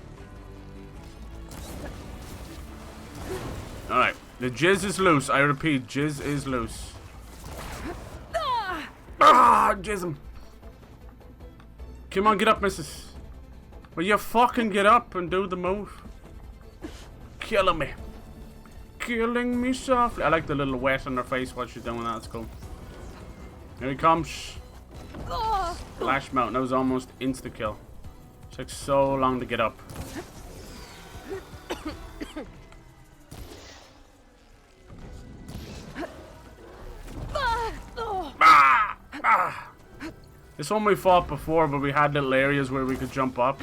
Alright, the jizz is loose. I repeat, jizz is loose. Ah! Jism! Come on, get up, missus. Will you fucking get up and do the move? Killing me. Killing me softly. I like the little wet on her face while she's doing that. That's cool. Here he comes. Splash Mountain. That was almost insta-kill. It took so long to get up. This one we fought before, but we had little areas where we could jump up.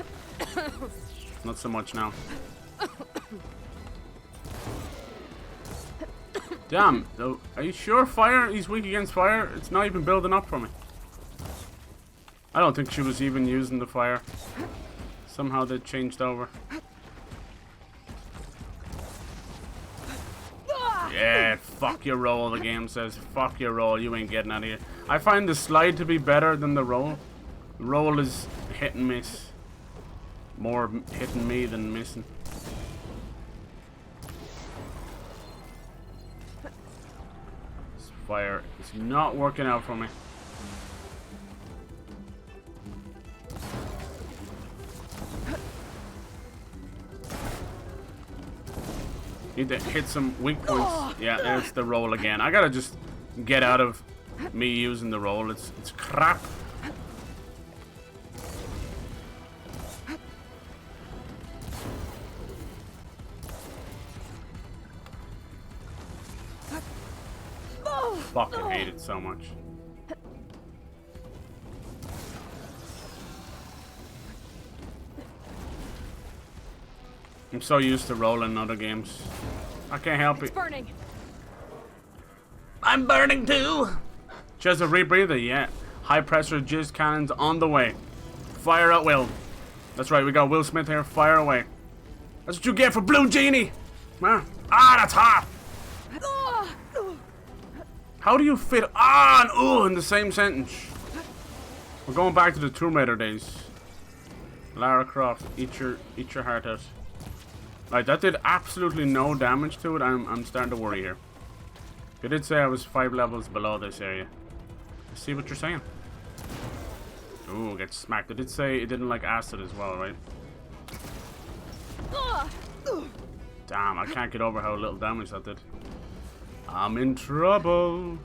Not so much now. Damn, though, are you sure fire? He's weak against fire? It's not even building up for me. I don't think she was even using the fire. Somehow they changed over. Yeah, fuck your roll, the game says. Fuck your roll, you ain't getting out of here. I find the slide to be better than the roll. The roll is hit and miss. More hitting me than missing. fire. It's not working out for me. Need to hit some weak points. Yeah, there's the roll again. I gotta just get out of me using the roll. It's crap. Fucking hate it so much. I'm so used to rolling in other games. I can't help it. Burning. I'm burning too. Just a rebreather, yeah. High pressure jizz cannons on the way. Fire at will. That's right, we got Will Smith here. Fire away. That's what you get for Blue Genie. Ah, that's hot. How do you fit on ooh in the same sentence? We're going back to the Tomb Raider days. Lara Croft, eat your heart out. Right, that did absolutely no damage to it. I'm starting to worry here. They did say I was 5 levels below this area. Let's see what you're saying. Ooh, get smacked. It did say it didn't like acid as well, right? Damn, I can't get over how little damage that did. I'm in trouble.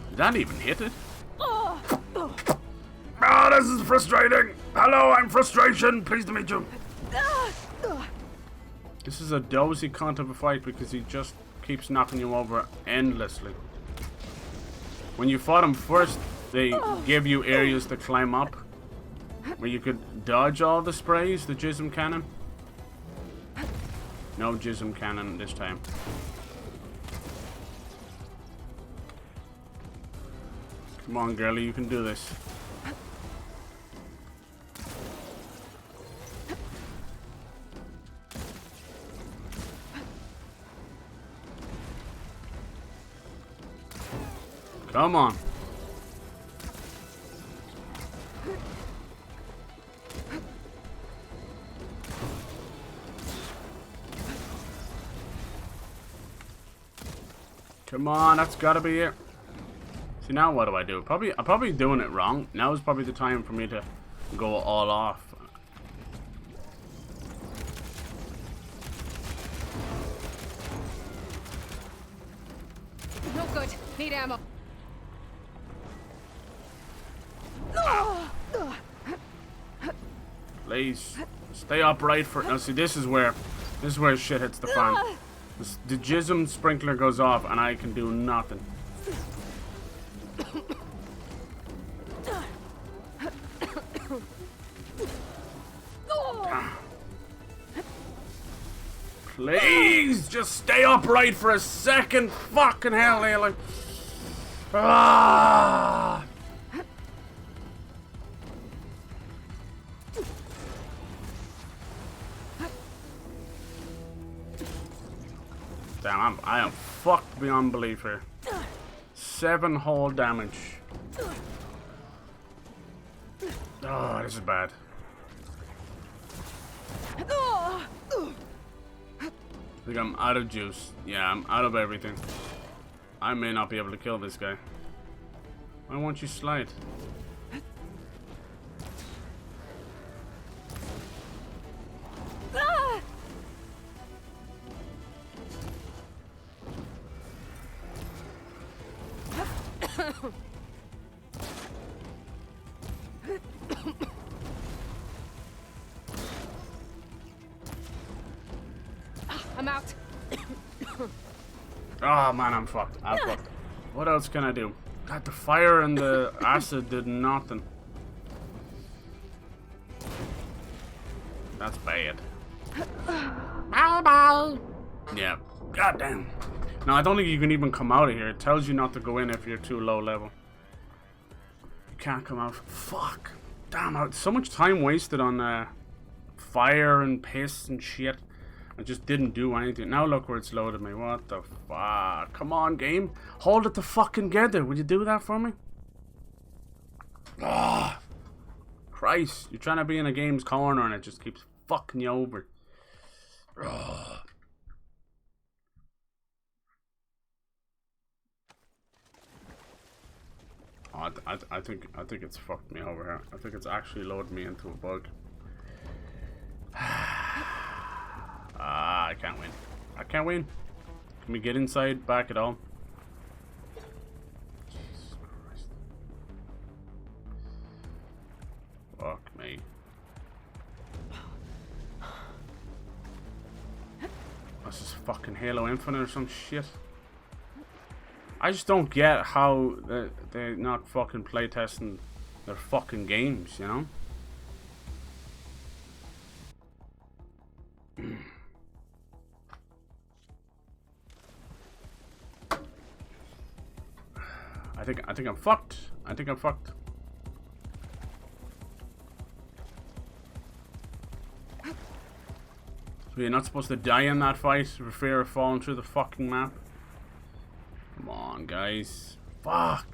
Did that even hit it? Oh, this is frustrating. Hello, I'm frustration. Pleased to meet you. This is a dozy cunt of a fight because he just keeps knocking you over endlessly. When you fought him first, they give you areas to climb up where you could dodge all the sprays, the jism cannon. No jism cannon this time. Come on, girlie, you can do this. Come on. Come on, that's gotta be it. See, now what do I do? I'm probably doing it wrong. Now is probably the time for me to go all off. No good. Need ammo. Please stay upright for now. See, this is where shit hits the fan. The jism sprinkler goes off and I can do nothing. Please just stay upright for a second. Fucking hell, Aloy. Ah. Damn, I am fucked beyond belief here. 7 whole damage. Oh, this is bad. I think I'm out of juice. Yeah, I'm out of everything. I may not be able to kill this guy. Why won't you slide? I'm out. Oh man, I'm fucked. I'm fucked. What else can I do? God, the fire and the acid did nothing. That's bad. Bye. Yeah. Goddamn. No, I don't think you can even come out of here. It tells you not to go in if you're too low level. You can't come out. Fuck. Damn, so much time wasted on fire and piss and shit. I just didn't do anything. Now look where it's loaded me. What the fuck? Come on, game. Hold it the fucking together. Would you do that for me? Ah. Christ. You're trying to be in a game's corner and it just keeps fucking you over. Ugh. Oh, I think it's fucked me over here. I think it's actually loaded me into a bug. I can't win. I can't win. Can we get inside back at all? Jesus Christ. Fuck me. This is fucking Halo Infinite or some shit. I just don't get how they're not fucking playtesting their fucking games, you know? I think I'm fucked. I think I'm fucked. So you're not supposed to die in that fight for fear of falling through the fucking map? Come on, guys. Fuck.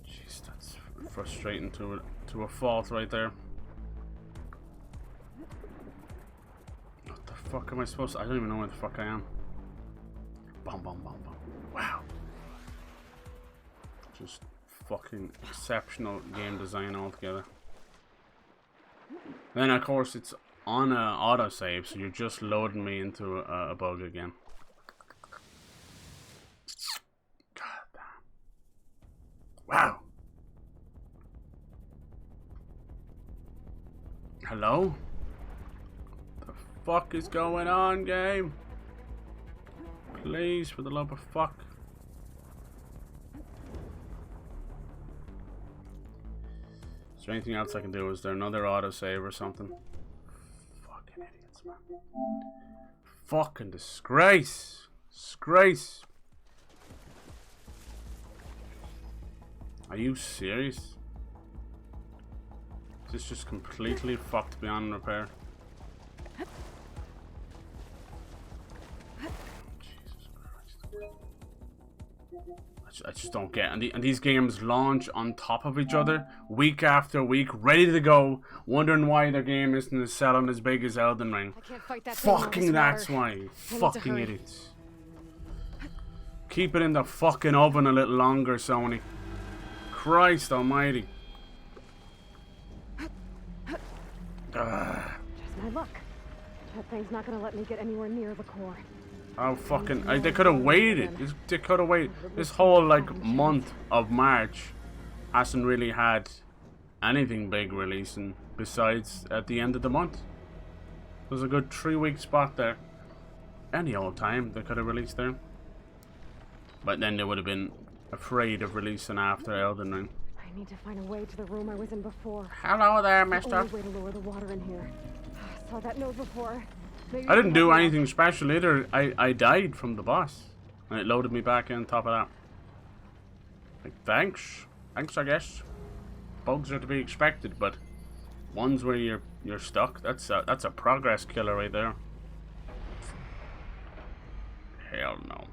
Jeez, that's frustrating to a fault right there. What the fuck am I supposed to? I don't even know where the fuck I am. Bum bum bum bum. Wow. Just fucking exceptional game design altogether. Then of course it's on a autosave, so you're just loading me into a bug again. God damn. Wow. Hello? The fuck is going on, game? Please, for the love of fuck. Is there anything else I can do? Is there another autosave or something? Fucking idiots, man. Fucking disgrace. Disgrace. Are you serious? Is this just completely fucked beyond repair? Jesus Christ. I just don't get it. And these games launch on top of each other week after week, ready to go, wondering why their game isn't selling as big as Elden Ring. I can't fight that Fucking that's why. Fucking idiots. Keep it in the fucking oven a little longer, Sony. Christ almighty. Just my luck. That thing's not gonna let me get anywhere near the core. Oh fucking! They could have waited. They could have waited. This whole like month of March hasn't really had anything big releasing besides at the end of the month. There's a good 3-week spot there. Any old time they could have released there, but then they would have been afraid of releasing after Elden Ring. I need to find a way to the room I was in before. Hello there, mister. Only way to lower the water in here. I saw that node before. Maybe I didn't do anything special either. I died from the boss, and it loaded me back in. Top of that, like thanks, I guess. Bugs are to be expected, but ones where you're stuck, that's a progress killer right there. Hell no.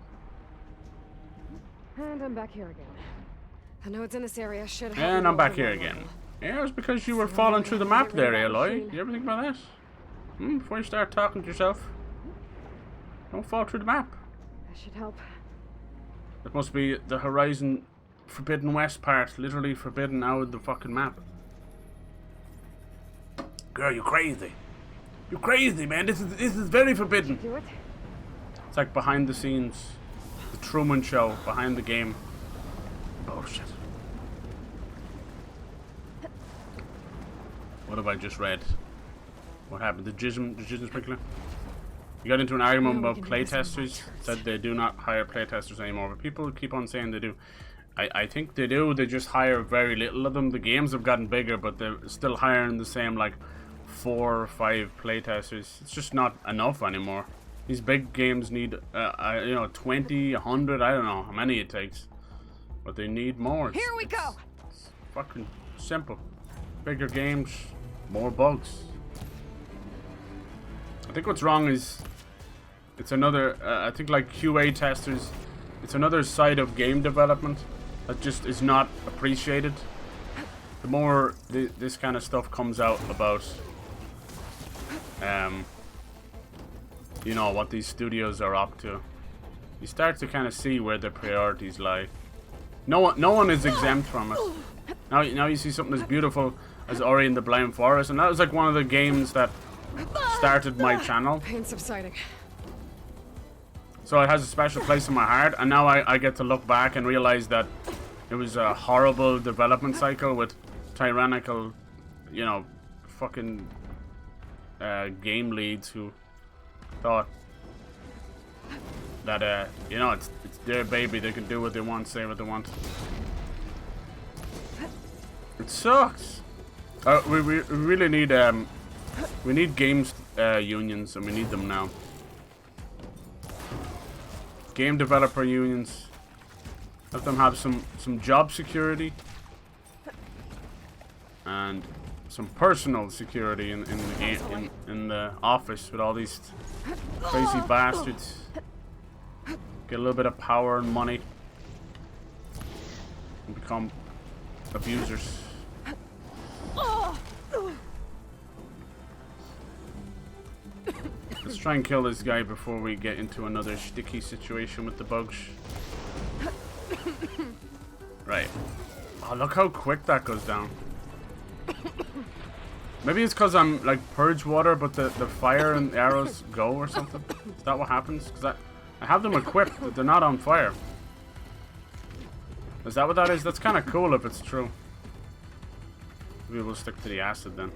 And I'm back here again. The nodes in this area should have. And I'm back here again. Yeah, it was because you were falling through the map there, Aloy. You ever think about that? Before you start talking to yourself, don't fall through the map. That should help. It must be the Horizon Forbidden West part, literally forbidden out of the fucking map. Girl, you crazy. You crazy, man. This is very forbidden. Do it? It's like behind the scenes. The Truman Show behind the game. Bullshit. What have I just read? What happened? The Jism Sprinkler? You got into an argument about playtesters. Said they do not hire playtesters anymore, but people keep on saying they do. I think they do. They just hire very little of them. The games have gotten bigger, but they're still hiring the same like 4 or 5 playtesters. It's just not enough anymore. These big games need 20, 100. I don't know how many it takes, but they need more. Here we go. It's fucking simple. Bigger games, more bugs. I think what's wrong is it's another. I think like QA testers it's another side of game development that just is not appreciated. The more this kind of stuff comes out about, you know, what these studios are up to, you start to kind of see where their priorities lie. No one is exempt from it. Now you see something as beautiful as Ori and the Blind Forest, and that was like one of the games that started my channel. Pain subsiding. So it has a special place in my heart, and now I get to look back and realize that it was a horrible development cycle with tyrannical, you know, fucking game leads who thought that you know, it's their baby, they can do what they want, say what they want. It sucks. We really need we need games unions, and we need them now. Game developer unions. Let them have some job security and some personal security in the game, in the office with all these crazy bastards. Get a little bit of power and money and become abusers. Let's try and kill this guy before we get into another sticky situation with the bugs. Right. Oh, look how quick that goes down. Maybe it's because I'm like purge water, but the fire and arrows go or something. Is that what happens? Because I have them equipped, but they're not on fire. Is that what that is? That's kind of cool if it's true. Maybe we'll stick to the acid then.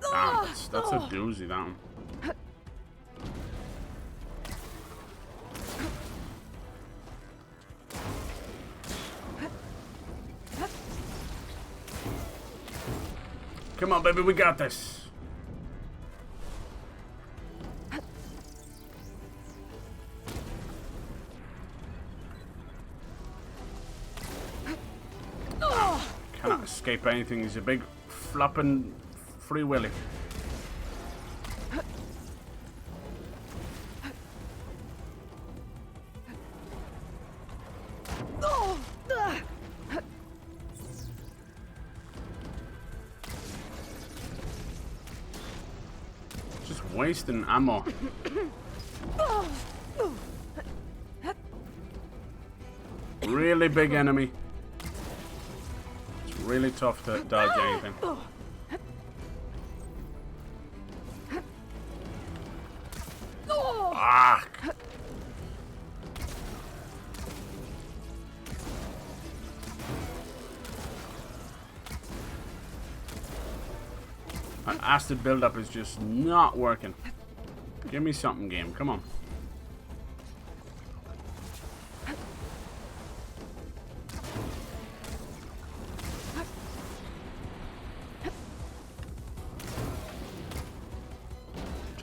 Damn, that's a doozy, that one. Come on, baby, we got this. Cannot escape anything. He's a big flopping free willy. Just wasting ammo. Really big enemy. It's really tough to dodge anything. Ah. That acid buildup is just not working. Give me something, game. Come on.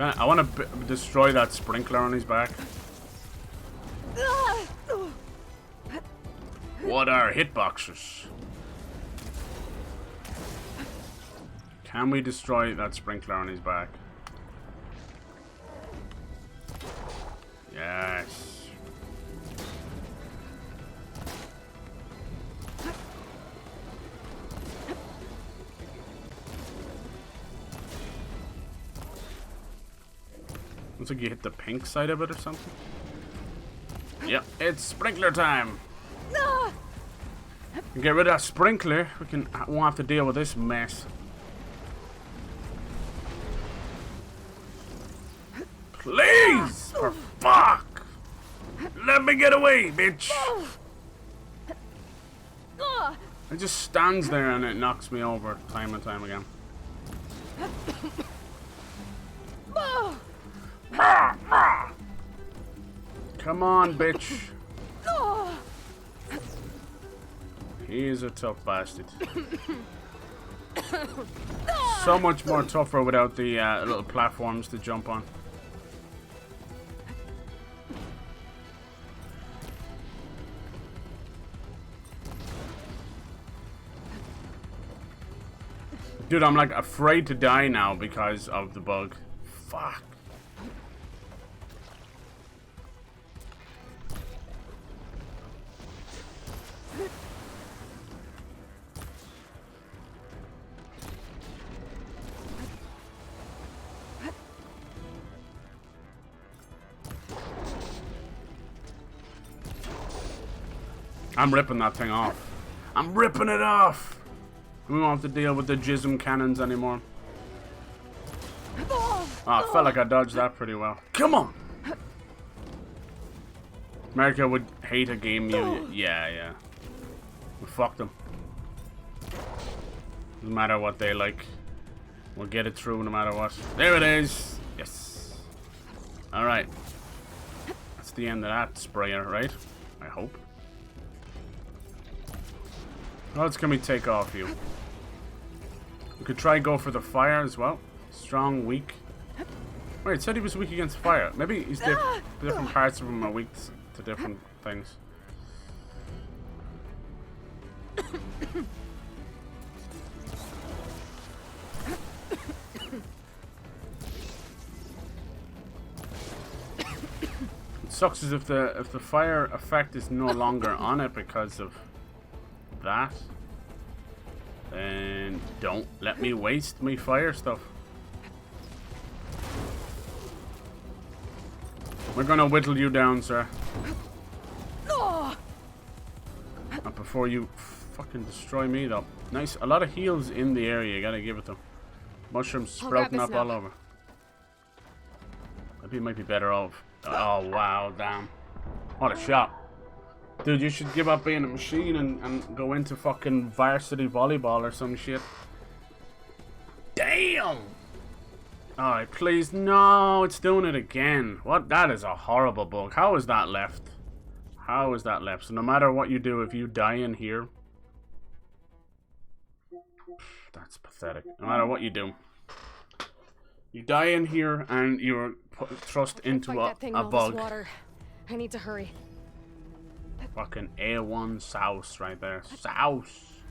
I want to destroy that sprinkler on his back. What are hitboxes? Can we destroy that sprinkler on his back? Yes. Looks like you hit the pink side of it or something. Yep, it's sprinkler time. Get rid of that sprinkler. Won't have to deal with this mess. Please, for fuck! Let me get away, bitch! It just stands there and it knocks me over time and time again. Come on, bitch. He is a tough bastard. So much more tougher without the little platforms to jump on. Dude, I'm like afraid to die now because of the bug. Fuck. I'm ripping that thing off. I'm ripping it off! We won't have to deal with the jism cannons anymore. Oh, I felt like I dodged that pretty well. Come on! America would hate a game you... Yeah. We fucked them. No matter what they like. We'll get it through no matter what. There it is! Yes. Alright. That's the end of that sprayer, right? I hope. What else can we take off you? We could try go for the fire as well. Strong, weak. Wait, it said he was weak against fire. Maybe he's different parts of him are weak to different things. It sucks as if the fire effect is no longer on it because of that. And don't let me waste my fire stuff. We're gonna whittle you down, sir. Not before you fucking destroy me, though. Nice. A lot of heals in the area. You gotta give it them. Mushrooms sprouting up all over. Maybe it might be better off. Oh, wow. Damn. What a shot. Dude, you should give up being a machine and go into fucking varsity volleyball or some shit. Damn! Alright, please. No, it's doing it again. What? That is a horrible bug. How is that left? How is that left? So no matter what you do, if you die in here... That's pathetic. No matter what you do. You die in here and you're thrust into a bug. Water. I need to hurry. Fucking A1 sauce right there. Sauce.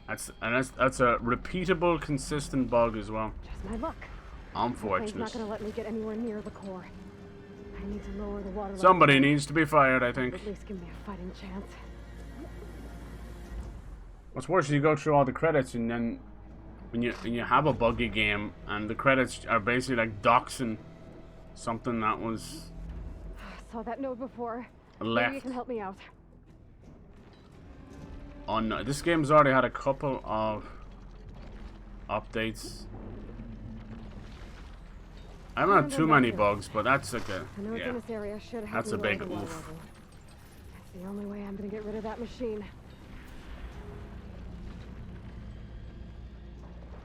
That's a repeatable, consistent bug as well. Just my luck. Unfortunate. He's not gonna let me get anywhere near the core. I need to lower the water. Somebody needs to be fired, I think. At least give me a fighting chance. What's worse is you go through all the credits and then when you have a buggy game and the credits are basically like doxing something that was Saw that note before. left. Maybe you can help me out. Oh no, this game's already had a couple of updates. I haven't had too many bugs, but that's like a yeah. That's a big oof. That's the only way I'm gonna get rid of that machine.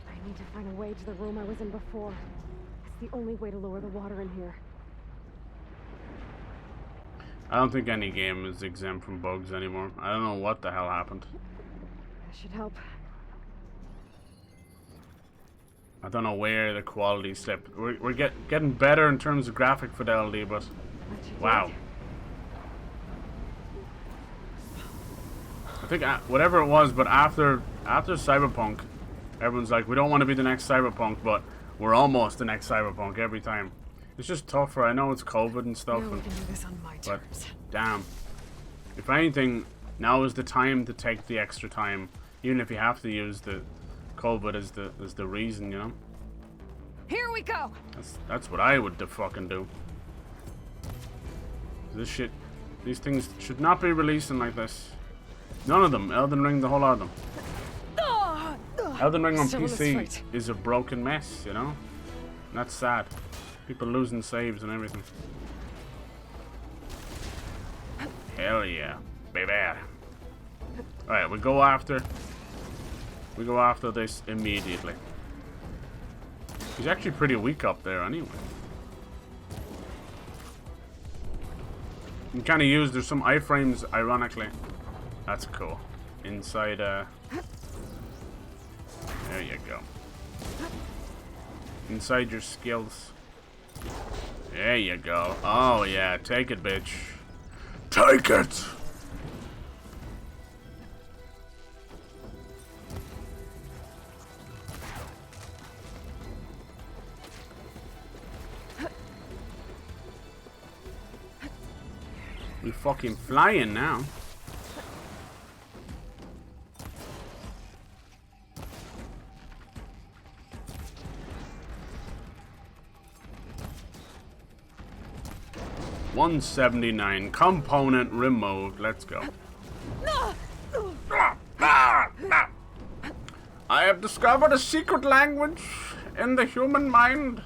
I need to find a way to the room I was in before. It's the only way to lower the water in here. I don't think any game is exempt from bugs anymore. I don't know what the hell happened. That should help. I don't know where the quality slipped. We're getting better in terms of graphic fidelity, but wow. I think whatever it was, but after Cyberpunk, everyone's like, we don't want to be the next Cyberpunk, but we're almost the next Cyberpunk every time. It's just tougher. I know it's COVID and stuff, we can do this on my but terms. damn. If anything, now is the time to take the extra time, even if you have to use the COVID as the reason, you know. Here we go. That's what I would fucking do. This shit, these things should not be releasing like this. None of them. Elden Ring, the whole lot of them. Elden Ring on PC is a broken mess, you know. And that's sad. People losing saves and everything. Hell yeah, baby. Alright, we go after this immediately. He's actually pretty weak up there anyway. You can kind of use, there's some iframes, ironically. That's cool. Inside, there you go. Inside your skills. There you go. Oh yeah, take it, bitch. Take it! We fucking flying now. $179 component removed. Let's go. I have discovered a secret language in the human mind.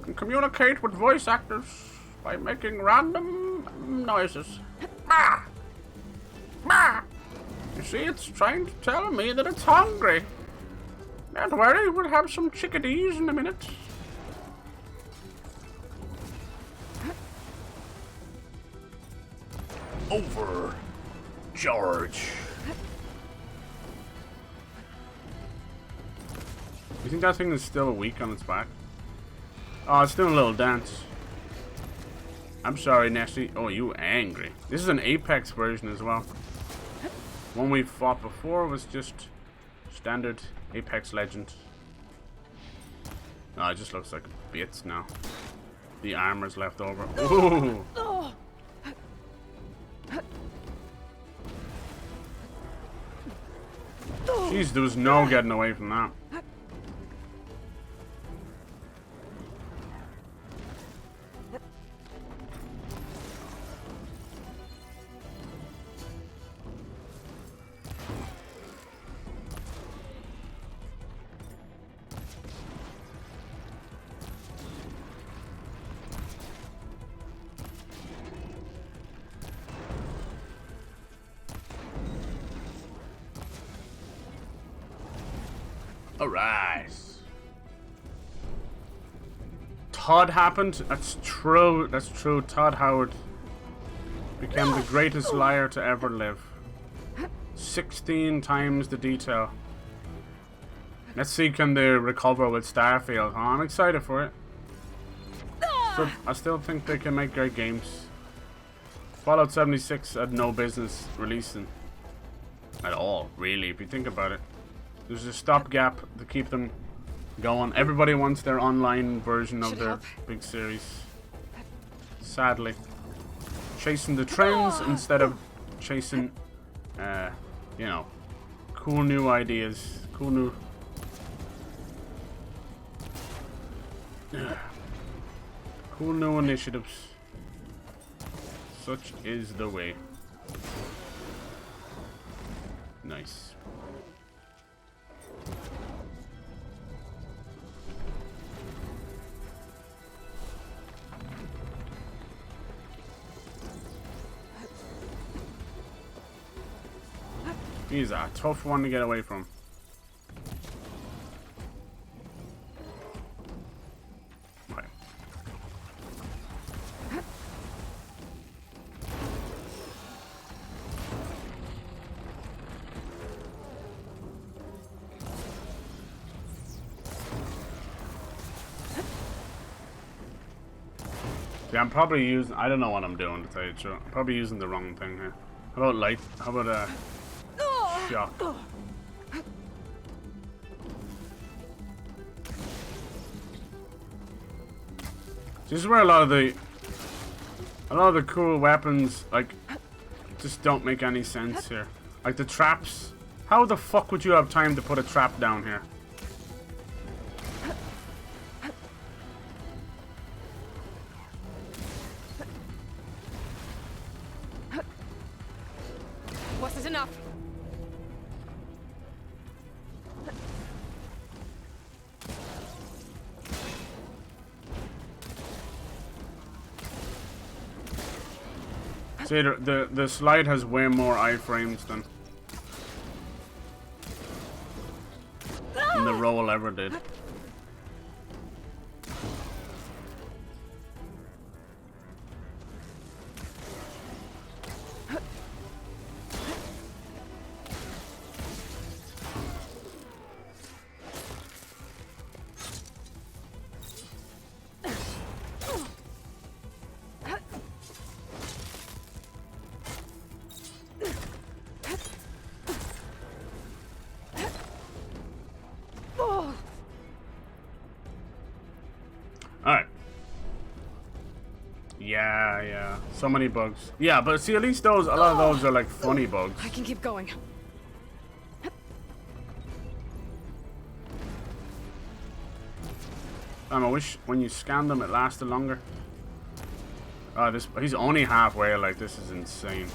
I can communicate with voice actors by making random noises. You see, it's trying to tell me that it's hungry. Don't worry, we'll have some chickadees in a minute. Over, George. You think that thing is still weak on its back? Oh, it's doing a little dance. I'm sorry, Nessie. Oh, you angry. This is an Apex version as well. One we fought before was just standard Apex Legend. No, it just looks like bits now. The armor's left over. Ooh. Jeez, there was no getting away from that. Alright. Todd happened? That's true. That's true. Todd Howard became the greatest liar to ever live. 16 times the detail. Let's see, can they recover with Starfield? Oh, I'm excited for it. But I still think they can make great games. Fallout 76 had no business releasing at all, really, if you think about it. There's a stopgap to keep them going. Everybody wants their online version of their big series. Sadly. Chasing the trends instead of chasing, you know, cool new ideas. Cool new... cool new initiatives. Such is the way. Nice. He's a tough one to get away from. Okay. Yeah, I'm probably using... I don't know what I'm doing, to tell you the truth. I'm probably using the wrong thing here. How about light? How about shock? This is where a lot of the cool weapons, like, just don't make any sense here. Like the traps. How the fuck would you have time to put a trap down here? What's is enough? See, the slide has way more iframes than the roll ever did. Yeah. So many bugs. Yeah, but see, at least those, a lot of those are like funny bugs. I can keep going. I wish when you scan them it lasted longer. He's only halfway, like this is insane.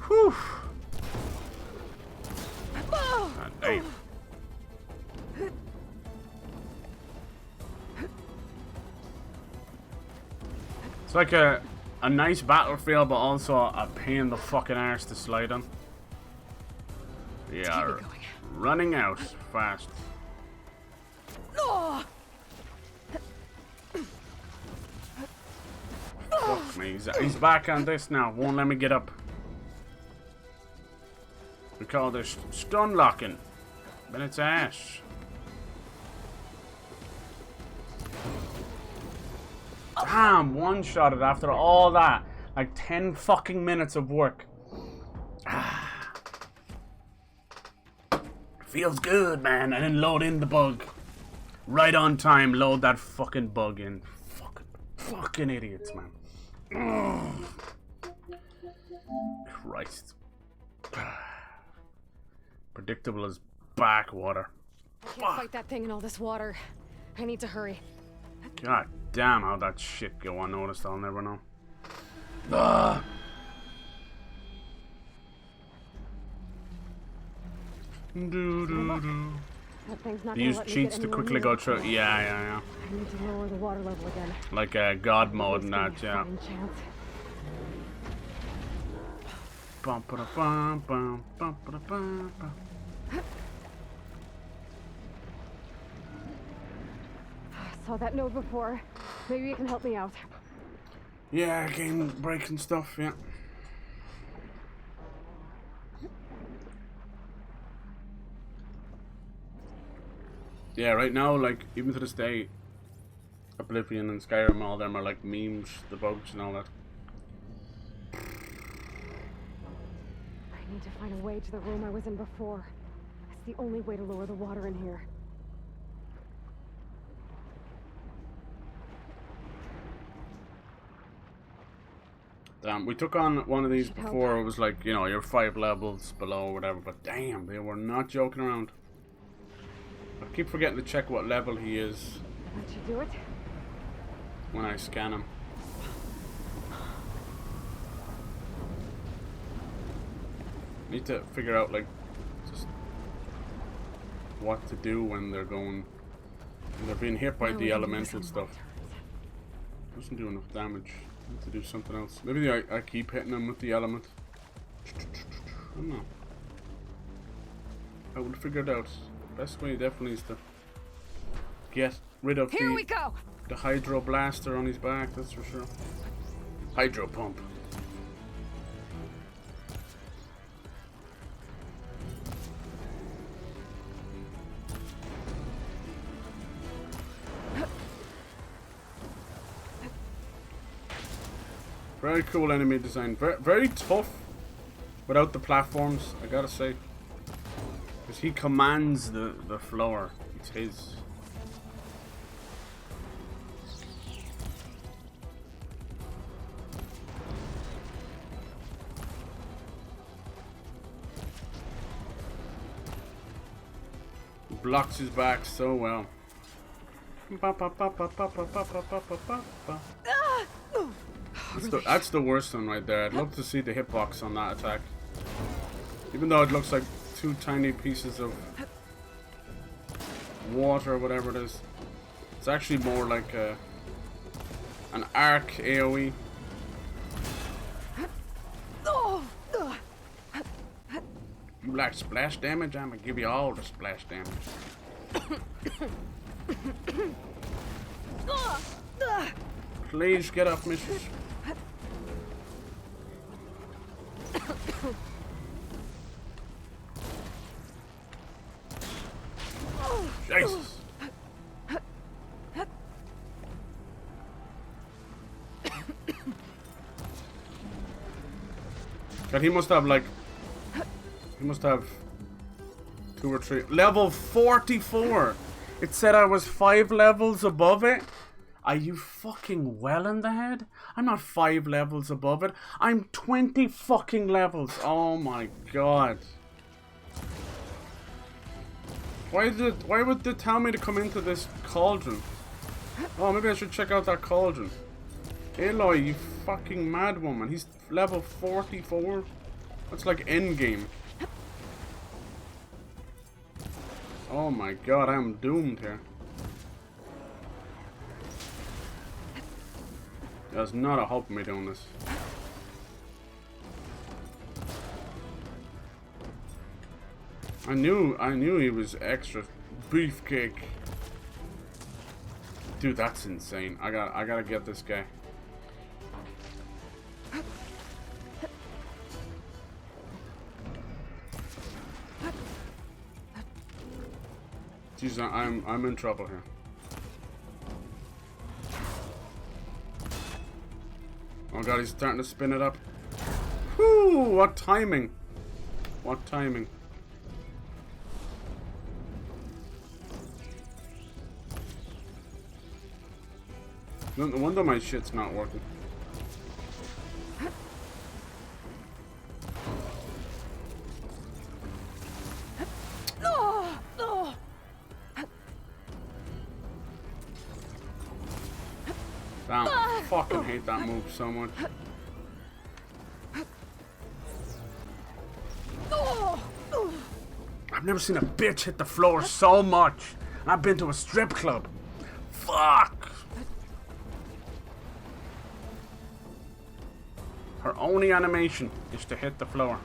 Whew. God damn. It's like a nice battlefield, but also a pain in the fucking arse to slide on. We are running out fast. Fuck me, he's back on this now. Won't let me get up. We call this stun locking. But it's ass. Damn, one-shotted after all that. Like 10 fucking minutes of work. Feels good, man. And then load in the bug. Right on time, load that fucking bug in. Fucking idiots, man. Christ. Predictable as backwater. I can't fight that thing in all this water. I need to hurry. God damn, how that shit go unnoticed, I'll never know. That thing's not Use cheats to quickly go through. Yeah. I need to lower the water level again. Like God mode and that, yeah. Bum, ba, bum, bum, bum, ba, bum, bum. Saw that node before. Maybe you can help me out. Yeah, game breaking stuff, yeah. Yeah, right now, like, even to this day, Oblivion and Skyrim, all them are like memes, the bugs and all that. I need to find a way to the room I was in before. It's the only way to lower the water in here. Damn, we took on one of these before. It was like, you know, you're 5 levels below or whatever, but damn, they were not joking around. I keep forgetting to check what level he is. Let you do it? When I scan him. Need to figure out, like, just what to do when they're going, when they're being hit by the elemental stuff. Doesn't do enough damage. Need to do something else. Maybe I keep hitting them with the element. I don't know. I will figure it out. Best way definitely is to get rid of the hydro blaster on his back, that's for sure. Hydro pump. Very cool enemy design. Very tough without the platforms, I gotta say. Because he commands the floor. It's his. He blocks his back so well. That's the worst one right there. I'd love to see the hitbox on that attack. Even though it looks like 2 tiny pieces of water or whatever it is. It's actually more like an arc AoE. You like splash damage? I'm gonna give you all the splash damage. Please get up, missus. Jesus. God, he must have like, he must have 2 or 3. Level 44. It said I was 5 levels above it. Are you fucking well in the head? I'm not 5 levels above it. I'm 20 fucking levels. Oh my god. Why would they tell me to come into this cauldron? Oh, maybe I should check out that cauldron. Aloy, you fucking mad woman. He's level 44. That's like endgame. Oh my god, I'm doomed here. There's not a hope of me doing this. I knew he was extra beefcake. Dude, that's insane. I gotta get this guy. Jeez, I'm in trouble here. Oh god, he's starting to spin it up. Whoo! What timing! What timing! No wonder my shit's not working. Damn, I fucking hate that move so much. I've never seen a bitch hit the floor so much. I've been to a strip club. Fuck! Her only animation is to hit the floor.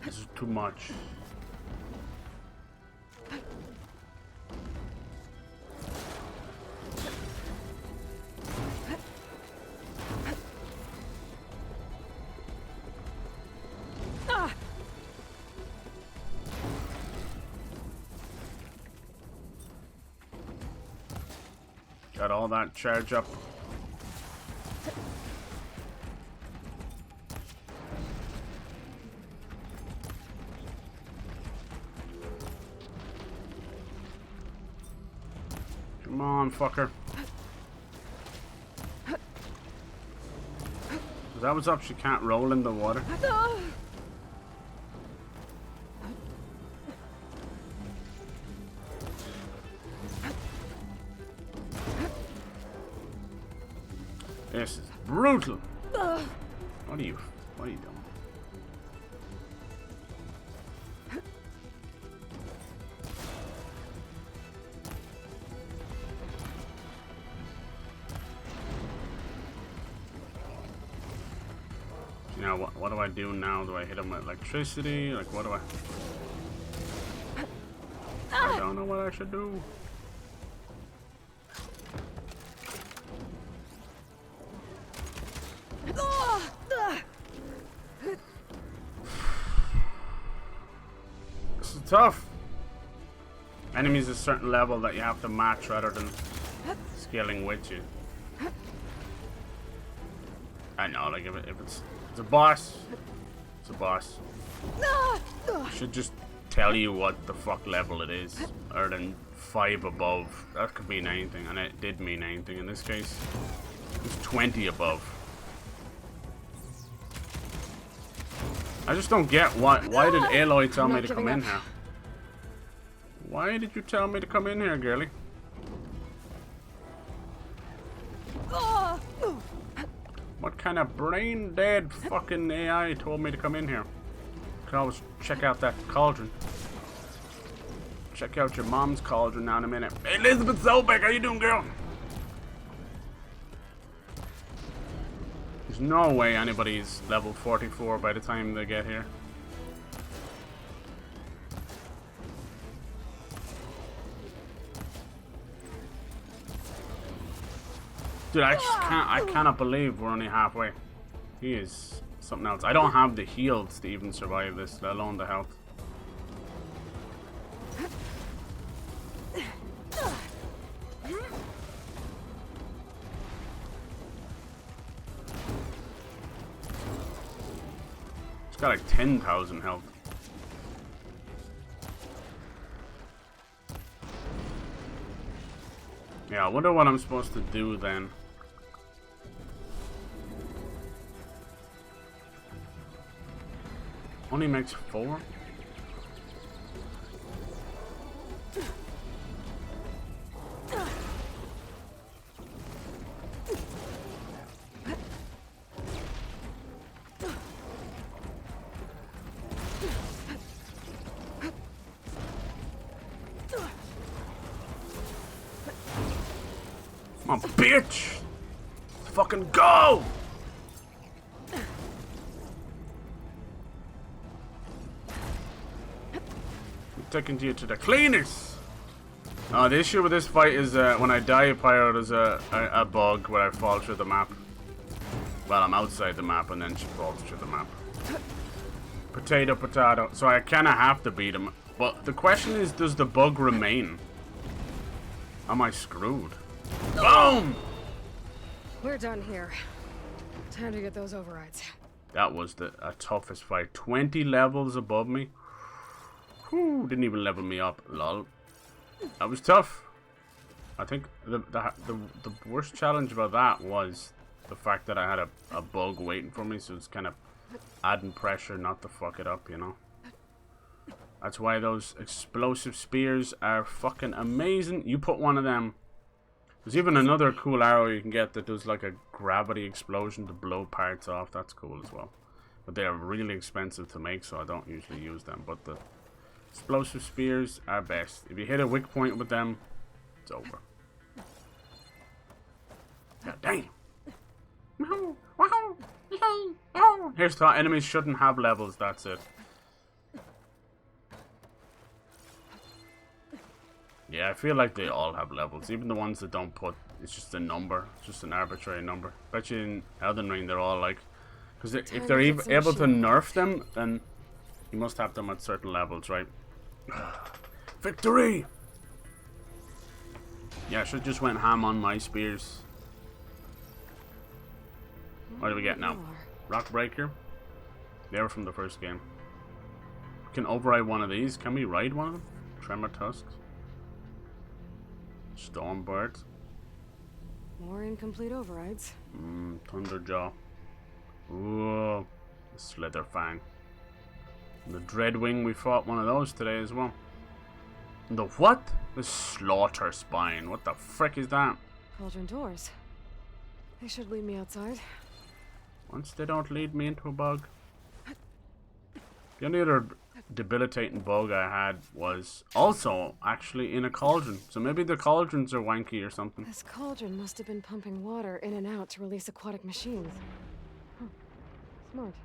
This is too much. Got all that charge up. Come on, fucker. Is that what's up? She can't roll in the water. This is brutal. What are you doing? Now what do I do now? Do I hit him with electricity? Like what do I don't know what I should do. This is tough. Enemies a certain level that you have to match rather than scaling with you. I know, like if it's a boss, it's a boss. I should just tell you what the fuck level it is, other than 5 above. That could mean anything, and it did mean anything in this case. It's 20 above. I just don't get why did Aloy tell me to come in here? Why did you tell me to come in here, girly? What kind of brain dead fucking AI told me to come in here? Could always check out that cauldron. Check out your mom's cauldron now in a minute. Hey, Elizabeth Zolbeck, how you doing, girl? There's no way anybody's level 44 by the time they get here. Dude, I cannot believe we're only halfway. He is something else. I don't have the heals to even survive this, let alone the health. got like 10,000 health. Yeah, I wonder what I'm supposed to do then. Only makes 4? Come on, bitch! Fucking go! I'm taking you to the cleaners! The issue with this fight is when I die, Pyro, there's a bug where I fall through the map. Well, I'm outside the map and then she falls through the map. Potato, potato. So I kind of have to beat him. But the question is, does the bug remain? Am I screwed? Boom! We're done here. Time to get those overrides. That was the toughest fight. 20 levels above me. Whew, didn't even level me up. Lol. That was tough. I think the worst challenge about that was the fact that I had a bug waiting for me, so it's kind of adding pressure not to fuck it up, you know. That's why those explosive spears are fucking amazing. You put one of them. There's even another cool arrow you can get that does like a gravity explosion to blow parts off. That's cool as well. But they are really expensive to make, so I don't usually use them. But the explosive spears are best. If you hit a weak point with them, it's over. God damn. Here's thought. Enemies shouldn't have levels, that's it. Yeah, I feel like they all have levels. Even the ones that don't put, it's just a number. It's just an arbitrary number. Bet you in Elden Ring they're all like, because if they're able to nerf them, then you must have them at certain levels, right? Victory! Yeah, I should just went ham on my spears. What do we get now? Rock Breaker. They were from the first game. We can override one of these. Can we ride one of them? Tremor Tusks. Stormbird. More incomplete overrides. Thunderjaw. Ooh. Slitherfang. And the Dreadwing, we fought one of those today as well. And the what? The Slaughter Spine. What the frick is that? Cauldron doors. They should lead me outside. Once they don't lead me into a bug. The only other debilitating bug I had was also actually in a cauldron. So maybe the cauldrons are wanky or something. This cauldron must have been pumping water in and out to release aquatic machines. Huh. Smart.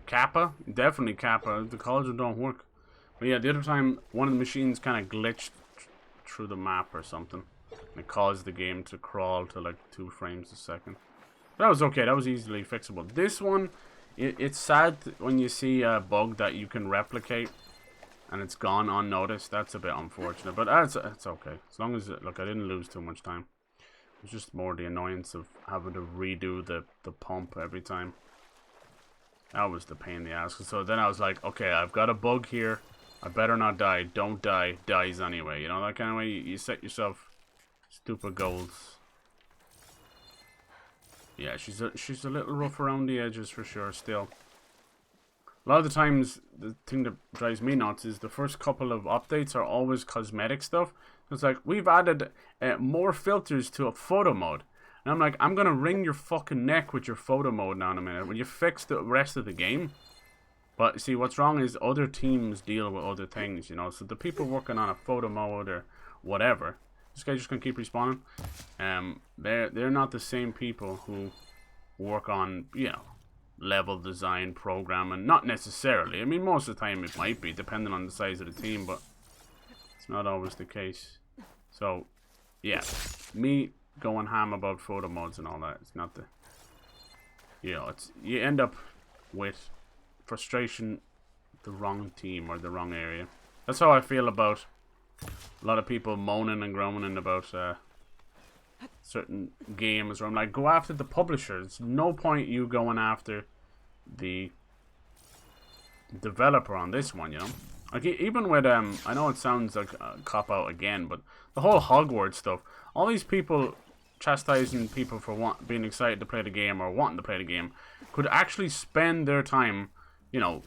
Kappa? Definitely Kappa. The cauldron don't work. But yeah, the other time one of the machines kind of glitched through the map or something. And it caused the game to crawl to like 2 frames a second. But that was okay. That was easily fixable. This one, it's sad when you see a bug that you can replicate and it's gone unnoticed. That's a bit unfortunate, but it's okay. As long as, look, I didn't lose too much time. It's just more the annoyance of having to redo the pump every time. That was the pain in the ass. So then I was like, okay, I've got a bug here. I better not die. Don't die. Dies anyway. You know, that kind of way you set yourself stupid goals. Yeah, she's a little rough around the edges for sure still. A lot of the times, the thing that drives me nuts is the first couple of updates are always cosmetic stuff. It's like, we've added more filters to a photo mode. And I'm like, I'm going to wring your fucking neck with your photo mode now in a minute. When you fix the rest of the game. But see, what's wrong is other teams deal with other things, you know. So the people working on a photo mode or whatever, this guy's just going to keep respawning. They're not the same people who work on, you know, level design, programming. Not necessarily. I mean, most of the time it might be, depending on the size of the team, but it's not always the case. So, yeah, me going ham about photo modes and all that, it's not the, you know, it's, you end up with frustration, the wrong team or the wrong area. That's how I feel about a lot of people moaning and groaning about certain games where I'm like, go after the publisher. There's no point you going after the developer on this one, you know. Like, even with, I know it sounds like a cop-out again, but the whole Hogwarts stuff, all these people chastising people for being excited to play the game or wanting to play the game could actually spend their time, you know,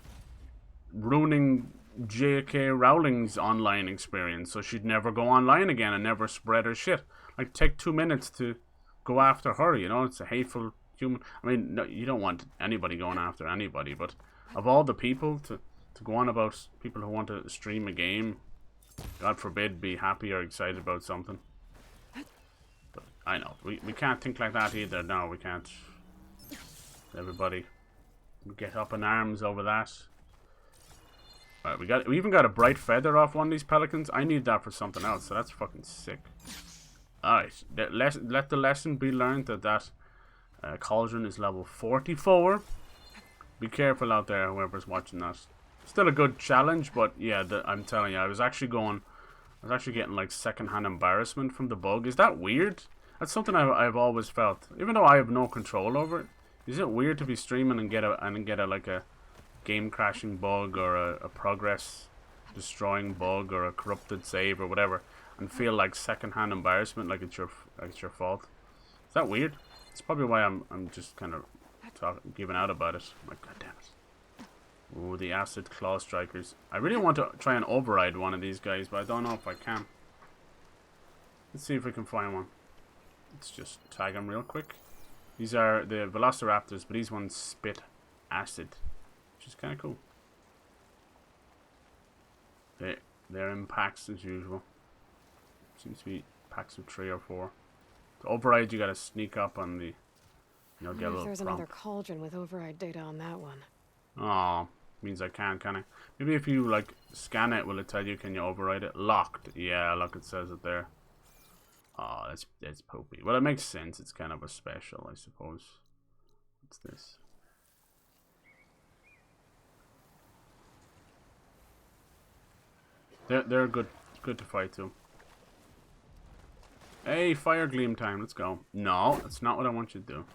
ruining J.K. Rowling's online experience so she'd never go online again and never spread her shit. Like, take 2 minutes to go after her, you know. It's a hateful human. I mean, no, you don't want anybody going after anybody, but of all the people to go on about people who want to stream a game, God forbid, be happy or excited about something. But I know, we can't think like that either. No, we can't. Everybody get up in arms over that. Alright, we even got a bright feather off one of these pelicans. I need that for something else, so that's fucking sick. Alright, let the lesson be learned that cauldron is level 44. Be careful out there, whoever's watching that. Still a good challenge, but yeah, I'm telling you, I was actually getting like secondhand embarrassment from the bug. Is that weird? That's something I've always felt, even though I have no control over it. Is it weird to be streaming and get a game crashing bug or a progress destroying bug or a corrupted save or whatever, and feel like secondhand embarrassment, like it's your fault? Is that weird? It's probably why I'm just kind of giving out about it. Like, God damn it. Ooh, the acid claw strikers. I really want to try and override one of these guys, but I don't know if I can. Let's see if we can find one. Let's just tag them real quick. These are the velociraptors, but these ones spit acid, which is kind of cool. They're in packs as usual. Seems to be packs of 3 or 4. To override, you gotta sneak up on the. You'll get a little there's prompt. another cauldron with override data on that one. Oh, means I can I? Maybe if you like scan it, will it tell you can you override it? Locked. Yeah, look, it says it there. Oh, that's poopy. Well, it makes sense. It's kind of a special, I suppose. What's this? They're good to fight too. Hey, fire gleam time. Let's go. No, that's not what I want you to do.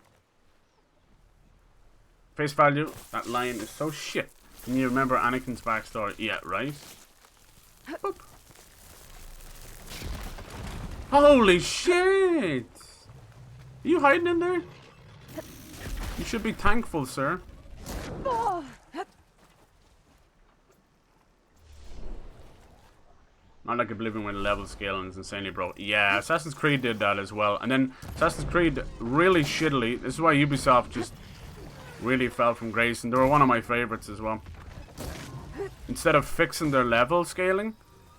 Face value. That line is so shit. Can you remember Anakin's backstory? Yeah, right? Boop. Holy shit! Are you hiding in there? You should be thankful, sir. Not like Oblivion with a level scale and it's insanely broke. Yeah, Assassin's Creed did that as well. And then Assassin's Creed really shittily. This is why Ubisoft just really fell from grace. And they were one of my favorites as well. Instead of fixing their level scaling,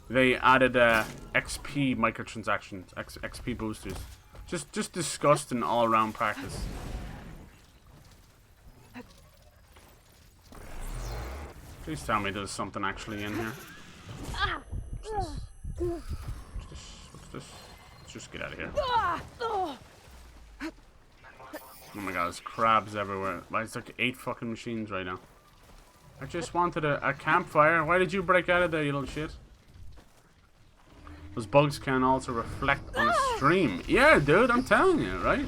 they added XP microtransactions, XP boosters. Just disgusting all-around practice. Please tell me there's something actually in here. What's this? Let's just get out of here. Oh my god, there's crabs everywhere. It's like 8 fucking machines right now. I just wanted a campfire. Why did you break out of there, you little shit? Those bugs can also reflect on a stream. Yeah, dude, I'm telling you, right?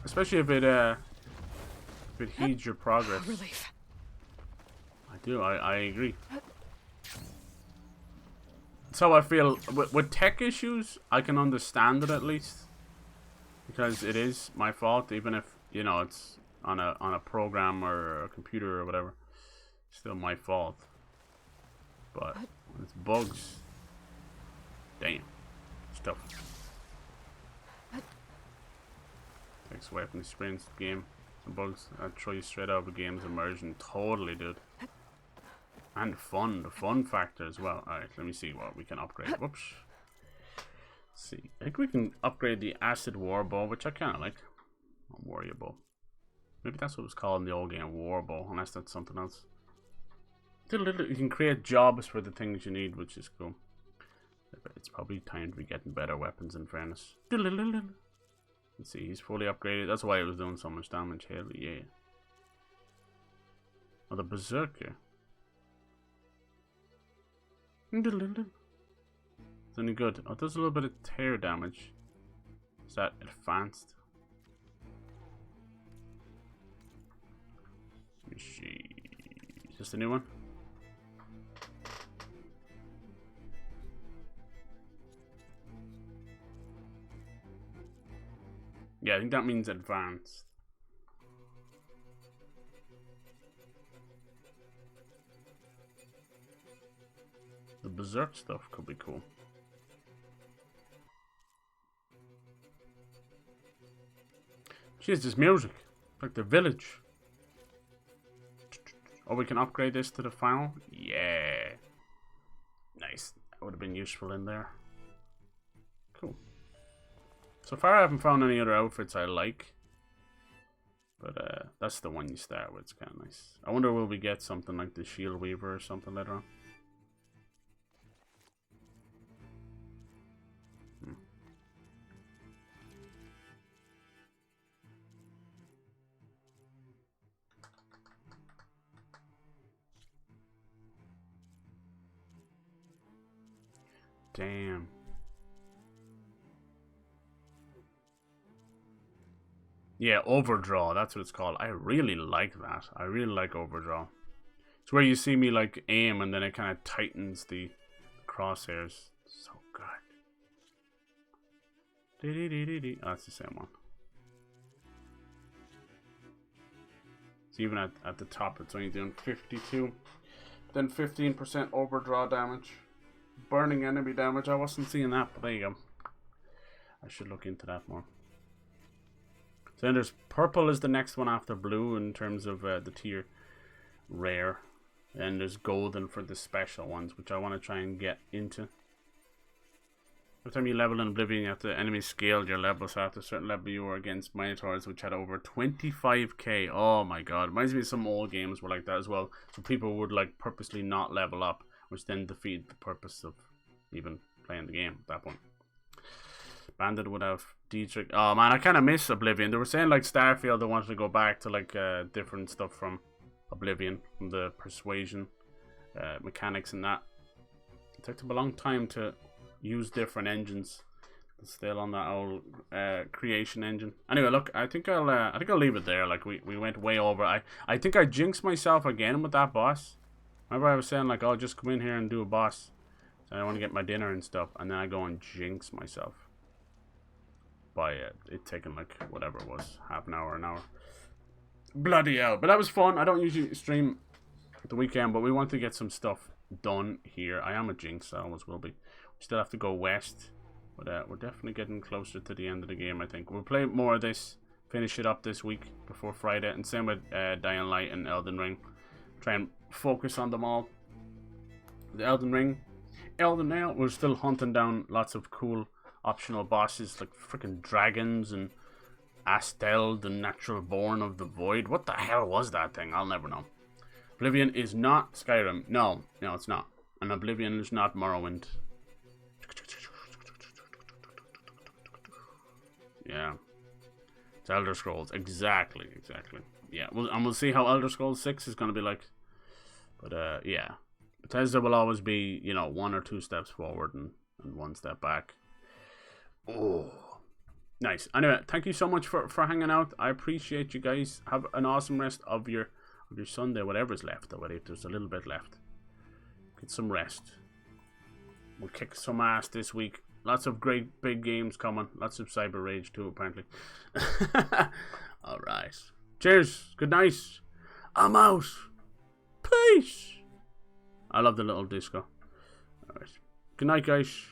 Especially if it heeds your progress. Relief. I do, I agree. So I feel with tech issues, I can understand it at least, because it is my fault, even if, you know, it's on a program or a computer or whatever. It's still my fault. But when it's bugs, damn, stuff takes away from the experience of the game. The bugs, I'd throw you straight out of the game's immersion. Totally, dude. And the fun factor as well. Alright, let me see what we can upgrade. Whoops. Let's see. I think we can upgrade the acid warbow, which I kinda like. Warrior bow. Maybe that's what it was called in the old game, warbow, unless that's something else. You can create jobs for the things you need, which is cool. It's probably time to be getting better weapons, in fairness. Let's see, he's fully upgraded. That's why it was doing so much damage. Hell yeah. Oh, the berserker. It's any good. Oh, it does a little bit of tear damage. Is that advanced? Let me see. Just a new one? Yeah, I think that means advanced. The berserk stuff could be cool. Jeez, this music. Like the village. Oh, we can upgrade this to the final? Yeah. Nice. That would have been useful in there. Cool. So far I haven't found any other outfits I like. But that's the one you start with. It's kind of nice. I wonder will we get something like the shield weaver or something later on. Damn. Yeah, overdraw, that's what it's called. I really like that. I really like overdraw. It's where you see me like aim and then it kind of tightens the crosshairs. So good. Oh, that's the same one. So even at the top it's only doing 52. Then 15% overdraw damage. Burning enemy damage. I wasn't seeing that, but there you go. I should look into that more. So then there's purple is the next one after blue in terms of the tier rare. And there's golden for the special ones, which I want to try and get into. Every time you level in Oblivion, you have to enemy scale your level. So after a certain level, you were against Minotaurs, which had over 25k. Oh my god. Reminds me of some old games were like that as well. So people would like purposely not level up, which then defeat the purpose of even playing the game at that point. Bandit would have Dietrich. Oh man, I kind of miss Oblivion. They were saying like Starfield, they wanted to go back to like different stuff from Oblivion, from the persuasion mechanics and that. It took them a long time to use different engines. It's still on that old creation engine. Anyway, look, I think I'll leave it there. Like we went way over. I think I jinxed myself again with that boss. Remember I was saying like, oh, just come in here and do a boss. So I want to get my dinner and stuff, and then I go and jinx myself by it taking like whatever it was, half an hour, an hour. Bloody hell! But that was fun. I don't usually stream at the weekend, but we want to get some stuff done here. I am a jinx. I always will be. We still have to go west, but we're definitely getting closer to the end of the game. I think we'll play more of this, finish it up this week before Friday, and same with Dying Light and Elden Ring. Try and focus on them all. The Elden Ring, we're still hunting down lots of cool optional bosses like freaking dragons and Astel, the natural born of the void. What the hell was that thing? I'll never know. Oblivion is not Skyrim. No, it's not. And Oblivion is not Morrowind. Yeah. It's Elder Scrolls. Exactly. Yeah, and we'll see how Elder Scrolls 6 is going to be like. But, yeah. Bethesda will always be, you know, 1 or 2 steps forward and 1 step back. Oh, nice. Anyway, thank you so much for hanging out. I appreciate you guys. Have an awesome rest of your Sunday, whatever's left, or if there's a little bit left. Get some rest. We'll kick some ass this week. Lots of great big games coming. Lots of Cyber Rage too, apparently. Alright. Cheers. Good night. I'm out. Peace. I love the little disco. Alright. Good night, guys.